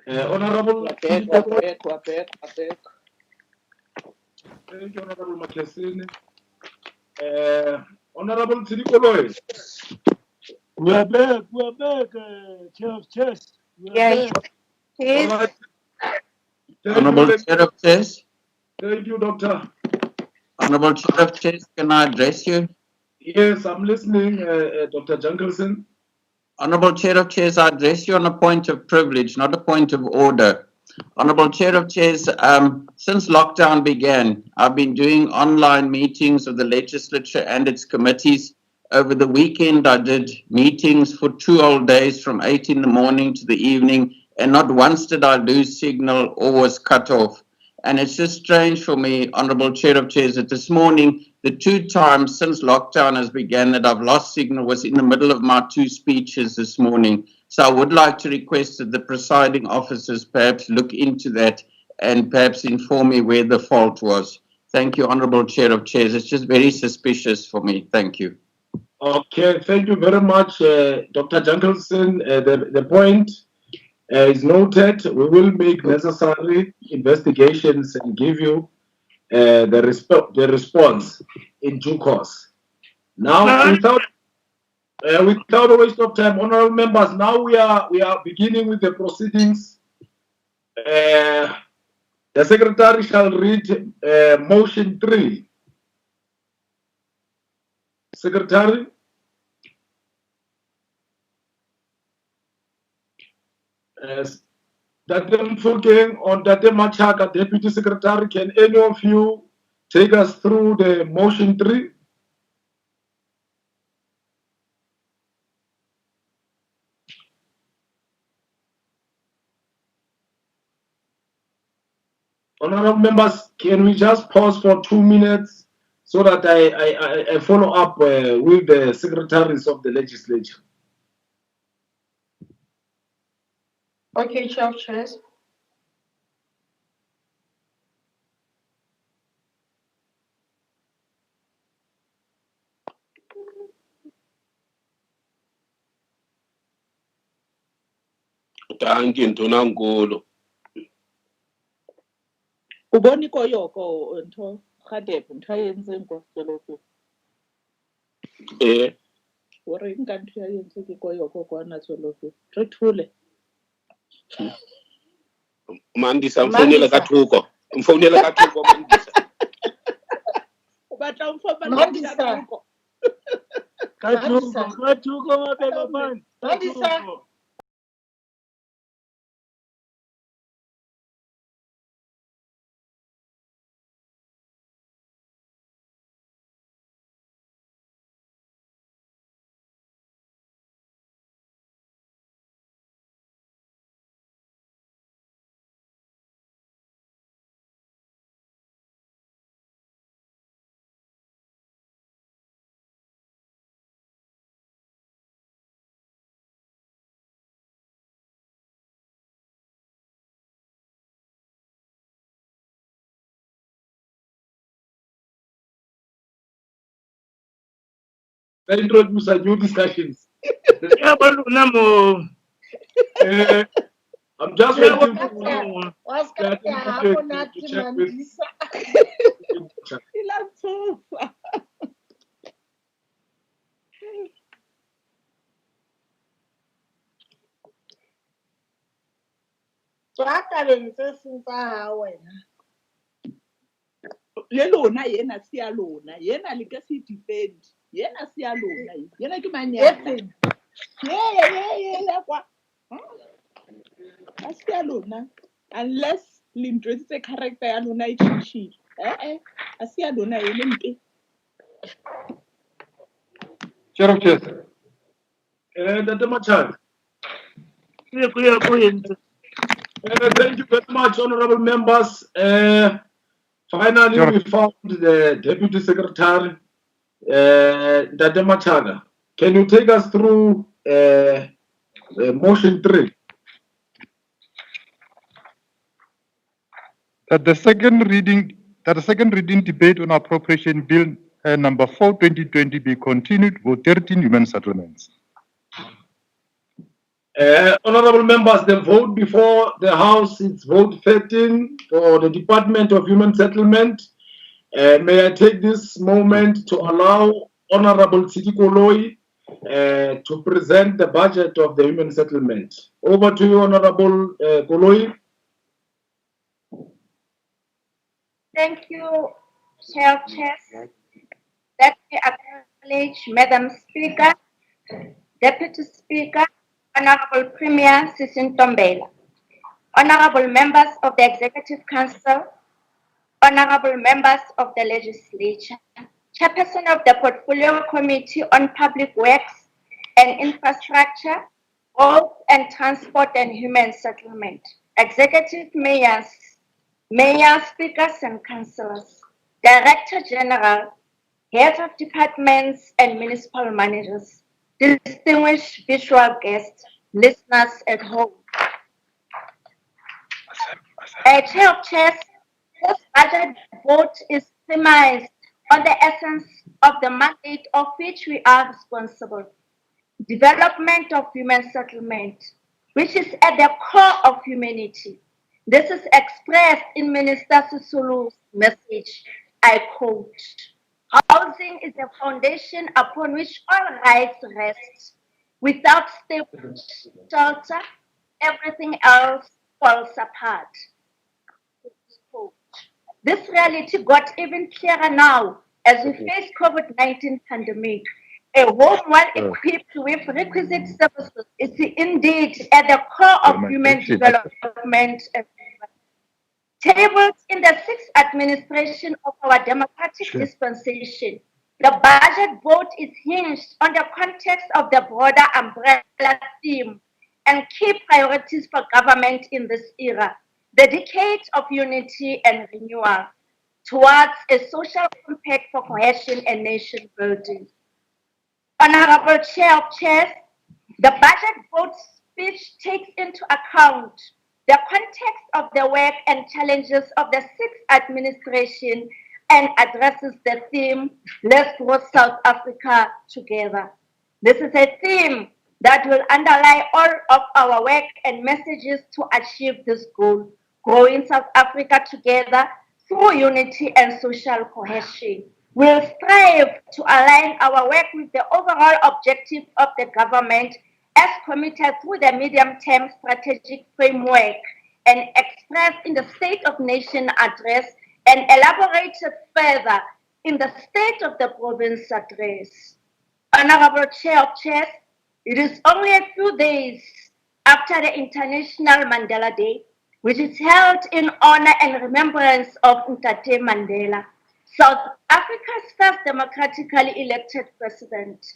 Honorable We're back. Thank you, Honorable Makasini. Honorable Tidikoloy. We're back, Chair of Chairs. Yeah, All right. Honorable Chair of Chairs. Thank you, Doctor. Honorable Chair of Chairs, can I address you? Yes, I'm listening, Dr. Junkelson. Honorable Chair of Chairs, I address you on a point of privilege, not a point of order. Honorable Chair of Chairs, since lockdown began, I've been doing online meetings of the legislature and its committees. Over the weekend, I did meetings for 2 whole days from 8 in the morning to the evening, and not once did I lose signal or was cut off. And it's just strange for me, Honorable Chair of Chairs, that this morning, the 2 times since lockdown has begun that I've lost signal was in the middle of my 2 speeches this morning. So I would like to request that the presiding officers perhaps look into that and perhaps inform me where the fault was. Thank you, Honorable Chair of Chairs. It's just very suspicious for me. Thank you. Okay, thank you very much, Dr. Junkelson. The point is noted. We will make necessary investigations and give you the response in due course. Now, without a waste of time, honorable members, now we are beginning with the proceedings. The secretary shall read motion 3. Secretary. Dr. Mfulkeng or Dr. Machaka, Deputy Secretary, can any of you take us through the motion 3? Honorable members, can we just pause for 2 minutes so that I follow up with the secretaries of the legislature? Okay, Chair of Chairs. Thank you, Ntonangolo. O bone koyoko ntho ga Deb ntho e entseng kwa Tsolopo. O re nka ntho ya entse ke koyoko kwa na Tsolopo. Re thule. Mandisa mfonela ka thoko. Mfonela ka thoko Mandisa. O batla mfo Mandisa thoko. Ka thoko mabega man. Mandisa. Let's introduce a new discussions. I'm just waiting for to check with. Le lona yena se ya lona yena le ka se defend yena se ya lona yena ke manyana ya kwa a se ya lona unless le ntwetse character ya lona e tshishile a se ya lona yena mpe. Chair of Chairs. Dr. Machad. Thank you very much, honorable members. Finally, we found the Deputy Secretary, Dr. Machaga. Can you take us through motion 3? That the second reading debate on appropriation bill number 4/2020 be continued with 13 human settlements. Honorable members, the vote before the House is vote 13 for the Department of Human Settlement. May I take this moment to allow Honorable Siti Koloi to present the budget of the Human Settlement. Over to you, Honorable Koloi. Thank you, Chair. Let me acknowledge Madam Speaker, Deputy Speaker, Honorable Premier Sisin Tombela, Honorable members of the Executive Council, Honorable members of the Legislature, Chairperson of the Portfolio Committee on Public Works and Infrastructure, Roads and Transport and Human Settlement, Executive Mayors, Mayor, Speakers and Councillors, Director General, Heads of Departments and Municipal Managers, distinguished visual guests, listeners at home. Chair of Chairs, this budget vote is premised on the essence of the mandate of which we are responsible, development of human settlement, which is at the core of humanity. This is expressed in Minister Sisulu's message. I quote, "Housing is the foundation upon which all rights rest. Without stable shelter, everything else falls apart." This reality got even clearer now as we face COVID-19 pandemic. A home well equipped with requisite services is indeed at the core of human development. Tabled in the sixth administration of our democratic dispensation, the budget vote is hinged on the context of the broader umbrella theme and key priorities for government in this era, the decade of unity and renewal towards a social compact for cohesion and nation building. Honorable Chair of Chairs, the budget vote speech takes into account the context of the work and challenges of the sixth administration and addresses the theme, "Let's grow South Africa together." This is a theme that will underlie all of our work and messages to achieve this goal, growing South Africa together through unity and social cohesion. We'll strive to align our work with the overall objective of the government as committed through the medium-term strategic framework and expressed in the State of Nation address and elaborated further in the State of the Province address. Honorable Chair of Chairs, it is only a few days after the International Mandela Day, which is held in honor and remembrance of Ntate Mandela, South Africa's first democratically elected president.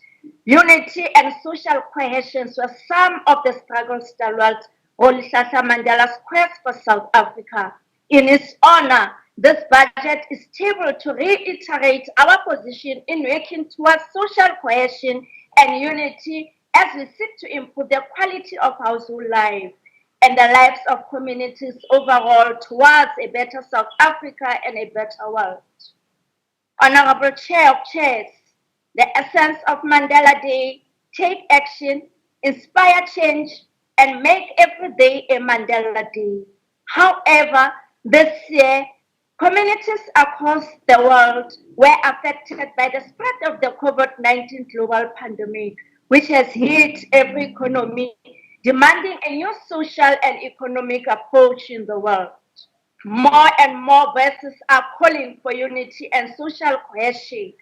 Unity and social cohesion were some of the struggle stalwarts Rolihlahla Mandela's quest for South Africa. In his honor, this budget is able to reiterate our position in working towards social cohesion and unity as we seek to improve the quality of household life and the lives of communities overall towards a better South Africa and a better world. Honorable Chair of Chairs, the essence of Mandela Day: take action, inspire change, and make every day a Mandela Day. However, this year, communities across the world were affected by the spread of the COVID-19 global pandemic, which has hit every economy, demanding a new social and economic approach in the world. More and more voices are calling for unity and social cohesion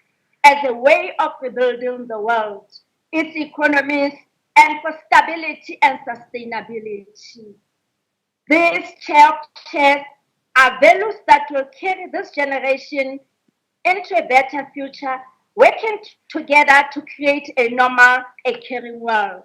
as a way of rebuilding the world, its economies, and for stability and sustainability. These chairs are values that will carry this generation into a better future, working together to create a normal, a caring world.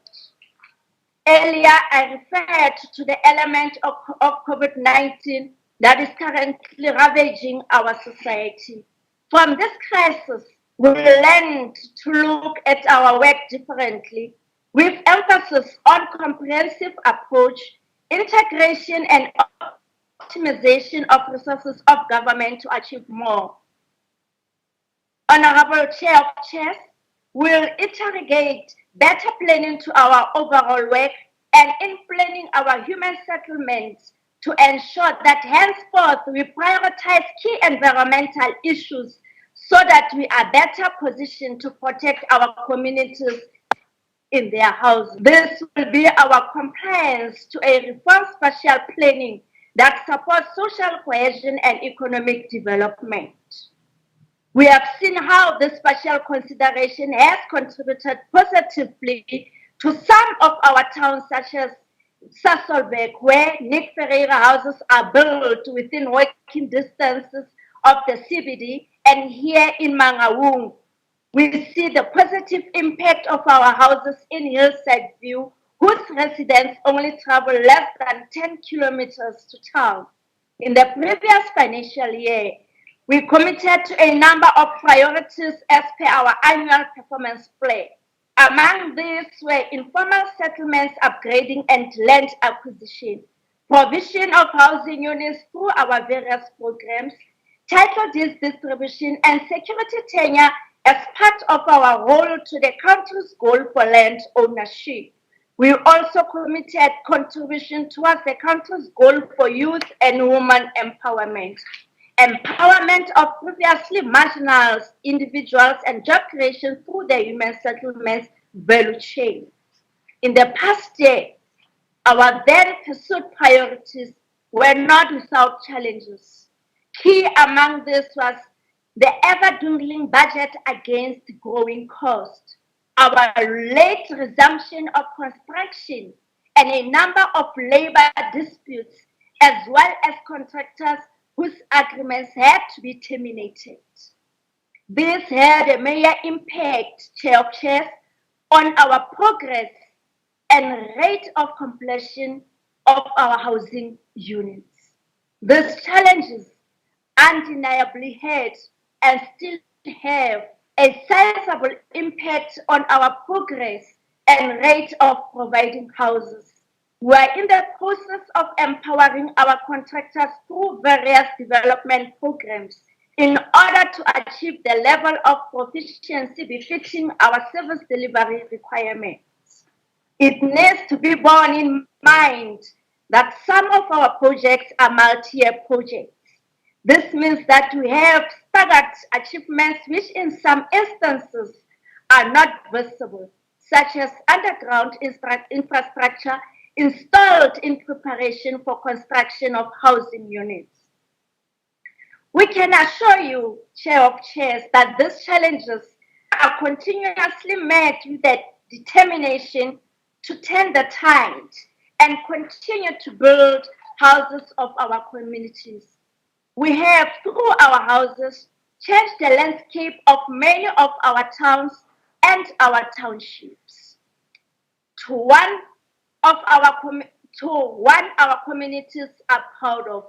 Earlier, I referred to the element of COVID-19 that is currently ravaging our society. From this crisis, we learned to look at our work differently, with emphasis on comprehensive approach, integration, and optimization of resources of government to achieve more. Honorable Chair of Chairs, will interrogate better planning to our overall work and in planning our human settlements to ensure that henceforth we prioritize key environmental issues so that we are better positioned to protect our communities in their houses. This will be our compliance to a reform spatial planning that supports social cohesion and economic development. We have seen how this spatial consideration has contributed positively to some of our towns, such as Sasolburg, where Nick Ferreira houses are built within walking distances of the CBD, and here in Mangaung, we see the positive impact of our houses in Hillside View, whose residents only travel less than 10 kilometers to town. In the previous financial year, we committed to a number of priorities as per our annual performance plan. Among these were informal settlements upgrading and land acquisition, provision of housing units through our various programs, title deeds distribution, and security tenure as part of our role to the country's goal for land ownership. We also committed contribution towards the country's goal for youth and women empowerment, empowerment of previously marginalized individuals, and job creation through the human settlements value chain. In the past year, our then pursued priorities were not without challenges. Key among this was the ever-dwindling budget against growing costs, our late resumption of construction, and a number of labor disputes, as well as contractors whose agreements had to be terminated. This had a major impact, Chair of Chairs, on our progress and rate of completion of our housing units. These challenges undeniably had and still have a sizable impact on our progress and rate of providing houses. We are in the process of empowering our contractors through various development programs in order to achieve the level of proficiency befitting our service delivery requirements. It needs to be borne in mind that some of our projects are multi-year projects. This means that we have staggered achievements which in some instances are not visible, such as underground infrastructure installed in preparation for construction of housing units. We can assure you, Chair of Chairs, that these challenges are continuously met with the determination to turn the tide and continue to build houses of our communities. We have, through our houses, changed the landscape of many of our towns and our townships to one our communities are proud of.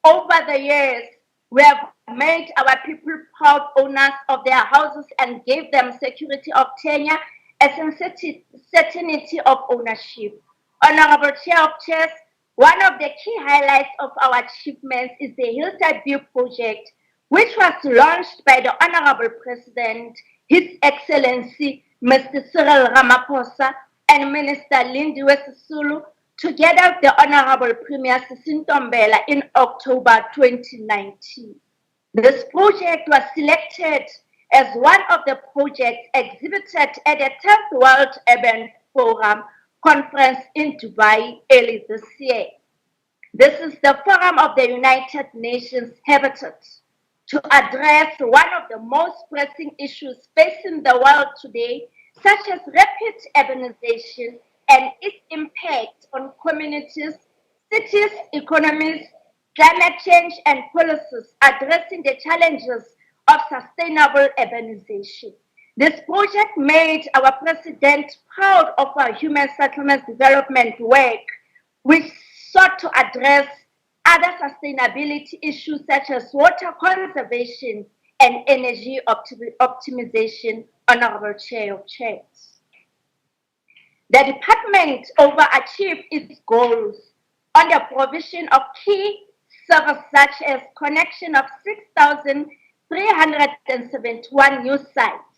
Over the years, we have made our people proud owners of their houses and gave them security of tenure and certainty of ownership. Honorable Chair of Chairs, one of the key highlights of our achievements is the Hillside View project, which was launched by the Honorable President, His Excellency Mr. Cyril Ramaphosa, and Minister Lindiwe Sisulu, together with the Honorable Premier Sisintombela in October 2019. This project was selected as one of the projects exhibited at the 10th World Urban Forum Conference in Dubai early this year. This is the Forum of the United Nations Habitat to address one of the most pressing issues facing the world today, such as rapid urbanization and its impact on communities, cities, economies, climate change, and policies addressing the challenges of sustainable urbanization. This project made our president proud of our human settlements development work, which sought to address other sustainability issues such as water conservation and energy optimization, Honorable Chair of Chairs. The department overachieved its goals on the provision of key services such as connection of 6,371 new sites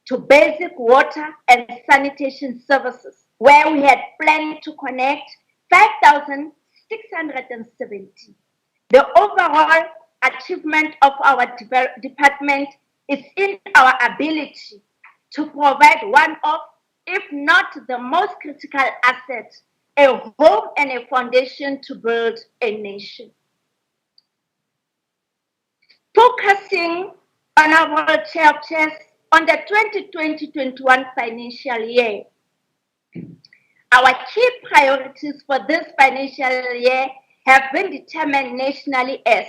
to basic water and sanitation services, where we had planned to connect 5,670. The overall achievement of our department is in our ability to provide one of, if not the most critical asset, a home and a foundation to build a nation. Focusing on our chapters on the 2020-21 financial year, our key priorities for this financial year have been determined nationally as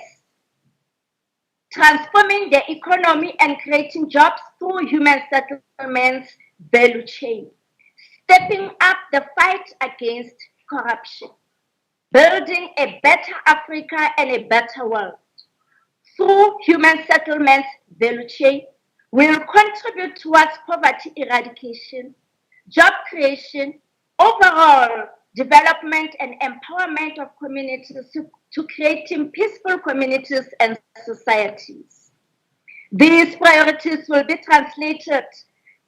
transforming the economy and creating jobs through human settlements value chain, stepping up the fight against corruption, building a better Africa and a better world. Through human settlements value chain, we will contribute towards poverty eradication, job creation, overall development and empowerment of communities to creating peaceful communities and societies. These priorities will be translated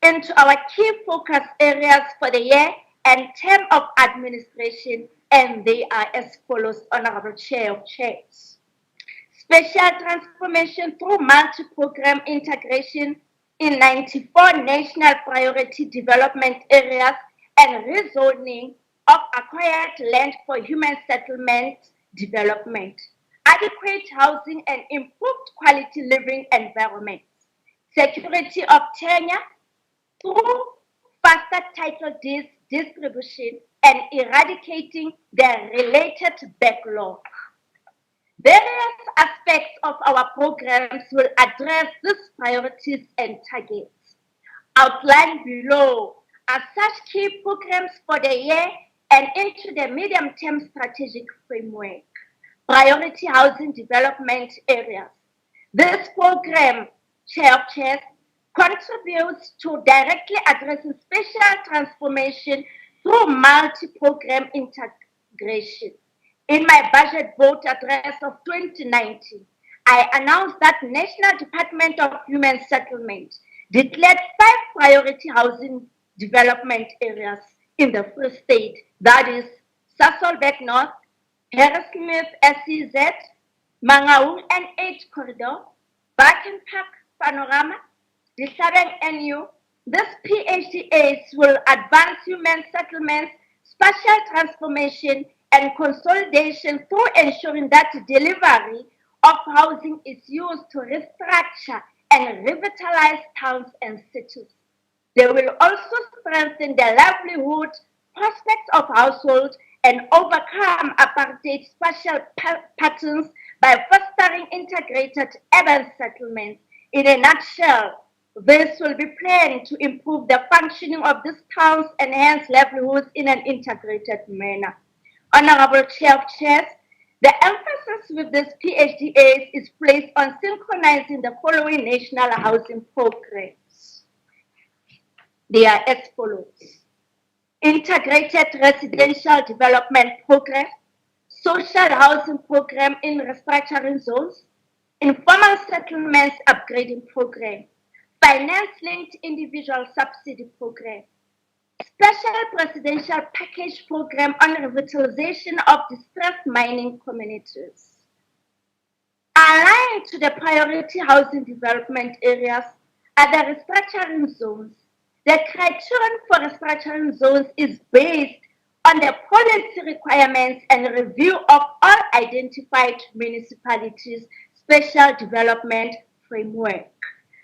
into our key focus areas for the year and term of administration, and they are as follows, Honorable Chair of Chairs. Special transformation through multi-program integration in 94 national priority development areas and rezoning of acquired land for human settlement development, adequate housing and improved quality living environments, security of tenure through faster title deeds distribution and eradicating the related backlog. Various aspects of our programs will address these priorities and targets. Outlined below are such key programs for the year and into the medium-term strategic framework. Priority housing development areas. This program, Chair of Chairs, contributes to directly addressing special transformation through multi-program integration. In my budget vote address of 2019, I announced that National Department of Human Settlement declared 5 priority housing development areas in the Free State, that is Sasolburg North, Harrismith SEZ, Mangaung N8 Corridor, Barton Park Panorama, the Southern NU. These PHDAs will advance human settlements, spatial transformation, and consolidation through ensuring that delivery of housing is used to restructure and revitalize towns and cities. They will also strengthen the livelihood prospects of households and overcome apartheid spatial patterns by fostering integrated urban settlements. In a nutshell, this will be planned to improve the functioning of these towns and enhance livelihoods in an integrated manner. Honorable Chair of Chairs, the emphasis with this PHDAs is placed on synchronizing the following national housing programs. They are as follows: Integrated Residential Development Program, Social Housing Program in Restructuring Zones, Informal Settlements Upgrading Program, Finance-Linked Individual Subsidy Program, Special Presidential Package Program on Revitalization of Distressed Mining Communities. Aligned to the priority housing development areas are the restructuring zones. The criterion for restructuring zones is based on the policy requirements and review of all identified municipalities' special development framework.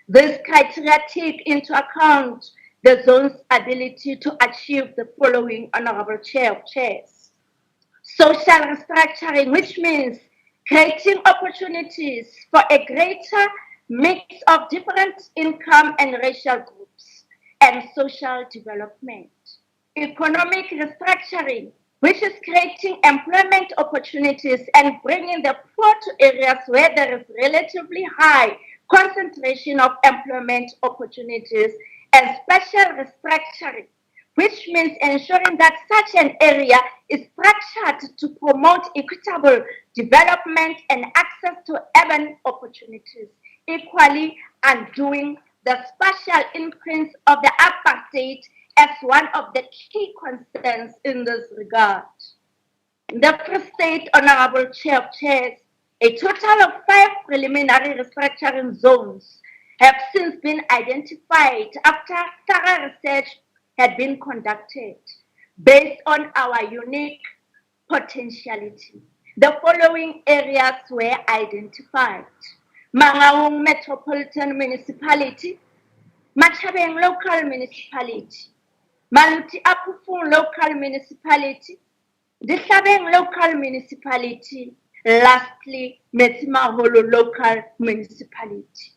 These criteria take into account the zone's ability to achieve the following, Honorable Chair of Chairs. Social restructuring, which means creating opportunities for a greater mix of different income and racial groups, and social development. Economic restructuring, which is creating employment opportunities and bringing the poor to areas where there is relatively high concentration of employment opportunities, and special restructuring, which means ensuring that such an area is structured to promote equitable development and access to urban opportunities, equally undoing the spatial imprints of the apartheid as one of the key concerns in this regard. In the Free State, Honorable Chair of Chairs, a total of 5 preliminary restructuring zones have since been identified after thorough research had been conducted based on our unique potentiality. The following areas were identified: Mangaung Metropolitan Municipality, Machabeng Local Municipality, Maluti Apufung Local Municipality, Dihlabeng Local Municipality, lastly, Metsimaholo Local Municipality.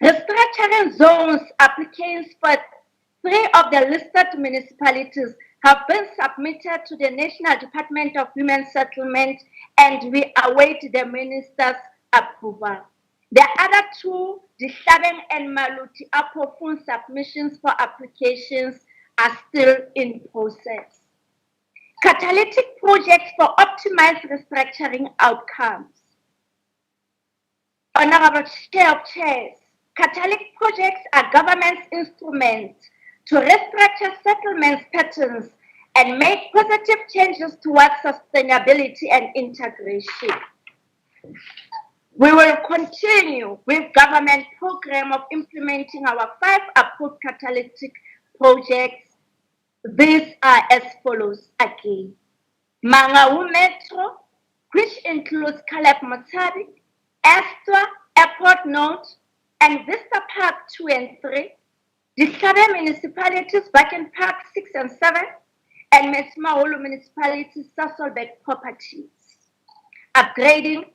Restructuring zones applicants for 3 of the listed municipalities have been submitted to the National Department of Human Settlements, and we await the minister's approval. The other 2, Dihlabeng and Maluti Apofung submissions for applications are still in process. Catalytic projects for optimized restructuring outcomes. Honorable Chair of Chairs, catalytic projects are government's instruments to restructure settlements patterns and make positive changes towards sustainability and integration. We will continue with government program of implementing our 5 approved catalytic projects. These are as follows again. Mangaung Metro, which includes Caleb Motabi, Astor, Airport Node, and Vista Park 2 and 3, Dihlabeng municipalities, Bakken Park 6 and 7, and Metsimaholo municipalities, Sasolburg properties. Upgrading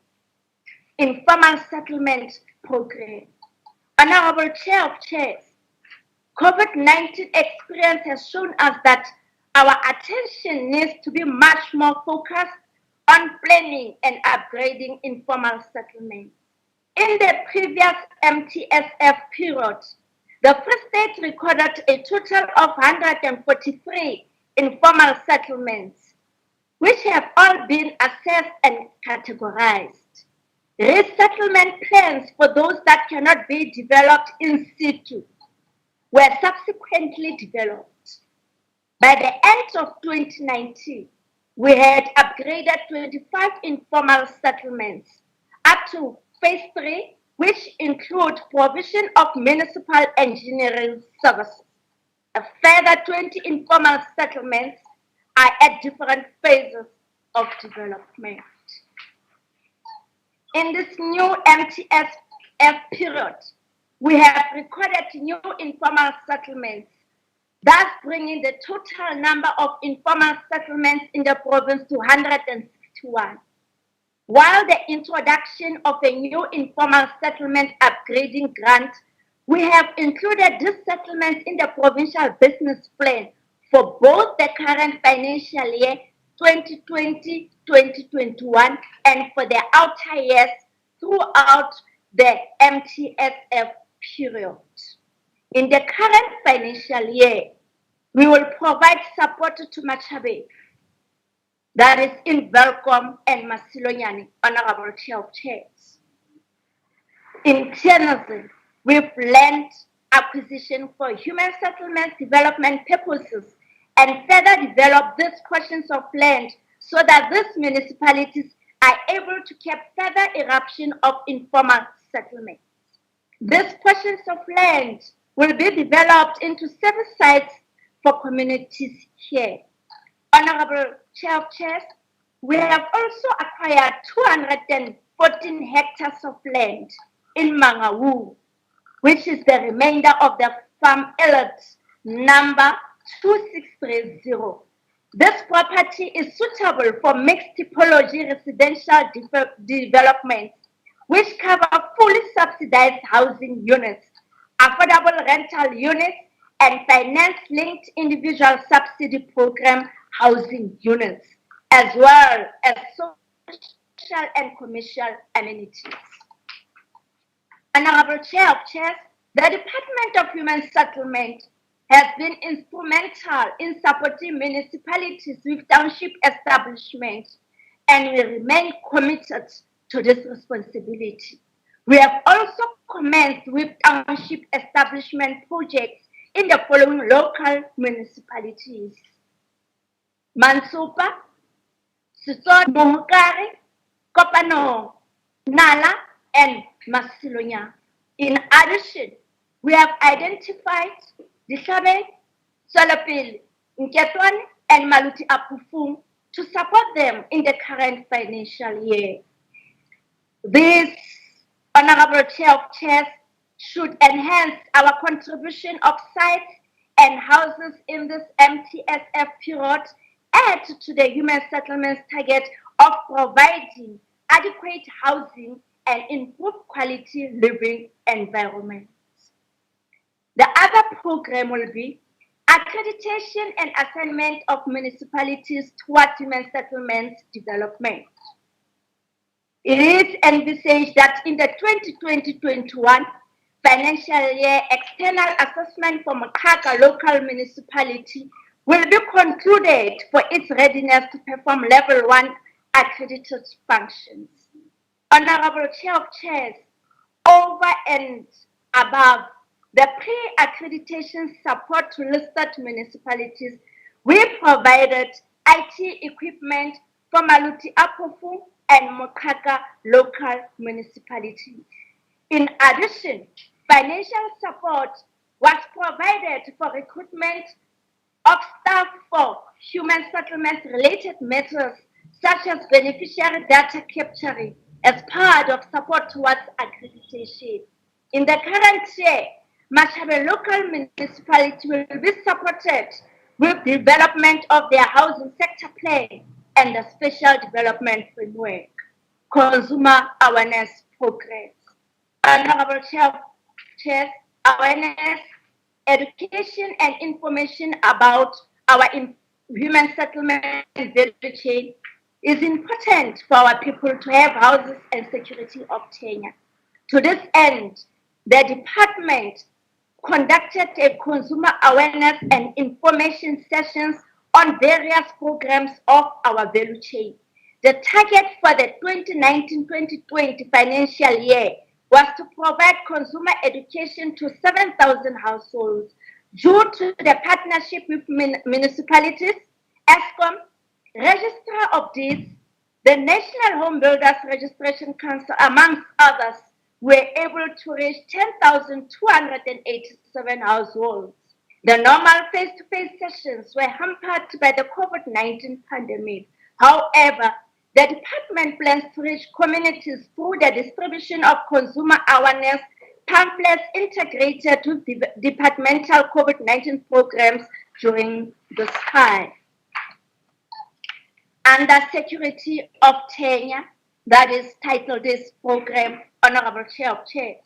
informal settlement program. Honorable Chair of Chairs, COVID-19 experience has shown us that our attention needs to be much more focused on planning and upgrading informal settlements. In the previous MTSF period, the Free State recorded a total of 143 informal settlements, which have all been assessed and categorized. Resettlement plans for those that cannot be developed in situ were subsequently developed. By the end of 2019, we had upgraded 25 informal settlements up to phase 3, which include provision of municipal engineering services. A further 20 informal settlements are at different phases of development. In this new MTSF period, we have recorded new informal settlements, thus bringing the total number of informal settlements in the province to 161. While the introduction of a new informal settlement upgrading grant, we have included these settlements in the provincial business plan for both the current financial year 2020-2021 and for the outer years throughout the MTSF period. In the current financial year, we will provide support to Machabeng, that is in Welcome and Masilonyane, Honorable Chair of Chairs. In Tennessee, we've land acquisition for human settlement development purposes and further develop these questions of land so that these municipalities are able to keep further eruption of informal settlements. These questions of land will be developed into 7 sites for communities here. Honorable Chair of Chairs, we have also acquired 214 hectares of land in Mangaung, which is the remainder of the farm alert number 2630. This property is suitable for mixed typology residential development, which cover fully subsidized housing units, affordable rental units, and finance-linked individual subsidy program housing units, as well as social and commercial amenities. Honorable Chair of Chairs, the Department of Human Settlement has been instrumental in supporting municipalities with township establishment, and we remain committed to this responsibility. We have also commenced with township establishment projects in the following local municipalities: Mansupa, Setswana, Mohokare, Kopano, Nala, and Masilonya. In addition, we have identified Dishabe, Solopil, Nketwan, and Maluti Apufung to support them in the current financial year. This Honorable Chair of Chairs should enhance our contribution of sites and houses in this MTSF period, add to the human settlements target of providing adequate housing and improve quality living environments. The other program will be accreditation and assignment of municipalities towards human settlements development. It is envisaged that in the 2020-21 financial year, external assessment for Makaka local municipality will be concluded for its readiness to perform level 1 accredited functions. Honorable Chair of Chairs, over and above the pre-accreditation support to listed municipalities, we provided IT equipment for Maluti Apofu and Mokaka local municipalities. In addition, financial support was provided for recruitment of staff for human settlement related matters such as beneficiary data capturing as part of support towards accreditation. In the current year, Mashabe local municipality will be supported with development of their housing sector plan and the special development framework, consumer awareness programs. Honorable Chairs, awareness, education and information about our human settlement value chain is important for our people to have houses and security of tenure. To this end, the department conducted a consumer awareness and information sessions on various programs of our value chain. The target for the 2019-2020 financial year was to provide consumer education to 7,000 households. Due to the partnership with municipalities, ESCOM, Registrar of Deeds, the National Home Builders Registration Council, amongst others, were able to reach 10,287 households. The normal face-to-face sessions were hampered by the COVID-19 pandemic. However, the department plans to reach communities through the distribution of consumer awareness pamphlets integrated with departmental COVID-19 programs during this time. Under security of tenure, that is titled this program, Honorable Chair of Chairs.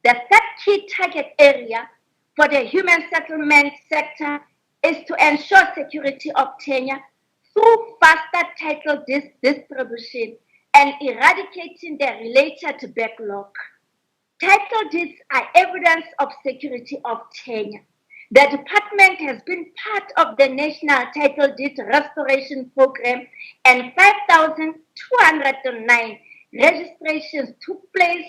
The third key target area for the human settlement sector is to ensure security of tenure through faster title distribution and eradicating the related backlog. Title deeds are evidence of security of tenure. The department has been part of the National Title Deed Restoration Program, and 5,209 registrations took place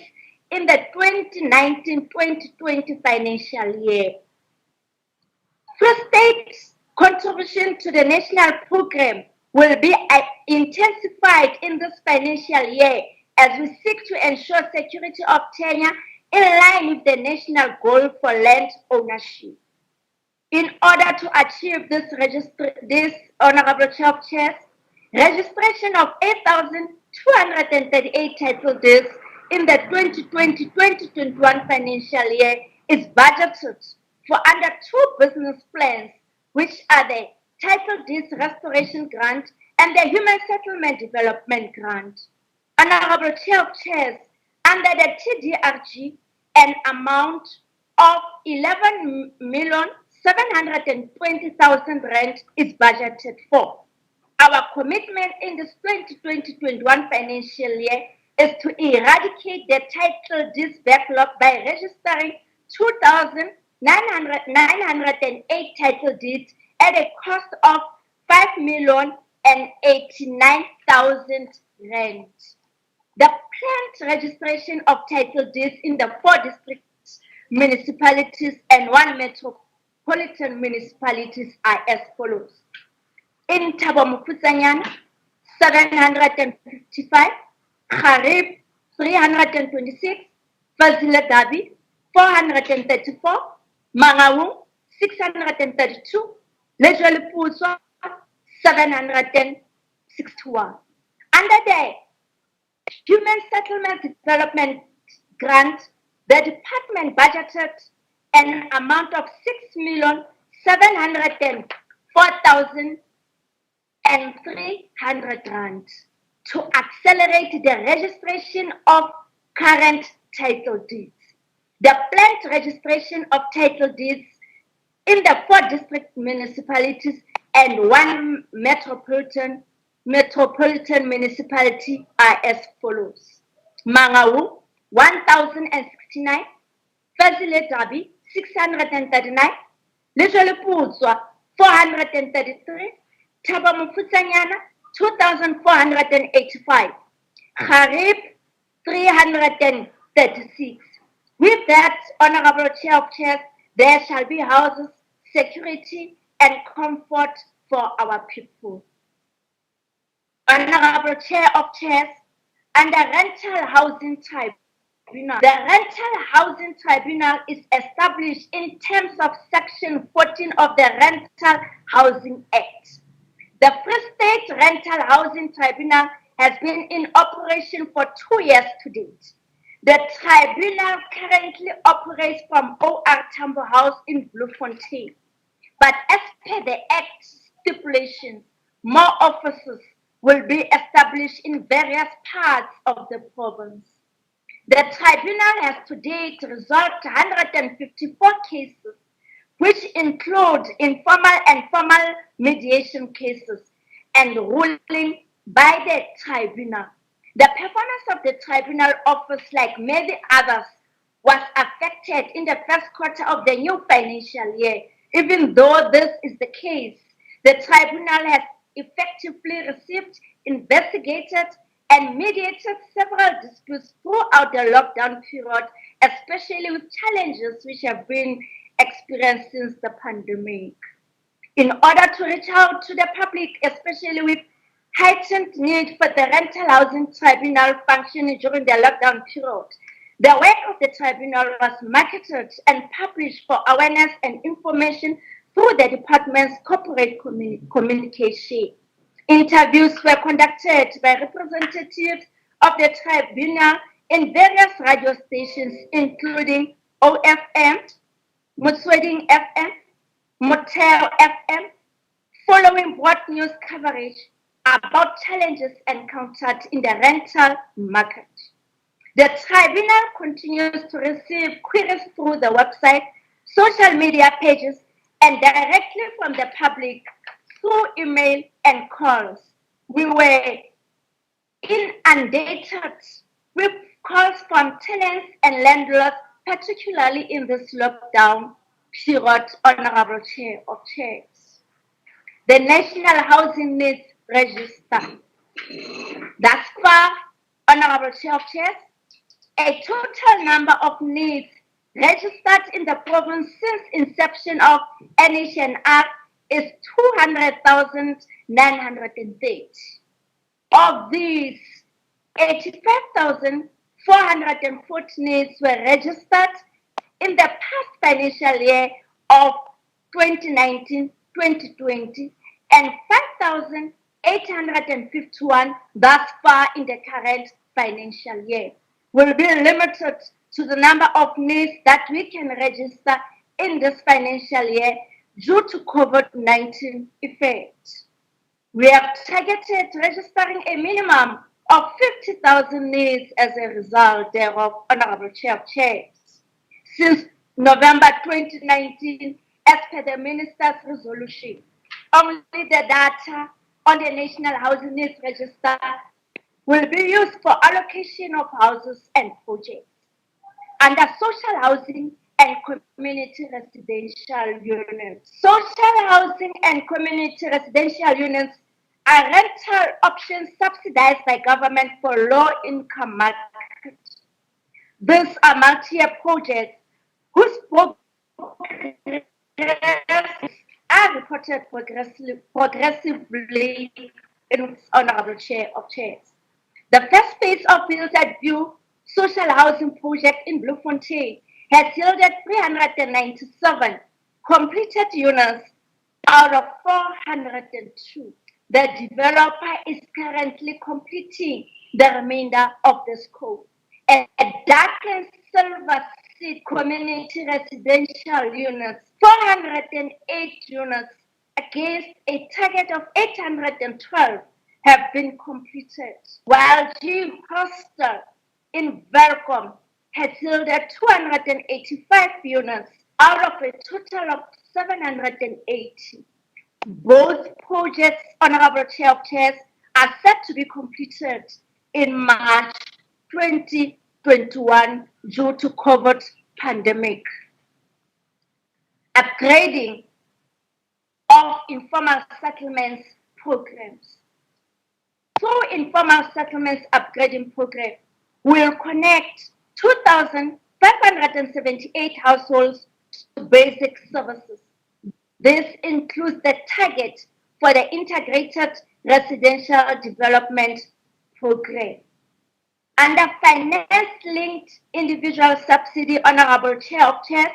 in the 2019-2020 financial year. Free State's contribution to the national program will be intensified in this financial year as we seek to ensure security of tenure in line with the national goal for land ownership. In order to achieve this, Honorable Chair of Chairs, registration of 8,238 title deeds in the 2020-2021 financial year is budgeted for under two business plans, which are the Title Deeds Restoration Grant and the Human Settlement Development Grant. Honorable Chair of Chairs, under the TDRG, an amount of 11,720,000 rand is budgeted for. Our commitment in this 2020-21 financial year is to eradicate the title deeds backlog by registering 2,908 title deeds at a cost of 5,089,000 rand. The planned registration of title deeds in the 4 district municipalities and 1 metropolitan municipalities are as follows. In Thabo Mofutshanyana, 755, Kharib, 326, Fazila Dabi, 434, Mangaung, 632, Lejwele Putswa, 761. Under the Human Settlement Development Grant, the department budgeted an amount of 6,704,300 rand to accelerate the registration of current title deeds. The planned registration of title deeds in the 4 district municipalities and 1 metropolitan municipality are as follows. Mangaung, 1,069, Fazile Dabi, 639, Lejwele Putswa, 433, Thabo Mofutshanyana, 2,485, Kharib, 336. With that, Honorable Chair of Chairs, there shall be houses, security, and comfort for our people. Honorable Chair of Chairs, under Rental Housing Tribunal, the Rental Housing Tribunal is established in terms of Section 14 of the Rental Housing Act. The Free State Rental Housing Tribunal has been in operation for 2 years to date. The tribunal currently operates from OR Tambo House in Bloemfontein. But as per the Act stipulations, more offices will be established in various parts of the province. The tribunal has to date resolved 154 cases, which include informal and formal mediation cases, and ruling by the tribunal. The performance of the tribunal office, like many others, was affected in the first quarter of the new financial year. Even though this is the case, the tribunal has effectively received, investigated, and mediated several disputes throughout the lockdown period, especially with challenges which have been experienced since the pandemic. In order to reach out to the public, especially with heightened need for the rental housing tribunal functioning during the lockdown period, the work of the tribunal was marketed and published for awareness and information through the department's corporate communication. Interviews were conducted by representatives of the tribunal in various radio stations, including OFM, Motsweding FM, Motel FM, following broad news coverage about challenges encountered in the rental market. The tribunal continues to receive queries through the website, social media pages, and directly from the public through email and calls. We were inundated with calls from tenants and landlords, particularly in this lockdown period, Honorable Chair of Chairs. The National Housing Needs Register. Thus far, Honorable Chair of Chairs, a total number of needs registered in the province since inception of NHNR is 200,930. Of these, 85,440 needs were registered in the past financial year of 2019-2020 and 5,851 thus far in the current financial year. Will be limited to the number of needs that we can register in this financial year due to COVID-19 effects. We have targeted registering a minimum of 50,000 needs as a result thereof, Honorable Chair of Chairs. Since November 2019, as per the Minister's resolution, only the data on the National Housing Needs Register will be used for allocation of houses and projects. Under social housing and community residential units. Social housing and community residential units are rental options subsidized by government for low-income markets. These are multi-year projects whose progress are reported progressively in this honorable chair of chairs. The first phase of Build at View social housing project in Bloemfontein has yielded 397 completed units out of 402. The developer is currently completing the remainder of the scope. A dark and silver seed community residential units, 408 units against a target of 812 have been completed, while G Hostel in Velcom has yielded 285 units out of a total of 780. Both projects, Honorable Chair of Chairs, are set to be completed in March 2021 due to COVID pandemic. Upgrading of informal settlements programs. Through informal settlements upgrading program, will connect 2,578 households to basic services. This includes the target for the Integrated Residential Development Program. Under finance-linked individual subsidy, Honorable Chair of Chairs,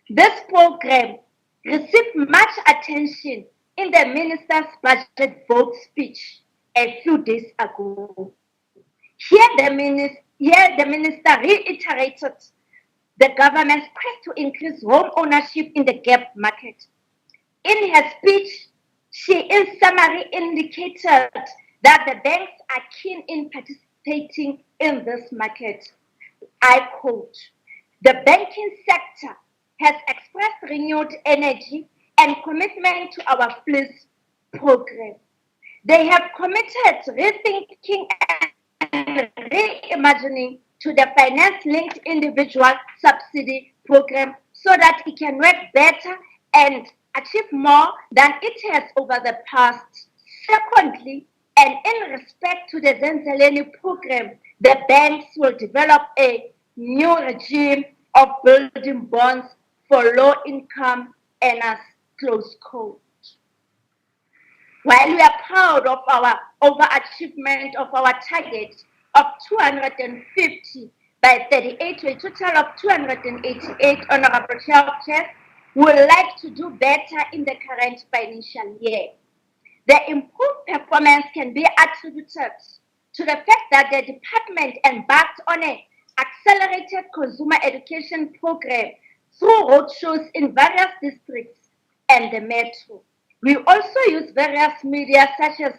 this program received much attention in the Minister's budget vote speech a few days ago. Here the Minister reiterated the government's quest to increase home ownership in the gap market. In her speech, she in summary indicated that the banks are keen in participating in this market. I quote, "The banking sector has expressed renewed energy and commitment to our FLIS program. They have committed rethinking and reimagining to the finance-linked individual subsidy program so that it can work better and achieve more than it has over the past. Secondly, and in respect to the Zenzeleni program, the banks will develop a new regime of building bonds for low-income earners, close quote. While we are proud of our overachievement of our target of 250 by 38 to a total of 288 honorable chair of chairs, we would like to do better in the current financial year. The improved performance can be attributed to the fact that the department embarked on an accelerated consumer education program through roadshows in various districts and the metro. We also use various media such as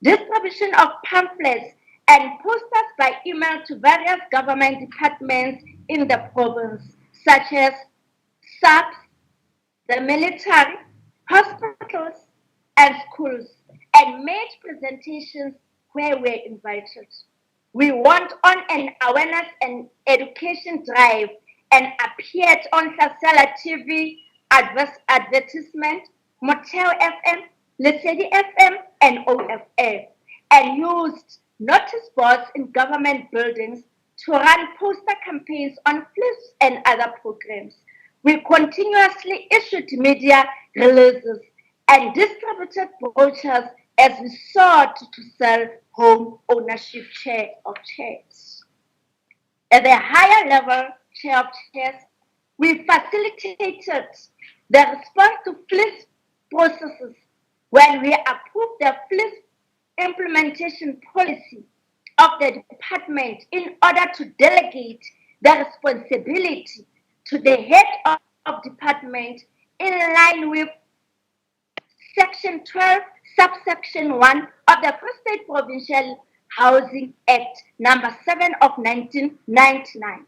distribution of pamphlets and posters by email to various government departments in the province, such as SAPS, the military, hospitals, and schools, and made presentations where we're invited. We went on an awareness and education drive and appeared on Sasala TV, advertisement, Motel FM, Lesedi FM, and OFM, and used notice boards in government buildings to run poster campaigns on FLIPS and other programs. We continuously issued media releases and distributed brochures as we sought to sell home ownership share of chairs. At the higher level share of chairs, we facilitated the response to FLIPS processes when we approved the FLIPS implementation policy of the department in order to delegate the responsibility to the head of department in line with Section 12, subsection 1 of the Free State Provincial Housing Act number 7 of 1999.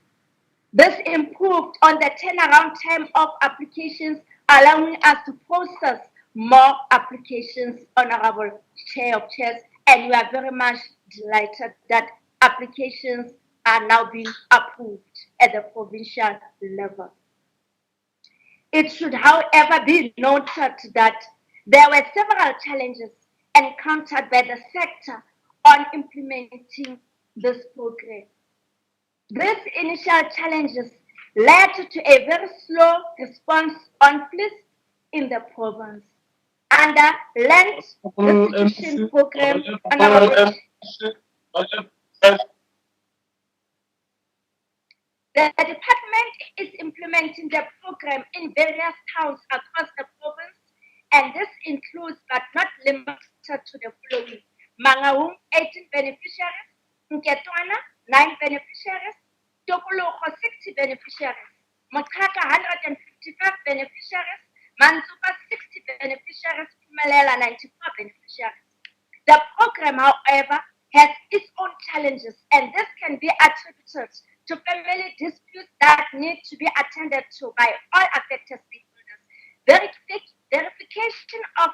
This improved on the turnaround time of applications, allowing us to process more applications, Honorable Chair of Chairs, and we are very much delighted that applications are now being approved at the provincial level. It should, however, be noted that there were several challenges encountered by the sector on implementing this program. These initial challenges led to a very slow response on fleece in the province. Under land restitution program, the department is implementing the program in various towns across the province, and this includes but not limited to the following: Mangaung, 18 beneficiaries; Nketwana, 9 beneficiaries; Tokologo, 60 beneficiaries; Mochaka, 155 beneficiaries; Mansupa, 60 beneficiaries; Pumalela, 94 beneficiaries. The program, however, has its own challenges, and this can be attributed to family disputes that need to be attended to by all affected stakeholders. Verification of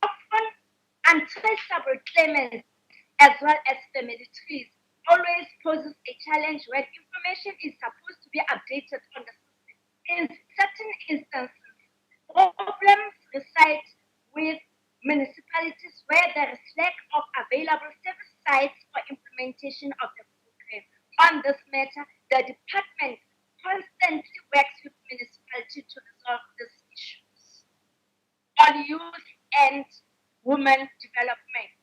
often untraceable claimants as well as family trees always poses a challenge when information is supposed to be updated on the system. In certain instances, problems reside with municipalities where there is lack of available service sites for implementation of the program. On this matter, the department constantly works with municipalities to resolve these issues. On youth and women development.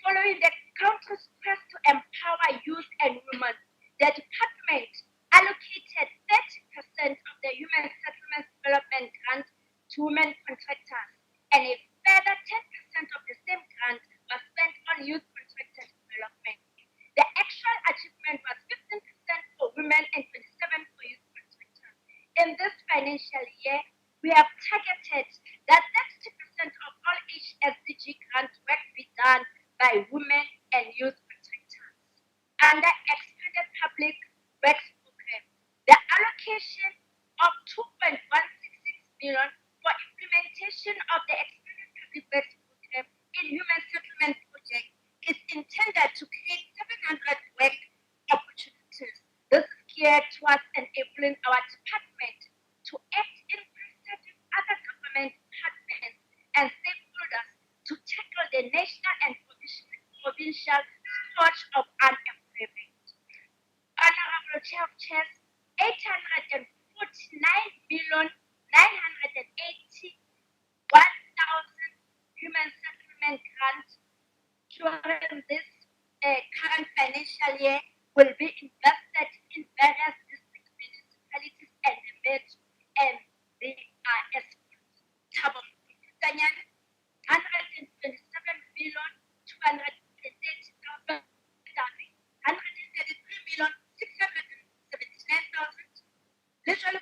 Following the country's quest to empower youth and women, the department allocated 30% of the Human Settlements Development Grant to women contractors, and a further 10% of the same grant was spent on youth contractor development. The actual achievement was 15% for women and 27% for youth contractors. In this financial year, we have targeted that 30% of all HSDG grant work be done by women and youth contractors. Under Expanded Public Works Program, the allocation of 2.166 million for implementation of the Expanded Public Works Program in Human Settlement Project is intended to create 700 work opportunities. This is geared towards enabling our department to act in concert with other government departments and stakeholders to tackle the national and provincial scourge of unemployment. Honorable Chair of Chairs, 849,981,000 human settlement grants during this current financial year will be invested in various district municipalities and the metro and the RS. 127,230,000, 133,679,000, literally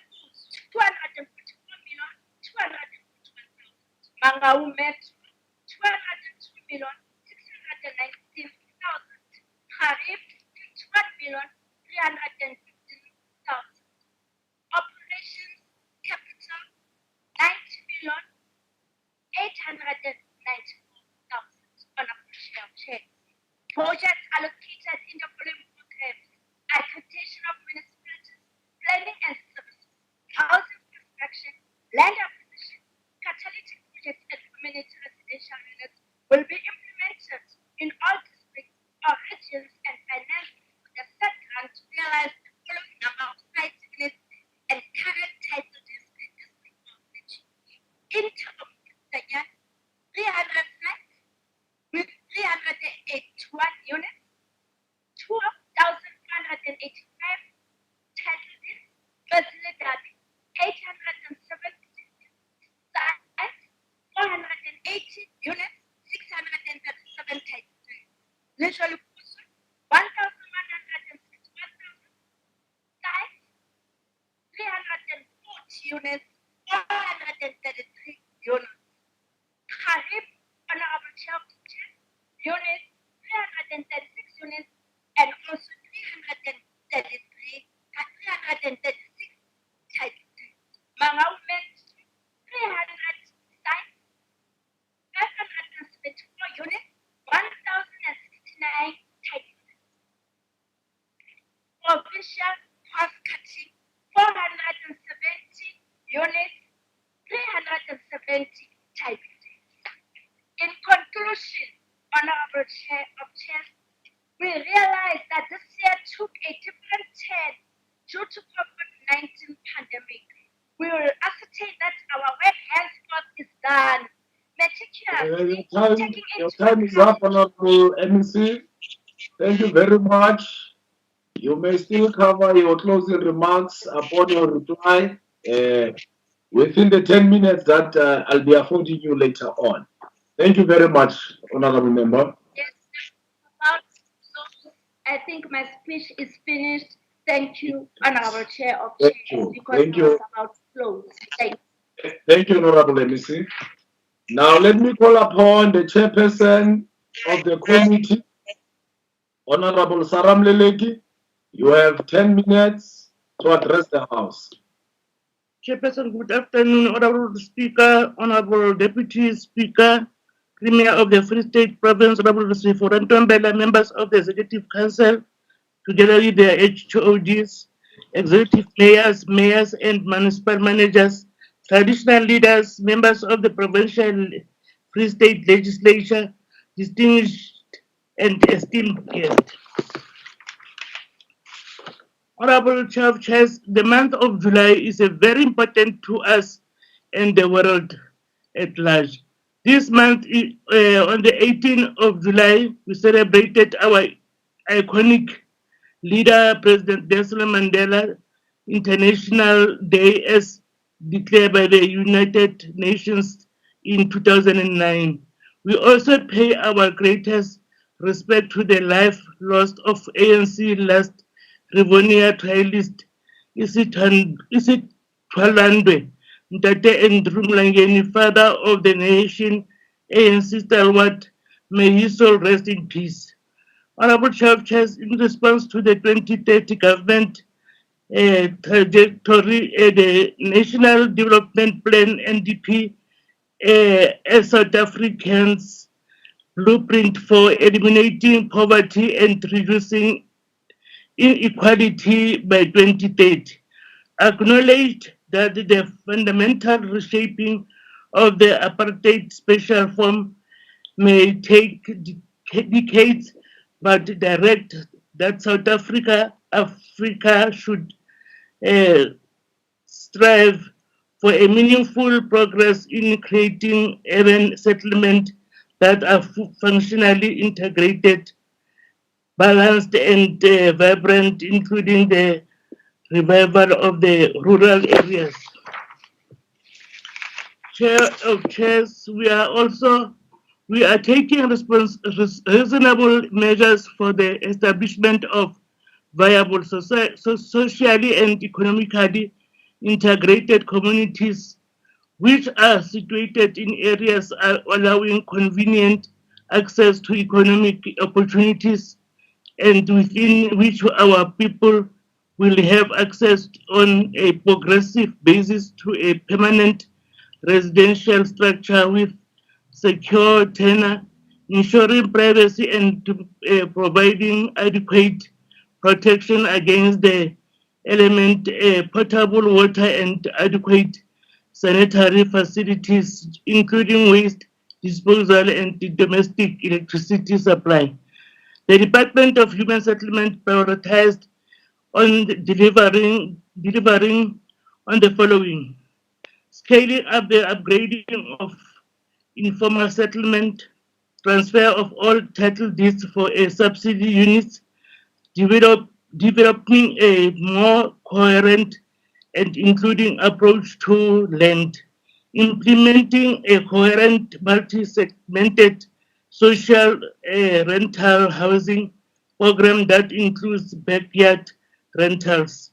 244,241,000. Mangaung Metro, 202,619,000. Harib, 51,315,000. Operations Capital, 90,894,000 on a share of checks. Projects allocated in the following programs: accreditation of municipalities, planning and services, housing construction, land acquisition, catalytic projects and community residential units will be implemented in all districts or regions and financed with the set grant to realize the following number of site units and current title district of in terms of the year, 300 sites with 381 units, 12,185 title deeds, facilitated 870 sites, 480 units, 637 title deeds. Literally, 1,161,000 sites, 340 units, 433 units. Harib, Honorable Chair of units, 336 units, and also 336 title deeds. Mangaung Met, 300 sites, 574 units, 1,069 title deeds. Provincial cross-cutting, 470 units, 370 title deeds. In conclusion, conclusion, Honorable Chair of Chairs, we realize that this year took a different turn due to COVID-19 pandemic. We will ascertain that our work henceforth is done meticulously, taking Your into time is up, Honorable MEC. Thank you very much. You may still cover your closing remarks upon your reply within the 10 minutes that I'll be affording you later on. Thank you very much, Honorable Member. Yes, I think my speech is finished. Thank you, Honorable Chair of Thank Chairs, you. because Thank I was you. about to close. Thank you. Thank you, Honorable MEC. Now let me call upon the chairperson of the committee, Honorable Saram Leleki. You have 10 minutes to address the House. Chairperson, good afternoon, Honorable Speaker, Honorable Deputy Speaker, Premier of the Free State Province, Honorable Siforan Tombela, members of the Executive Council, together with their HODs, executive mayors and municipal managers, traditional leaders, members of the Provincial Free State Legislature, distinguished and esteemed guests. Honorable Chair of Chairs, the month of July is a very important to us and the world at large. This month, on the 18th of July, we celebrated our iconic leader, President Nelson Mandela International Day as declared by the United Nations in 2009. We also pay our greatest respect to the life lost of ANC last Rivonia trialist Isitwalandwe Ntate Andrew Mlangeni, father of the nation, ANC stalwart. May his soul rest in peace. Honorable Chair of Chairs, in response to the 2030 government trajectory, the National Development Plan (NDP), a South Africans blueprint for eliminating poverty and reducing inequality by 2030, acknowledged that the fundamental reshaping of the apartheid special form may take decades, but direct that South Africa should strive for a meaningful progress in creating urban settlements that are functionally integrated, balanced, and vibrant, including the revival of the rural areas. Chair of Chairs, we are taking reasonable measures for the establishment of viable socially and economically integrated communities which are situated in areas allowing convenient access to economic opportunities and within which our people will have access on a progressive basis to a permanent residential structure with secure tenure, ensuring privacy and providing adequate protection against the element, potable water and adequate sanitary facilities, including waste disposal and the domestic electricity supply. The Department of Human Settlement prioritized on delivering on the following: scaling up the upgrading of informal settlement, transfer of all title deeds for a subsidy units, developing a more coherent and including approach to land, implementing a coherent multi-segmented social rental housing program that includes backyard rentals,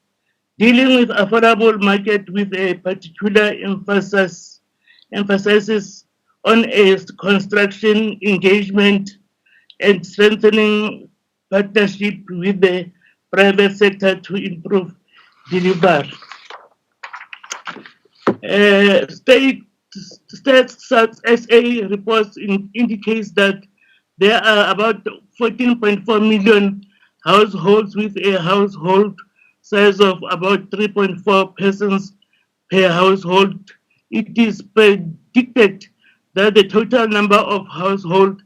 dealing with affordable market with a particular emphasis on a construction engagement and strengthening partnership with the private sector to improve delivery. Stats such as a report indicates that there are about 14.4 million households with a household size of about 3.4 persons per household. It is predicted that the total number of households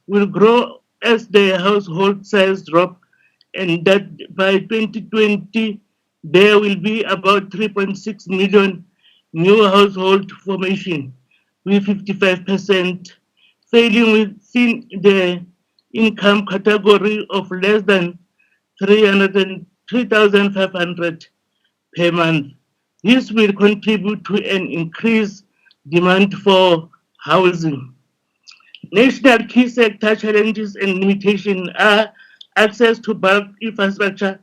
will grow as the household size drop, and that by 2020 there will be about 3.6 million new household formation, with 55% falling within the income category of less than 3,500 per month. This will contribute to an increased demand for housing. National key sector challenges and limitations are access to bulk infrastructure,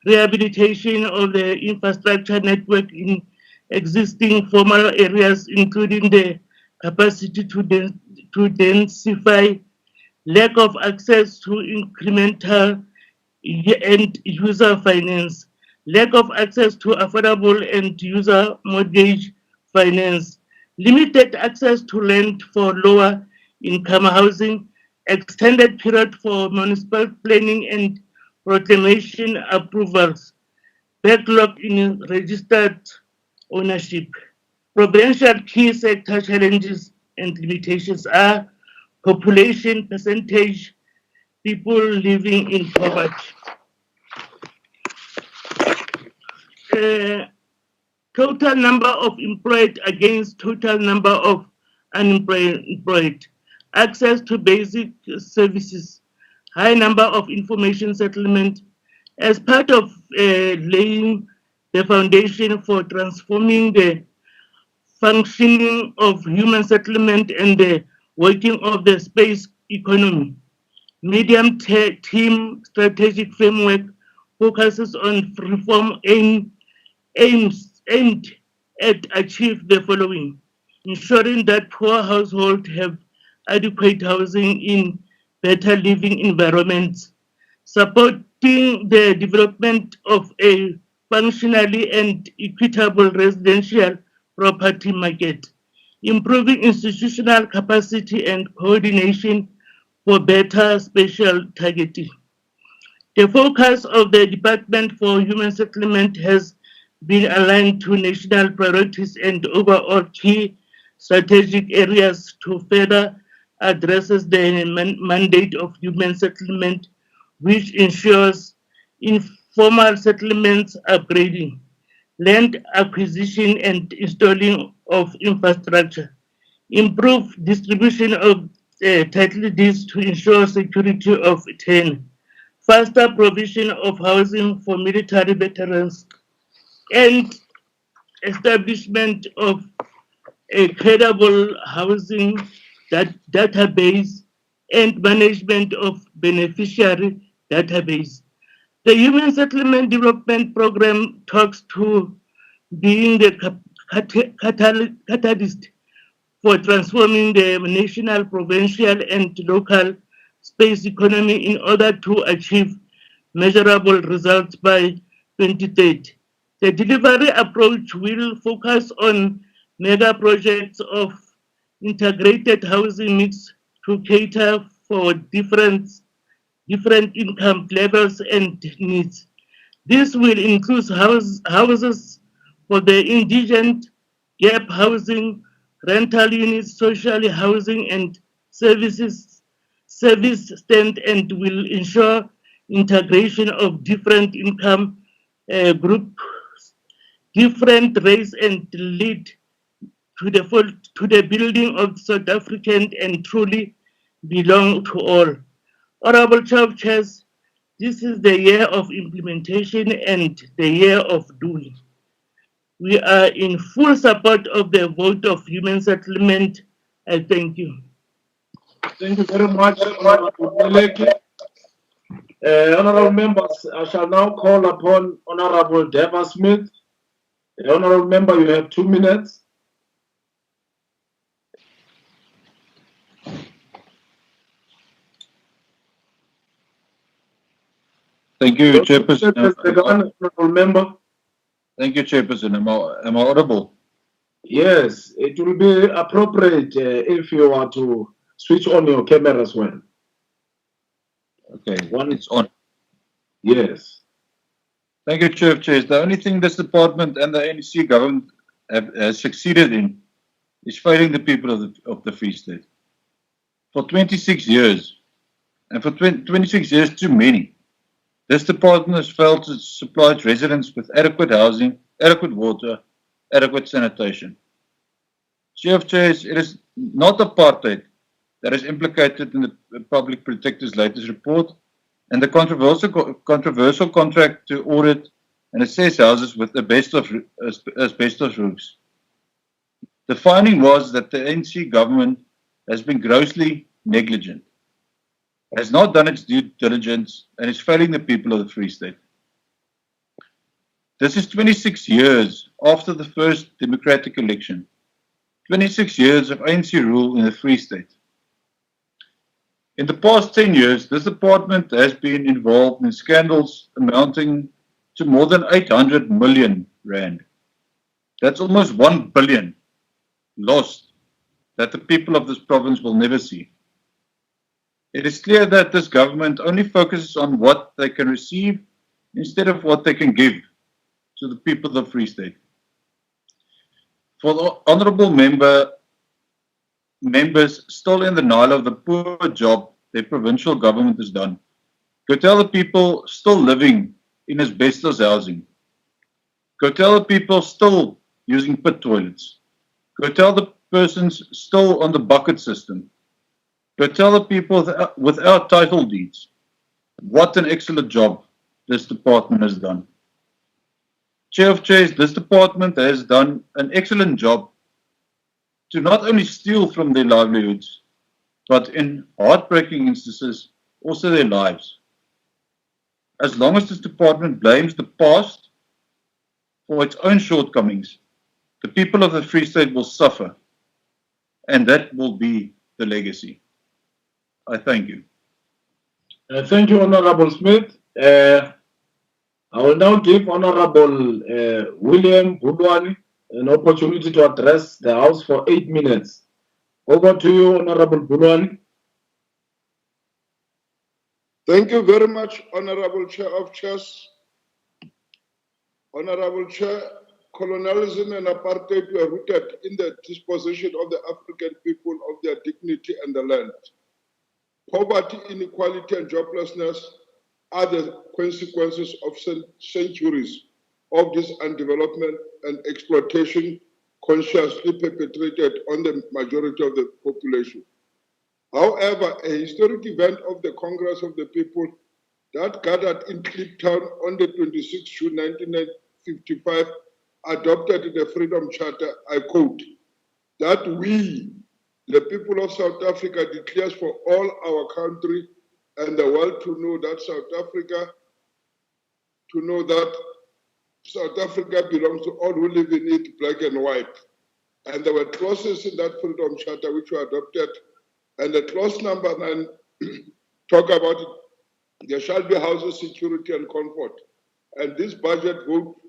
rehabilitation of the infrastructure network in existing formal areas, including the capacity to densify, lack of access to incremental and user finance, lack of access to affordable and user mortgage finance, limited access to land for lower income housing, extended period for municipal planning and proclamation approvals, backlog in registered ownership. Provincial key sector challenges and limitations are population percentage, people living in poverty. Total number of employed against total number of unemployed, access to basic services, high number of information settlement. As part of laying the foundation for transforming the functioning of human settlement and the working of the space economy, medium-term strategic framework focuses on reform aimed at achieve the following: ensuring that poor households have adequate housing in better living environments, supporting the development of a functionally and equitable residential property market, improving institutional capacity and coordination for better spatial targeting. The focus of the Department for Human Settlement has been aligned to national priorities and overall key strategic areas to further addresses the mandate of human settlement, which ensures informal settlements upgrading, land acquisition and installing of infrastructure, improve distribution of title deeds to ensure security of tenure, faster provision of housing for military veterans, and establishment of a credible housing database and management of beneficiary database. The Human Settlement Development Program talks to being the catalyst for transforming the national, provincial, and local space economy in order to achieve measurable results by 2030. The delivery approach will focus on mega projects of integrated housing mix to cater for different income levels and needs. This will include houses for the indigent, gap housing, rental units, social housing, and service stand, and will ensure integration of different income groups, different race, and lead to the building of South African and truly belong to all. Honorable Chairs, this is the year of implementation and the year of doing. We are in full support of the vote of human settlement. I thank you. Thank you very much, Honorable Meleki. Honorable members, I shall now call upon Honorable Deva Smith. Honorable member, you have 2 minutes. Thank you, Chairperson. Honorable member. Thank you, Chairperson. Am I audible? Yes, it will be appropriate if you are to switch on your camera as well. Okay, it's on. Yes. Thank you, Chair of Chairs. The only thing this department and the NEC government has succeeded in is failing the people of the Free State. For 26 years, and for 26 years too many, this department has failed to supply its residents with adequate housing, adequate water, adequate sanitation. Chair of Chairs, it is not apartheid that is implicated in the Public Protector's latest report and the controversial contract to audit and assess houses with asbestos roofs. The finding was that the ANC government has been grossly negligent, has not done its due diligence, and is failing the people of the Free State. This is 26 years after the first democratic election, 26 years of ANC rule in the Free State. In the past 10 years, this department has been involved in scandals amounting to more than 800 million rand. That's almost 1 billion lost that the people of this province will never see. It is clear that this government only focuses on what they can receive instead of what they can give to the people of the Free State. For the honourable members still in denial of the poor job their provincial government has done, go tell the people still living in asbestos housing. Go tell the people still using pit toilets. Go tell the persons still on the bucket system. Go tell the people without title deeds what an excellent job this department has done. Chair of Chairs, this department has done an excellent job to not only steal from their livelihoods, but in heartbreaking instances, also their lives. As long as this department blames the past for its own shortcomings, the people of the Free State will suffer, and that will be the legacy. I thank you. Thank you, Honorable Smith. I will now give Honorable William Budwani an opportunity to address the House for 8 minutes. Over to you, Honorable Budwani. Thank you very much, Honorable Chair of Chairs. Honorable Chair, colonialism and apartheid were rooted in the dispossession of the African people of their dignity and the land. Poverty, inequality, and joblessness are the consequences of centuries of this undevelopment and exploitation consciously perpetrated on the majority of the population. However, a historic event of the Congress of the People that gathered in Kliptown on the 26th June 1955 adopted the Freedom Charter, I quote, that we, the people of South Africa, declares for all our country and the world to know that South Africa belongs to all who live in it, black and white. And there were clauses in that Freedom Charter which were adopted, and the clause number 9 talk about it. There shall be housing, security, and comfort. And this budget vote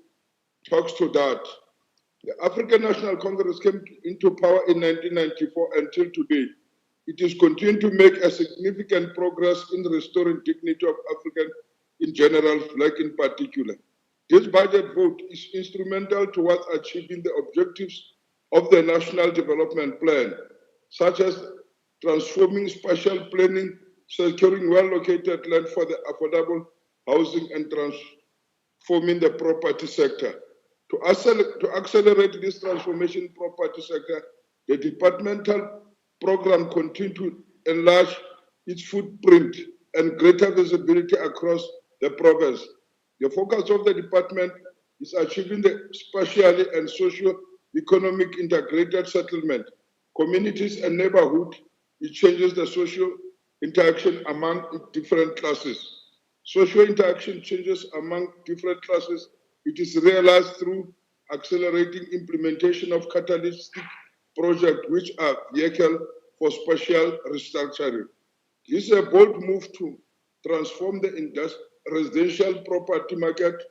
talks to that. The African National Congress came into power in 1994 until today. It is continuing to make a significant progress in restoring dignity of Africans in general, black in particular. This budget vote is instrumental towards achieving the objectives of the National Development Plan, such as transforming spatial planning, securing well-located land for the affordable housing, and transforming the property sector. To accelerate this transformation property sector, the departmental program continues to enlarge its footprint and greater visibility across the province. The focus of the department is achieving the spatially and socio-economic integrated settlement, communities and neighborhood. It changes the social interaction among different classes. Social interaction changes among different classes. It is realized through accelerating implementation of catalytic projects which are vehicle for spatial restructuring. This is a bold move to transform the residential property market.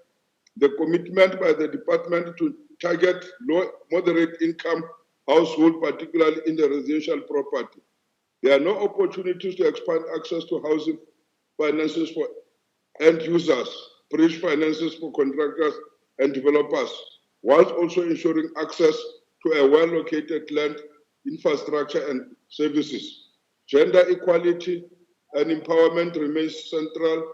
The commitment by the department to target low, moderate income households, particularly in the residential property. There are no opportunities to expand access to housing finances for end users, bridge finances for contractors and developers, whilst also ensuring access to a well-located land infrastructure and services. Gender equality and empowerment remains central